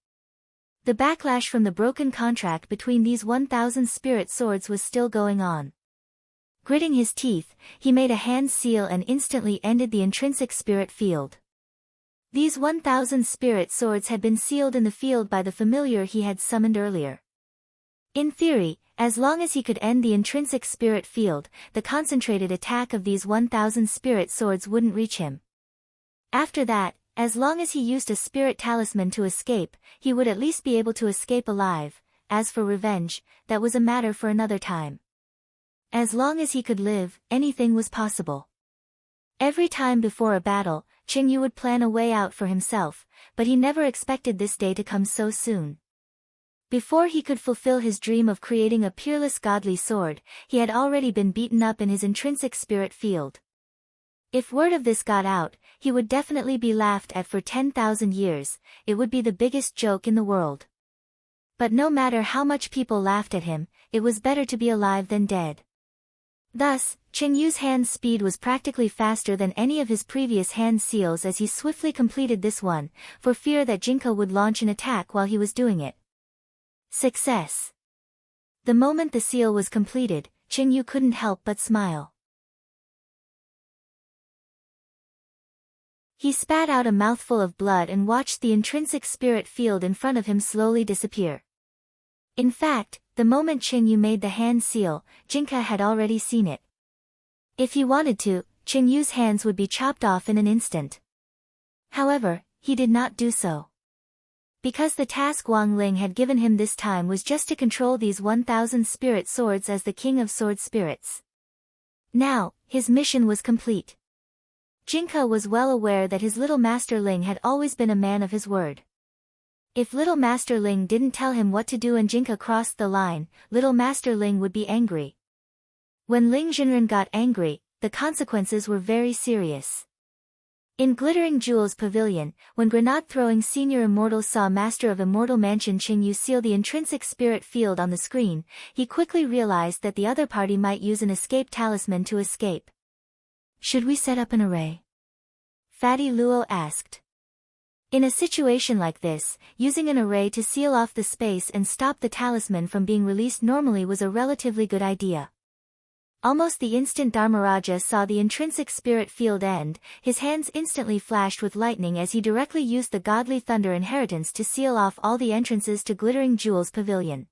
The backlash from the broken contract between these 1,000 spirit swords was still going on. Gritting his teeth, he made a hand seal and instantly ended the intrinsic spirit field. These 1,000 spirit swords had been sealed in the field by the familiar he had summoned earlier. In theory, as long as he could end the intrinsic spirit field, the concentrated attack of these 1,000 spirit swords wouldn't reach him. After that, as long as he used a spirit talisman to escape, he would at least be able to escape alive. As for revenge, that was a matter for another time. As long as he could live, anything was possible. Every time before a battle, Cheng Yu would plan a way out for himself, but he never expected this day to come so soon. Before he could fulfill his dream of creating a peerless godly sword, he had already been beaten up in his intrinsic spirit field. If word of this got out, he would definitely be laughed at for 10,000 years, it would be the biggest joke in the world. But no matter how much people laughed at him, it was better to be alive than dead. Thus, Cheng Yu's hand speed was practically faster than any of his previous hand seals as he swiftly completed this one, for fear that Jinka would launch an attack while he was doing it. Success! The moment the seal was completed, Cheng Yu couldn't help but smile. He spat out a mouthful of blood and watched the intrinsic spirit field in front of him slowly disappear. In fact, the moment Cheng Yu made the hand seal, Jinka had already seen it. If he wanted to, Qing Yu's hands would be chopped off in an instant. However, he did not do so. Because the task Wang Ling had given him this time was just to control these 1,000 spirit swords as the king of sword spirits. Now, his mission was complete. Jinka was well aware that his little Master Ling had always been a man of his word. If little Master Ling didn't tell him what to do and Jinka crossed the line, little Master Ling would be angry. When Ling Jinren got angry, the consequences were very serious. In Glittering Jewels Pavilion, when grenade-throwing Senior Immortal saw Master of Immortal Mansion Qing Yu seal the intrinsic spirit field on the screen, he quickly realized that the other party might use an escape talisman to escape. Should we set up an array? Fatty Luo asked. In a situation like this, using an array to seal off the space and stop the talisman from being released normally was a relatively good idea. Almost the instant Dharmaraja saw the intrinsic spirit field end, his hands instantly flashed with lightning as he directly used the Godly Thunder Inheritance to seal off all the entrances to Glittering Jewels Pavilion.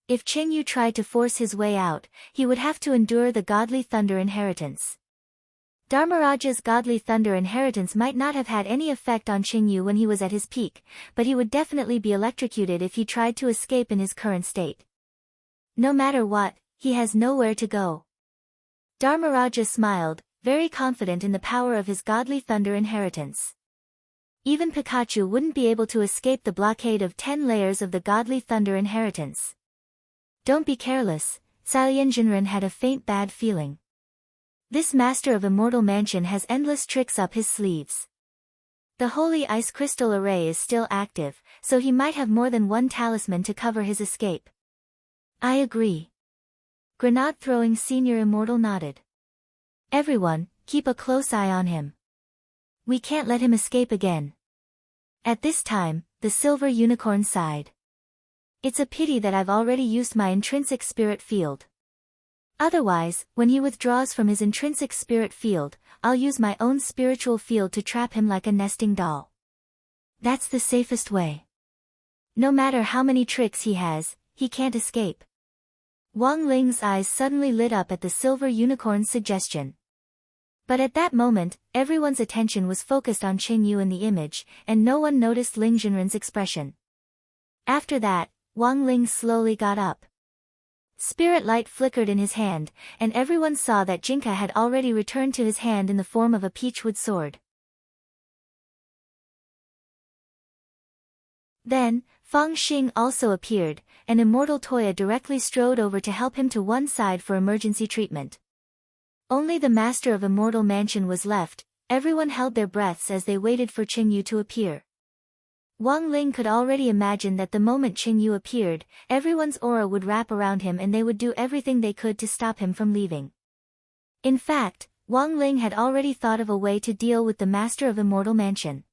If Qing Yu tried to force his way out, he would have to endure the Godly Thunder Inheritance. Dharmaraja's Godly Thunder Inheritance might not have had any effect on Qing Yu when he was at his peak, but he would definitely be electrocuted if he tried to escape in his current state. No matter what, he has nowhere to go. Dharmaraja smiled, very confident in the power of his Godly Thunder Inheritance. Even Pikachu wouldn't be able to escape the blockade of 10 layers of the Godly Thunder Inheritance. Don't be careless, Cyan Jinren had a faint bad feeling. This Master of Immortal Mansion has endless tricks up his sleeves. The Holy Ice Crystal Array is still active, so he might have more than one talisman to cover his escape. I agree. Grenade-throwing Senior Immortal nodded. Everyone, keep a close eye on him. We can't let him escape again. At this time, the Silver Unicorn sighed. It's a pity that I've already used my intrinsic spirit field. Otherwise, when he withdraws from his intrinsic spirit field, I'll use my own spiritual field to trap him like a nesting doll. That's the safest way. No matter how many tricks he has, he can't escape. Wang Ling's eyes suddenly lit up at the Silver Unicorn's suggestion. But at that moment, everyone's attention was focused on Qing Yu in the image, and no one noticed Ling Jinren's expression. After that, Wang Ling slowly got up. Spirit light flickered in his hand, and everyone saw that Jinka had already returned to his hand in the form of a peachwood sword. Then, Fang Xing also appeared, and Immortal Toya directly strode over to help him to one side for emergency treatment. Only the Master of Immortal Mansion was left. Everyone held their breaths as they waited for Qing Yu to appear. Wang Ling could already imagine that the moment Qing Yu appeared, everyone's aura would wrap around him and they would do everything they could to stop him from leaving. In fact, Wang Ling had already thought of a way to deal with the Master of Immortal Mansion.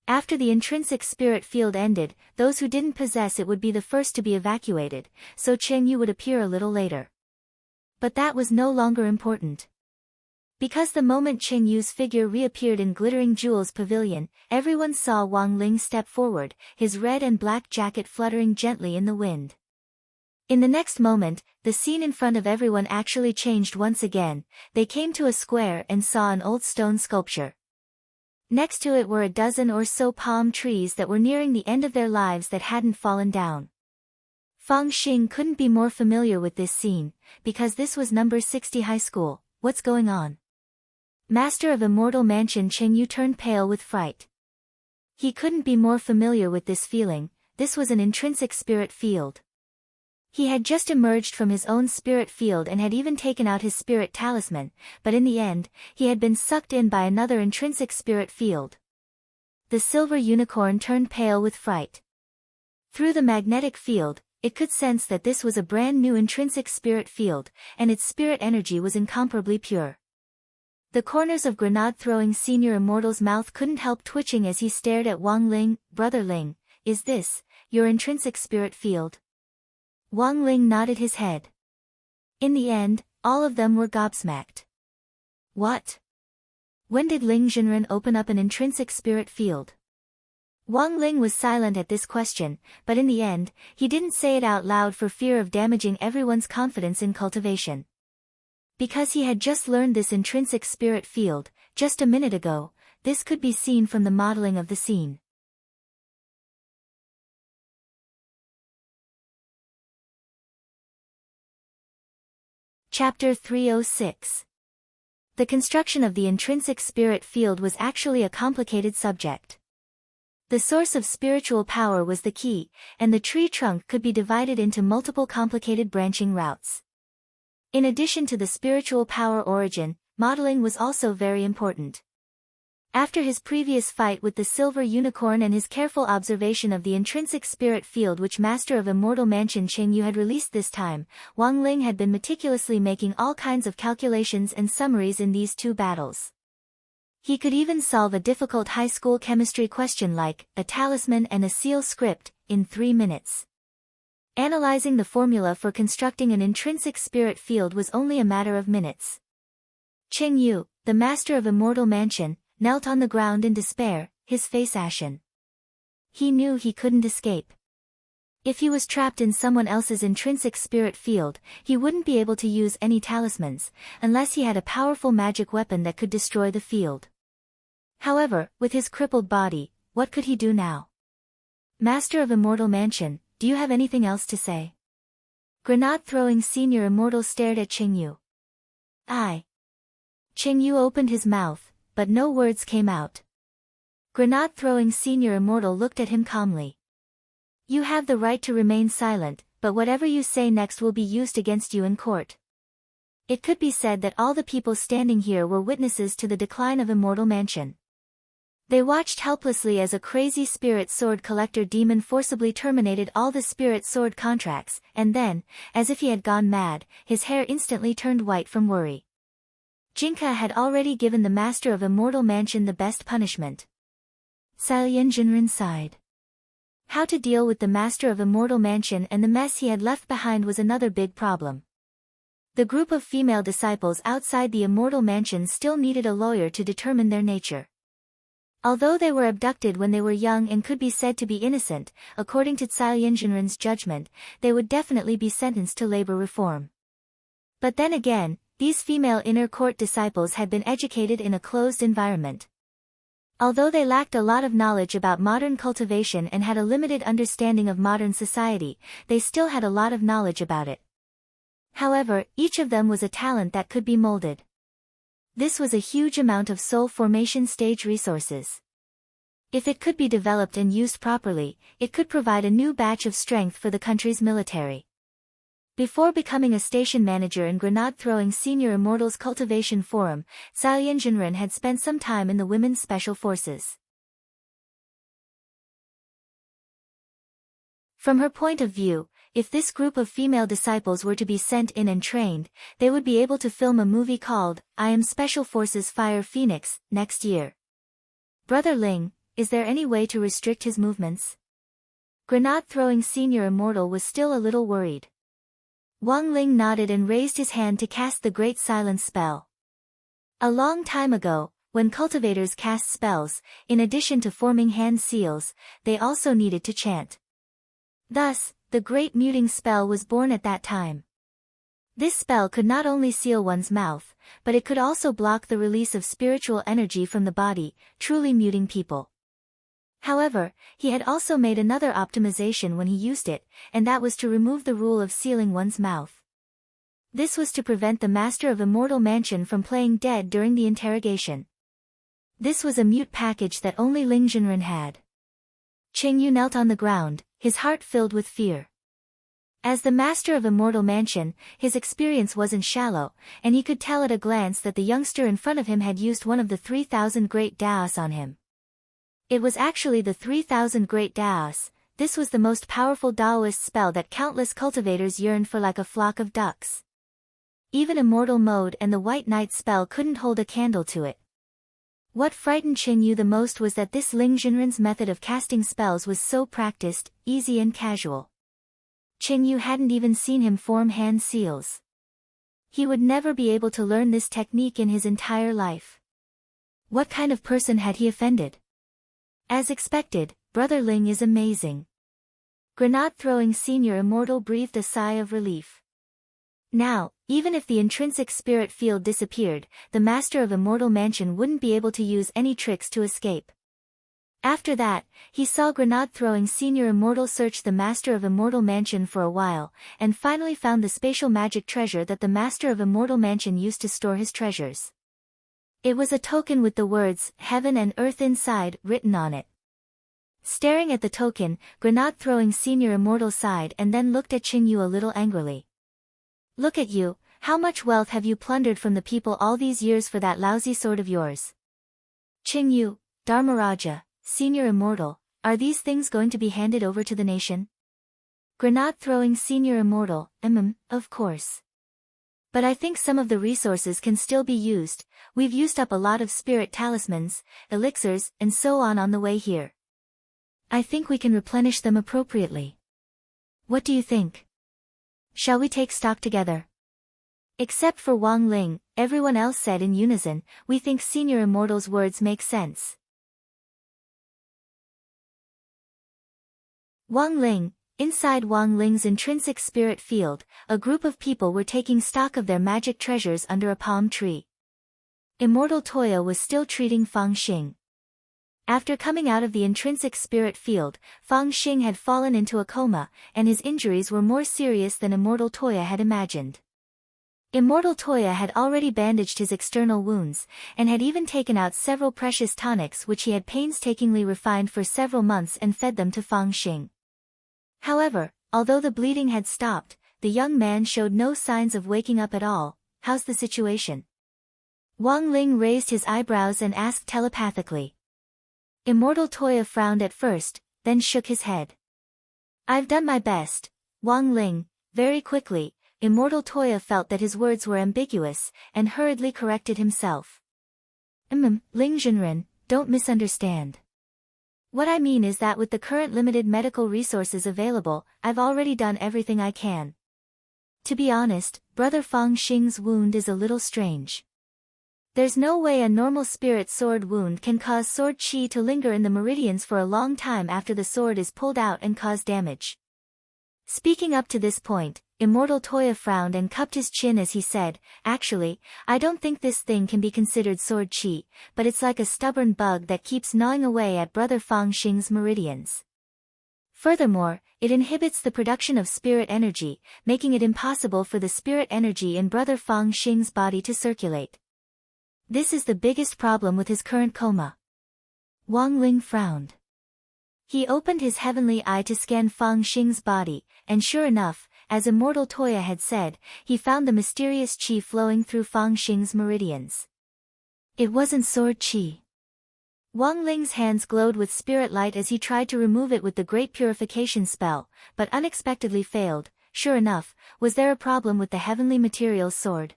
After the intrinsic spirit field ended, those who didn't possess it would be the first to be evacuated, so Qing Yu would appear a little later. But that was no longer important. Because the moment Qing Yu's figure reappeared in Glittering Jewels Pavilion, everyone saw Wang Ling step forward, his red and black jacket fluttering gently in the wind. In the next moment, the scene in front of everyone actually changed once again. They came to a square and saw an old stone sculpture. Next to it were a dozen or so palm trees that were nearing the end of their lives that hadn't fallen down. Fang Xing couldn't be more familiar with this scene, because this was number 60 high school. What's going on? Master of Immortal Mansion Qing Yu turned pale with fright. He couldn't be more familiar with this feeling. This was an intrinsic spirit field. He had just emerged from his own spirit field and had even taken out his spirit talisman, but in the end, he had been sucked in by another intrinsic spirit field. The Silver Unicorn turned pale with fright. Through the magnetic field, it could sense that this was a brand new intrinsic spirit field, and its spirit energy was incomparably pure. The corners of grenade-throwing Senior Immortal's mouth couldn't help twitching as he stared at Wang Ling. Brother Ling, is this your intrinsic spirit field? Wang Ling nodded his head. In the end, all of them were gobsmacked. What? When did Ling Jinren open up an intrinsic spirit field? Wang Ling was silent at this question, but in the end, he didn't say it out loud for fear of damaging everyone's confidence in cultivation. Because he had just learned this intrinsic spirit field, just a minute ago, this could be seen from the modeling of the scene. Chapter 306. The construction of the intrinsic spirit field was actually a complicated subject. The source of spiritual power was the key, and the tree trunk could be divided into multiple complicated branching routes. In addition to the spiritual power origin, modeling was also very important. After his previous fight with the silver unicorn and his careful observation of the intrinsic spirit field which Master of Immortal Mansion Qing Yu had released this time, Wang Ling had been meticulously making all kinds of calculations and summaries in these two battles. He could even solve a difficult high school chemistry question like, a talisman and a seal script, in 3 minutes. Analyzing the formula for constructing an intrinsic spirit field was only a matter of minutes. Qing Yu, the Master of Immortal Mansion, knelt on the ground in despair, his face ashen. He knew he couldn't escape. If he was trapped in someone else's intrinsic spirit field, he wouldn't be able to use any talismans, unless he had a powerful magic weapon that could destroy the field. However, with his crippled body, what could he do now? Master of Immortal Mansion, do you have anything else to say? Grenade-throwing Senior Immortal stared at Qing Yu. Qing Yu opened his mouth, but no words came out. Grenade-throwing Senior Immortal looked at him calmly. You have the right to remain silent, but whatever you say next will be used against you in court. It could be said that all the people standing here were witnesses to the decline of Immortal Mansion. They watched helplessly as a crazy spirit sword collector demon forcibly terminated all the spirit sword contracts, and then, as if he had gone mad, his hair instantly turned white from worry. Jinka had already given the Master of Immortal Mansion the best punishment. Salian Jinren sighed. How to deal with the Master of Immortal Mansion and the mess he had left behind was another big problem. The group of female disciples outside the Immortal Mansion still needed a lawyer to determine their nature. Although they were abducted when they were young and could be said to be innocent, according to Salian Jinren's judgment, they would definitely be sentenced to labor reform. But then again, these female inner court disciples had been educated in a closed environment. Although they lacked a lot of knowledge about modern cultivation and had a limited understanding of modern society, they still had a lot of knowledge about it. However, each of them was a talent that could be molded. This was a huge amount of soul formation stage resources. If it could be developed and used properly, it could provide a new batch of strength for the country's military. Before becoming a station manager in Grenade-throwing Senior Immortals Cultivation Forum, Salian Jinren had spent some time in the Women's Special Forces. From her point of view, if this group of female disciples were to be sent in and trained, they would be able to film a movie called, I Am Special Forces Fire Phoenix, next year. Brother Ling, is there any way to restrict his movements? Grenade-throwing Senior Immortal was still a little worried. Wang Ling nodded and raised his hand to cast the Great Silence spell. A long time ago, when cultivators cast spells, in addition to forming hand seals, they also needed to chant. Thus, the Great Muting spell was born at that time. This spell could not only seal one's mouth, but it could also block the release of spiritual energy from the body, truly muting people. However, he had also made another optimization when he used it, and that was to remove the rule of sealing one's mouth. This was to prevent the Master of Immortal Mansion from playing dead during the interrogation. This was a mute package that only Ling Jinren had. Qing Yu knelt on the ground, his heart filled with fear. As the Master of Immortal Mansion, his experience wasn't shallow, and he could tell at a glance that the youngster in front of him had used one of the 3,000 Great Daos on him. It was actually the 3,000 Great Daos. This was the most powerful Daoist spell that countless cultivators yearned for like a flock of ducks. Even Immortal Mode and the White Knight spell couldn't hold a candle to it. What frightened Qing Yu the most was that this Ling Jinren's method of casting spells was so practiced, easy and casual. Qing Yu hadn't even seen him form hand seals. He would never be able to learn this technique in his entire life. What kind of person had he offended? As expected, Brother Ling is amazing. Grenade-throwing Senior Immortal breathed a sigh of relief. Now, even if the intrinsic spirit field disappeared, the Master of Immortal Mansion wouldn't be able to use any tricks to escape. After that, he saw grenade-throwing Senior Immortal search the Master of Immortal Mansion for a while, and finally found the spatial magic treasure that the Master of Immortal Mansion used to store his treasures. It was a token with the words, "Heaven and Earth" inside, written on it. Staring at the token, grenade-throwing Senior Immortal sighed and then looked at Qingyu a little angrily. "Look at you, how much wealth have you plundered from the people all these years for that lousy sword of yours?" "Qingyu, Dharmaraja, Senior Immortal, are these things going to be handed over to the nation?" Grenade-throwing Senior Immortal, of course. "But I think some of the resources can still be used. We've used up a lot of spirit talismans, elixirs, and so on the way here. I think we can replenish them appropriately. What do you think? Shall we take stock together?" Except for Wang Ling, everyone else said in unison, "We think Senior Immortal's words make sense." Wang Ling. Inside Wang Ling's intrinsic spirit field, a group of people were taking stock of their magic treasures under a palm tree. Immortal Toya was still treating Fang Xing. After coming out of the intrinsic spirit field, Fang Xing had fallen into a coma, and his injuries were more serious than Immortal Toya had imagined. Immortal Toya had already bandaged his external wounds, and had even taken out several precious tonics which he had painstakingly refined for several months and fed them to Fang Xing. However, although the bleeding had stopped, the young man showed no signs of waking up at all. "How's the situation?" Wang Ling raised his eyebrows and asked telepathically. Immortal Toya frowned at first, then shook his head. "I've done my best, Wang Ling." Very quickly, Immortal Toya felt that his words were ambiguous, and hurriedly corrected himself. Ling Zhenren, don't misunderstand. What I mean is that with the current limited medical resources available, I've already done everything I can. To be honest, Brother Fang Xing's wound is a little strange. There's no way a normal spirit sword wound can cause sword chi to linger in the meridians for a long time after the sword is pulled out and cause damage. Speaking up to this point, Immortal Toya frowned and cupped his chin as he said, "Actually, I don't think this thing can be considered sword chi, but it's like a stubborn bug that keeps gnawing away at Brother Fang Xing's meridians. Furthermore, it inhibits the production of spirit energy, making it impossible for the spirit energy in Brother Fang Xing's body to circulate. This is the biggest problem with his current coma." Wang Ling frowned. He opened his heavenly eye to scan Fang Xing's body, and sure enough, as Immortal Toya had said, he found the mysterious chi flowing through Fang Xing's meridians. It wasn't sword chi. Wang Ling's hands glowed with spirit light as he tried to remove it with the great purification spell, but unexpectedly failed. Sure enough, was there a problem with the heavenly materials sword?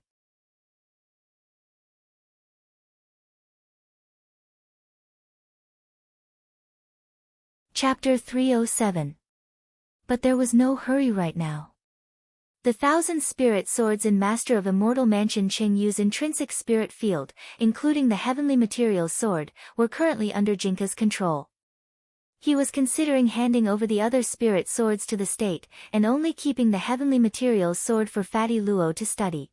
Chapter 307. But there was no hurry right now. The 1,000 spirit swords in Master of Immortal Mansion Qingyu's intrinsic spirit field, including the heavenly materials sword, were currently under Jinka's control. He was considering handing over the other spirit swords to the state, and only keeping the heavenly materials sword for Fatty Luo to study.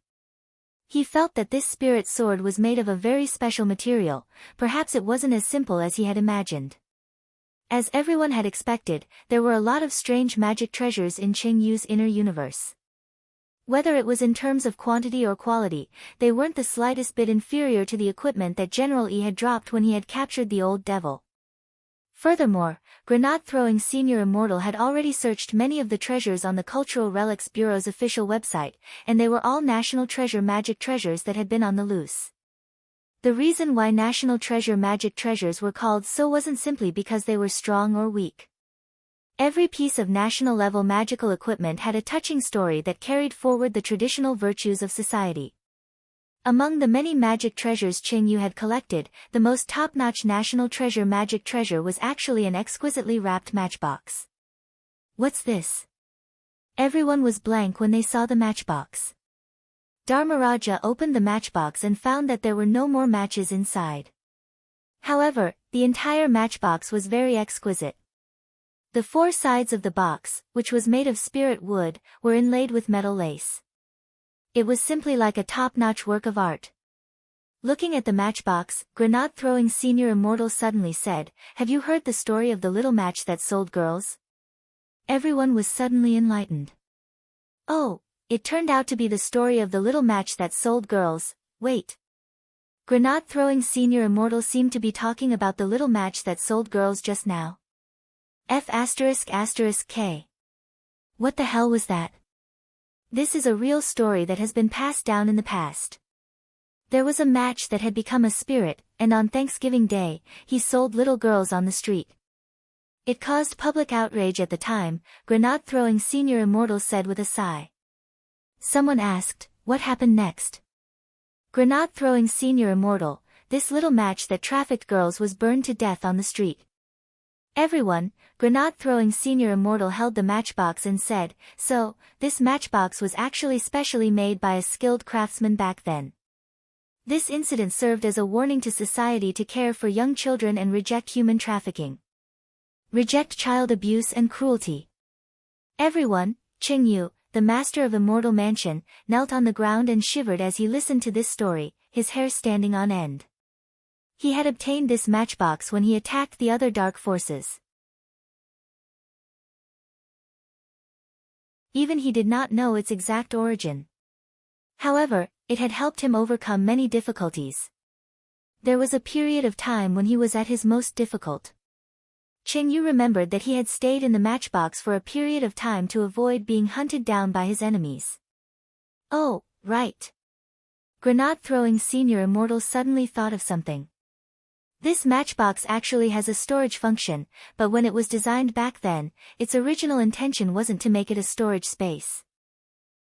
He felt that this spirit sword was made of a very special material, perhaps it wasn't as simple as he had imagined. As everyone had expected, there were a lot of strange magic treasures in Qingyu's inner universe. Whether it was in terms of quantity or quality, they weren't the slightest bit inferior to the equipment that General Yi had dropped when he had captured the old devil. Furthermore, grenade-throwing Senior Immortal had already searched many of the treasures on the Cultural Relics Bureau's official website, and they were all National Treasure magic treasures that had been on the loose. The reason why National Treasure magic treasures were called so wasn't simply because they were strong or weak. Every piece of national-level magical equipment had a touching story that carried forward the traditional virtues of society. Among the many magic treasures Qingyu had collected, the most top-notch National Treasure magic treasure was actually an exquisitely wrapped matchbox. "What's this?" Everyone was blank when they saw the matchbox. Dharmaraja opened the matchbox and found that there were no more matches inside. However, the entire matchbox was very exquisite. The four sides of the box, which was made of spirit wood, were inlaid with metal lace. It was simply like a top-notch work of art. Looking at the matchbox, grenade-throwing senior immortal suddenly said, "Have you heard the story of the little match that sold girls?" Everyone was suddenly enlightened. Oh, it turned out to be the story of the little match that sold girls. Wait. Grenade-throwing senior immortal seemed to be talking about the little match that sold girls just now. F***K. What the hell was that? This is a real story that has been passed down in the past. There was a match that had become a spirit, and on Thanksgiving Day, he sold little girls on the street. It caused public outrage at the time, grenade-throwing senior immortal said with a sigh. Someone asked, what happened next? Grenade-throwing senior immortal, this little match that trafficked girls was burned to death on the street. Everyone, grenade-throwing senior immortal held the matchbox and said, so, this matchbox was actually specially made by a skilled craftsman back then. This incident served as a warning to society to care for young children and reject human trafficking. Reject child abuse and cruelty. Everyone, Qingyu, the master of Immortal Mansion, knelt on the ground and shivered as he listened to this story, his hair standing on end. He had obtained this matchbox when he attacked the other dark forces. Even he did not know its exact origin. However, it had helped him overcome many difficulties. There was a period of time when he was at his most difficult. Qingyu remembered that he had stayed in the matchbox for a period of time to avoid being hunted down by his enemies. Oh, right. Grenade-throwing senior immortal suddenly thought of something. This matchbox actually has a storage function, but when it was designed back then, its original intention wasn't to make it a storage space.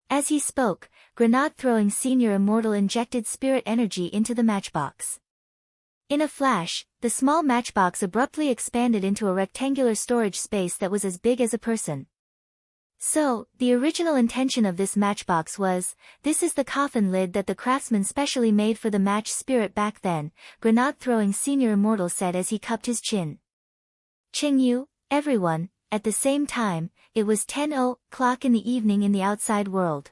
As he spoke, grenade-throwing senior immortal injected spirit energy into the matchbox. In a flash, the small matchbox abruptly expanded into a rectangular storage space that was as big as a person. So, the original intention of this matchbox was, this is the coffin lid that the craftsman specially made for the match spirit back then, grenade-throwing senior immortal said as he cupped his chin. Qingyu, everyone, at the same time, it was 10:00 in the evening in the outside world.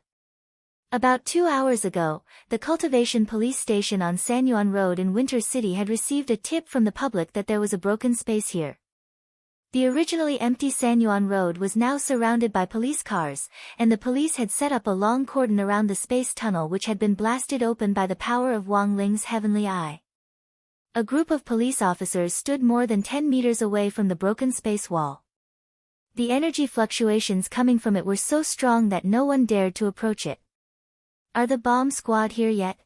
About 2 hours ago, the Cultivation Police Station on Sanyuan Road in Winter City had received a tip from the public that there was a broken space here. The originally empty Sanyuan Road was now surrounded by police cars, and the police had set up a long cordon around the space tunnel which had been blasted open by the power of Wang Ling's heavenly eye. A group of police officers stood more than 10 meters away from the broken space wall. The energy fluctuations coming from it were so strong that no one dared to approach it. Are the bomb squad here yet?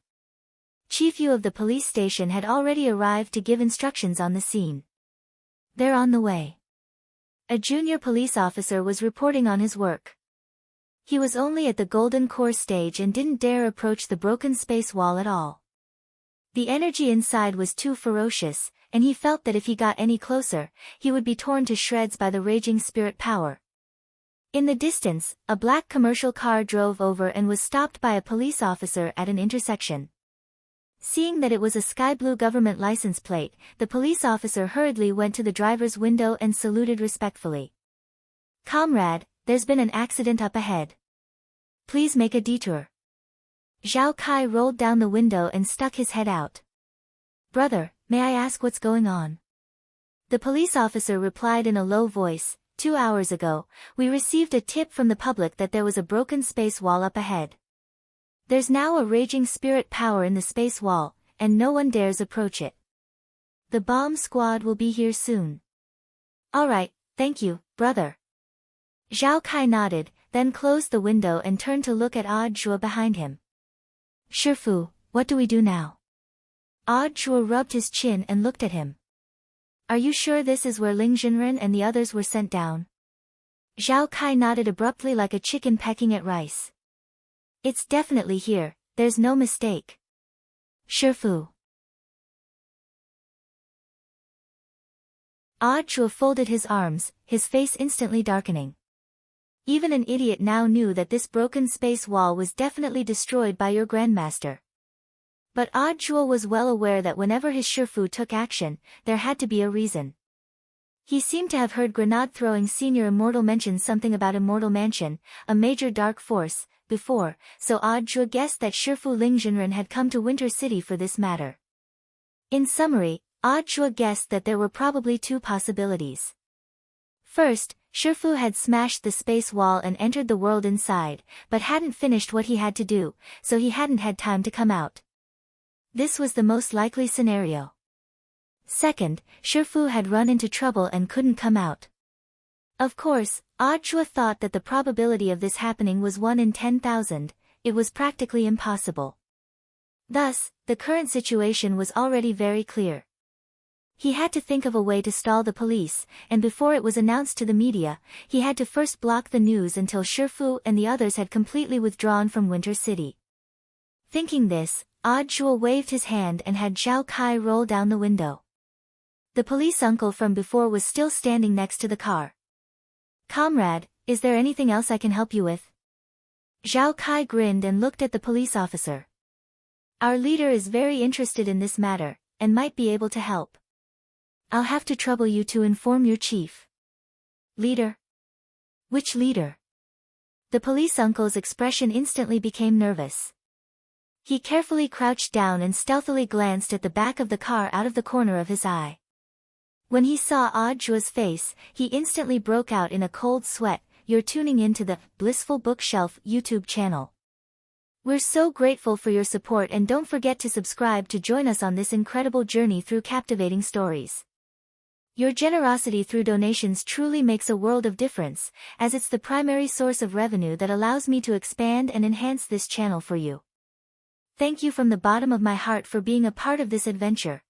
Chief Yu of the police station had already arrived to give instructions on the scene. They're on the way. A junior police officer was reporting on his work. He was only at the Golden Core stage and didn't dare approach the broken space wall at all. The energy inside was too ferocious, and he felt that if he got any closer, he would be torn to shreds by the raging spirit power. In the distance, a black commercial car drove over and was stopped by a police officer at an intersection. Seeing that it was a sky blue government license plate, the police officer hurriedly went to the driver's window and saluted respectfully. Comrade, there's been an accident up ahead. Please make a detour. Zhao Kai rolled down the window and stuck his head out. Brother, may I ask what's going on? The police officer replied in a low voice, 2 hours ago, we received a tip from the public that there was a broken space wall up ahead. There's now a raging spirit power in the space wall, and no one dares approach it. The bomb squad will be here soon. Alright, thank you, brother. Zhao Kai nodded, then closed the window and turned to look at Odd Zhuo behind him. Shifu, what do we do now? Odd Zhuo rubbed his chin and looked at him. Are you sure this is where Ling Jinren and the others were sent down? Zhao Kai nodded abruptly like a chicken pecking at rice. It's definitely here, there's no mistake. Shifu. Odd Zhuo folded his arms, his face instantly darkening. Even an idiot now knew that this broken space wall was definitely destroyed by your grandmaster. But Odd Zhuo was well aware that whenever his Shifu took action, there had to be a reason. He seemed to have heard Grenade-throwing Senior Immortal mention something about Immortal Mansion, a major dark force, before, so Audra guessed that Shifu Lingjinren had come to Winter City for this matter. In summary, Audra guessed that there were probably two possibilities. First, Shifu had smashed the space wall and entered the world inside, but hadn't finished what he had to do, so he hadn't had time to come out. This was the most likely scenario. Second, Shifu had run into trouble and couldn't come out. Of course, Audra thought that the probability of this happening was 1 in 10,000, it was practically impossible. Thus, the current situation was already very clear. He had to think of a way to stall the police, and before it was announced to the media, he had to first block the news until Shifu and the others had completely withdrawn from Winter City. Thinking this, Audra waved his hand and had Zhao Kai roll down the window. The police uncle from before was still standing next to the car. "Comrade, is there anything else I can help you with?" Zhao Kai grinned and looked at the police officer. "Our leader is very interested in this matter, and might be able to help. I'll have to trouble you to inform your chief." "Leader? Which leader?" The police uncle's expression instantly became nervous. He carefully crouched down and stealthily glanced at the back of the car out of the corner of his eye. When he saw Audra's face, he instantly broke out in a cold sweat. "You're tuning in to the Blissful Bookshelf YouTube channel. We're so grateful for your support, and don't forget to subscribe to join us on this incredible journey through captivating stories. Your generosity through donations truly makes a world of difference, as it's the primary source of revenue that allows me to expand and enhance this channel for you. Thank you from the bottom of my heart for being a part of this adventure."